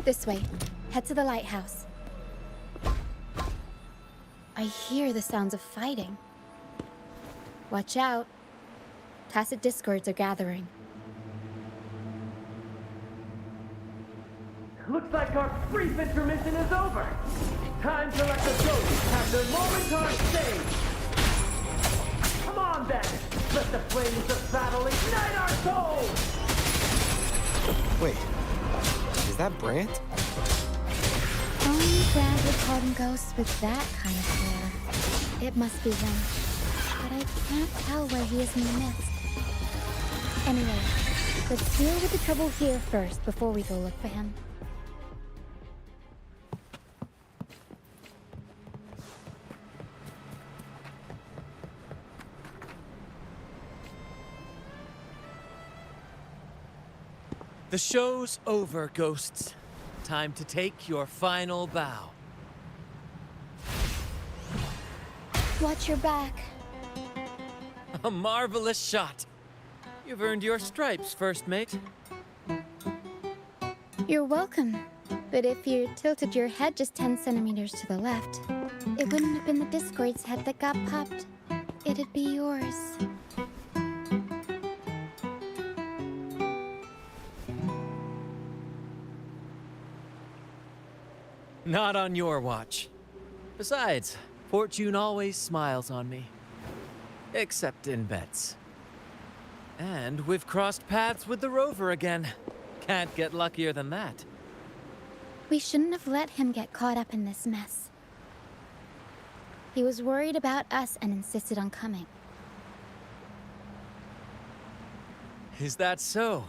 This way. Head to the lighthouse. I hear the sounds of fighting. Watch out. Tacit discords are gathering. Looks like our brief intermission is over. Time to let the ghosts have their moment on stage. Come on then. Let the flames of battle ignite our souls. Wait. Is that Brant? Only Brant would harden ghosts with that kind of flair. It must be him. But I can't tell where he is in the mist. Anyway, let's deal with the trouble here first before we go look for him. The show's over, ghosts. Time to take your final bow. Watch your back. A marvelous shot. You've earned your stripes, first mate. You're welcome. But if you tilted your head just 10 centimeters to the left, it wouldn't have been the Discord's head that got popped. It'd be yours. Not on your watch. Besides, fortune always smiles on me. Except in bets. And we've crossed paths with the rover again. Can't get luckier than that. We shouldn't have let him get caught up in this mess. He was worried about us and insisted on coming. Is that so?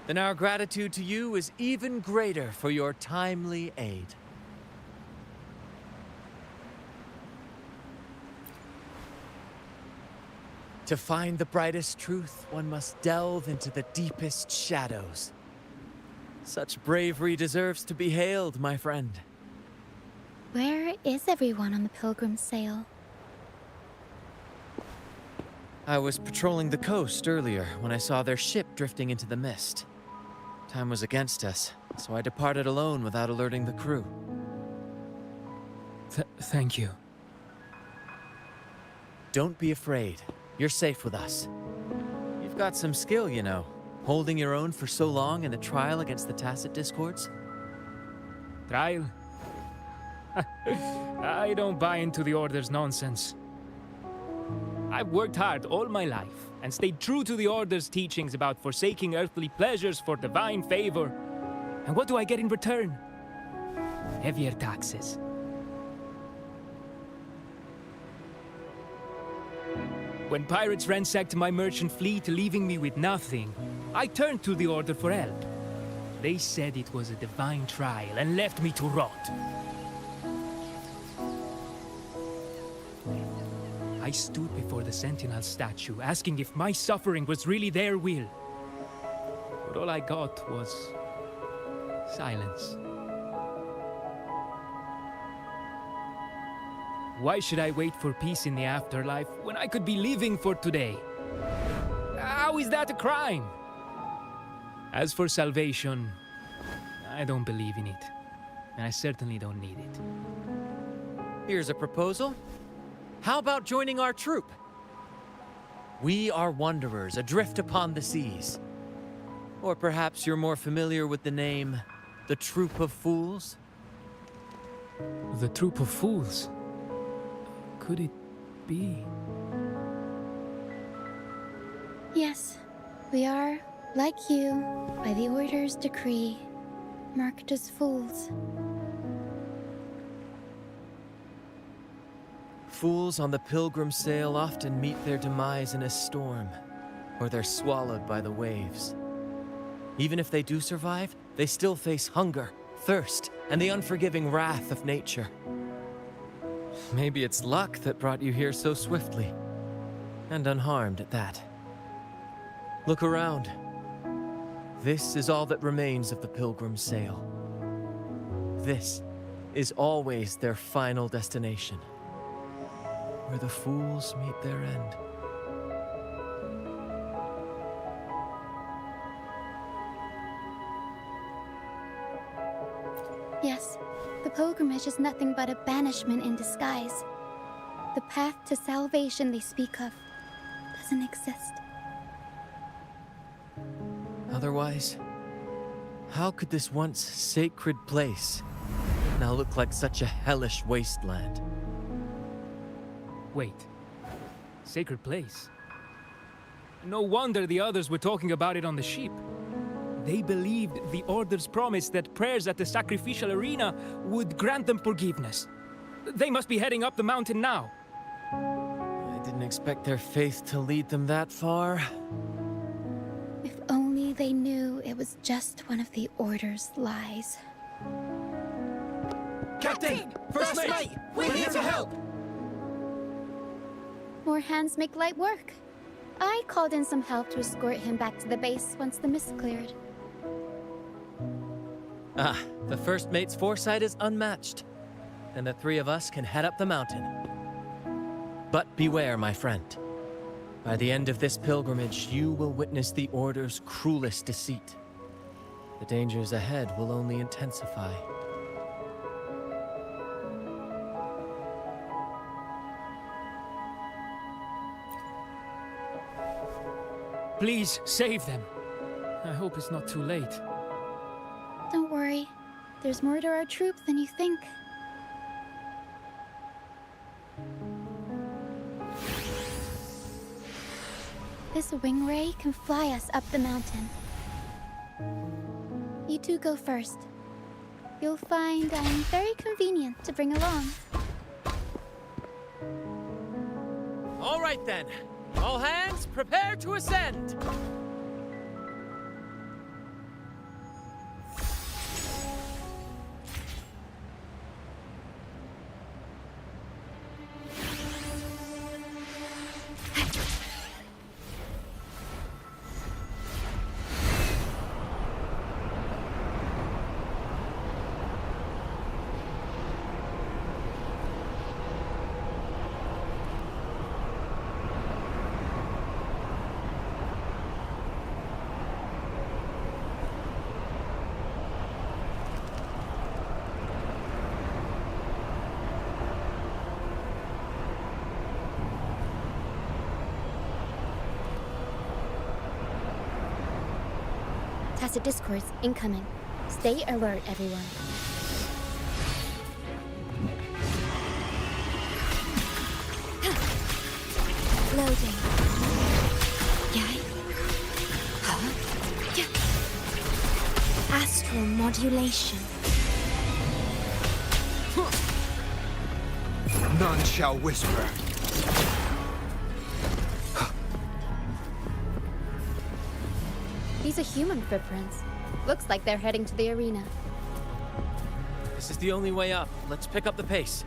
Then our gratitude to you is even greater for your timely aid. To find the brightest truth, one must delve into the deepest shadows. Such bravery deserves to be hailed, my friend. Where is everyone on the Pilgrim sail? I was patrolling the coast earlier when I saw their ship drifting into the mist. Time was against us, so I departed alone without alerting the crew. Thank you. don't be afraid. You're safe with us. You've got some skill, you know, holding your own for so long in the trial against the Tacit Discords. Trial? I don't buy into the Order's nonsense. I've worked hard all my life and stayed true to the Order's teachings about forsaking earthly pleasures for divine favor. And what do I get in return? Heavier taxes. When pirates ransacked my merchant fleet, leaving me with nothing, I turned to the Order for help. They said it was a divine trial and left me to rot. I stood before the Sentinel statue, asking if my suffering was really their will. But all I got was silence. Why should I wait for peace in the afterlife when I could be living for today? How is that a crime? As for salvation, I don't believe in it. And I certainly don't need it. Here's a proposal. How about joining our troop? We are wanderers adrift upon the seas. Or perhaps you're more familiar with the name, the Troop of Fools? The Troop of Fools? Could it be? Yes, we are, like you, by the Order's decree, marked as fools. Fools on the pilgrim sail often meet their demise in a storm, or they're swallowed by the waves. Even if they do survive, they still face hunger, thirst, and the unforgiving wrath of nature. Maybe it's luck that brought you here so swiftly, and unharmed at that. Look around. This is all that remains of the pilgrim sail. This is always their final destination, where the fools meet their end. Yes, the pilgrimage is nothing but a banishment in disguise. The path to salvation they speak of doesn't exist. Otherwise, how could this once sacred place now look like such a hellish wasteland? Wait. Sacred place? No wonder the others were talking about it on the ship. They believed the Order's promise that prayers at the sacrificial arena would grant them forgiveness. They must be heading up the mountain now. I didn't expect their faith to lead them that far. If only they knew it was just one of the Order's lies. Captain! First mate! We're here to help! More hands make light work. I called in some help to escort him back to the base once the mist cleared. Ah, the first mate's foresight is unmatched. And the three of us can head up the mountain. But beware, my friend. By the end of this pilgrimage, you will witness the Order's cruelest deceit. The dangers ahead will only intensify. Please, save them. I hope it's not too late. Don't worry. There's more to our troop than you think. This wing ray can fly us up the mountain. You two go first. You'll find I'm very convenient to bring along. All right then. All hands, prepare to ascend! Tacit discords incoming. Stay alert, everyone. Loading. Yay. Huh? Yeah. Astral modulation. None shall whisper. These are human footprints. Looks like they're heading to the arena. This is the only way up. Let's pick up the pace.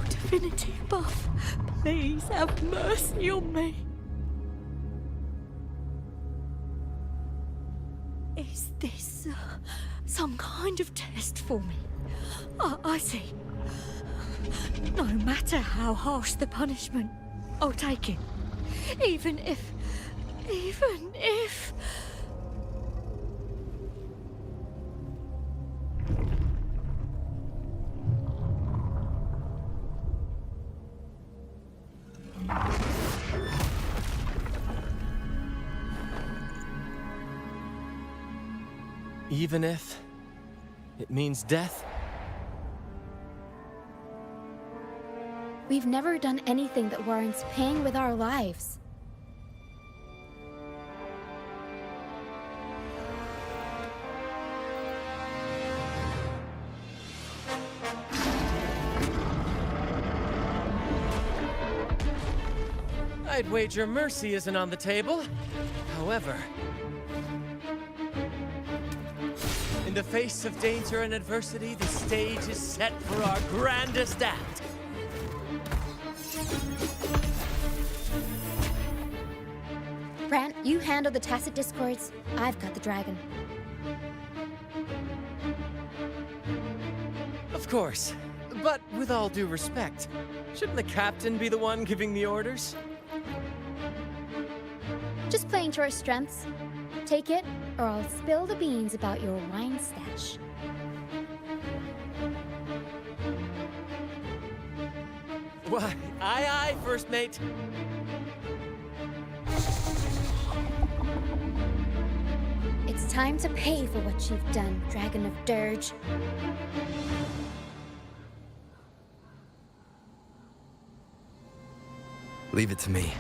Divinity above, please have mercy on me. Is this some kind of test for me? I see. No matter how harsh the punishment, I'll take it. Even if... Even if it means death? We've never done anything that warrants paying with our lives. I'd wager mercy isn't on the table. However, in the face of danger and adversity, the stage is set for our grandest act. Brant, you handle the tacit discords. I've got the dragon. Of course. But with all due respect, shouldn't the captain be the one giving the orders? Just playing to our strengths. Take it, or I'll spill the beans about your wine stash. Why, aye, first mate. It's time to pay for what you've done, Dragon of Dirge. Leave it to me.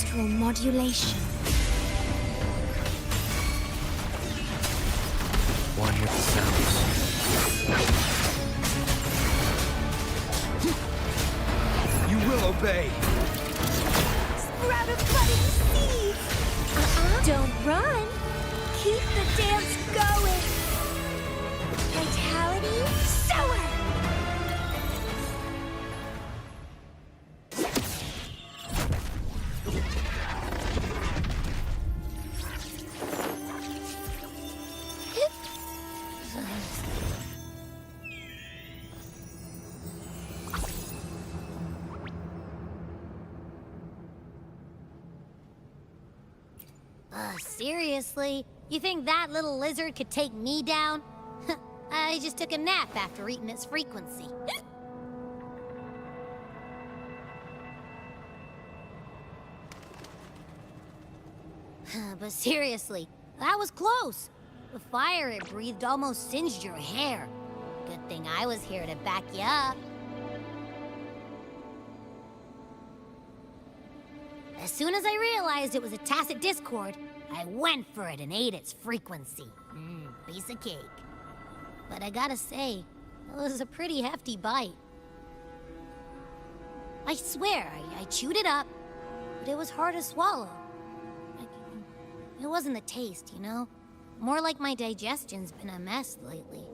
astral modulation. One with the sounds. You will obey. Sprout of budding seeds! Don't run! Keep the dance going! Vitality, sower! Seriously? You think that little lizard could take me down? I just took a nap after eating its frequency. But seriously, that was close. The fire it breathed almost singed your hair. Good thing I was here to back you up. As soon as I realized it was a tacit discord, I went for it and ate its frequency. Piece of cake. But I gotta say, it was a pretty hefty bite. I swear, I chewed it up, but it was hard to swallow. It wasn't the taste, you know? More like my digestion's been a mess lately.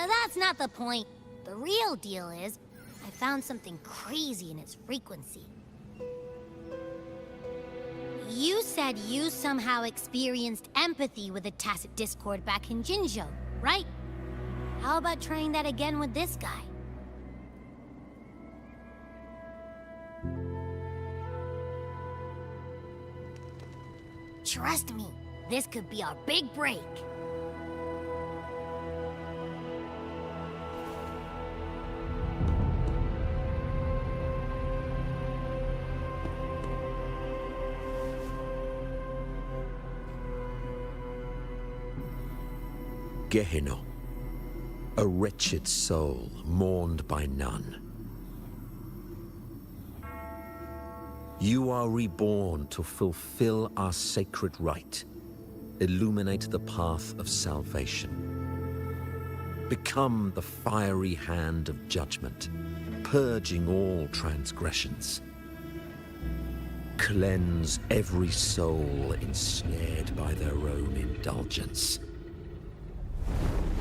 That's not the point. The real deal is, I found something crazy in its frequency. You said you somehow experienced empathy with the tacit discord back in Jinzhou, right? How about trying that again with this guy? Trust me, this could be our big break. Gehenna, a wretched soul mourned by none. You are reborn to fulfill our sacred rite, illuminate the path of salvation. Become the fiery hand of judgment, purging all transgressions. Cleanse every soul ensnared by their own indulgence.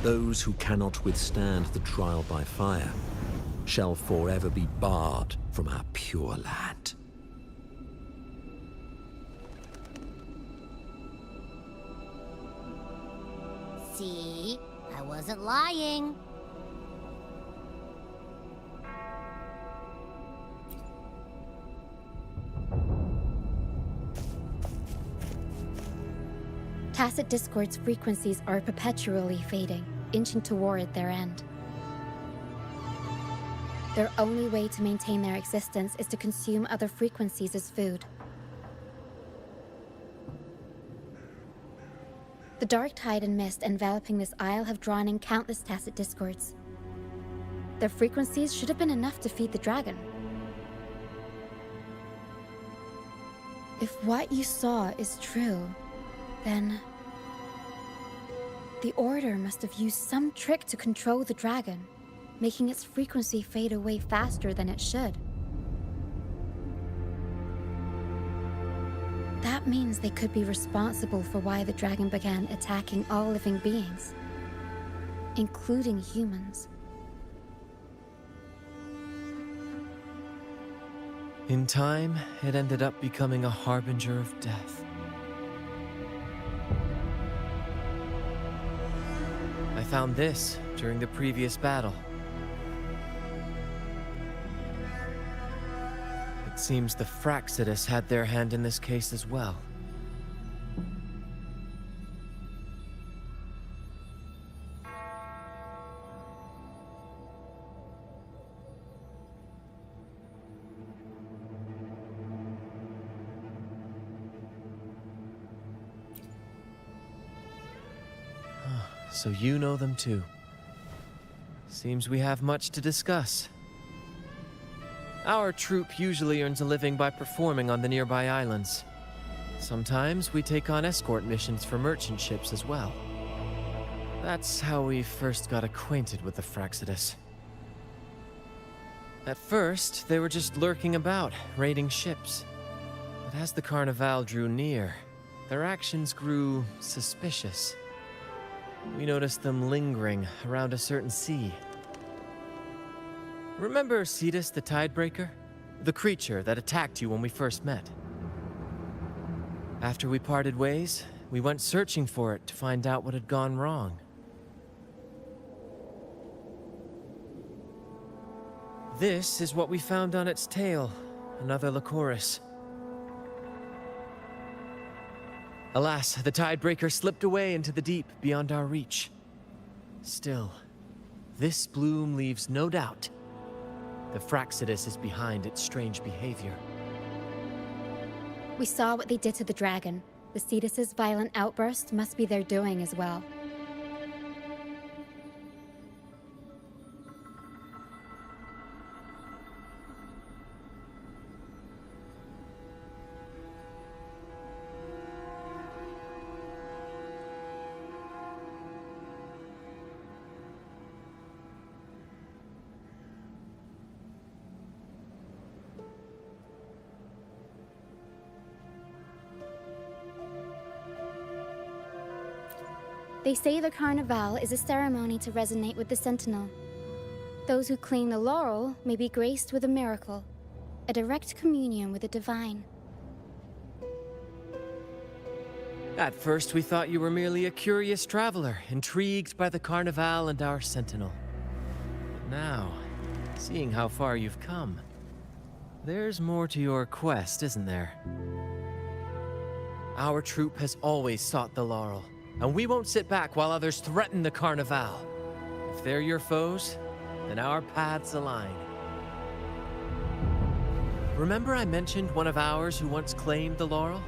Those who cannot withstand the trial by fire shall forever be barred from our pure land. See? I wasn't lying. Tacit Discord's frequencies are perpetually fading, inching toward their end. Their only way to maintain their existence is to consume other frequencies as food. The dark tide and mist enveloping this isle have drawn in countless Tacit Discords. Their frequencies should have been enough to feed the dragon. If what you saw is true, then the Order must have used some trick to control the dragon, making its frequency fade away faster than it should. That means they could be responsible for why the dragon began attacking all living beings, including humans. In time, it ended up becoming a harbinger of death. I found this during the previous battle. It seems the Fraxidus had their hand in this case as well. so you know them too. Seems we have much to discuss. Our troupe usually earns a living by performing on the nearby islands. Sometimes we take on escort missions for merchant ships as well. That's how we first got acquainted with the Fraxidus. At first, they were just lurking about, raiding ships. But as the Carnival drew near, their actions grew suspicious. We noticed them lingering around a certain sea. Remember Cetus the Tidebreaker? The creature that attacked you when we first met? After we parted ways, we went searching for it to find out what had gone wrong. This is what we found on its tail, another Lycoris. Alas, the Tidebreaker slipped away into the deep beyond our reach. Still, this bloom leaves no doubt. The Fraxidus is behind its strange behavior. We saw what they did to the dragon. The Cetus's violent outburst must be their doing as well. They say the Carnival is a ceremony to resonate with the Sentinel. Those who claim the laurel may be graced with a miracle, a direct communion with the divine. At first, we thought you were merely a curious traveler, intrigued by the Carnival and our Sentinel. But now, seeing how far you've come, there's more to your quest, isn't there? Our troupe has always sought the laurel, and we won't sit back while others threaten the Carnival. If they're your foes, then our paths align. Remember I mentioned one of ours who once claimed the laurel?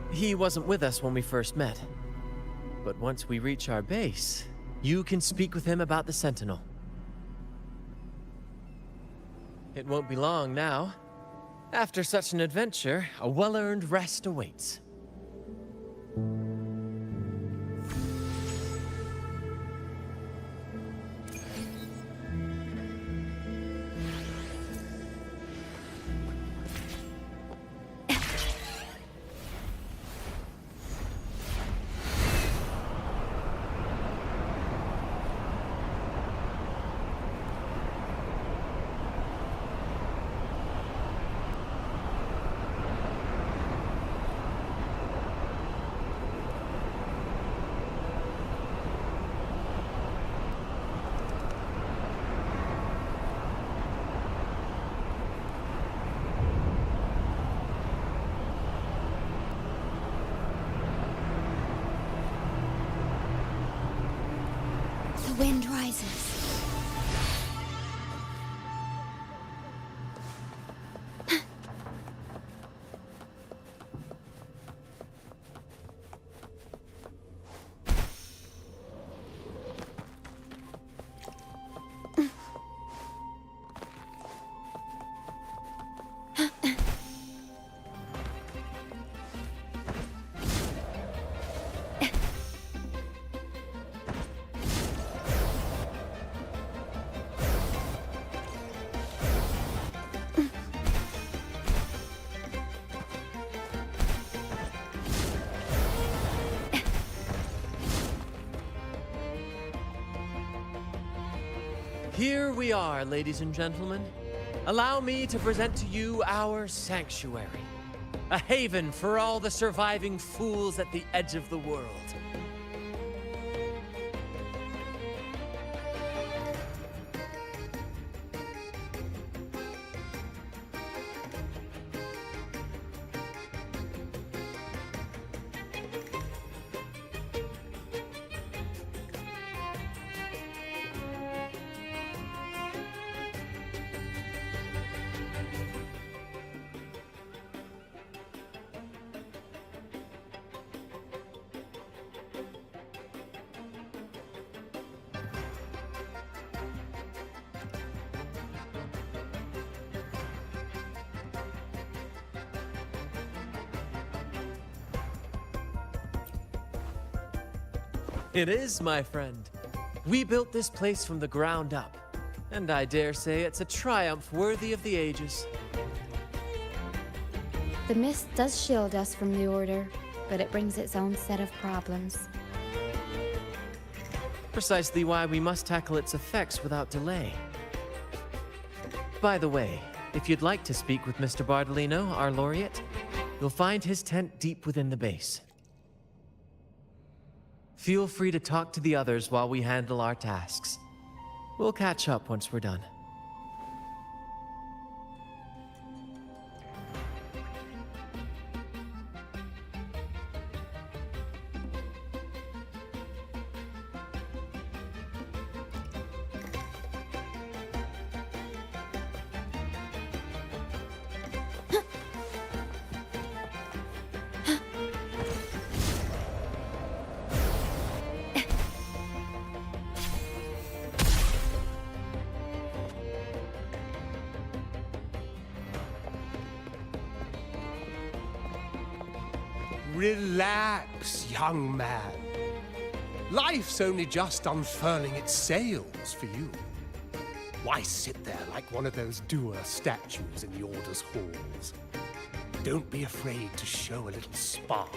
He wasn't with us when we first met. But once we reach our base, you can speak with him about the Sentinel. It won't be long now. After such an adventure, a well-earned rest awaits. The wind rises. Here we are, ladies and gentlemen. Allow me to present to you our sanctuary. A haven for all the surviving fools at the edge of the world. It is, my friend. We built this place from the ground up, and I dare say it's a triumph worthy of the ages. The mist does shield us from the Order, but it brings its own set of problems. Precisely why we must tackle its effects without delay. By the way, if you'd like to speak with Mr. Bardolino, our laureate, you'll find his tent deep within the base. Feel free to talk to the others while we handle our tasks. We'll catch up once we're done. Relax, young man. Life's only just unfurling its sails for you. Why sit there like one of those dour statues in the Order's halls? Don't be afraid to show a little spark.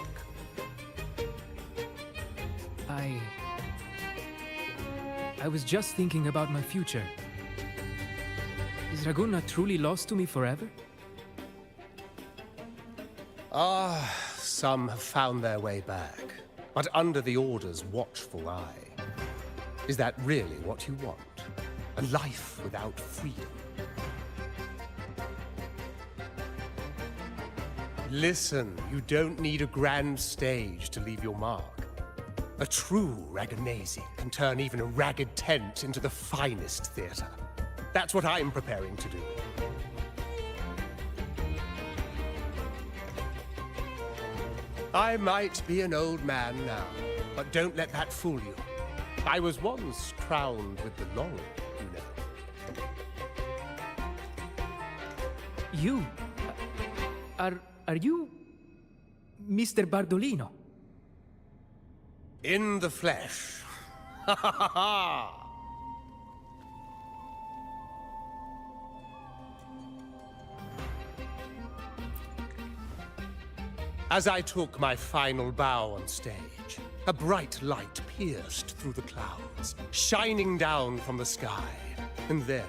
I was just thinking about my future. Is Raguna truly lost to me forever? Some have found their way back, but under the Order's watchful eye. Is that really what you want? A life without freedom? Listen, you don't need a grand stage to leave your mark. A true Raganese can turn even a ragged tent into the finest theater. That's what I'm preparing to do. I might be an old man now, but don't let that fool you. I was once crowned with the laurel, you know. You? Are you Mr. Bardolino? In the flesh. Ha ha ha ha! As I took my final bow on stage, a bright light pierced through the clouds, shining down from the sky. And then,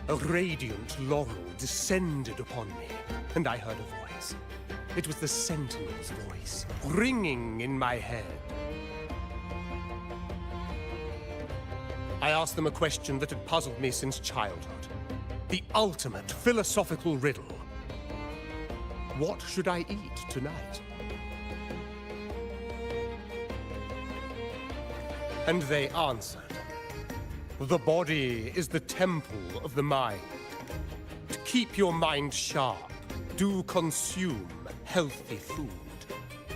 a radiant laurel descended upon me, and I heard a voice. It was the Sentinel's voice, ringing in my head. I asked them a question that had puzzled me since childhood. The ultimate philosophical riddle. What should I eat tonight? And they answered. The body is the temple of the mind. To keep your mind sharp, do consume healthy food,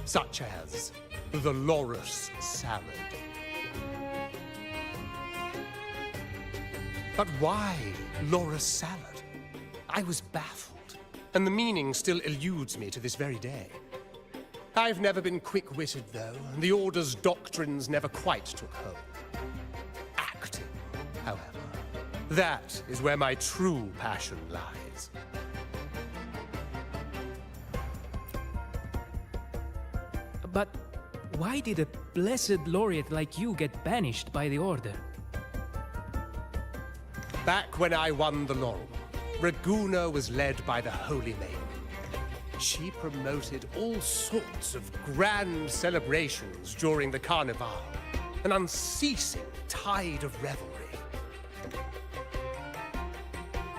such as the Loris salad. But why Loris salad? I was baffled. And the meaning still eludes me to this very day. I've never been quick-witted, though, and the Order's doctrines never quite took hold. Acting, however, that is where my true passion lies. But why did a blessed laureate like you get banished by the Order? Back when I won the laurel, Raguna was led by the Holy Maiden. She promoted all sorts of grand celebrations during the Carnival, an unceasing tide of revelry.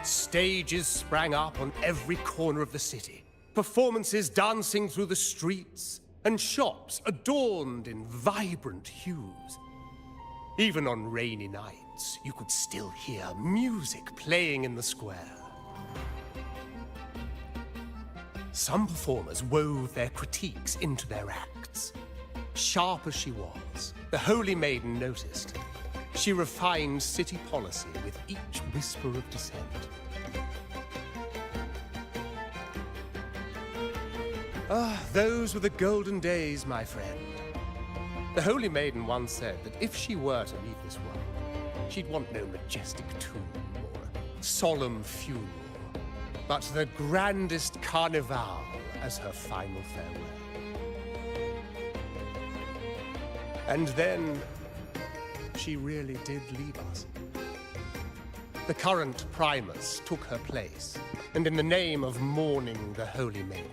Stages sprang up on every corner of the city, performances dancing through the streets, and shops adorned in vibrant hues. Even on rainy nights, you could still hear music playing in the square. Some performers wove their critiques into their acts. Sharp as she was, the Holy Maiden noticed. She refined city policy with each whisper of dissent. Those were the golden days, my friend. The Holy Maiden once said that if she were to leave this world, she'd want no majestic tomb or solemn funeral, but the grandest carnival as her final farewell. And then, she really did leave us. The current Primus took her place, and in the name of mourning the Holy Maiden,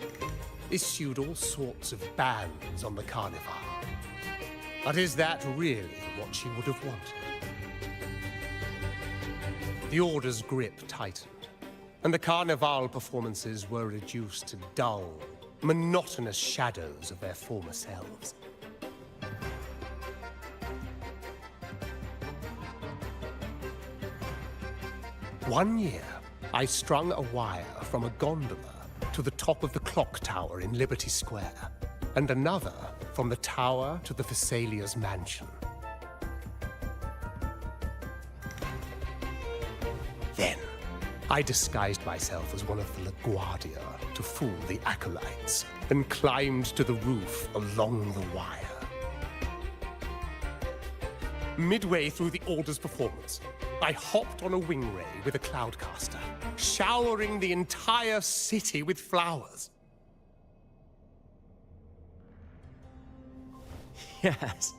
issued all sorts of bans on the carnival. But is that really what she would have wanted? The Order's grip tightened, and the carnival performances were reduced to dull, monotonous shadows of their former selves. One year, I strung a wire from a gondola to the top of the clock tower in Liberty Square, and another from the tower to the Thessalia's mansion. Then, I disguised myself as one of the LaGuardia to fool the acolytes, and climbed to the roof along the wire. Midway through the Order's performance, I hopped on a wing ray with a cloudcaster, showering the entire city with flowers. Yes,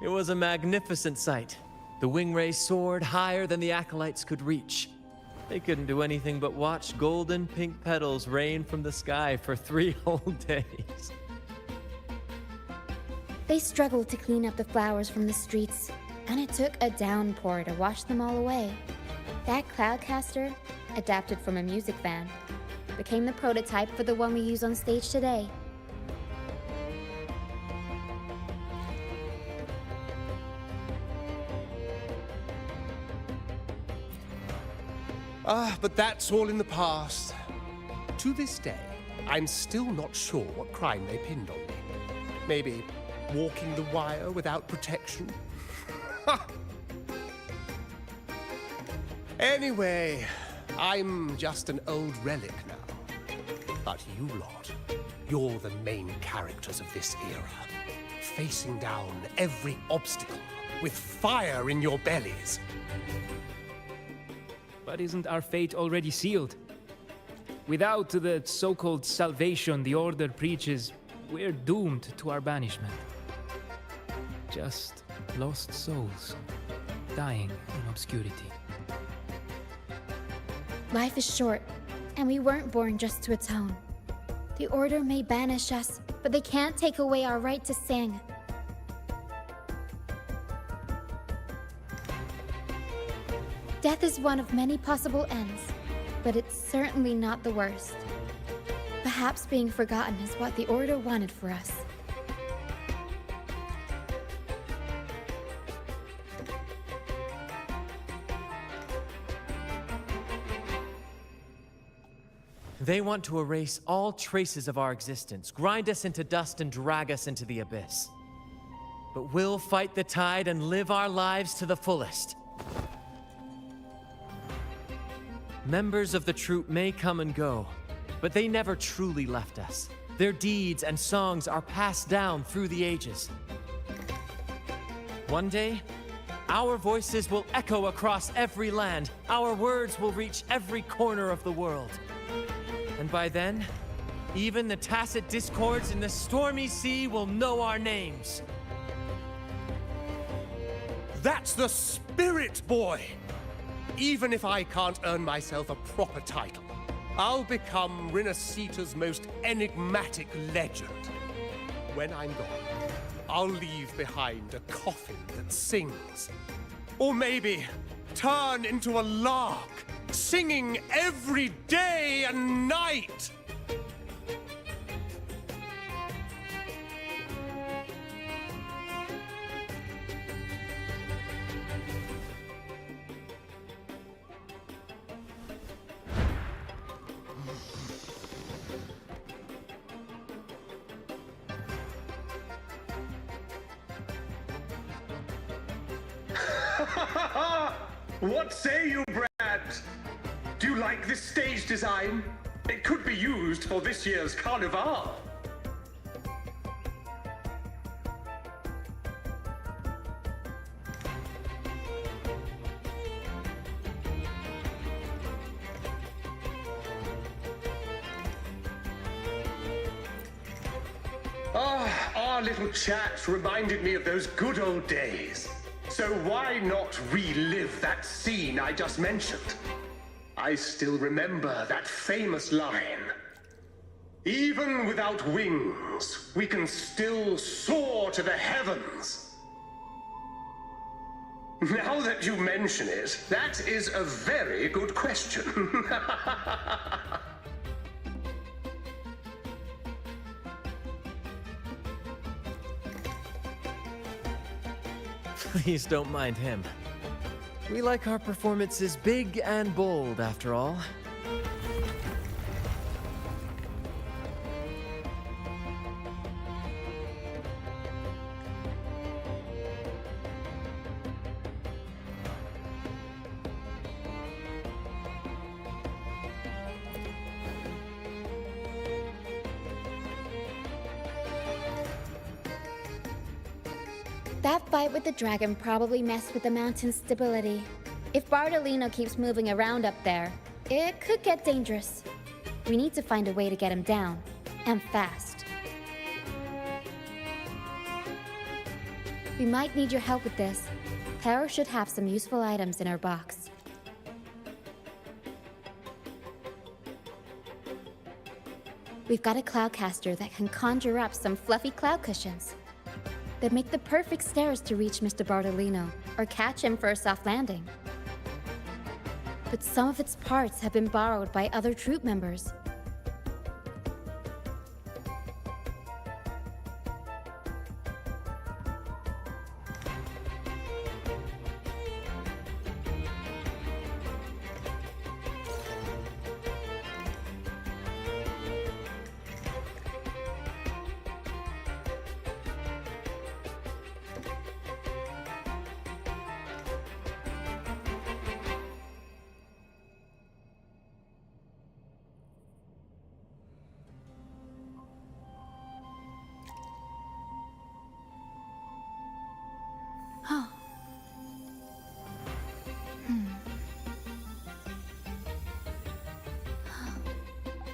it was a magnificent sight. The wingray soared higher than the acolytes could reach. They couldn't do anything but watch golden pink petals rain from the sky for 3 whole days. They struggled to clean up the flowers from the streets, and it took a downpour to wash them all away. That cloudcaster, adapted from a music band, became the prototype for the one we use on stage today. But that's all in the past. To this day, I'm still not sure what crime they pinned on me. Maybe walking the wire without protection? Anyway, I'm just an old relic now. But you lot, you're the main characters of this era, facing down every obstacle with fire in your bellies. But isn't our fate already sealed? Without the so-called salvation the Order preaches, we're doomed to our banishment. Just lost souls, dying in obscurity. Life is short, and we weren't born just to atone. The Order may banish us, but they can't take away our right to sing. Death is one of many possible ends, but it's certainly not the worst. Perhaps being forgotten is what the Order wanted for us. They want to erase all traces of our existence, grind us into dust and drag us into the abyss. But we'll fight the tide and live our lives to the fullest. Members of the troupe may come and go, but they never truly left us. Their deeds and songs are passed down through the ages. One day, our voices will echo across every land. Our words will reach every corner of the world. And by then, even the tacit discords in the stormy sea will know our names. That's the spirit, boy! Even if I can't earn myself a proper title, I'll become Rinasita's most enigmatic legend. When I'm gone, I'll leave behind a coffin that sings. Or maybe turn into a lark, singing every day and night! What say you, Brad? Do you like this stage design? It could be used for this year's carnival. Ah, our little chat reminded me of those good old days. So why not relive that scene I just mentioned? I still remember that famous line. Even without wings, we can still soar to the heavens. Now that you mention it, that is a very good question. Please don't mind him. We like our performances big and bold, after all. That fight with the dragon probably messed with the mountain's stability. If Bardolino keeps moving around up there, it could get dangerous. We need to find a way to get him down, and fast. We might need your help with this. Hera should have some useful items in her box. We've got a cloudcaster that can conjure up some fluffy cloud cushions. They'd make the perfect stairs to reach Mr. Bardolino, or catch him for a soft landing. But some of its parts have been borrowed by other troop members. Oh.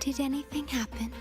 Did anything happen?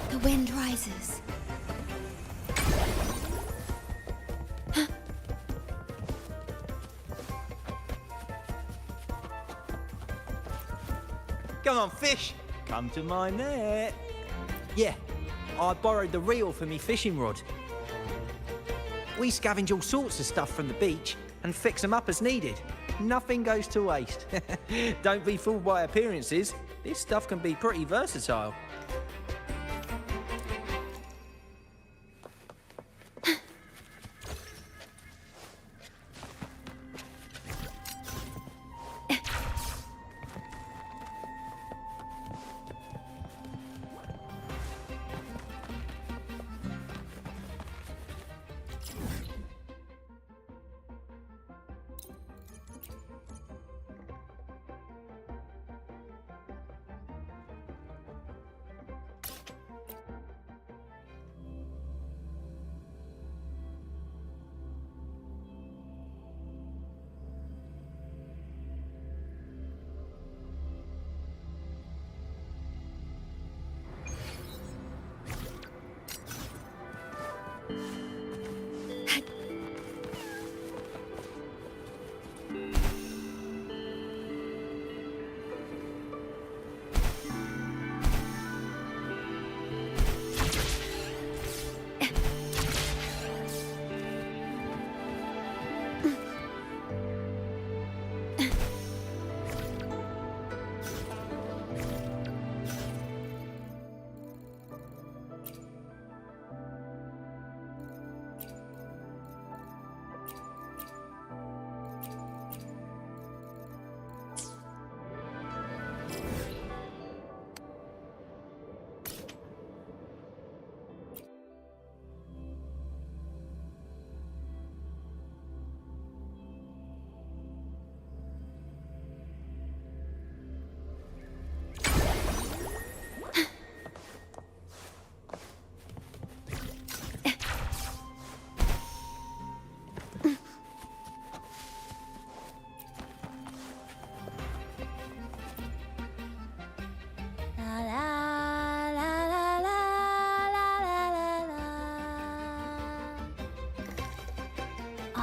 The wind rises. Come on, fish. Come to my net. Yeah, I borrowed the reel for me fishing rod. We scavenge all sorts of stuff from the beach and fix them up as needed. Nothing goes to waste. Don't be fooled by appearances. This stuff can be pretty versatile.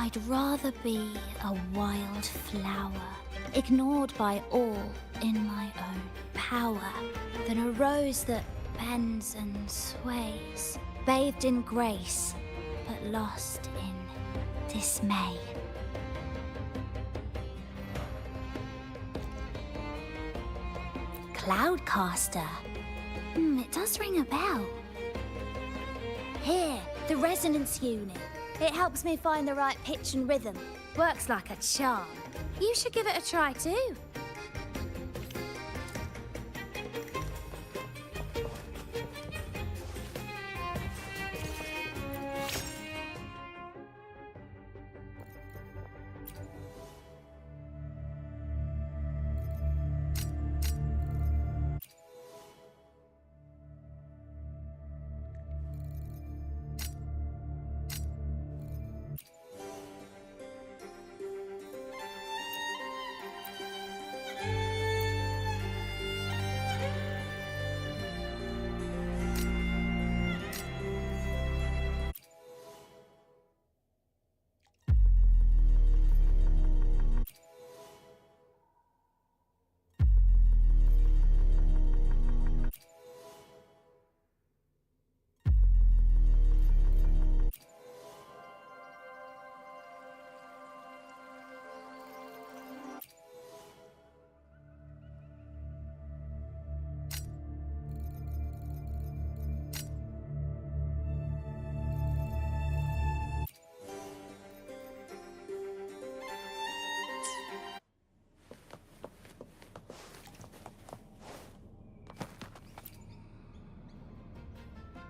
I'd rather be a wild flower, ignored by all in my own power, than a rose that bends and sways, bathed in grace, but lost in dismay. Cloudcaster. It does ring a bell. Here, the resonance unit. It helps me find the right pitch and rhythm. Works like a charm. You should give it a try too.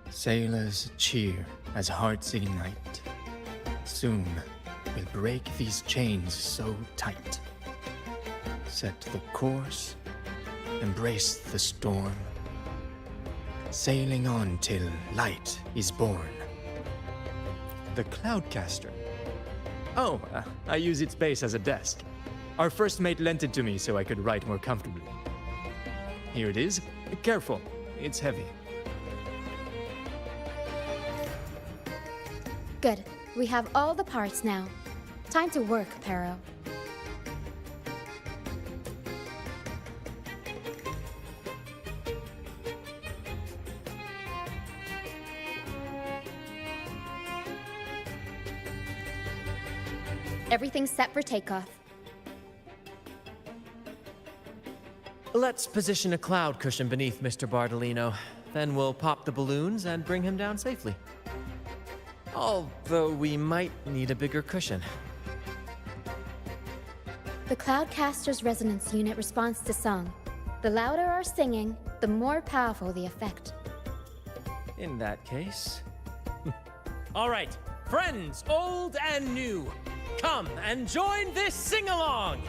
Sailors cheer as hearts ignite. Soon we'll break these chains so tight. Set the course, embrace the storm. Sailing on till light is born. The Cloudcaster. Oh, I use its base as a desk. Our first mate lent it to me so I could write more comfortably. Here it is. Careful, it's heavy. Good. We have all the parts now. Time to work, Pero. Everything's set for takeoff. Let's position a cloud cushion beneath Mr. Bardolino. Then we'll pop the balloons and bring him down safely. Although we might need a bigger cushion. The Cloudcaster's resonance unit responds to song. The louder our singing, the more powerful the effect. In that case... All right, friends, old and new, come and join this sing-along!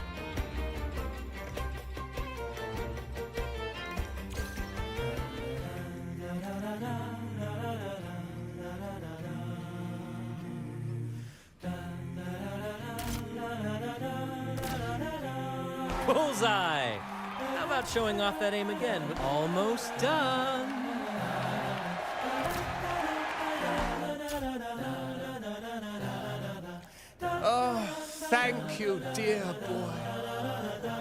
Bullseye! How about showing off that aim again? Almost done. Oh, thank you, dear boy.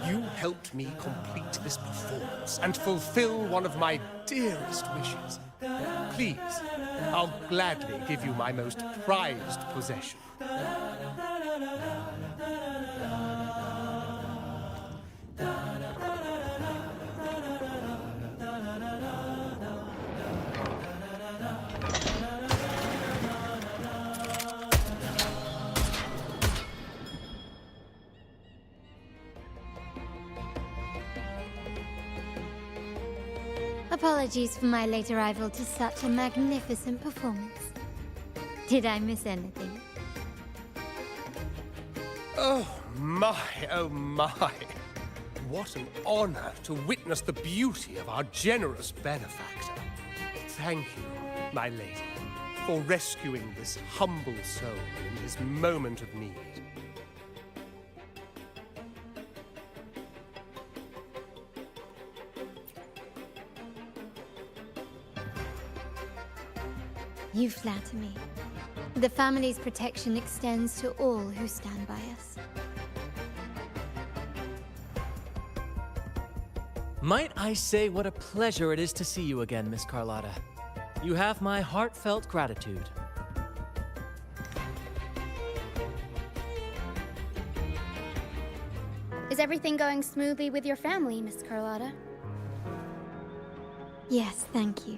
You helped me complete this performance and fulfill one of my dearest wishes. Please, I'll gladly give you my most prized possession. Apologies for my late arrival to such a magnificent performance. Did I miss anything? Oh my, oh my. What an honor to witness the beauty of our generous benefactor. Thank you, my lady, for rescuing this humble soul in his moment of need. You flatter me. The family's protection extends to all who stand by us. Might I say what a pleasure it is to see you again, Miss Charlotta. You have my heartfelt gratitude. Is everything going smoothly with your family, Miss Charlotta? Yes, thank you.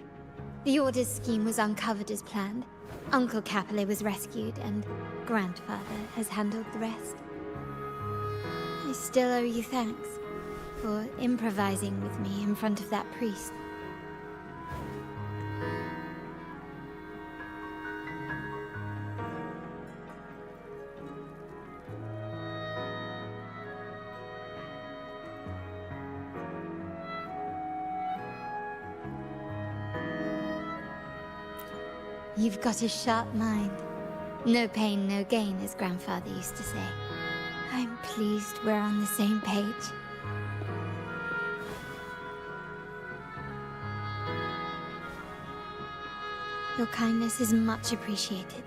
The Order's scheme was uncovered as planned. Uncle Capulet was rescued, and Grandfather has handled the rest. I still owe you thanks for improvising with me in front of that priest. You've got a sharp mind. No pain, no gain, as Grandfather used to say. I'm pleased we're on the same page. Your kindness is much appreciated.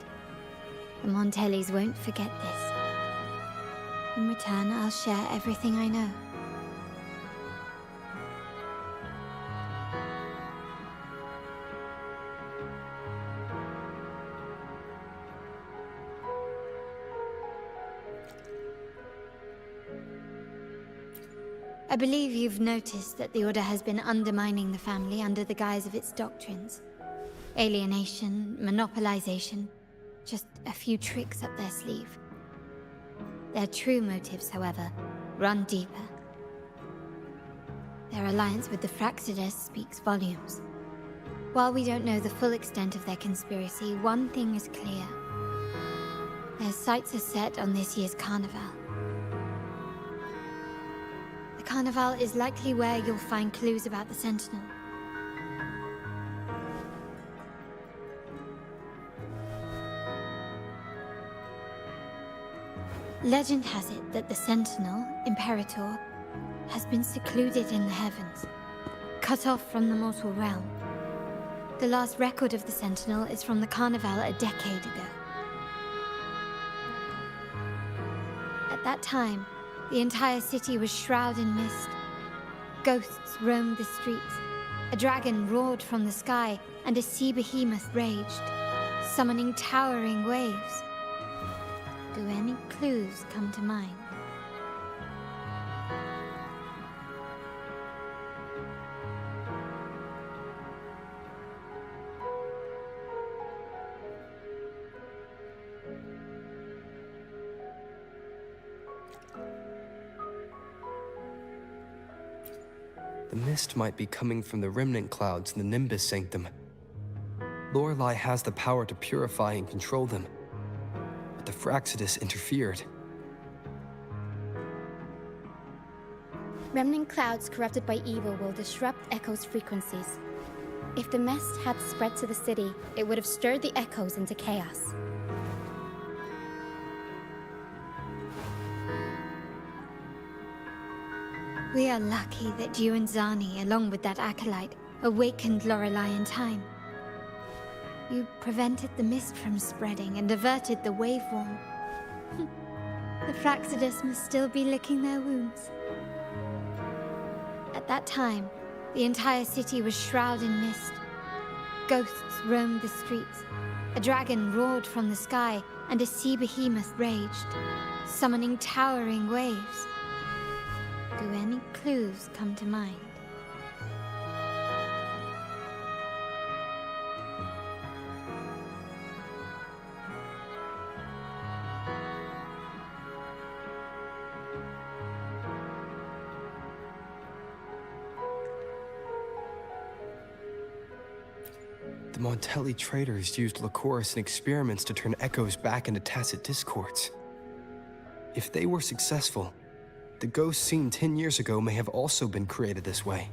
The Montellis won't forget this. In return, I'll share everything I know. I believe you've noticed that the Order has been undermining the family under the guise of its doctrines. Alienation, monopolization, just a few tricks up their sleeve. Their true motives, however, run deeper. Their alliance with the Fraxides speaks volumes. While we don't know the full extent of their conspiracy, one thing is clear. Their sights are set on this year's carnival. The carnival is likely where you'll find clues about the Sentinel. Legend has it that the Sentinel, Imperator, has been secluded in the heavens, cut off from the mortal realm. The last record of the Sentinel is from the Carnival a decade ago. At that time, the entire city was shrouded in mist. Ghosts roamed the streets. A dragon roared from the sky, and a sea behemoth raged, summoning towering waves. Do any clues come to mind? The mist might be coming from the remnant clouds in the Nimbus Sanctum. Lorelei has the power to purify and control them, but the Fraxides interfered. Remnant clouds corrupted by evil will disrupt Echo's frequencies. If the mist had spread to the city, it would have stirred the Echoes into chaos. We are lucky that you and Zani, along with that acolyte, awakened Lorelei in time. You prevented the mist from spreading and averted the waveform. The Fraxides must still be licking their wounds. At that time, the entire city was shrouded in mist. Ghosts roamed the streets. A dragon roared from the sky, and a sea behemoth raged, summoning towering waves. Do any clues come to mind? The Montelli traders used Lycoris in experiments to turn echoes back into tacit discords. If they were successful, the ghosts seen 10 years ago may have also been created this way.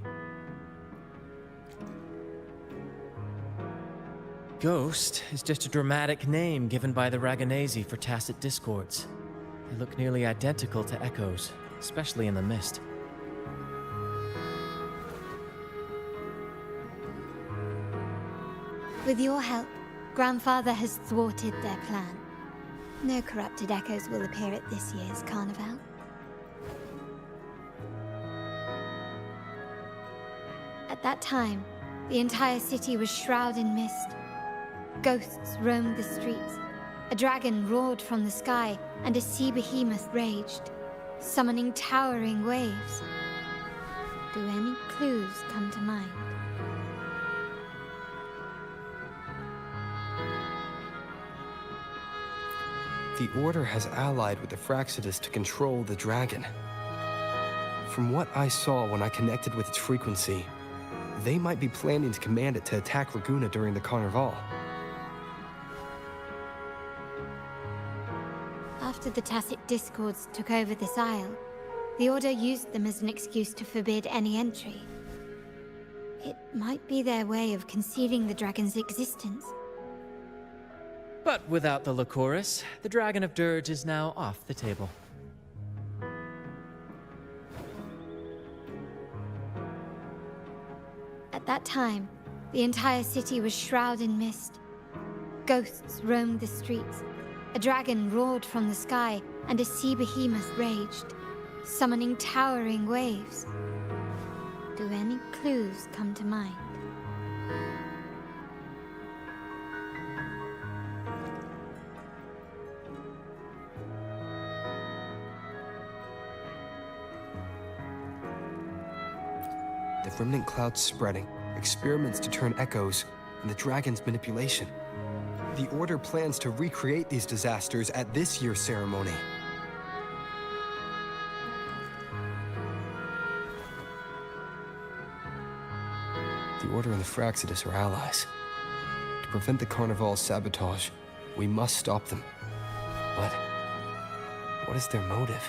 Ghost is just a dramatic name given by the Raganesi for tacit discords. They look nearly identical to echoes, especially in the mist. With your help, Grandfather has thwarted their plan. No corrupted echoes will appear at this year's carnival. At that time, the entire city was shrouded in mist. Ghosts roamed the streets. A dragon roared from the sky, and a sea behemoth raged, summoning towering waves. Do any clues come to mind? The Order has allied with the Fraxidus to control the dragon. From what I saw when I connected with its frequency, they might be planning to command it to attack Ragunna during the Carnival. After the Tacit Discords took over this isle, the Order used them as an excuse to forbid any entry. It might be their way of concealing the dragon's existence. But without the Lycoris, the Dragon of Dirge is now off the table. At that time, the entire city was shrouded in mist. Ghosts roamed the streets. A dragon roared from the sky, and a sea behemoth raged, summoning towering waves. Do any clues come to mind? The remnant cloud's spreading, experiments to turn echoes, and the dragon's manipulation. The Order plans to recreate these disasters at this year's ceremony. The Order and the Fraxidus are allies. To prevent the Carnival's sabotage, we must stop them. But what is their motive?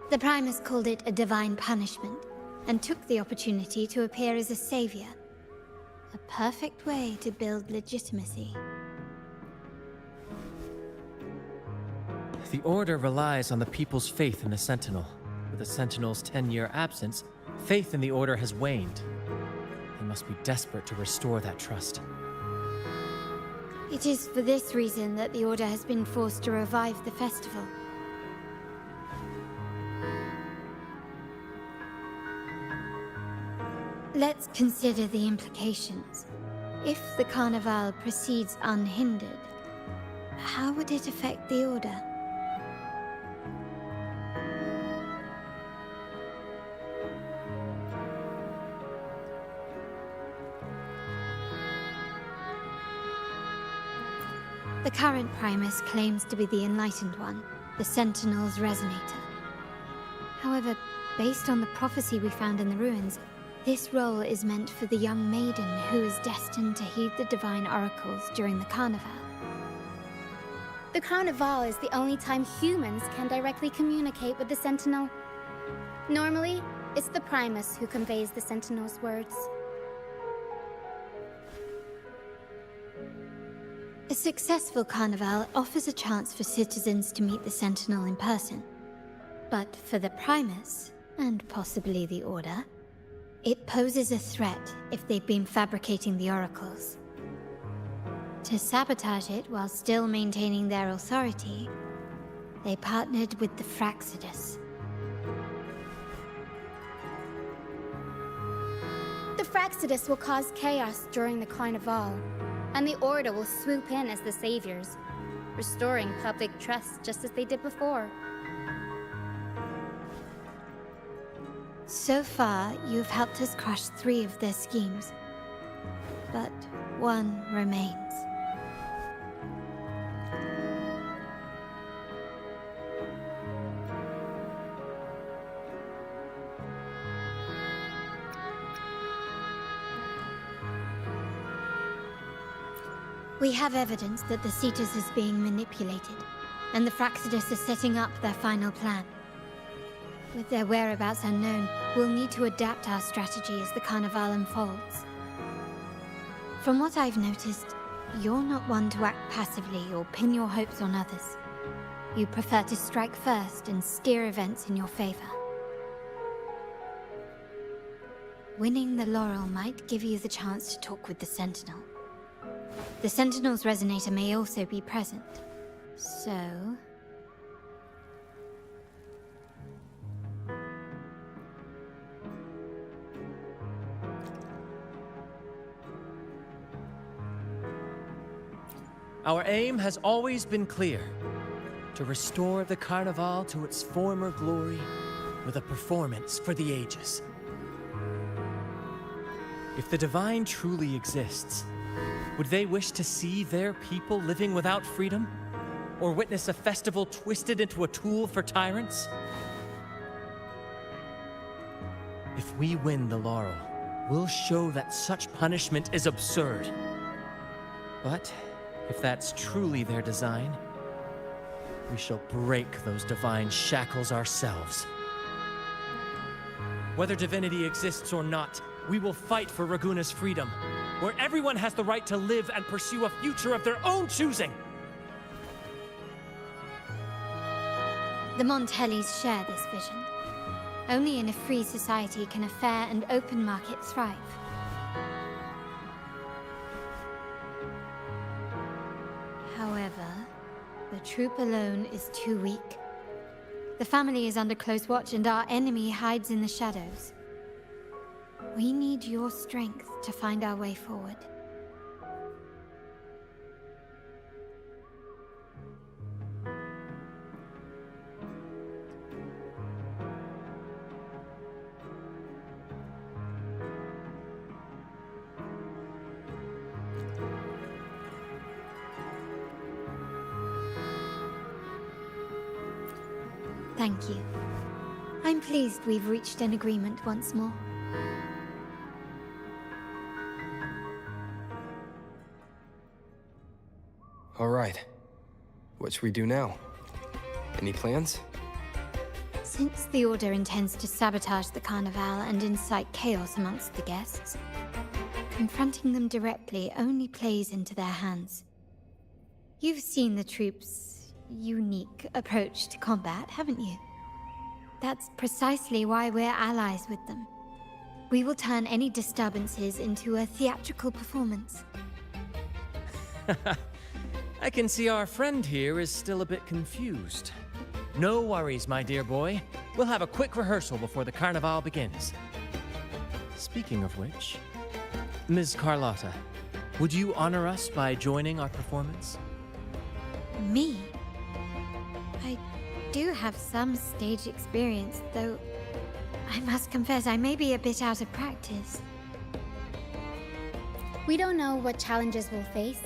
The Primus called it a divine punishment, and took the opportunity to appear as a savior. A perfect way to build legitimacy. The Order relies on the people's faith in the Sentinel. With the Sentinel's 10-year absence, faith in the Order has waned. They must be desperate to restore that trust. It is for this reason that the Order has been forced to revive the festival. Let's consider the implications. If the Carnival proceeds unhindered, how would it affect the Order? The current Primus claims to be the Enlightened One, the Sentinel's Resonator. However, based on the prophecy we found in the ruins, this role is meant for the young maiden who is destined to heed the divine oracles during the Carnival. The Carnival is the only time humans can directly communicate with the Sentinel. Normally, it's the Primus who conveys the Sentinel's words. A successful Carnival offers a chance for citizens to meet the Sentinel in person. But for the Primus, and possibly the Order, it poses a threat if they've been fabricating the oracles. To sabotage it while still maintaining their authority, they partnered with the Fraxidus. The Fraxidus will cause chaos during the Carnival, and the Order will swoop in as the saviors, restoring public trust just as they did before. So far, you've helped us crush 3 of their schemes. But one remains. We have evidence that the Cetus is being manipulated, and the Fraxidus is setting up their final plan. With their whereabouts unknown, we'll need to adapt our strategy as the Carnival unfolds. From what I've noticed, you're not one to act passively or pin your hopes on others. You prefer to strike first and steer events in your favor. Winning the laurel might give you the chance to talk with the Sentinel. The Sentinel's resonator may also be present. So... Our aim has always been clear: to restore the Carnival to its former glory with a performance for the ages. If the Divine truly exists, would they wish to see their people living without freedom? Or witness a festival twisted into a tool for tyrants? If we win the laurel, we'll show that such punishment is absurd. But if that's truly their design, we shall break those divine shackles ourselves. Whether divinity exists or not, we will fight for Raguna's freedom, where everyone has the right to live and pursue a future of their own choosing. The Montellis share this vision. Only in a free society can a fair and open market thrive. However, the troop alone is too weak. The family is under close watch and our enemy hides in the shadows. We need your strength to find our way forward. Thank you. I'm pleased we've reached an agreement once more. All right. What should we do now? Any plans? Since the Order intends to sabotage the Carnival and incite chaos amongst the guests, confronting them directly only plays into their hands. You've seen the troops' unique approach to combat, haven't you? That's precisely why we're allies with them. We will turn any disturbances into a theatrical performance. I can see our friend here is still a bit confused. No worries, my dear boy. We'll have a quick rehearsal before the Carnival begins. Speaking of which, Ms. Charlotta, would you honor us by joining our performance? Me? I do have some stage experience, though I must confess I may be a bit out of practice. We don't know what challenges we'll face,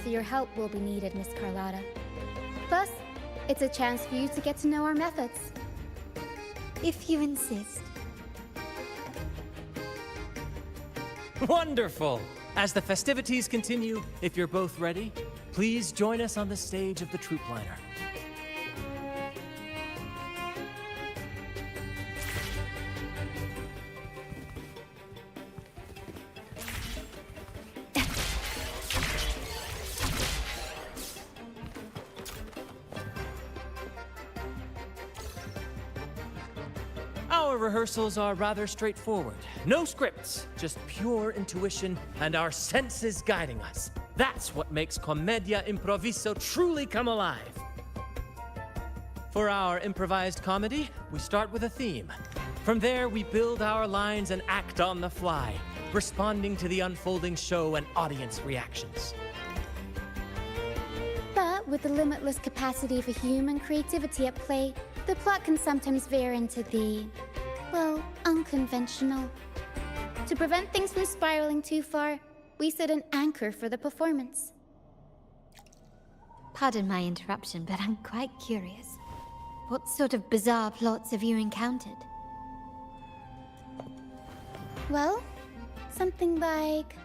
so your help will be needed, Miss Charlotta. Plus, it's a chance for you to get to know our methods. If you insist. Wonderful! As the festivities continue, if you're both ready, please join us on the stage of the troop liner. Our rehearsals are rather straightforward. No scripts, just pure intuition and our senses guiding us. That's what makes Commedia Improviso truly come alive. For our improvised comedy, we start with a theme. From there, we build our lines and act on the fly, responding to the unfolding show and audience reactions. But with the limitless capacity for human creativity at play, the plot can sometimes veer into the, well, unconventional. To prevent things from spiraling too far, we set an anchor for the performance. Pardon my interruption, but I'm quite curious. What sort of bizarre plots have you encountered? Well, something like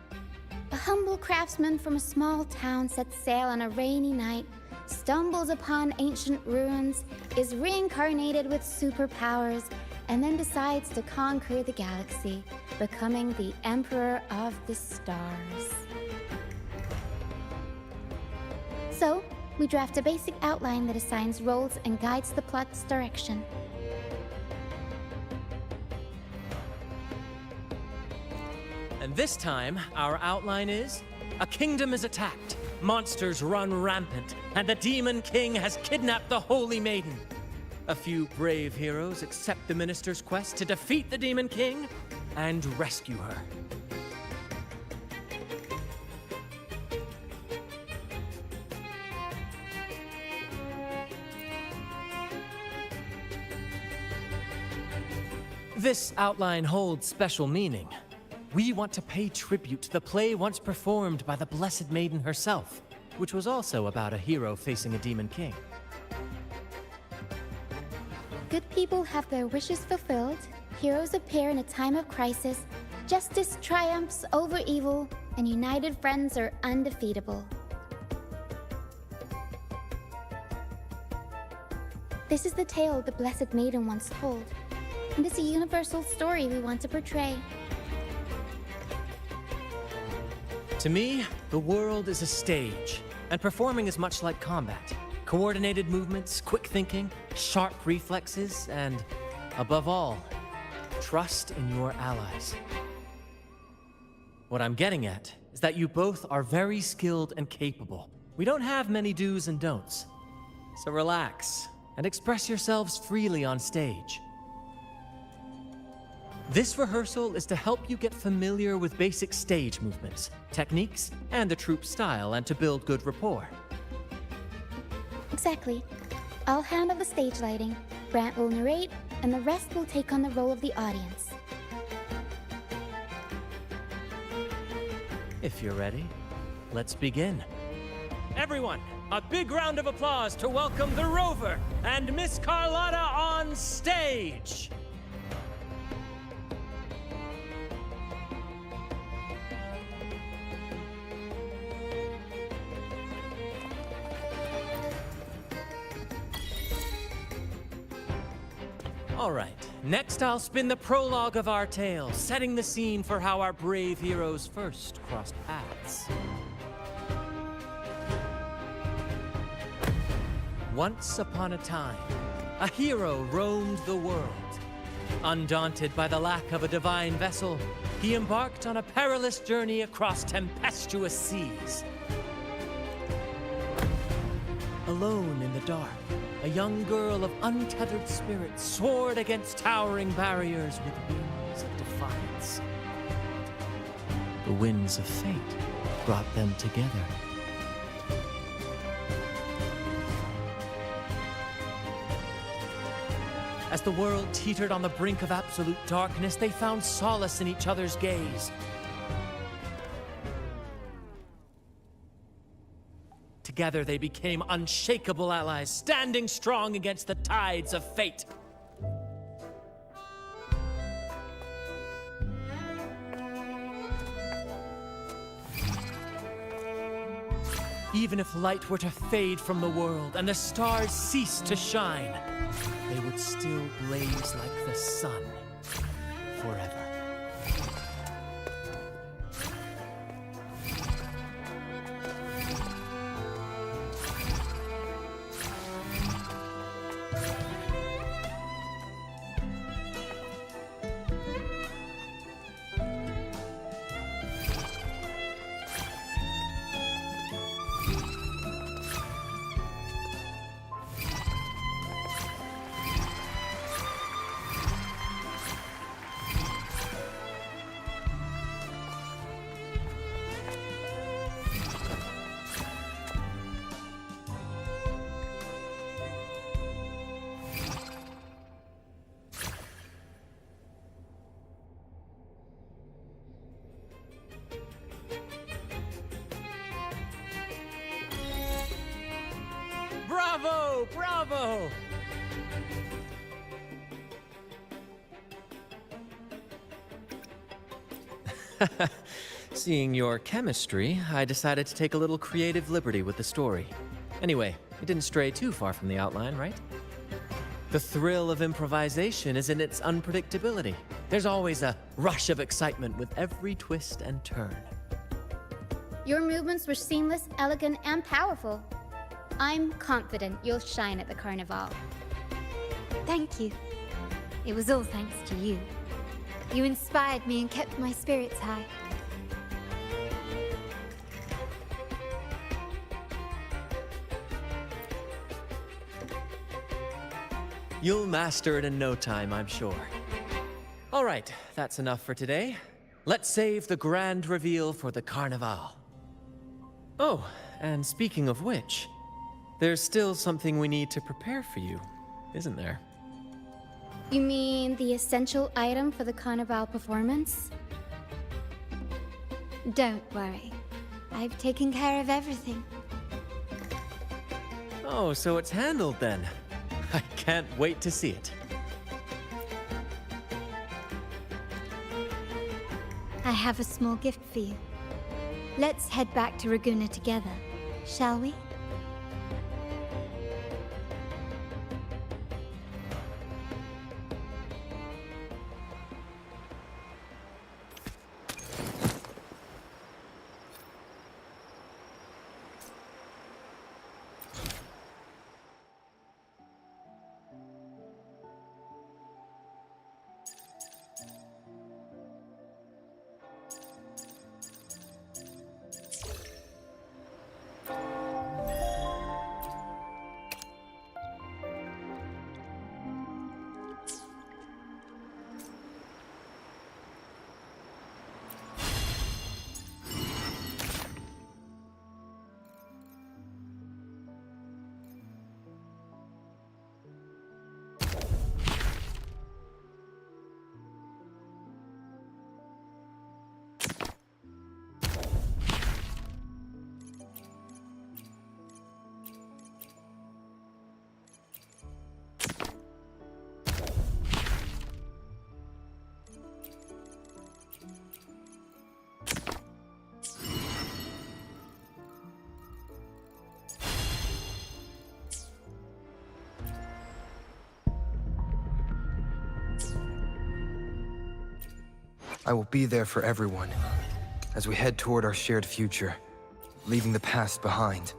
a humble craftsman from a small town sets sail on a rainy night, stumbles upon ancient ruins, is reincarnated with superpowers, and then decides to conquer the galaxy, becoming the Emperor of the Stars. So, we draft a basic outline that assigns roles and guides the plot's direction. And this time, our outline is: a kingdom is attacked, monsters run rampant, and the Demon King has kidnapped the Holy Maiden. A few brave heroes accept the minister's quest to defeat the Demon King and rescue her. This outline holds special meaning. We want to pay tribute to the play once performed by the Blessed Maiden herself, which was also about a hero facing a Demon King. Good people have their wishes fulfilled, heroes appear in a time of crisis, justice triumphs over evil, and united friends are undefeatable. This is the tale the Blessed Maiden once told, and it's a universal story we want to portray. To me, the world is a stage, and performing is much like combat. Coordinated movements, quick thinking, sharp reflexes, and, above all, trust in your allies. What I'm getting at is that you both are very skilled and capable. We don't have many do's and don'ts. So relax and express yourselves freely on stage. This rehearsal is to help you get familiar with basic stage movements, techniques, and the troupe style, and to build good rapport. Exactly. I'll handle the stage lighting, Brant will narrate, and the rest will take on the role of the audience. If you're ready, let's begin. Everyone, a big round of applause to welcome the Rover and Miss Charlotta on stage! All right, next I'll spin the prologue of our tale, setting the scene for how our brave heroes first crossed paths. Once upon a time, a hero roamed the world. Undaunted by the lack of a divine vessel, he embarked on a perilous journey across tempestuous seas. Alone in the dark, a young girl of untethered spirit soared against towering barriers with wings of defiance. The winds of fate brought them together. As the world teetered on the brink of absolute darkness, they found solace in each other's gaze. Together they became unshakable allies, standing strong against the tides of fate. Even if light were to fade from the world and the stars cease to shine, they would still blaze like the sun forever. Bravo! Bravo! Seeing your chemistry, I decided to take a little creative liberty with the story. Anyway, it didn't stray too far from the outline, right? The thrill of improvisation is in its unpredictability. There's always a rush of excitement with every twist and turn. Your movements were seamless, elegant, and powerful. I'm confident you'll shine at the Carnival. Thank you. It was all thanks to you. You inspired me and kept my spirits high. You'll master it in no time, I'm sure. All right, that's enough for today. Let's save the grand reveal for the Carnival. Oh, and speaking of which, there's still something we need to prepare for you, isn't there? You mean the essential item for the Carnival performance? Don't worry. I've taken care of everything. Oh, so it's handled then. I can't wait to see it. I have a small gift for you. Let's head back to Ragunna together, shall we? I will be there for everyone as we head toward our shared future, leaving the past behind.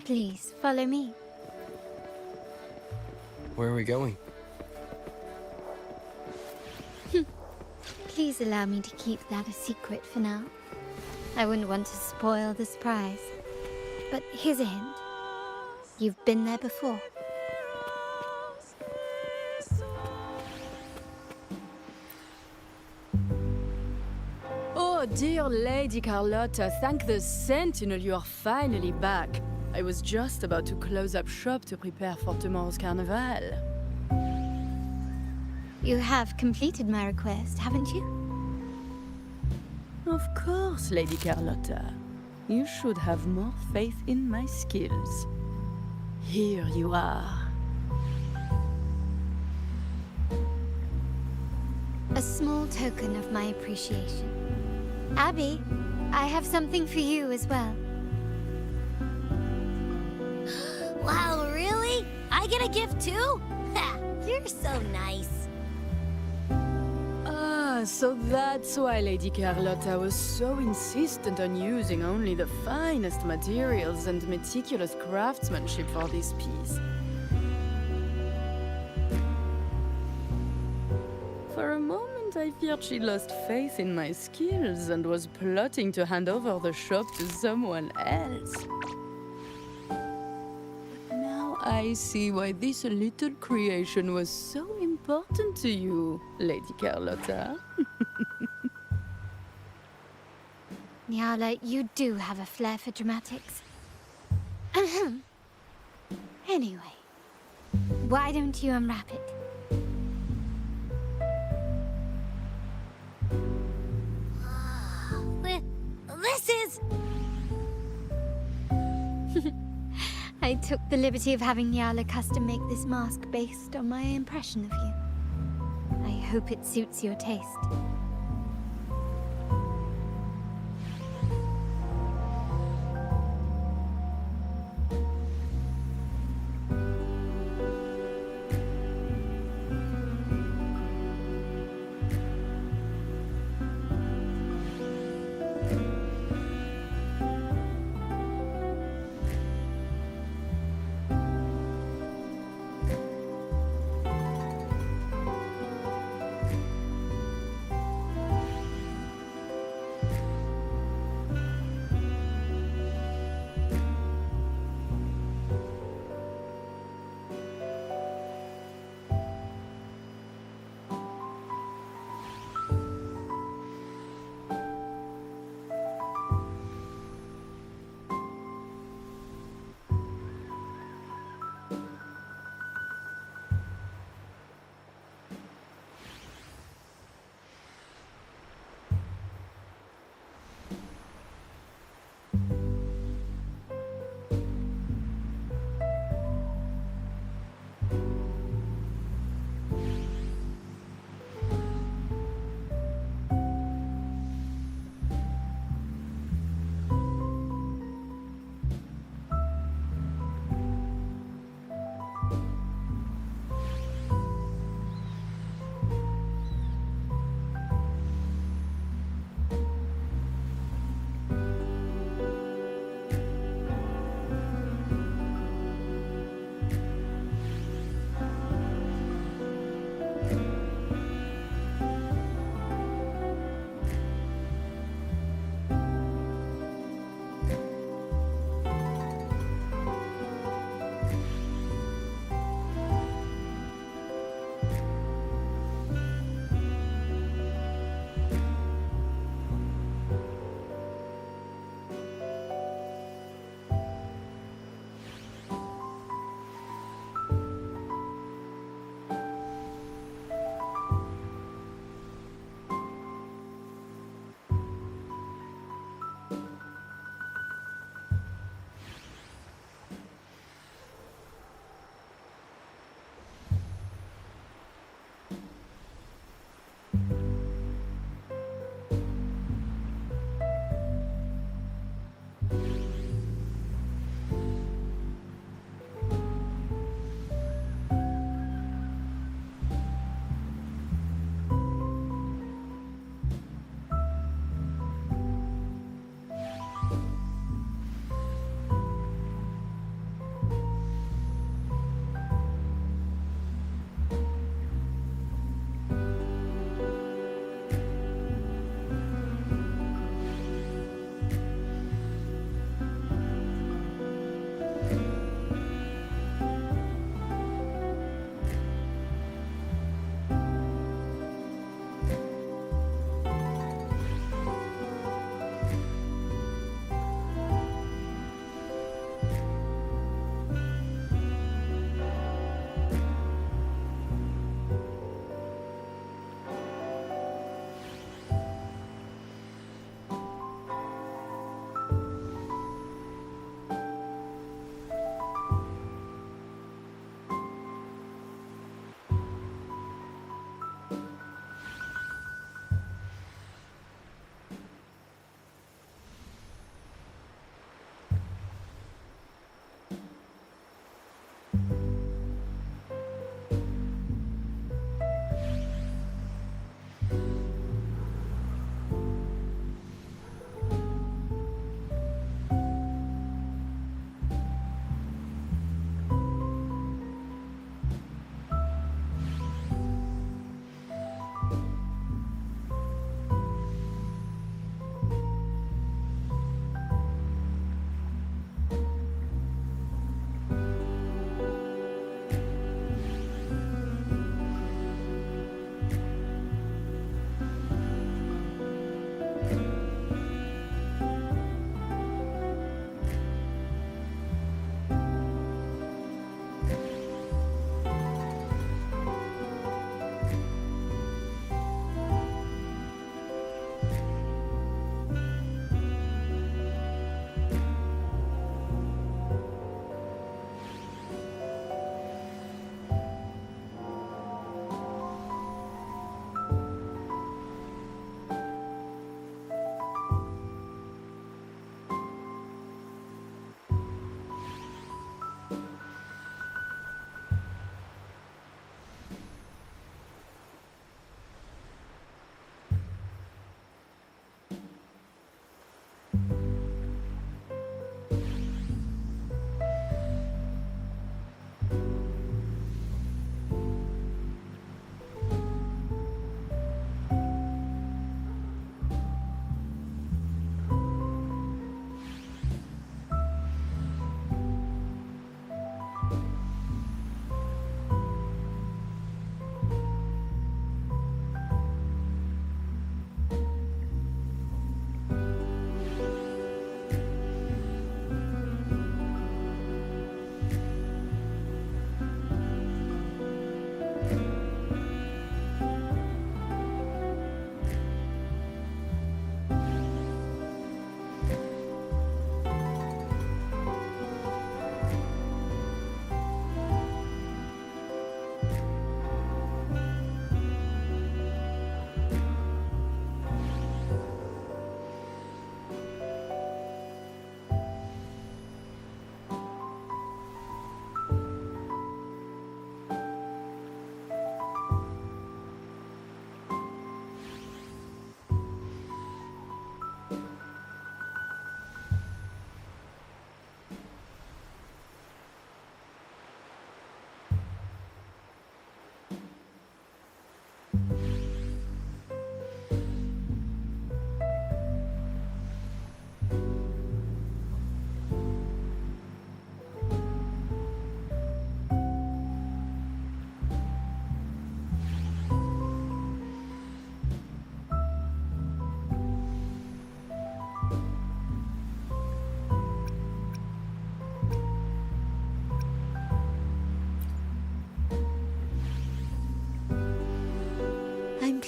Please, follow me. Where are we going? Please allow me to keep that a secret for now. I wouldn't want to spoil the surprise. But here's a hint. You've been there before. Oh, dear Lady Charlotta, thank the Sentinel you are finally back. I was just about to close up shop to prepare for tomorrow's carnival. You have completed my request, haven't you? Of course, Lady Charlotta. You should have more faith in my skills. Here you are. A small token of my appreciation. Abby, I have something for you as well. Wow, really? I get a gift too? Ha! You're so nice. Ah, so that's why Lady Charlotta was so insistent on using only the finest materials and meticulous craftsmanship for this piece. For a moment, I feared she lost faith in my skills and was plotting to hand over the shop to someone else. But now I see why this little creation was so important to you, Lady Charlotta. Nyala, you do have a flair for dramatics. Ahem. Anyway, why don't you unwrap it? This is... I took the liberty of having Nyala custom make this mask based on my impression of you. I hope it suits your taste.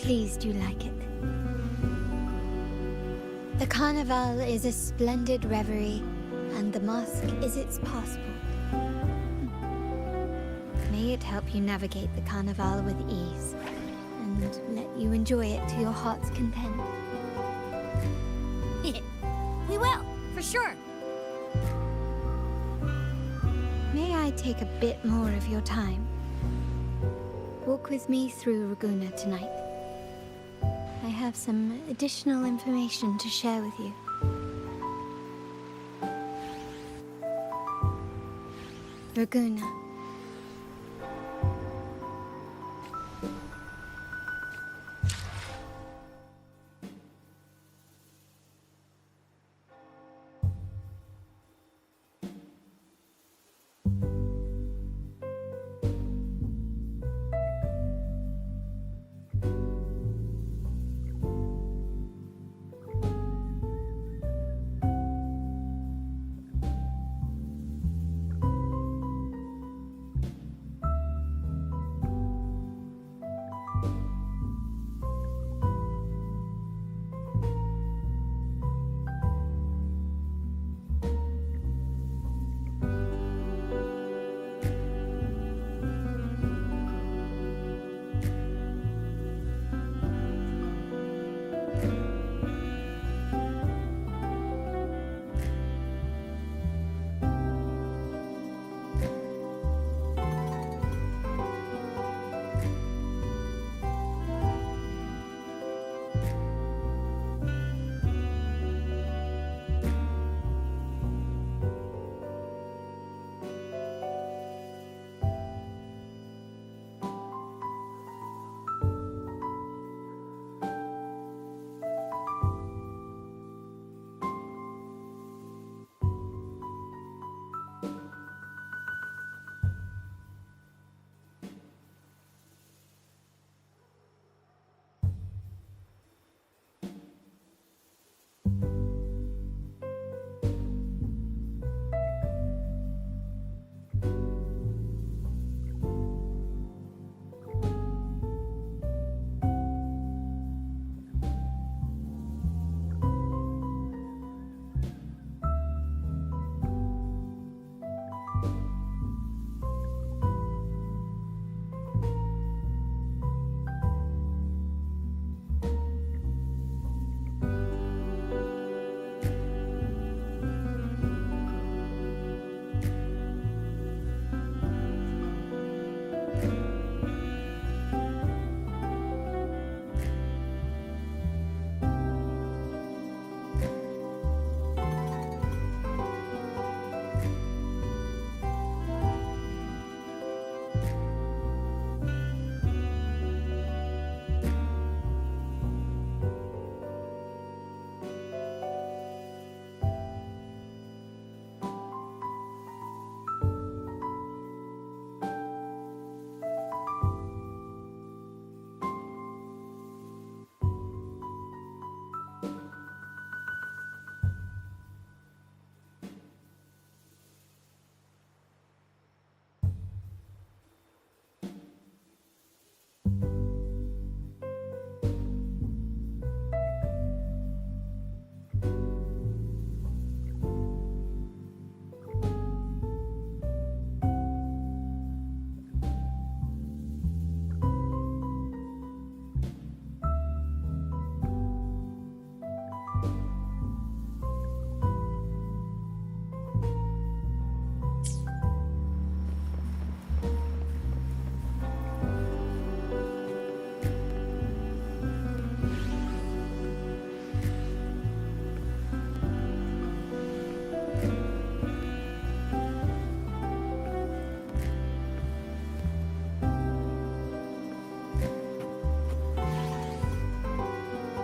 pleased you like it. The Carnival is a splendid reverie, and the mosque is its passport. May it help you navigate the Carnival with ease, and let you enjoy it to your heart's content. We will, for sure. May I take a bit more of your time? Walk with me through Ragunna tonight. I have some additional information to share with you. Ragunna.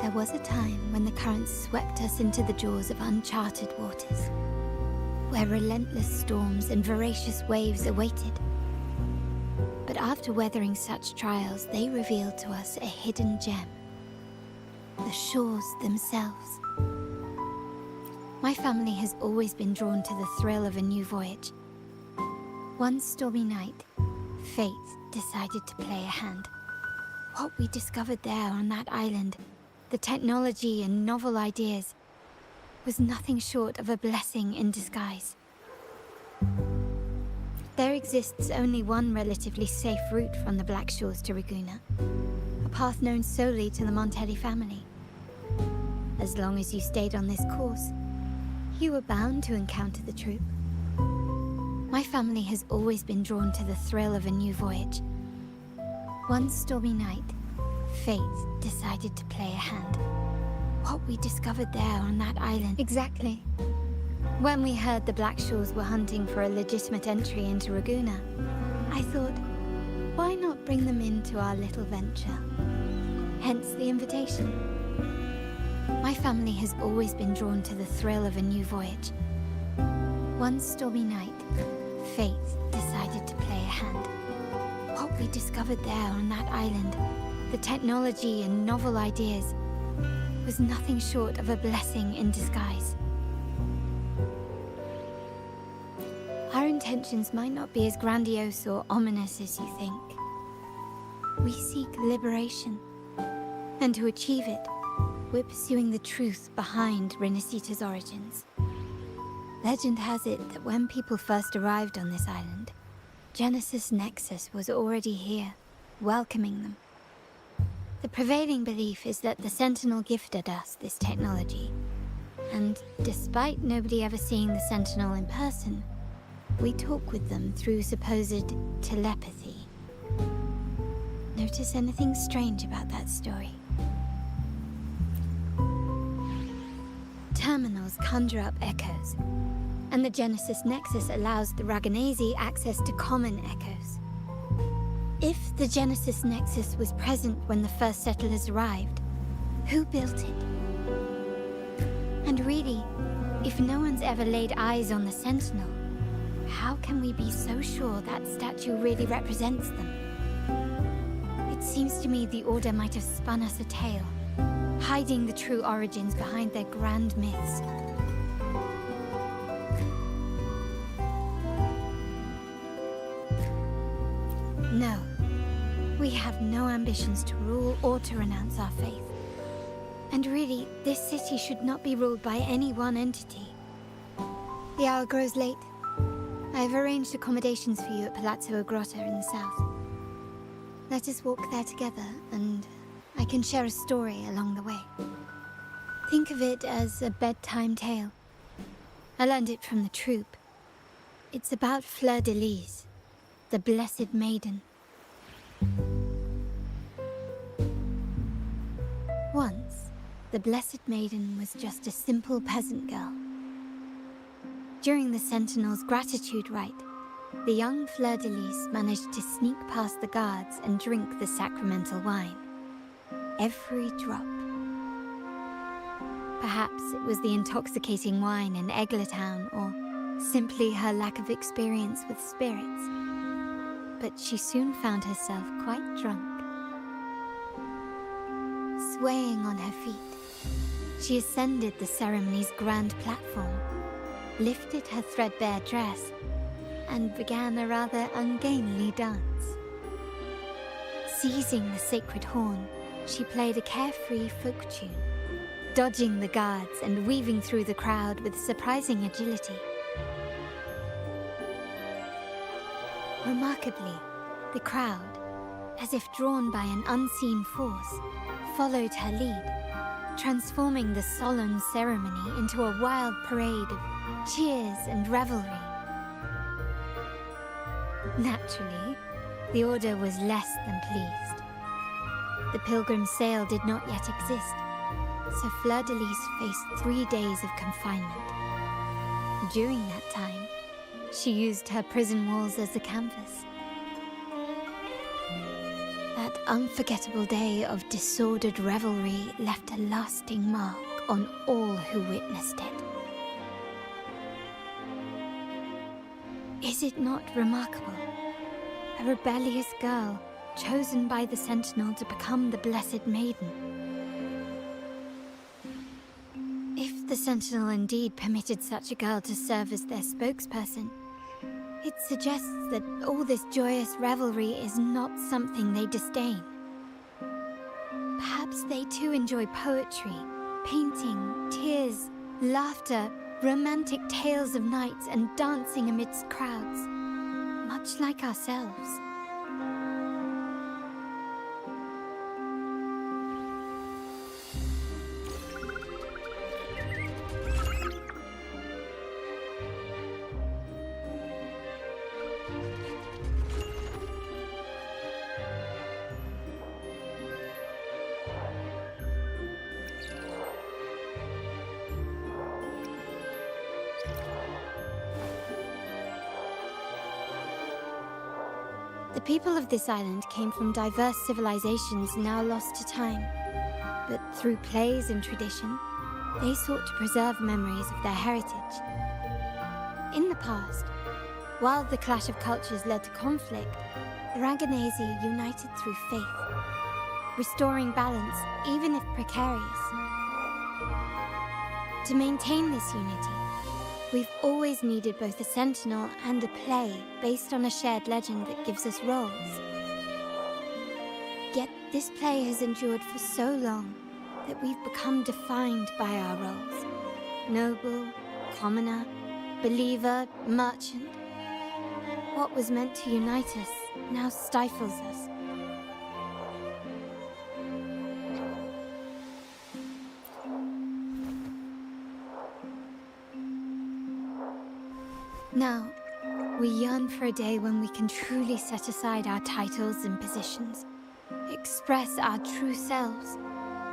There was a time when the currents swept us into the jaws of uncharted waters, where relentless storms and voracious waves awaited. But after weathering such trials, they revealed to us a hidden gem: the shores themselves. My family has always been drawn to the thrill of a new voyage. One stormy night, fate decided to play a hand. What we discovered there on that island, the technology and novel ideas, was nothing short of a blessing in disguise. There exists only one relatively safe route from the Black Shores to Ragunna, a path known solely to the Montelli family. As long as you stayed on this course, you were bound to encounter the troop. My family has always been drawn to the thrill of a new voyage. One stormy night, fate decided to play a hand. What we discovered there on that island... Exactly. When we heard the Black Shores were hunting for a legitimate entry into Ragunna, I thought, why not bring them into our little venture? Hence the invitation. My family has always been drawn to the thrill of a new voyage. One stormy night, fate decided to play a hand. What we discovered there on that island, the technology and novel ideas, was nothing short of a blessing in disguise. Our intentions might not be as grandiose or ominous as you think. We seek liberation, and to achieve it, we're pursuing the truth behind Renacita's origins. Legend has it that when people first arrived on this island, Genesis Nexus was already here, welcoming them. The prevailing belief is that the Sentinel gifted us this technology, and despite nobody ever seeing the Sentinel in person, we talk with them through supposed telepathy. Notice anything strange about that story? Terminals conjure up echoes, and the Genesis Nexus allows the Ragunesi access to common echoes. If the Genesis Nexus was present when the first settlers arrived, who built it? And really, if no one's ever laid eyes on the Sentinel, how can we be so sure that statue really represents them? It seems to me the Order might have spun us a tale, hiding the true origins behind their grand myths. No, we have no ambitions to rule or to renounce our faith. And really, this city should not be ruled by any one entity. The hour grows late. I've arranged accommodations for you at Palazzo Grotta in the south. Let us walk there together, and I can share a story along the way. Think of it as a bedtime tale. I learned it from the troop. It's about Fleur de Lis, the Blessed Maiden. Once, the Blessed Maiden was just a simple peasant girl. During the Sentinel's gratitude rite, the young Fleur de Lis managed to sneak past the guards and drink the sacramental wine. Every drop. Perhaps it was the intoxicating wine in Eglatown, or simply her lack of experience with spirits. But she soon found herself quite drunk. Swaying on her feet, she ascended the ceremony's grand platform, lifted her threadbare dress, and began a rather ungainly dance. Seizing the sacred horn, she played a carefree folk tune, dodging the guards and weaving through the crowd with surprising agility. Remarkably, the crowd, as if drawn by an unseen force, followed her lead, transforming the solemn ceremony into a wild parade of cheers and revelry. Naturally, the Order was less than pleased. The pilgrim sale did not yet exist, so Fleur de Lis faced 3 days of confinement. During that time, she used her prison walls as a canvas. That unforgettable day of disordered revelry left a lasting mark on all who witnessed it. Is it not remarkable? A rebellious girl chosen by the Sentinel to become the Blessed Maiden. If the Sentinel indeed permitted such a girl to serve as their spokesperson, it suggests that all this joyous revelry is not something they disdain. They too enjoy poetry, painting, tears, laughter, romantic tales of nights, and dancing amidst crowds, much like ourselves. The people of this island came from diverse civilizations now lost to time. But through plays and tradition, they sought to preserve memories of their heritage. In the past, while the clash of cultures led to conflict, the Raganesi united through faith, restoring balance even if precarious. To maintain this unity, we've always needed both a sentinel and a play based on a shared legend that gives us roles. Yet this play has endured for so long that we've become defined by our roles. Noble, commoner, believer, merchant. What was meant to unite us now stifles us. Now, we yearn for a day when we can truly set aside our titles and positions, express our true selves,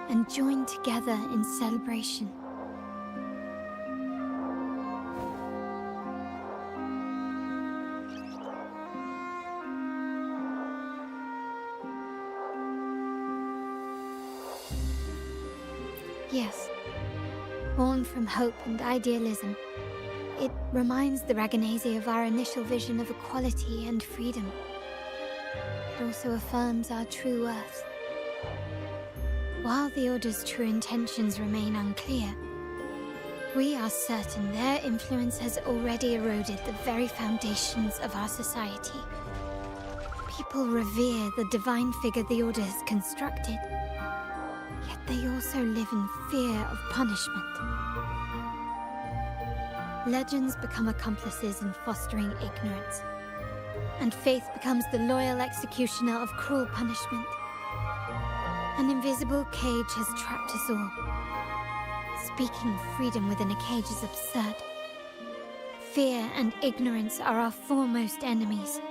and join together in celebration. Yes, born from hope and idealism, it reminds the Raganesi of our initial vision of equality and freedom. It also affirms our true worth. While the Order's true intentions remain unclear, we are certain their influence has already eroded the very foundations of our society. People revere the divine figure the Order has constructed, yet they also live in fear of punishment. Legends become accomplices in fostering ignorance, and faith becomes the loyal executioner of cruel punishment. An invisible cage has trapped us all. Speaking of freedom within a cage is absurd. Fear and ignorance are our foremost enemies.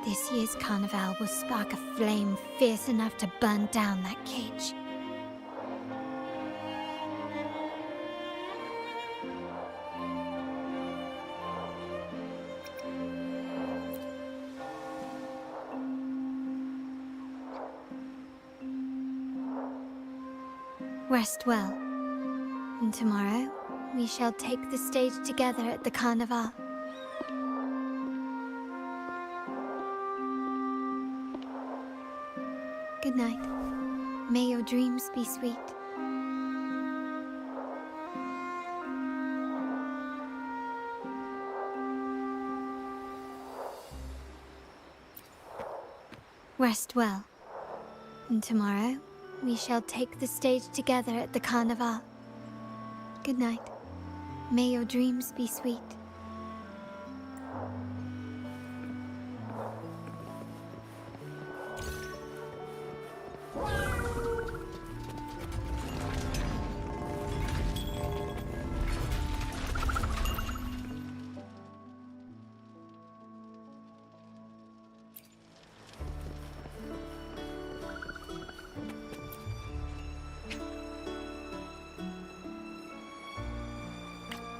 This year's carnival will spark a flame fierce enough to burn down that cage. Rest well, and tomorrow we shall take the stage together at the carnival. Good night. May your dreams be sweet. Rest well, and tomorrow we shall take the stage together at the carnival. Good night. May your dreams be sweet.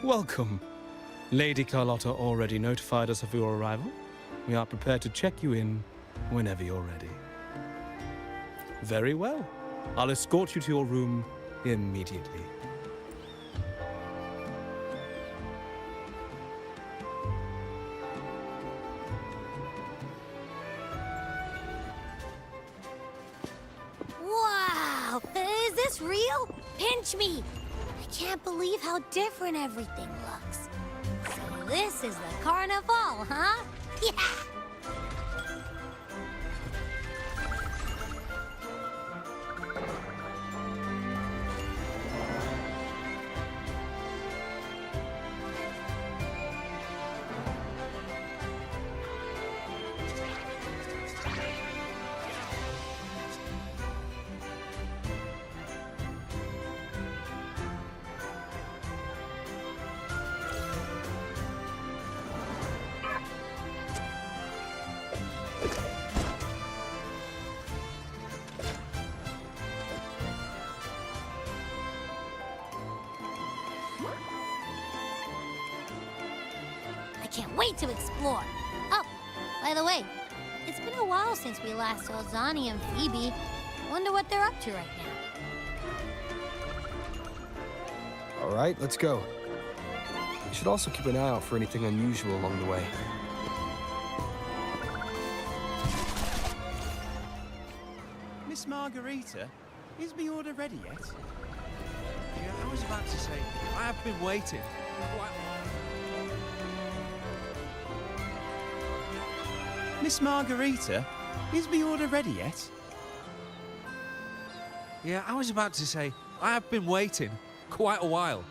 Welcome. Lady Charlotta already notified us of your arrival. We are prepared to check you in whenever you're ready. Very well. I'll escort you to your room immediately. Wow! Is this real? Pinch me! I can't believe how different everything looks. So this is the carnival, huh? Yeah! can't wait to explore. Oh, by the way, it's been a while since we last saw Zani and Phoebe. Wonder what they're up to right now. All right, let's go. We should also keep an eye out for anything unusual along the way. Miss Margarita, is my order ready yet? Yeah, I was about to say, I have been waiting. Miss Margarita, is my order ready yet? Yeah, I was about to say, I have been waiting quite a while.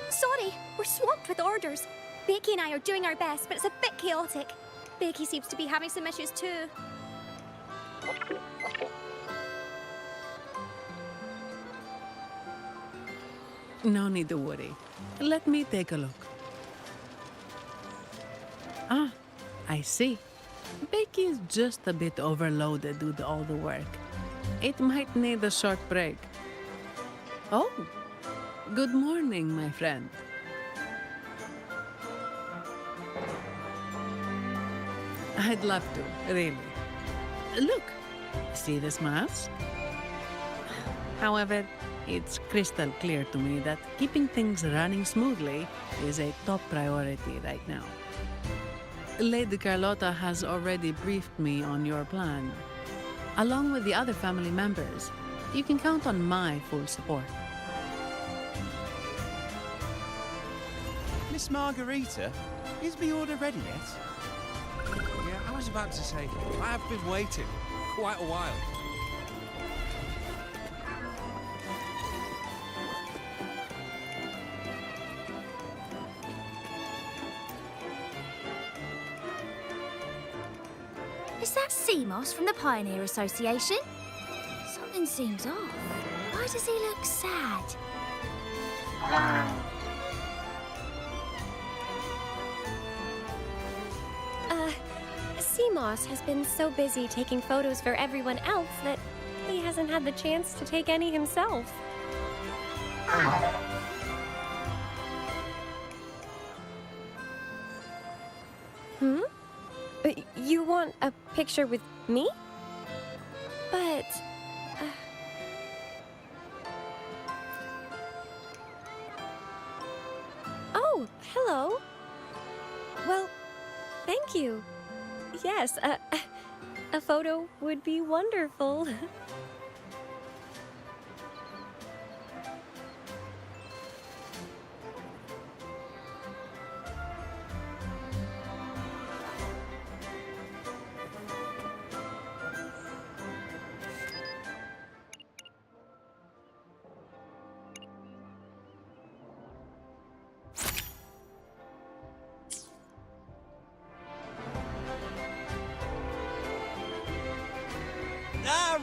Sorry, we're swamped with orders. Becky and I are doing our best, but it's a bit chaotic. Becky seems to be having some issues too. No need to worry. Let me take a look. Ah, I see. Becky is just a bit overloaded with all the work. It might need a short break. Oh, good morning, my friend. I'd love to, really. Look, see this mask? However, it's crystal clear to me that keeping things running smoothly is a top priority right now. Lady Charlotta has already briefed me on your plan. Along with the other family members, you can count on my full support. Miss Margarita, is my order ready yet? Yeah, I was about to say, I have been waiting quite a while. Is that Seamoss from the Pioneer Association? Something seems off. Why does he look sad? Seamoss has been so busy taking photos for everyone else that he hasn't had the chance to take any himself. Hmm? You want a picture with me? But... Oh, hello. Well, thank you. Yes, a photo would be wonderful.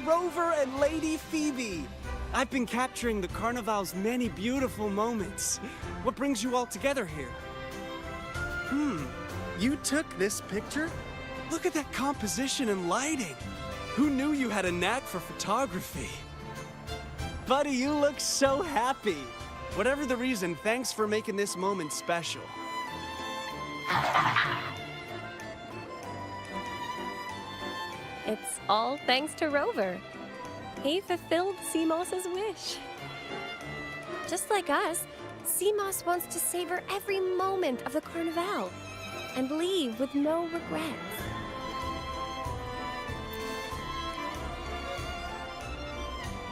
Rover and Lady Phoebe! I've been capturing the Carnival's many beautiful moments. What brings you all together here? You took this picture? Look at that composition and lighting! Who knew you had a knack for photography? Buddy, you look so happy! Whatever the reason, thanks for making this moment special. It's all thanks to Rover. He fulfilled Seamoss's wish. Just like us, Seamoss wants to savor every moment of the Carnival and leave with no regrets.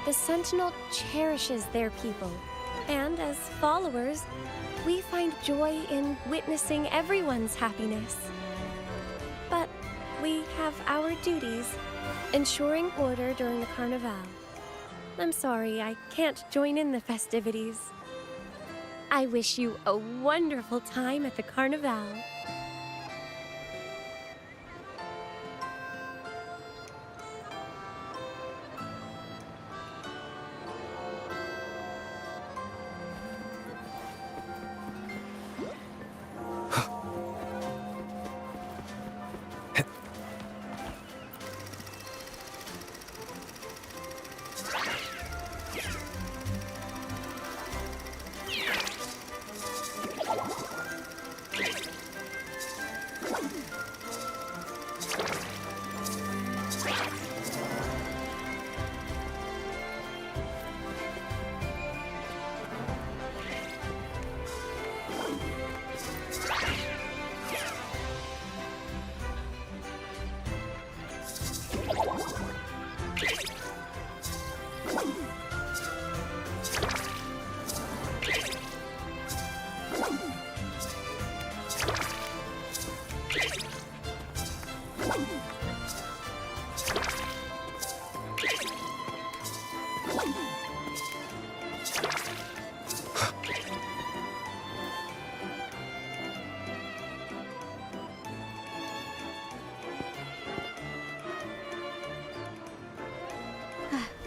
The Sentinel cherishes their people, and as followers, we find joy in witnessing everyone's happiness. But we have our duties, ensuring order during the Carnival. I'm sorry, I can't join in the festivities. I wish you a wonderful time at the Carnival.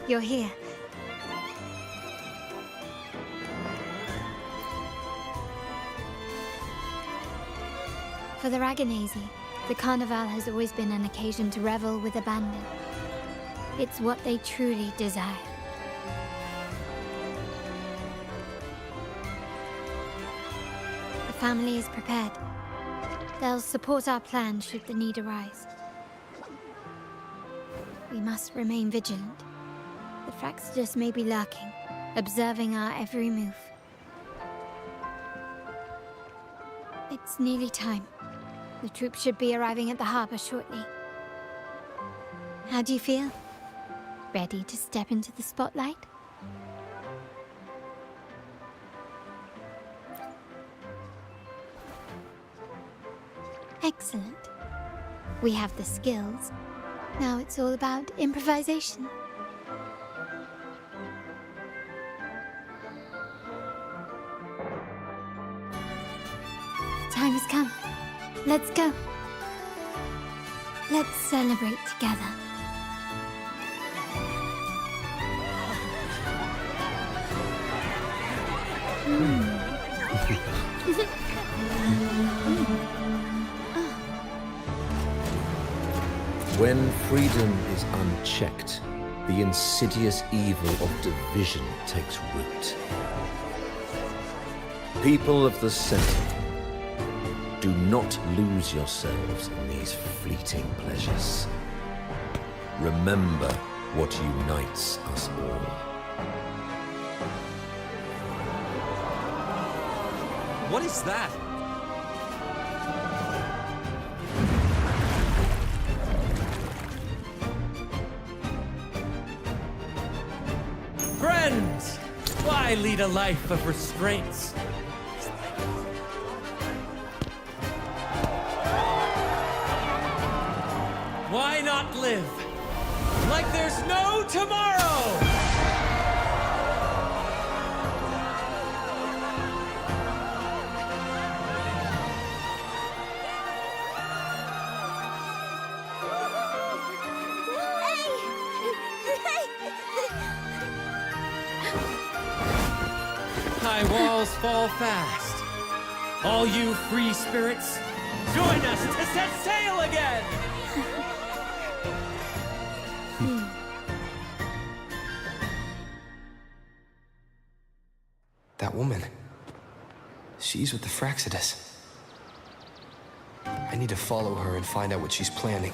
you're here. For the Raganesi, the Carnival has always been an occasion to revel with abandon. It's what they truly desire. The family is prepared. They'll support our plan should the need arise. We must remain vigilant. The Fraxidus may be lurking, observing our every move. It's nearly time. The troops should be arriving at the harbor shortly. How do you feel? Ready to step into the spotlight? Excellent. We have the skills. Now it's all about improvisation. The time has come. Let's go. Let's celebrate together. When freedom is unchecked, the insidious evil of division takes root. People of the Sentinel, do not lose yourselves in these fleeting pleasures. Remember what unites us all. What is that? Friends! Why lead a life of restraints? Why not live like there's no tomorrow? High walls fall fast. All you free spirits, join us to set sail again! That woman. She's with the Fraxidus. I need to follow her and find out what she's planning.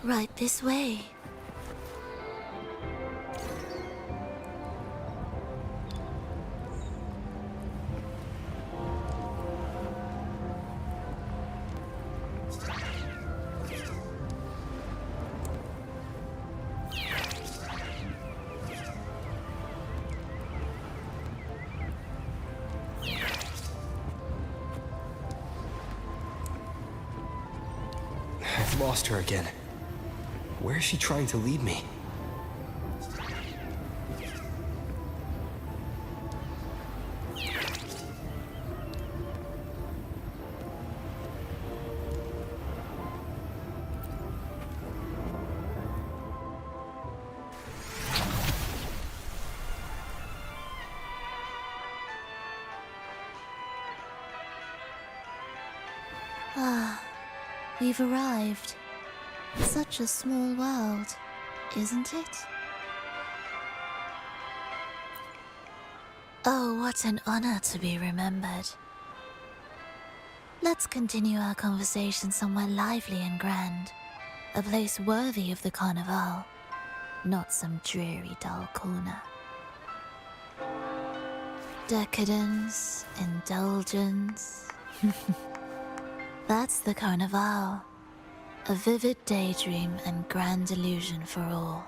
Right this way. I've lost her again. Where is she trying to lead me? Ah, we've arrived. Such a small world, isn't it? Oh, what an honor to be remembered. Let's continue our conversation somewhere lively and grand. A place worthy of the Carnival, not some dreary, dull corner. Decadence, indulgence. That's the Carnival. A vivid daydream and grand illusion for all.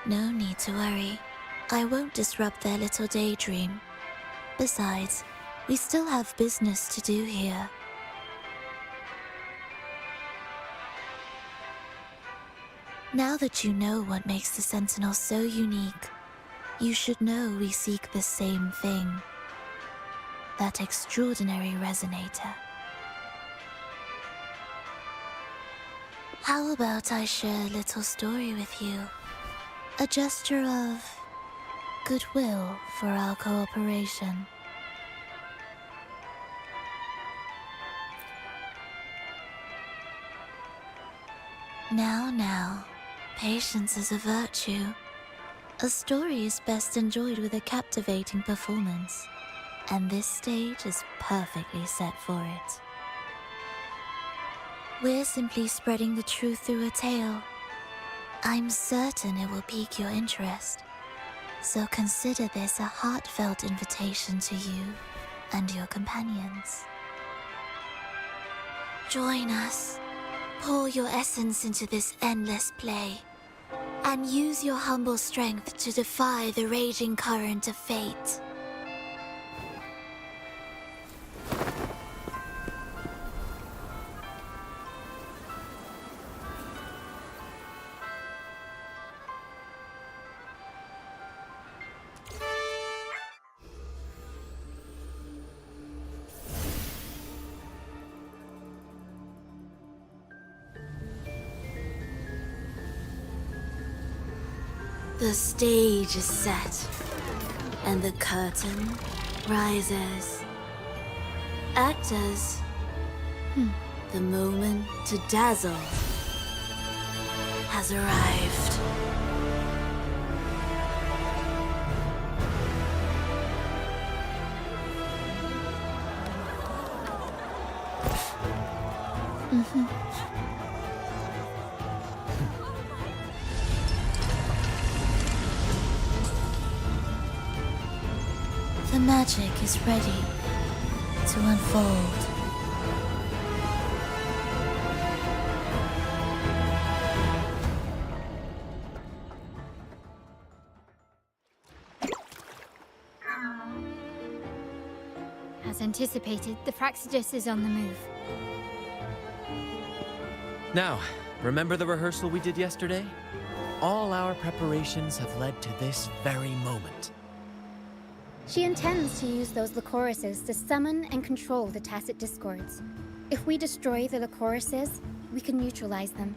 No need to worry. I won't disrupt their little daydream. Besides, We still have business to do here. Now that you know what makes the Sentinel so unique, you should know we seek the same thing. That extraordinary resonator. How about I share a little story with you? A gesture of goodwill for our cooperation. Now, patience is a virtue. A story is best enjoyed with a captivating performance, and this stage is perfectly set for it. We're simply spreading the truth through a tale. I'm certain it will pique your interest, so consider this a heartfelt invitation to you and your companions. Join us. Pour your essence into this endless play, and use your humble strength to defy the raging current of fate. The stage is set, and the curtain rises. Actors, the moment to dazzle has arrived. The magic is ready to unfold. As anticipated, the Praxidus is on the move. Now, remember the rehearsal we did yesterday? All our preparations have led to this very moment. She intends to use those Lycorises to summon and control the Tacit Discords. If we destroy the Lycorises, we can neutralize them.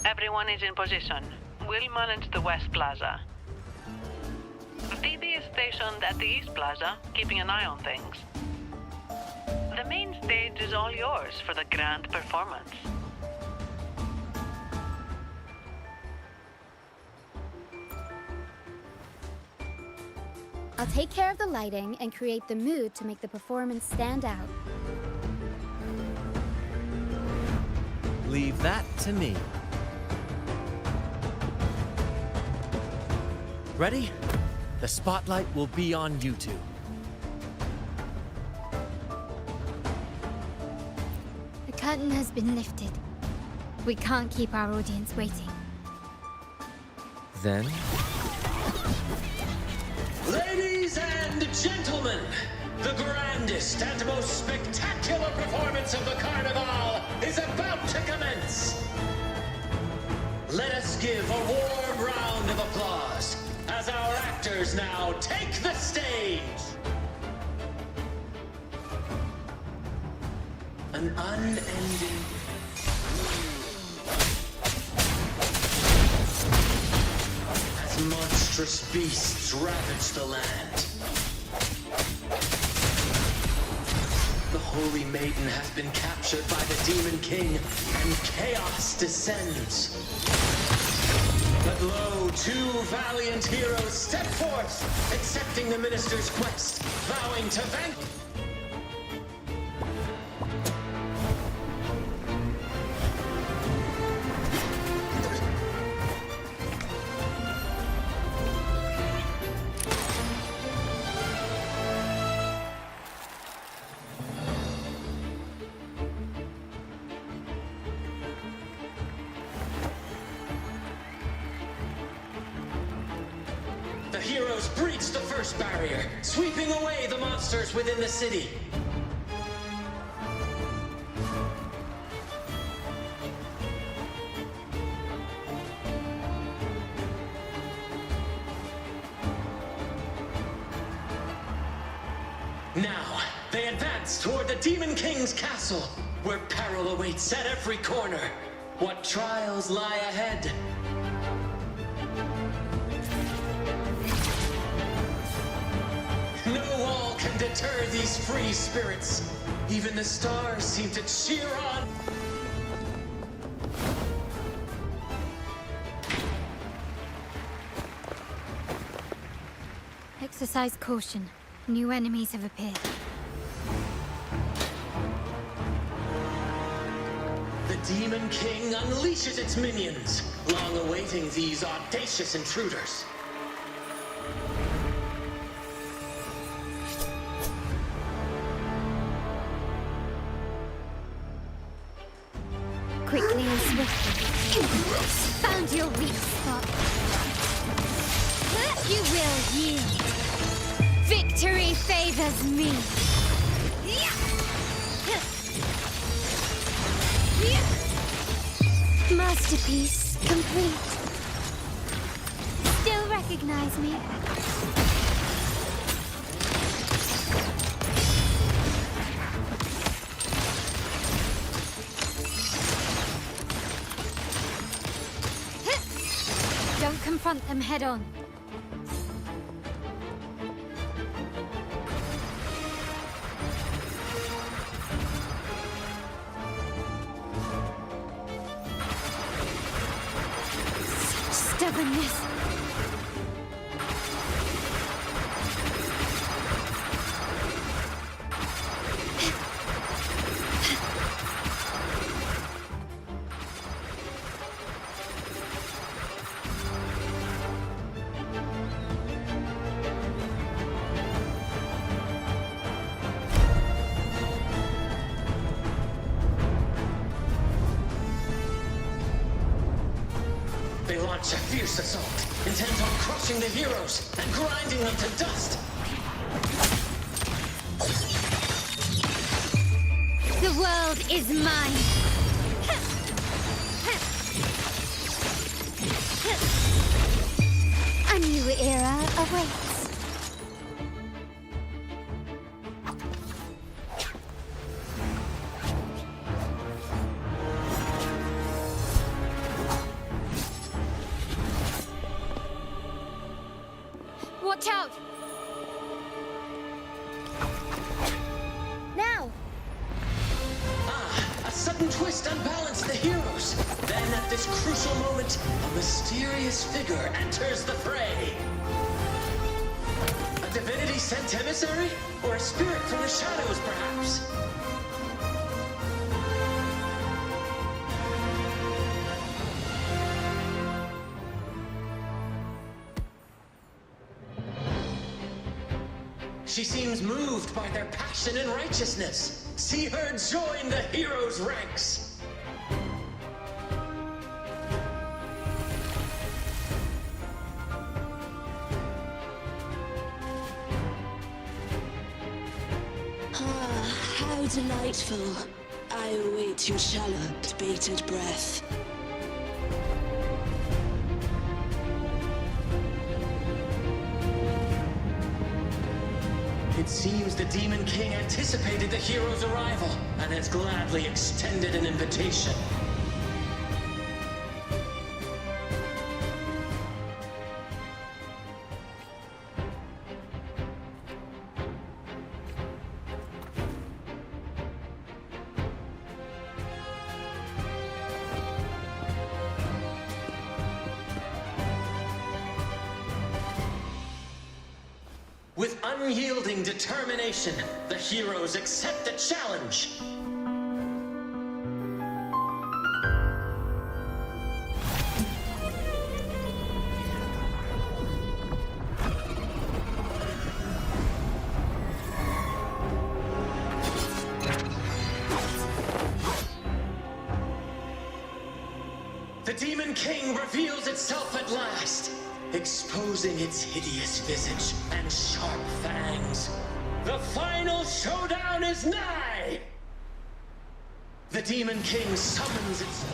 Everyone is in position. We'll manage the West Plaza. Phoebe is stationed at the East Plaza, keeping an eye on things. The main stage is all yours for the grand performance. I'll take care of the lighting and create the mood to make the performance stand out. Leave that to me. Ready? The spotlight will be on you two. The curtain has been lifted. We can't keep our audience waiting. Then... Ladies and gentlemen, the grandest and most spectacular performance of the Carnival is about to commence. Let us give a warm round of applause as our actors now take the stage. An unending... as monstrous beasts ravage the land. The Holy Maiden has been captured by the Demon King, and chaos descends. But lo, two valiant heroes step forth, accepting the Minister's quest, vowing to vanquish... The heroes breach the first barrier, sweeping away the monsters within the city. Now, they advance toward the Demon King's castle, where peril awaits at every corner. What trials lie ahead? No wall can deter these free spirits. Even the stars seem to cheer on. Exercise caution. New enemies have appeared. The Demon King unleashes its minions, long awaiting these audacious intruders. Quickly and swiftly. Found your weak spot. You will yield. Victory favors me. Masterpiece complete. Still recognize me? Don't confront them head on. Stubbornness. They launch a fierce assault, intent on crushing the heroes and grinding them to dust. The world is mine. A new era awaits. Watch out! Now! A sudden twist unbalanced the heroes. Then at this crucial moment, a mysterious figure enters the fray. A divinity sent emissary? Or a spirit from the shadows, perhaps? She seems moved by their passion and righteousness. See her join the heroes' ranks. Ah, how delightful. I await your Charlotte, bated breath. It seems the Demon King anticipated the hero's arrival and has gladly extended an invitation. With unyielding determination, the heroes accept the challenge. The Demon King reveals itself at last. exposing its hideous visage and sharp fangs. The final showdown is nigh! The Demon King summons its...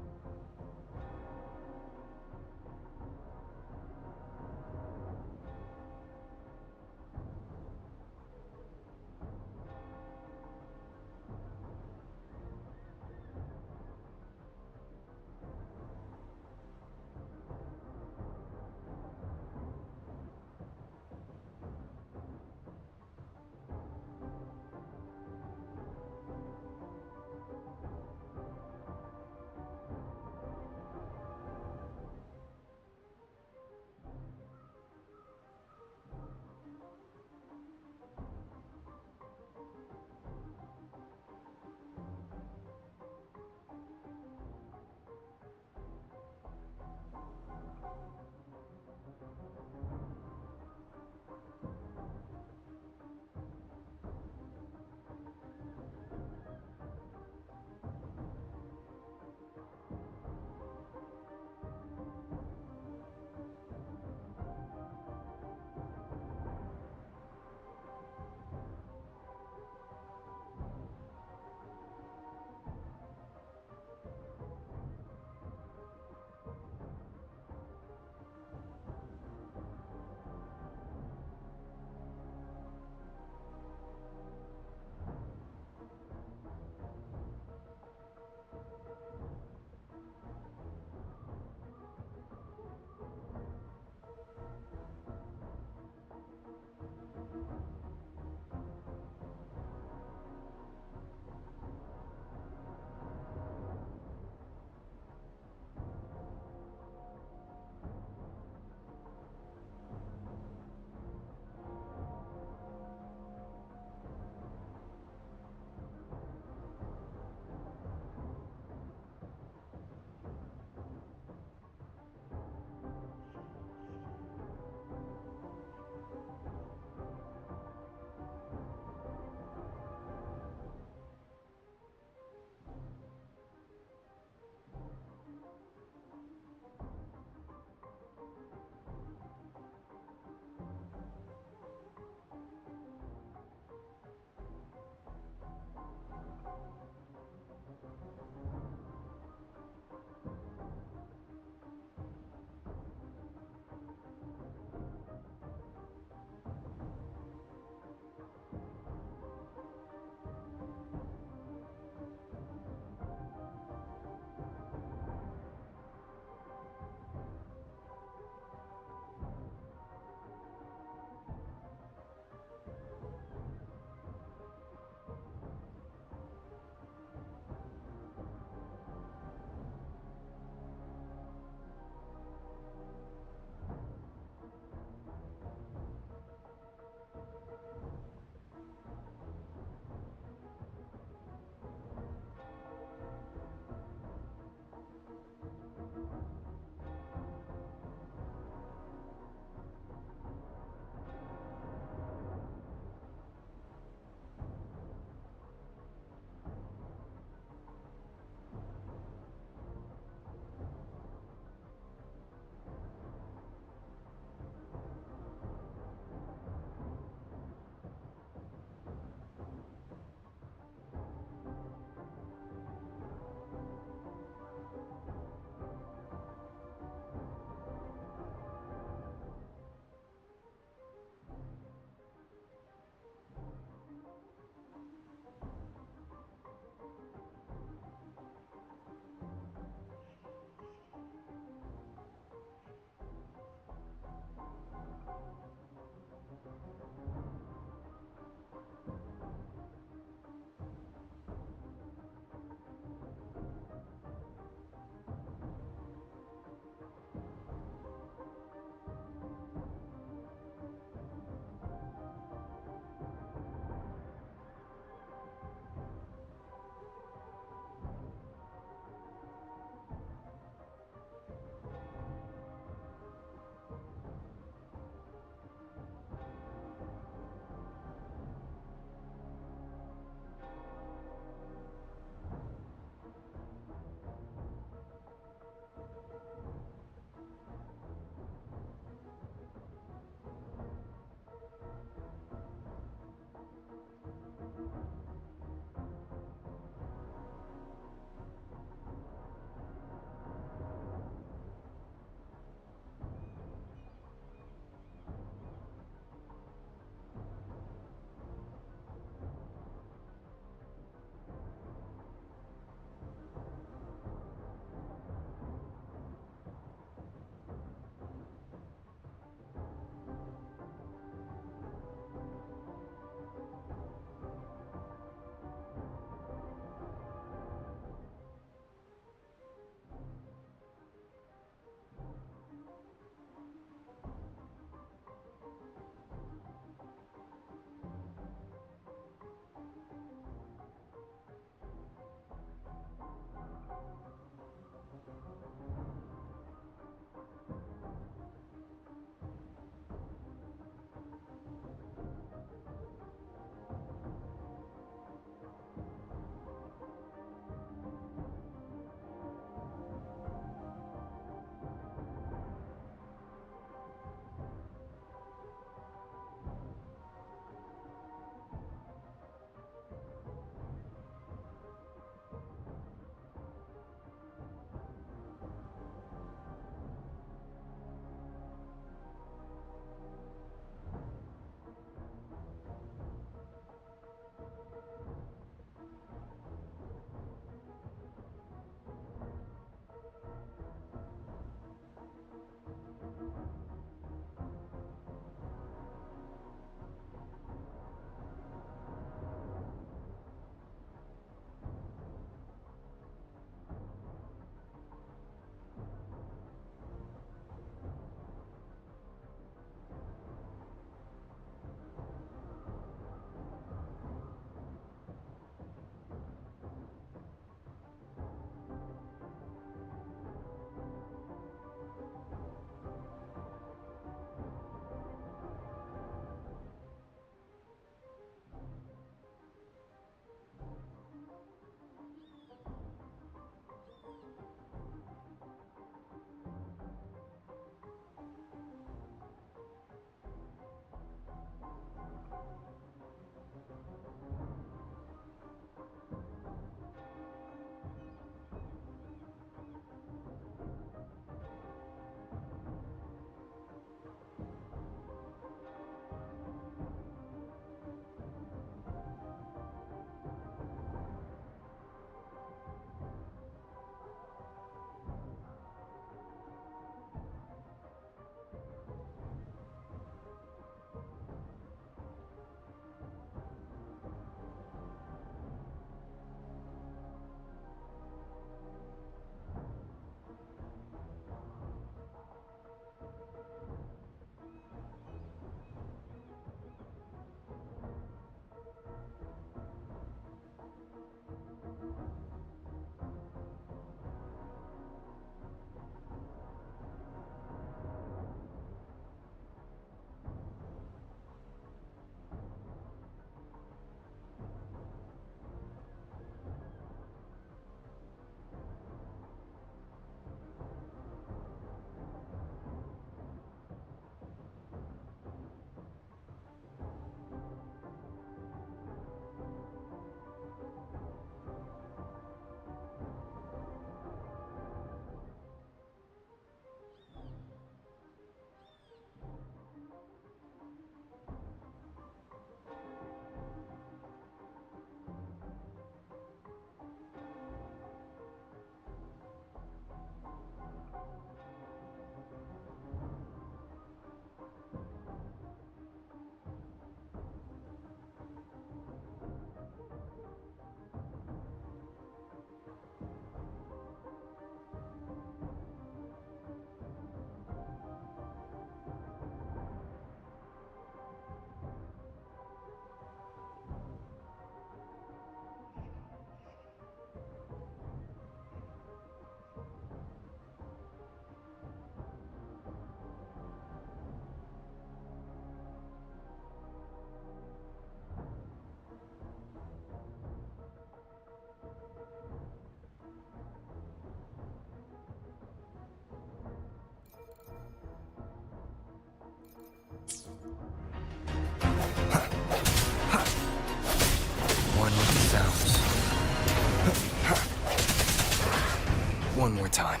time.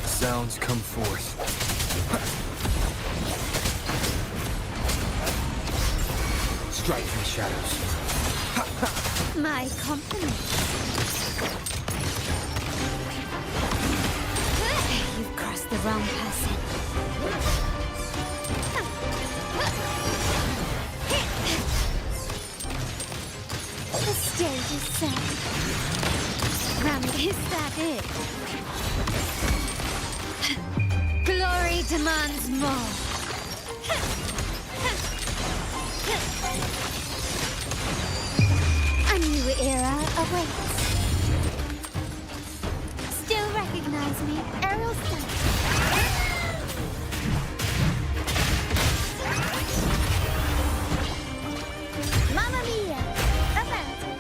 Sounds come forth. Strike from the shadows. My compliments. You've crossed the wrong person. The stage is set. Rami, is that it? Glory demands more. A new era awaits. Still recognize me, Aerial Sun. Mamma mia! Avanti!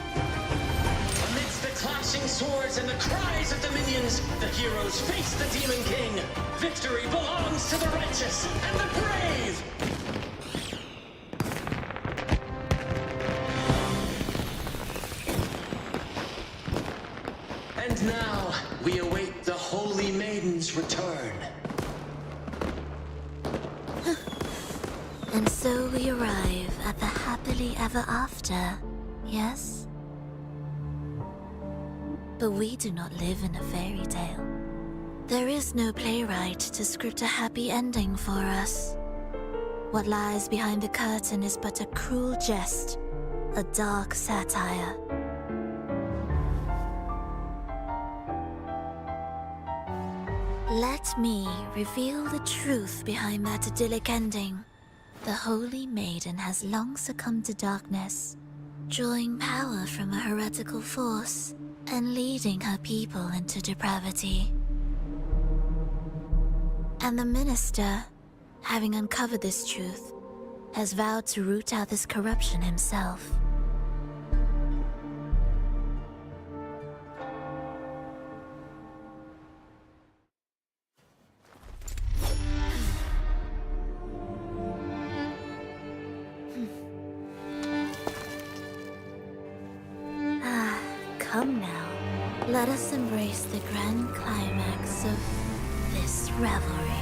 Amidst the clashing swords and the cries of the minions, the heroes face the Demon King. Victory belongs to the righteous and the brave! And now, we await the Holy Maiden's return. And so we arrive at the happily ever after, yes? But we do not live in a fairy tale. There is no playwright to script a happy ending for us. What lies behind the curtain is but a cruel jest, a dark satire. Let me reveal the truth behind that idyllic ending. The Holy Maiden has long succumbed to darkness, drawing power from a heretical force and leading her people into depravity. And the minister, having uncovered this truth, has vowed to root out this corruption himself. Come now, let us embrace the grand climax of this revelry.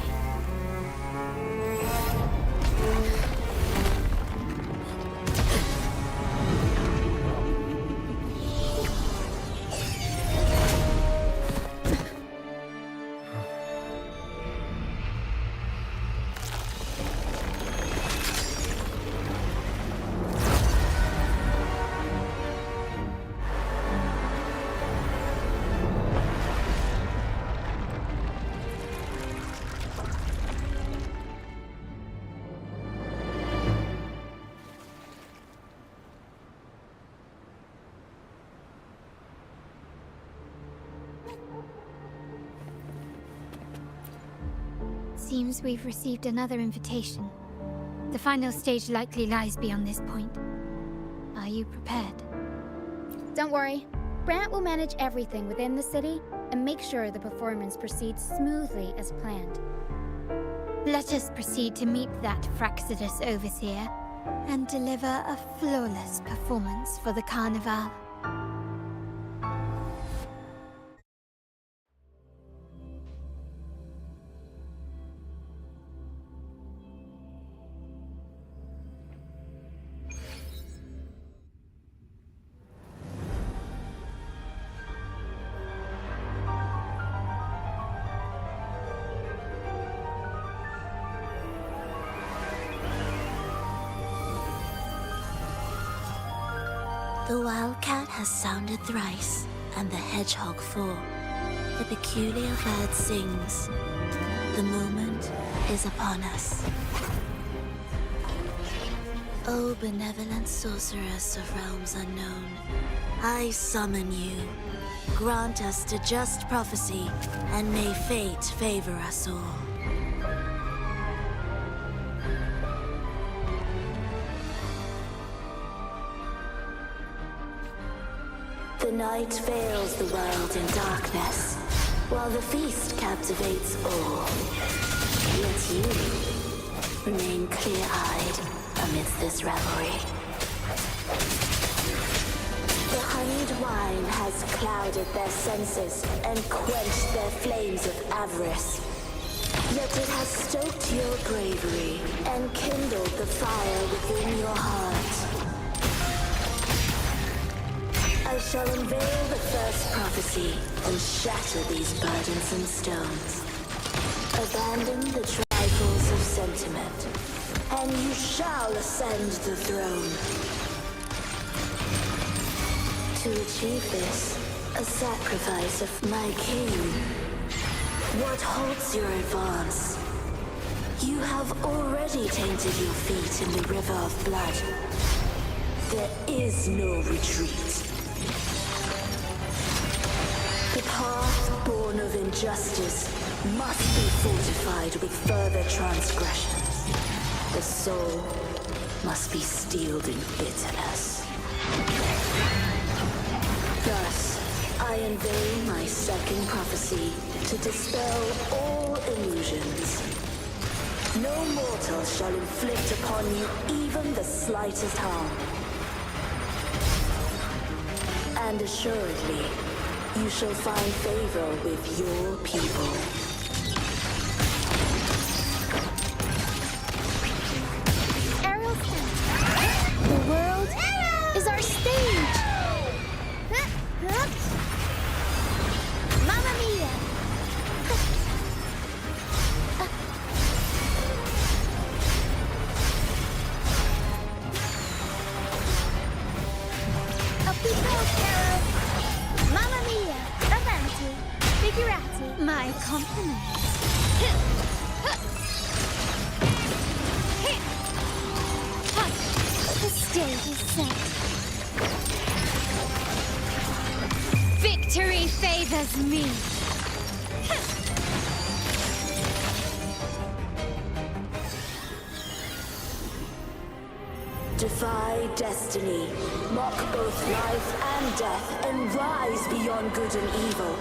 Seems we've received another invitation. The final stage likely lies beyond this point. Are you prepared? Don't worry. Brant will manage everything within the city and make sure the performance proceeds smoothly as planned. Let us proceed to meet that Fraxidus overseer and deliver a flawless performance for the Carnival. The wildcat has sounded thrice, and the hedgehog four. The peculiar bird sings. The moment is upon us. O benevolent sorceress of realms unknown, I summon you. Grant us the just prophecy, and may fate favor us all. The night veils the world in darkness, while the feast captivates all. Yet you remain clear-eyed amidst this revelry. The honeyed wine has clouded their senses and quenched their flames of avarice. Yet it has stoked your bravery and kindled the fire within your heart. I shall unveil the first prophecy and shatter these burdensome stones. Abandon the trifles of sentiment, and you shall ascend the throne. To achieve this, a sacrifice of my king. What halts your advance? You have already tainted your feet in the river of blood. There is no retreat. The path born of injustice must be fortified with further transgressions. The soul must be steeled in bitterness. Thus, I unveil my second prophecy to dispel all illusions. No mortal shall inflict upon you even the slightest harm. And assuredly, you shall find favor with your people. Ariel Center. The world is our stage. Mamma mia! Mamma mia! Avanti! Figurati! My compliments. The stage is set. Victory favors me. Defy destiny, mock both life and death, and rise beyond good and evil.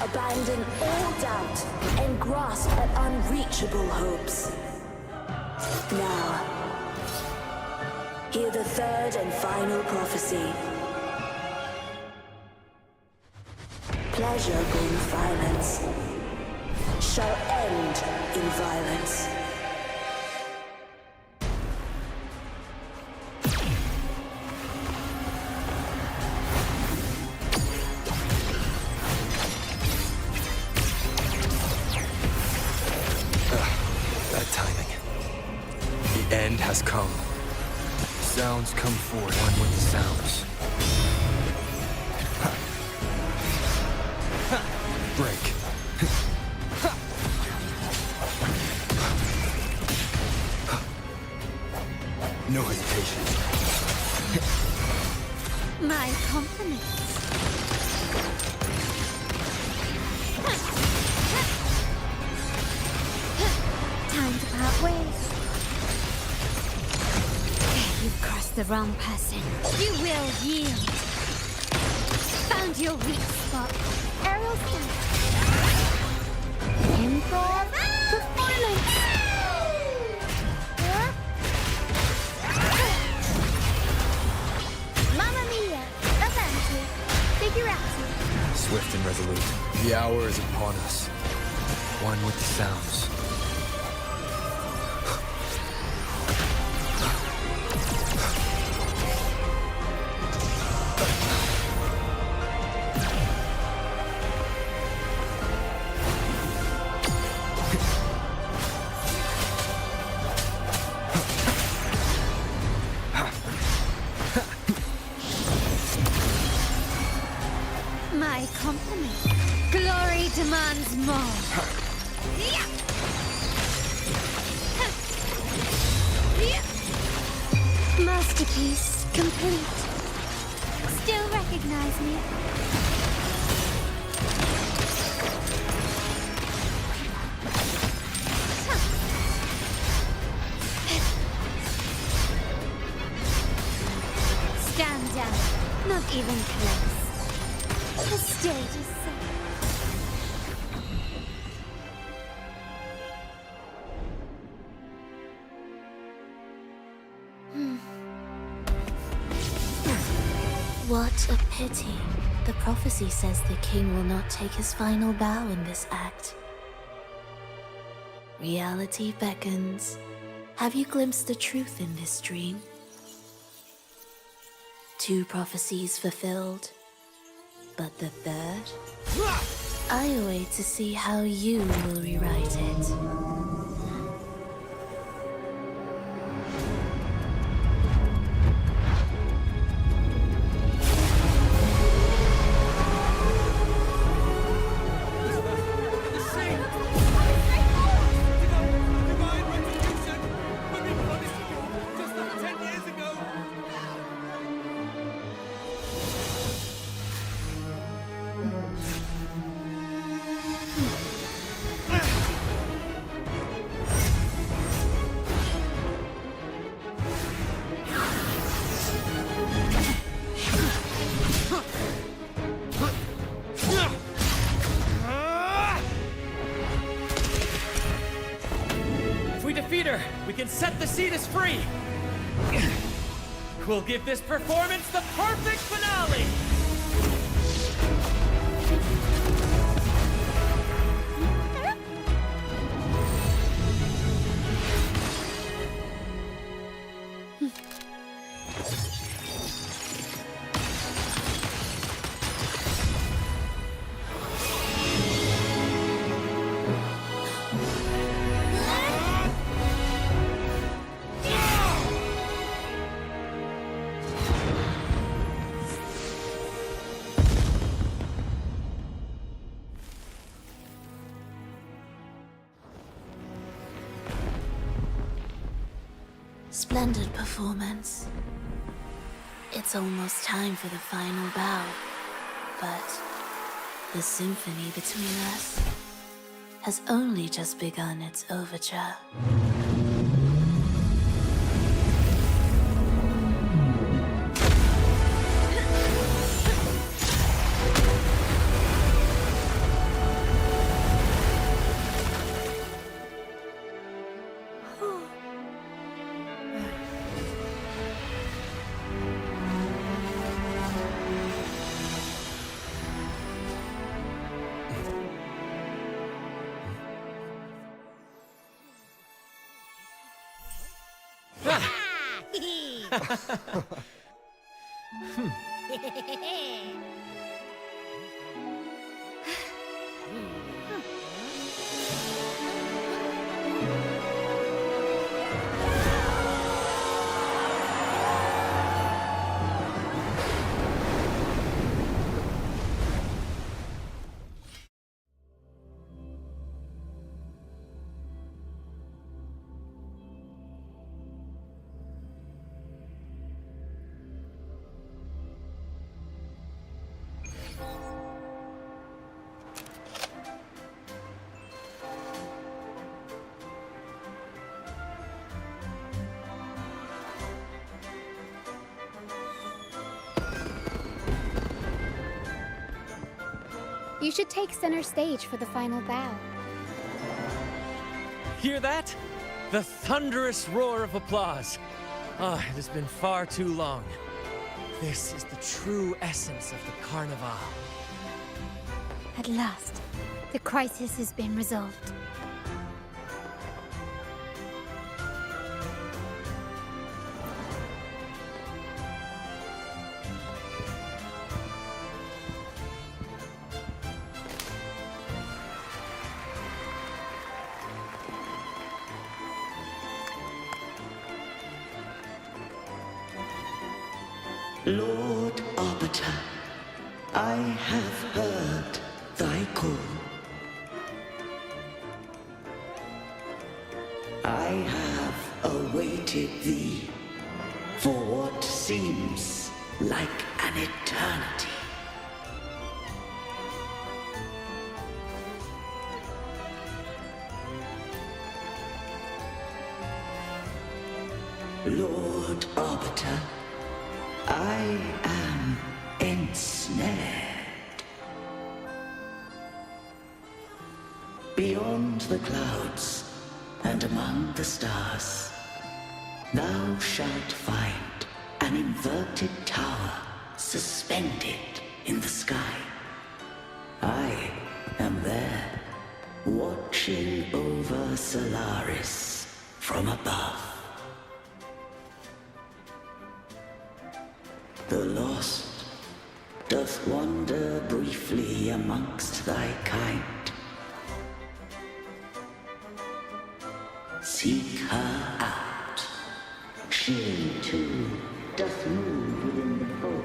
Abandon all doubt and grasp at unreachable hopes. Now, hear the third and final prophecy. Pleasure born violence shall end in violence. Bad timing. The end has come. Sounds come forward, one with the sounds. Ha. Ha. Break. No hesitation. My compliments. Time to part ways. You've crossed the wrong person. You will yield. Found your weak spot. Ariel Center. Improv performance. Mamma mia! Avanti! Figurati! Swift and resolute. The hour is upon us. One with the sounds. My compliments. Glory demands more. Masterpiece complete. Still recognize me? Stand down. Not even close. The stage is set. What a pity. The prophecy says the king will not take his final bow in this act. Reality beckons. Have you glimpsed the truth in this dream? 2 prophecies fulfilled, but the third? I await to see how you will rewrite it. We can set the Cetus free! We'll give this performance the perfect finale! Splendid performance. It's almost time for the final bow, but the symphony between us has only just begun its overture. You should take center stage for the final bow. Hear that? The thunderous roar of applause. Ah, it has been far too long. This is the true essence of the Carnival. At last, the crisis has been resolved. Lord Arbiter, I have heard thy call. I have awaited thee for what seems like an eternity. Lord Arbiter, I am ensnared. Beyond the clouds and among the stars, thou shalt find an inverted tower suspended in the sky. I am there, watching over Solaris from above. The lost doth wander briefly amongst thy kind. Seek her out. She, too, doth move within the fold.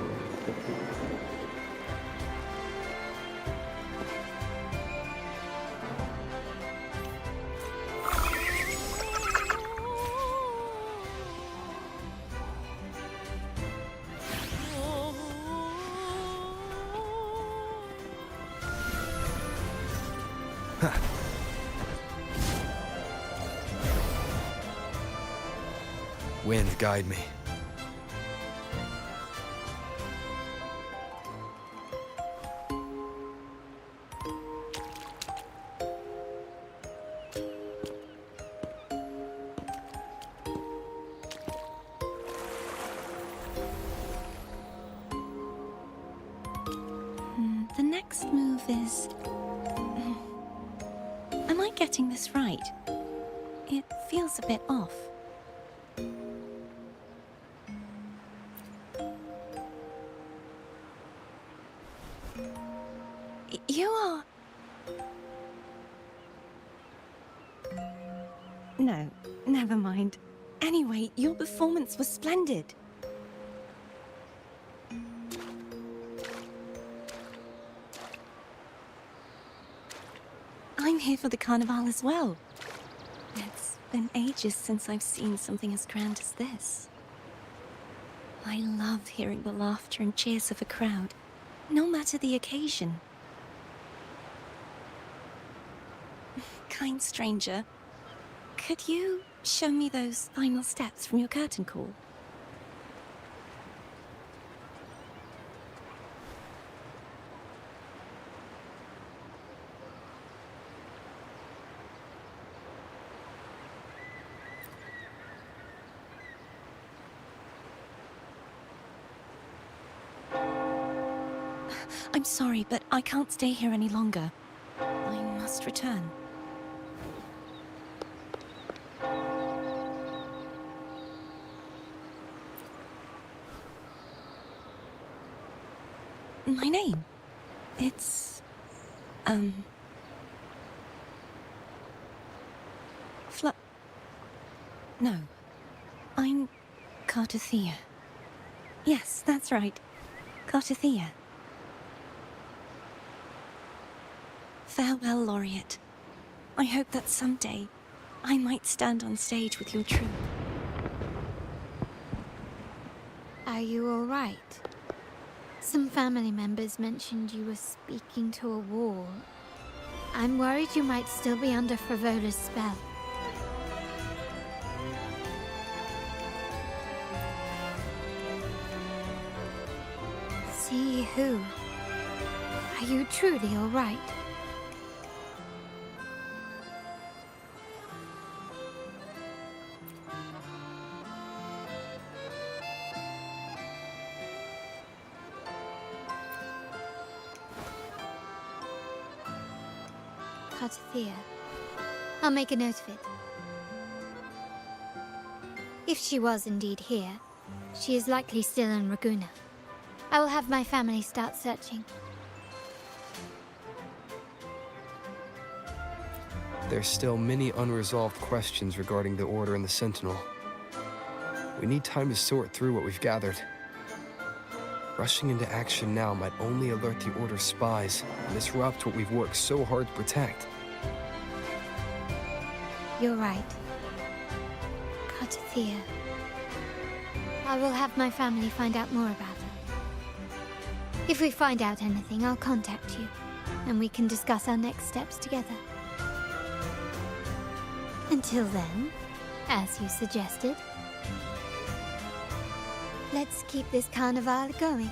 Wind, guide me. The next move is... Am I getting this right? It feels a bit off. You are... No, never mind. Anyway, your performance was splendid. I'm here for the carnival as well. It's been ages since I've seen something as grand as this. I love hearing the laughter and cheers of a crowd, no matter the occasion. Kind stranger, could you show me those final steps from your curtain call? I'm sorry, but I can't stay here any longer. I must return. My name? It's... No. I'm Cartothea. Yes, that's right. Cartothea. Farewell, Laureate. I hope that someday I might stand on stage with your troupe. Are you all right? Some family members mentioned you were speaking to a wall. I'm worried you might still be under Frivola's spell. See who? Are you truly all right? Cartothea. I'll make a note of it. If she was indeed here, she is likely still in Ragunna. I will have my family start searching. There's still many unresolved questions regarding the Order and the Sentinel. We need time to sort through what we've gathered. Rushing into action now might only alert the Order's spies and disrupt what we've worked so hard to protect. You're right. Cartothea. I will have my family find out more about her. If we find out anything, I'll contact you, and we can discuss our next steps together. Until then, as you suggested, let's keep this carnival going.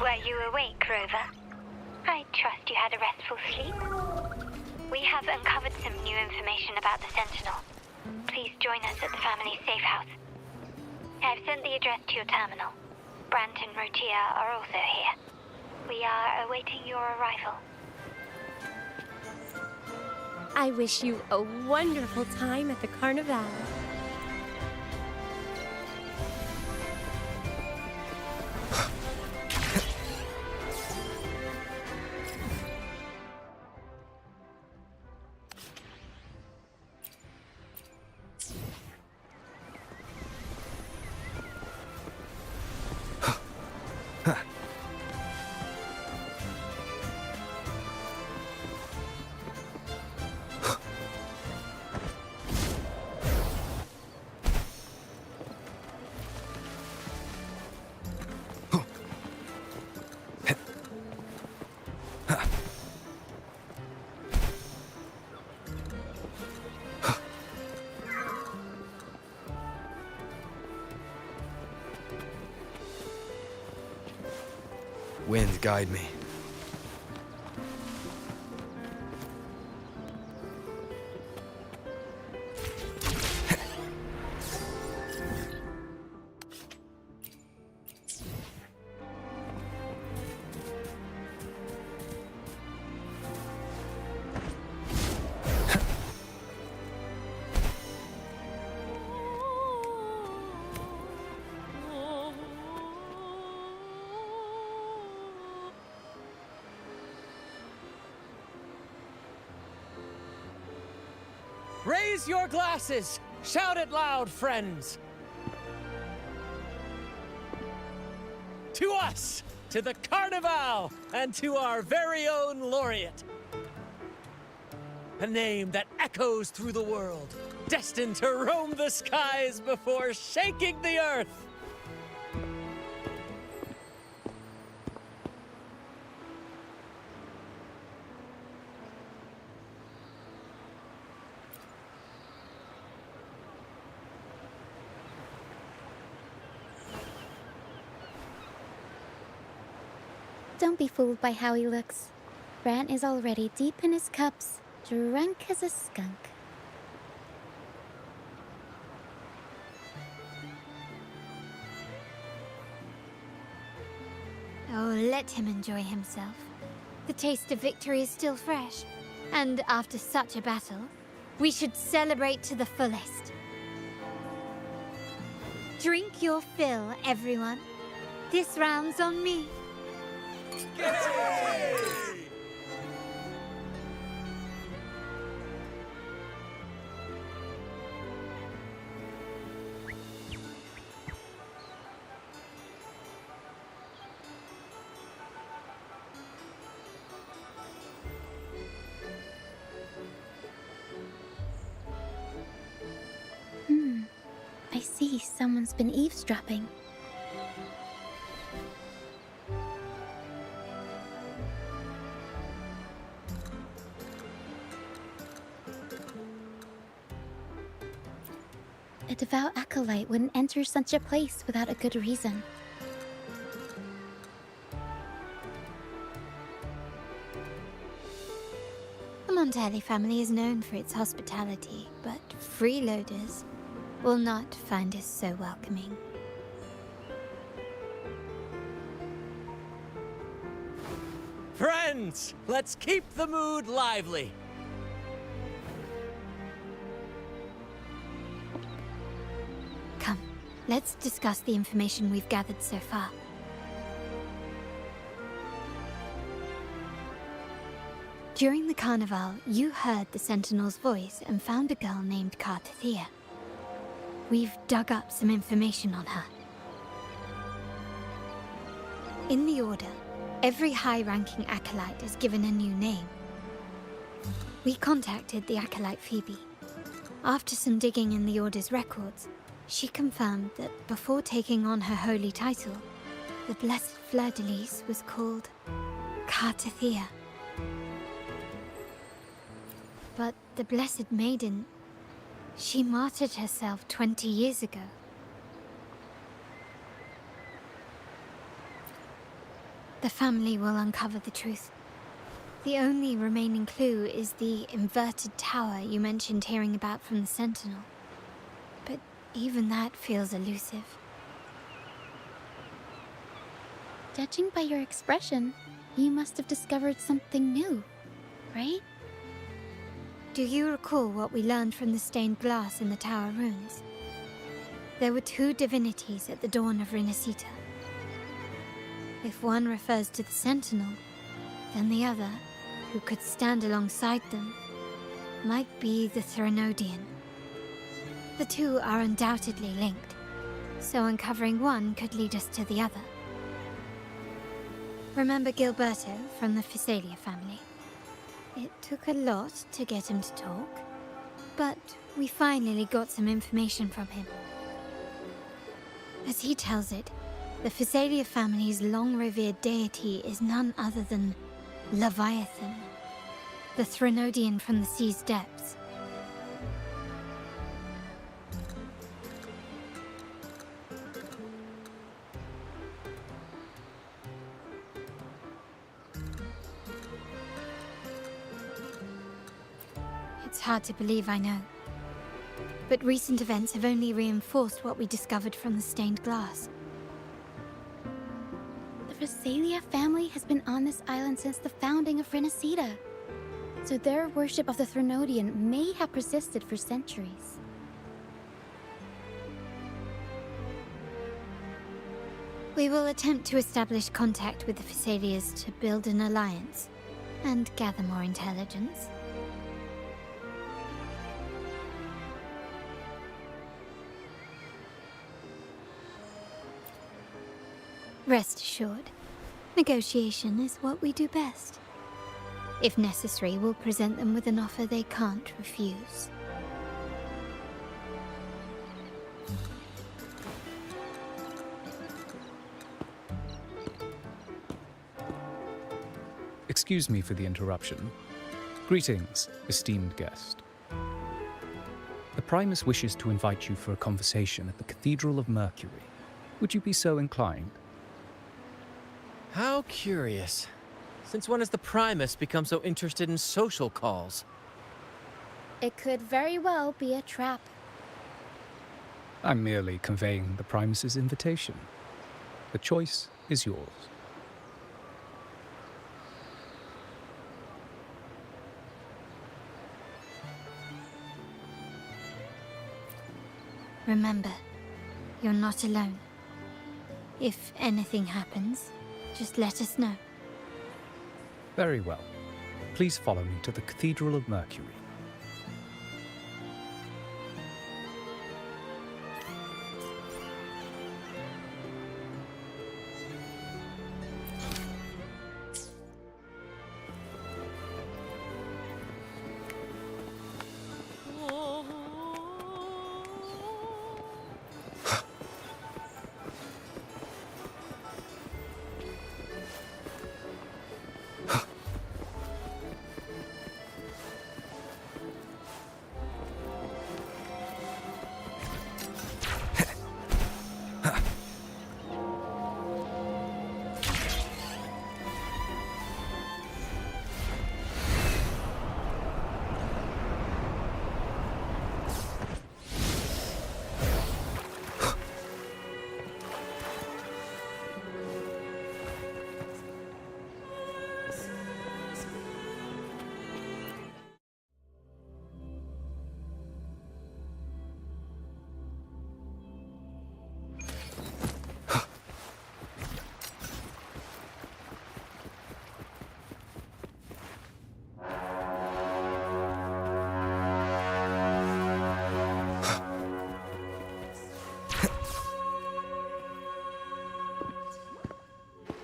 Were you awake, Rover? I trust you had a restful sleep. We have uncovered some new information about the Sentinel. Please join us at the family safe house. I've sent the address to your terminal. Brant and Rotia are also here. We are awaiting your arrival. I wish you a wonderful time at the Carnival. Wind, guide me. Raise your glasses! Shout it loud, friends! To us! To the Carnival! And to our very own laureate! A name that echoes through the world, destined to roam the skies before shaking the earth! Don't be fooled by how he looks. Brant is already deep in his cups, drunk as a skunk. Oh, let him enjoy himself. The taste of victory is still fresh. And after such a battle, we should celebrate to the fullest. Drink your fill, everyone. This round's on me. I see someone's been eavesdropping. A devout acolyte wouldn't enter such a place without a good reason. The Montelli family is known for its hospitality, but freeloaders will not find us so welcoming. Friends, let's keep the mood lively. Come, let's discuss the information we've gathered so far. During the carnival, you heard the Sentinel's voice and found a girl named Cartathea. We've dug up some information on her. In the Order, every high-ranking acolyte is given a new name. We contacted the acolyte Phoebe. After some digging in the Order's records, she confirmed that before taking on her holy title, the Blessed Fleur-de-Lis was called Cartathea. But the Blessed Maiden, she martyred herself 20 years ago. the family will uncover the truth. The only remaining clue is the inverted tower you mentioned hearing about from the Sentinel. But even that feels elusive. Judging by your expression, you must have discovered something new, right? Do you recall what we learned from the stained glass in the tower ruins? There were two divinities at the dawn of Renacita. If one refers to the Sentinel, then the other, who could stand alongside them, might be the Threnodian. The two are undoubtedly linked, so uncovering one could lead us to the other. Remember Gilberto from the Physalia family? It took a lot to get him to talk, but we finally got some information from him. As he tells it, the Physalia family's long-revered deity is none other than Leviathan, the Threnodian from the sea's depths. It's hard to believe, I know. But recent events have only reinforced what we discovered from the stained glass. The Physalia family has been on this island since the founding of Renacita, so their worship of the Threnodian may have persisted for centuries. We will attempt to establish contact with the Physalias to build an alliance and gather more intelligence. Rest assured, negotiation is what we do best. If necessary, we'll present them with an offer they can't refuse. Excuse me for the interruption. Greetings, esteemed guest. The Primus wishes to invite you for a conversation at the Cathedral of Mercury. Would you be so inclined? How curious. Since when has the Primus become so interested in social calls? It could very well be a trap. I'm merely conveying the Primus's invitation. The choice is yours. Remember, you're not alone. If anything happens, just let us know. Very well. Please follow me to the Cathedral of Mercury.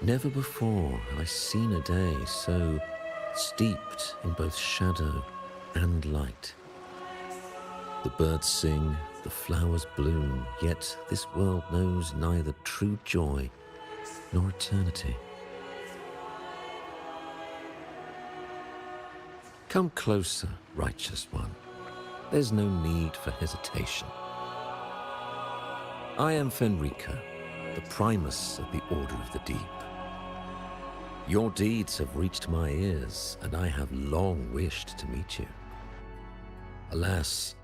Never before have I seen a day so steeped in both shadow and light. The birds sing, the flowers bloom, yet this world knows neither true joy nor eternity. Come closer, righteous one. There's no need for hesitation. I am Fenrica, the Primus of the Order of the Deep. Your deeds have reached my ears, and I have long wished to meet you. Alas,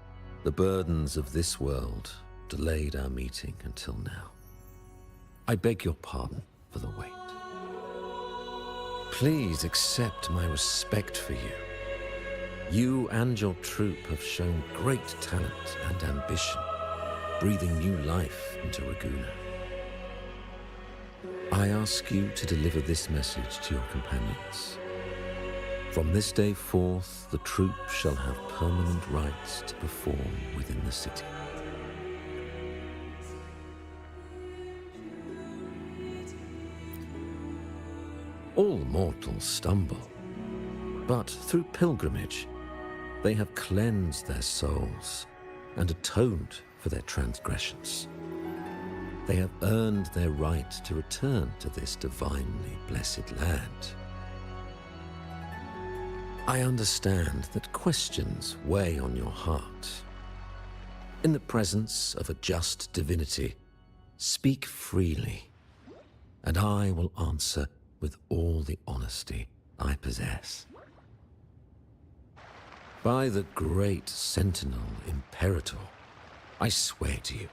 the burdens of this world delayed our meeting until now. I beg your pardon for the wait. Please accept my respect for you. You and your troop have shown great talent and ambition, breathing new life into Raguena. I ask you to deliver this message to your companions. From this day forth, the troop shall have permanent rights to perform within the city. All mortals stumble, but through pilgrimage, they have cleansed their souls and atoned for their transgressions. They have earned their right to return to this divinely blessed land. I understand that questions weigh on your heart. In the presence of a just divinity, speak freely, and I will answer with all the honesty I possess. By the great Sentinel Imperator, I swear to you,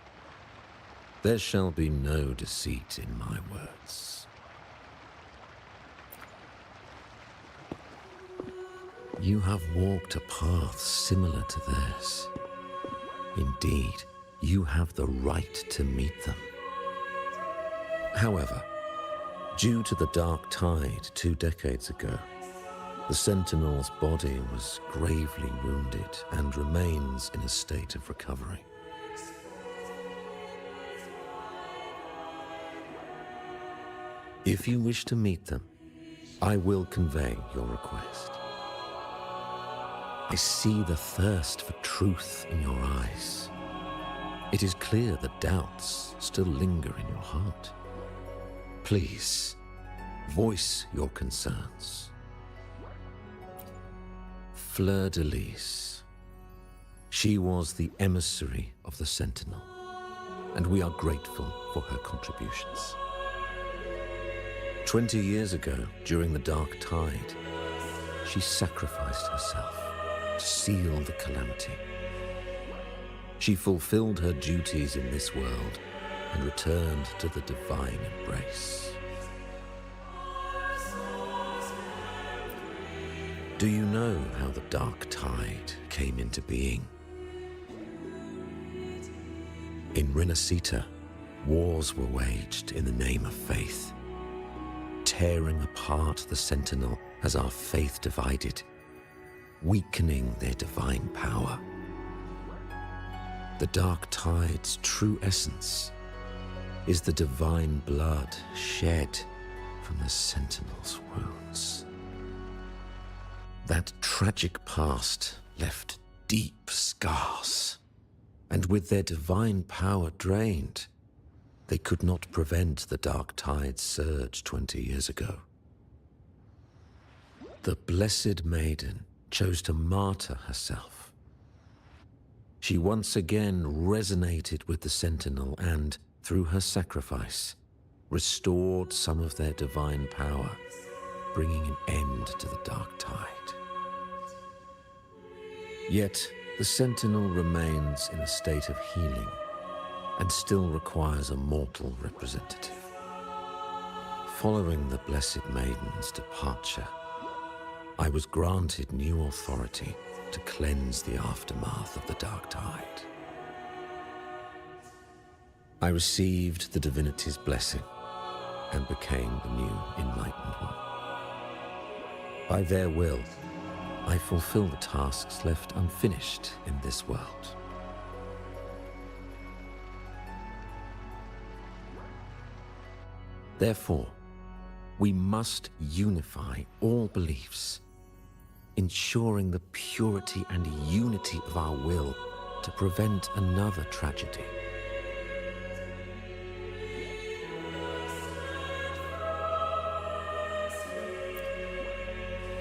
there shall be no deceit in my words. You have walked a path similar to theirs. Indeed, you have the right to meet them. However, due to the Dark Tide 2 decades ago, the Sentinel's body was gravely wounded and remains in a state of recovery. If you wish to meet them, I will convey your request. I see the thirst for truth in your eyes. It is clear that doubts still linger in your heart. Please, voice your concerns. Fleur-de-Lis. She was the emissary of the Sentinel, and we are grateful for her contributions. 20 years ago, during the Dark Tide, she sacrificed herself to seal the calamity. She fulfilled her duties in this world and returned to the divine embrace. Do you know how the Dark Tide came into being? In Renacita, wars were waged in the name of faith, tearing apart the Sentinel as our faith divided, weakening their divine power. The Dark Tide's true essence is the divine blood shed from the Sentinel's wounds. That tragic past left deep scars, and with their divine power drained, they could not prevent the Dark Tide's surge 20 years ago. The Blessed Maiden chose to martyr herself. She once again resonated with the Sentinel and, through her sacrifice, restored some of their divine power, bringing an end to the Dark Tide. Yet, the Sentinel remains in a state of healing and still requires a mortal representative. Following the Blessed Maiden's departure, I was granted new authority to cleanse the aftermath of the Dark Tide. I received the divinity's blessing and became the new Enlightened One. By their will, I fulfill the tasks left unfinished in this world. Therefore, we must unify all beliefs, ensuring the purity and unity of our will to prevent another tragedy.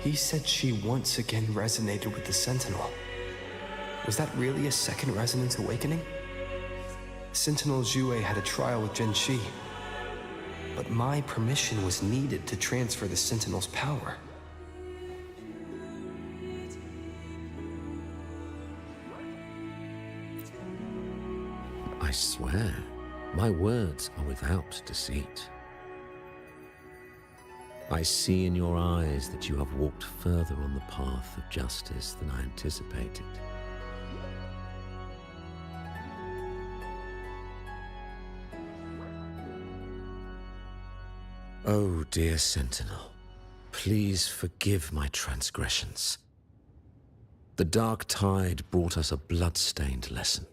He said she once again resonated with the Sentinel. Was that really a second resonance awakening? Sentinel Jue had a trial with Genshi. But my permission was needed to transfer the Sentinel's power. I swear, my words are without deceit. I see in your eyes that you have walked further on the path of justice than I anticipated. Oh, dear Sentinel, please forgive my transgressions. The dark tide brought us a blood-stained lesson.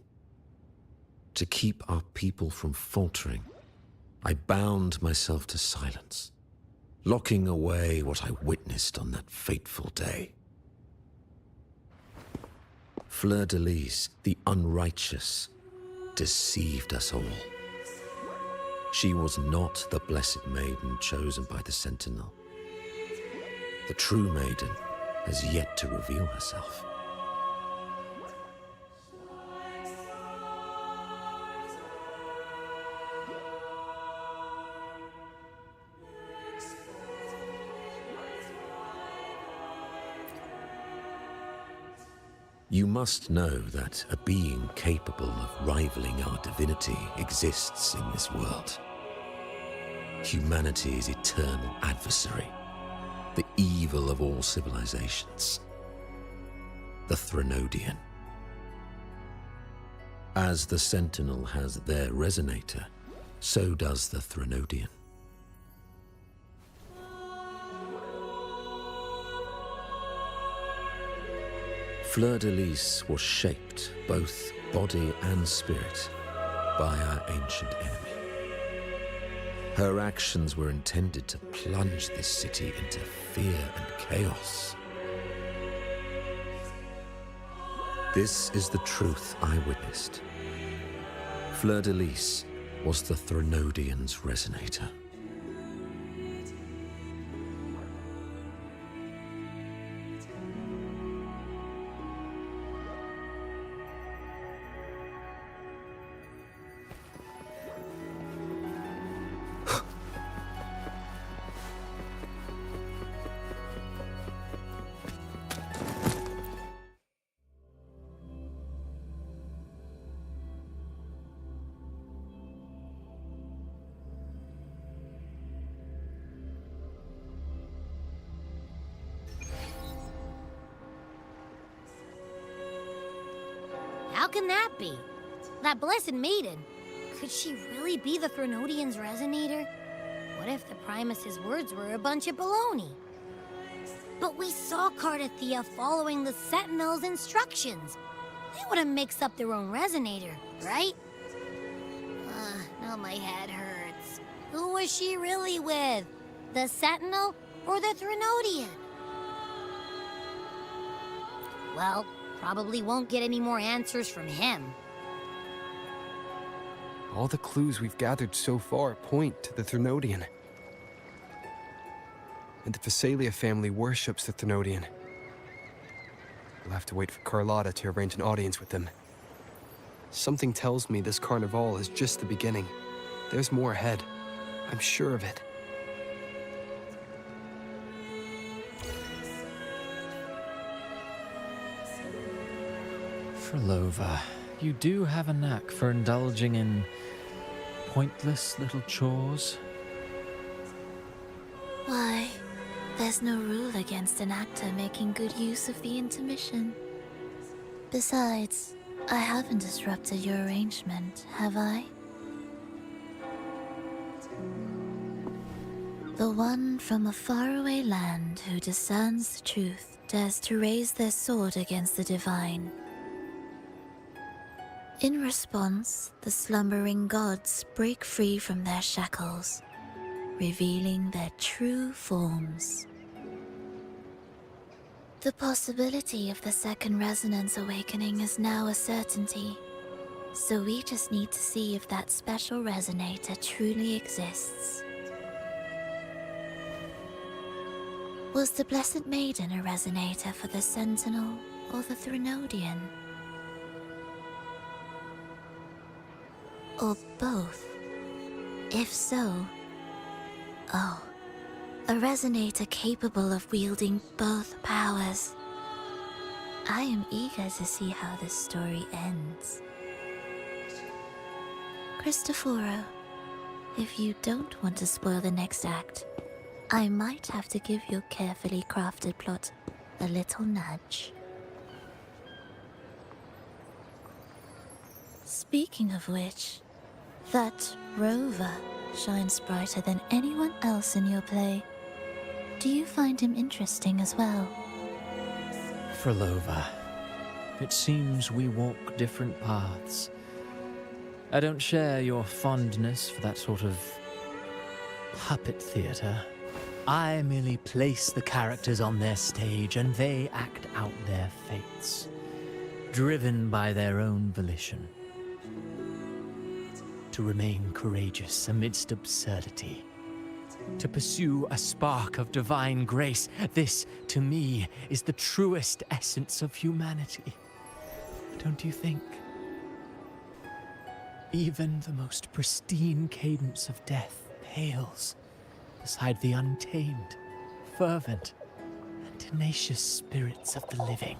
To keep our people from faltering, I bound myself to silence, locking away what I witnessed on that fateful day. Fleur-de-Lis, the unrighteous, deceived us all. She was not the blessed maiden chosen by the Sentinel. The true maiden has yet to reveal herself. You must know that a being capable of rivaling our divinity exists in this world. Humanity's eternal adversary, the evil of all civilizations, the Threnodian. As the Sentinel has their resonator, so does the Threnodian. Fleur-de-Lis was shaped, both body and spirit, by our ancient enemy. Her actions were intended to plunge this city into fear and chaos. This is the truth I witnessed. Fleur-de-Lis was the Threnodian's resonator. How can that be? That blessed maiden, could she really be the Threnodian's resonator? What if the Primus's words were a bunch of baloney? But we saw Cardathia following the Sentinel's instructions. They wouldn't mix up their own resonator, right? Now my head hurts. Who was she really with? The Sentinel or the Threnodian? Well, probably won't get any more answers from him. All the clues we've gathered so far point to the Threnodian. And the Phasalia family worships the Threnodian. We'll have to wait for Charlotta to arrange an audience with them. Something tells me this carnival is just the beginning. There's more ahead. I'm sure of it. Frolova, you do have a knack for indulging in pointless little chores. Why, there's no rule against an actor making good use of the intermission. Besides, I haven't disrupted your arrangement, have I? The one from a faraway land who discerns the truth dares to raise their sword against the divine. In response, the slumbering gods break free from their shackles, revealing their true forms. The possibility of the second resonance awakening is now a certainty, so we just need to see if that special resonator truly exists. Was the Blessed Maiden a resonator for the Sentinel or the Threnodian? Or both? If so, Oh, a resonator capable of wielding both powers. I am eager to see how this story ends. Cristoforo, if you don't want to spoil the next act, I might have to give your carefully crafted plot a little nudge. Speaking of which, that rover shines brighter than anyone else in your play. Do you find him interesting as well? Frolova, it seems we walk different paths. I don't share your fondness for that sort of puppet theater. I merely place the characters on their stage and they act out their fates, driven by their own volition. To remain courageous amidst absurdity, to pursue a spark of divine grace, this, to me, is the truest essence of humanity. Don't you think? Even the most pristine cadence of death pales beside the untamed, fervent, and tenacious spirits of the living.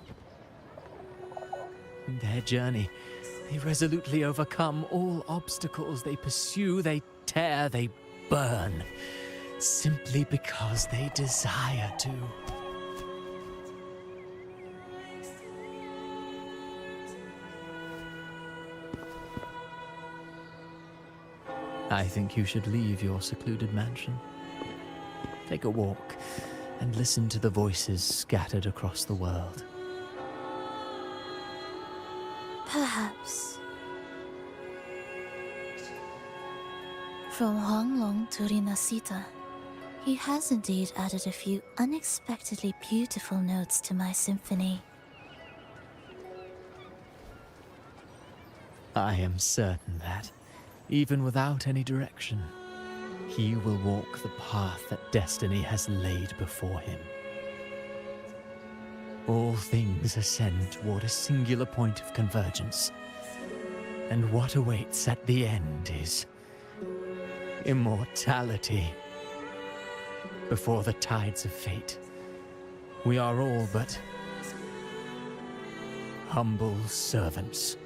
In their journey, they resolutely overcome all obstacles. They pursue, they tear, they burn, simply because they desire to. I think you should leave your secluded mansion. Take a walk and listen to the voices scattered across the world. Perhaps. From Huanglong to Rinasita, he has indeed added a few unexpectedly beautiful notes to my symphony. I am certain that, even without any direction, he will walk the path that destiny has laid before him. All things ascend toward a singular point of convergence, and what awaits at the end is immortality. Before the tides of fate, we are all but humble servants.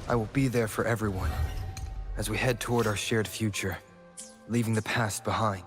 I will be there for everyone as we head toward our shared future, leaving the past behind.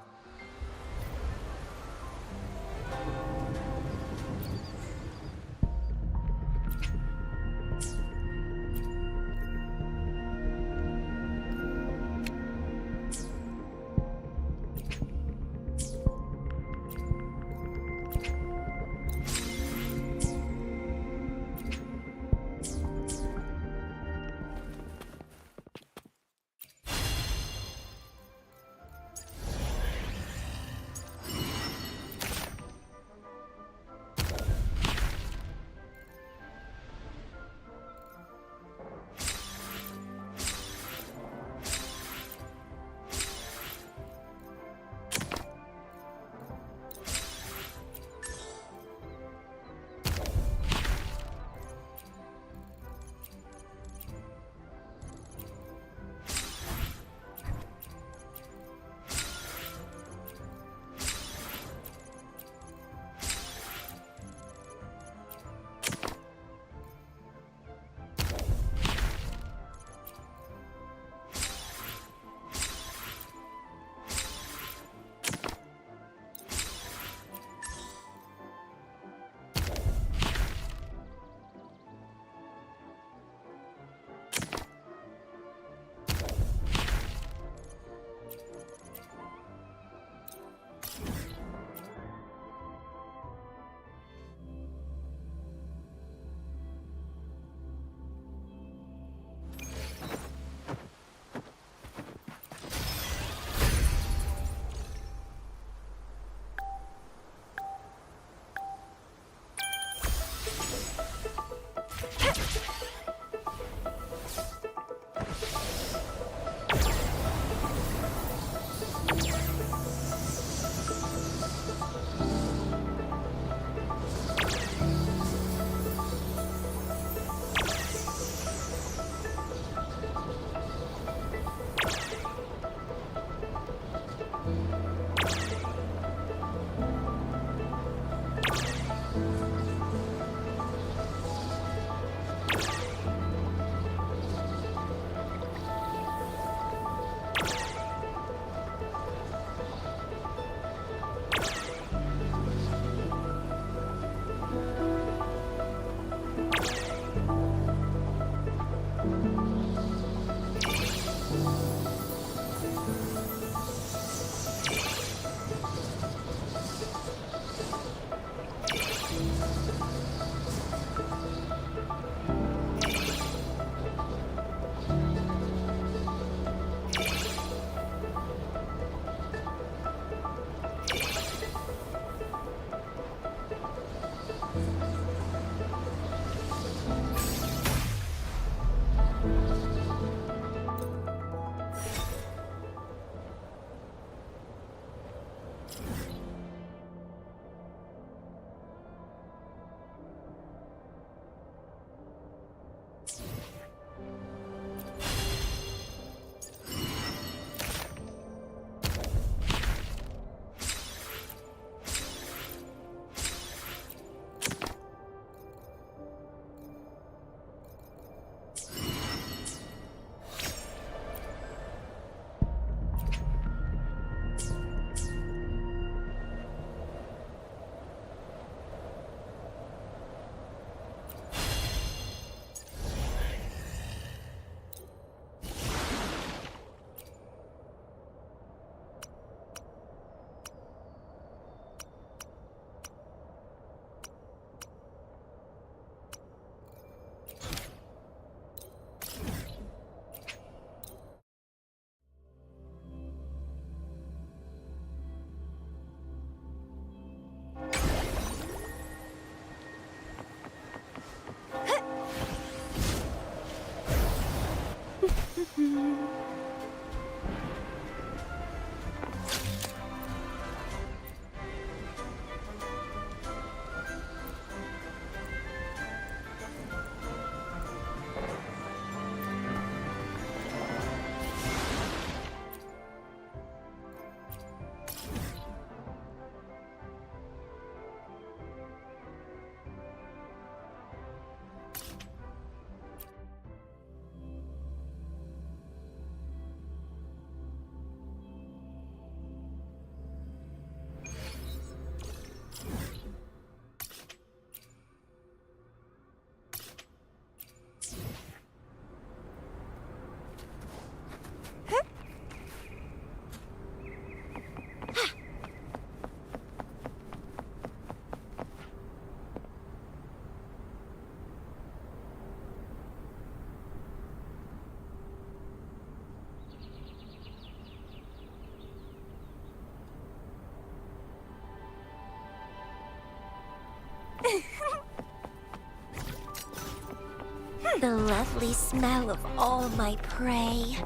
The lovely smell of all my prey.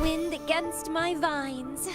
Wind against my vines.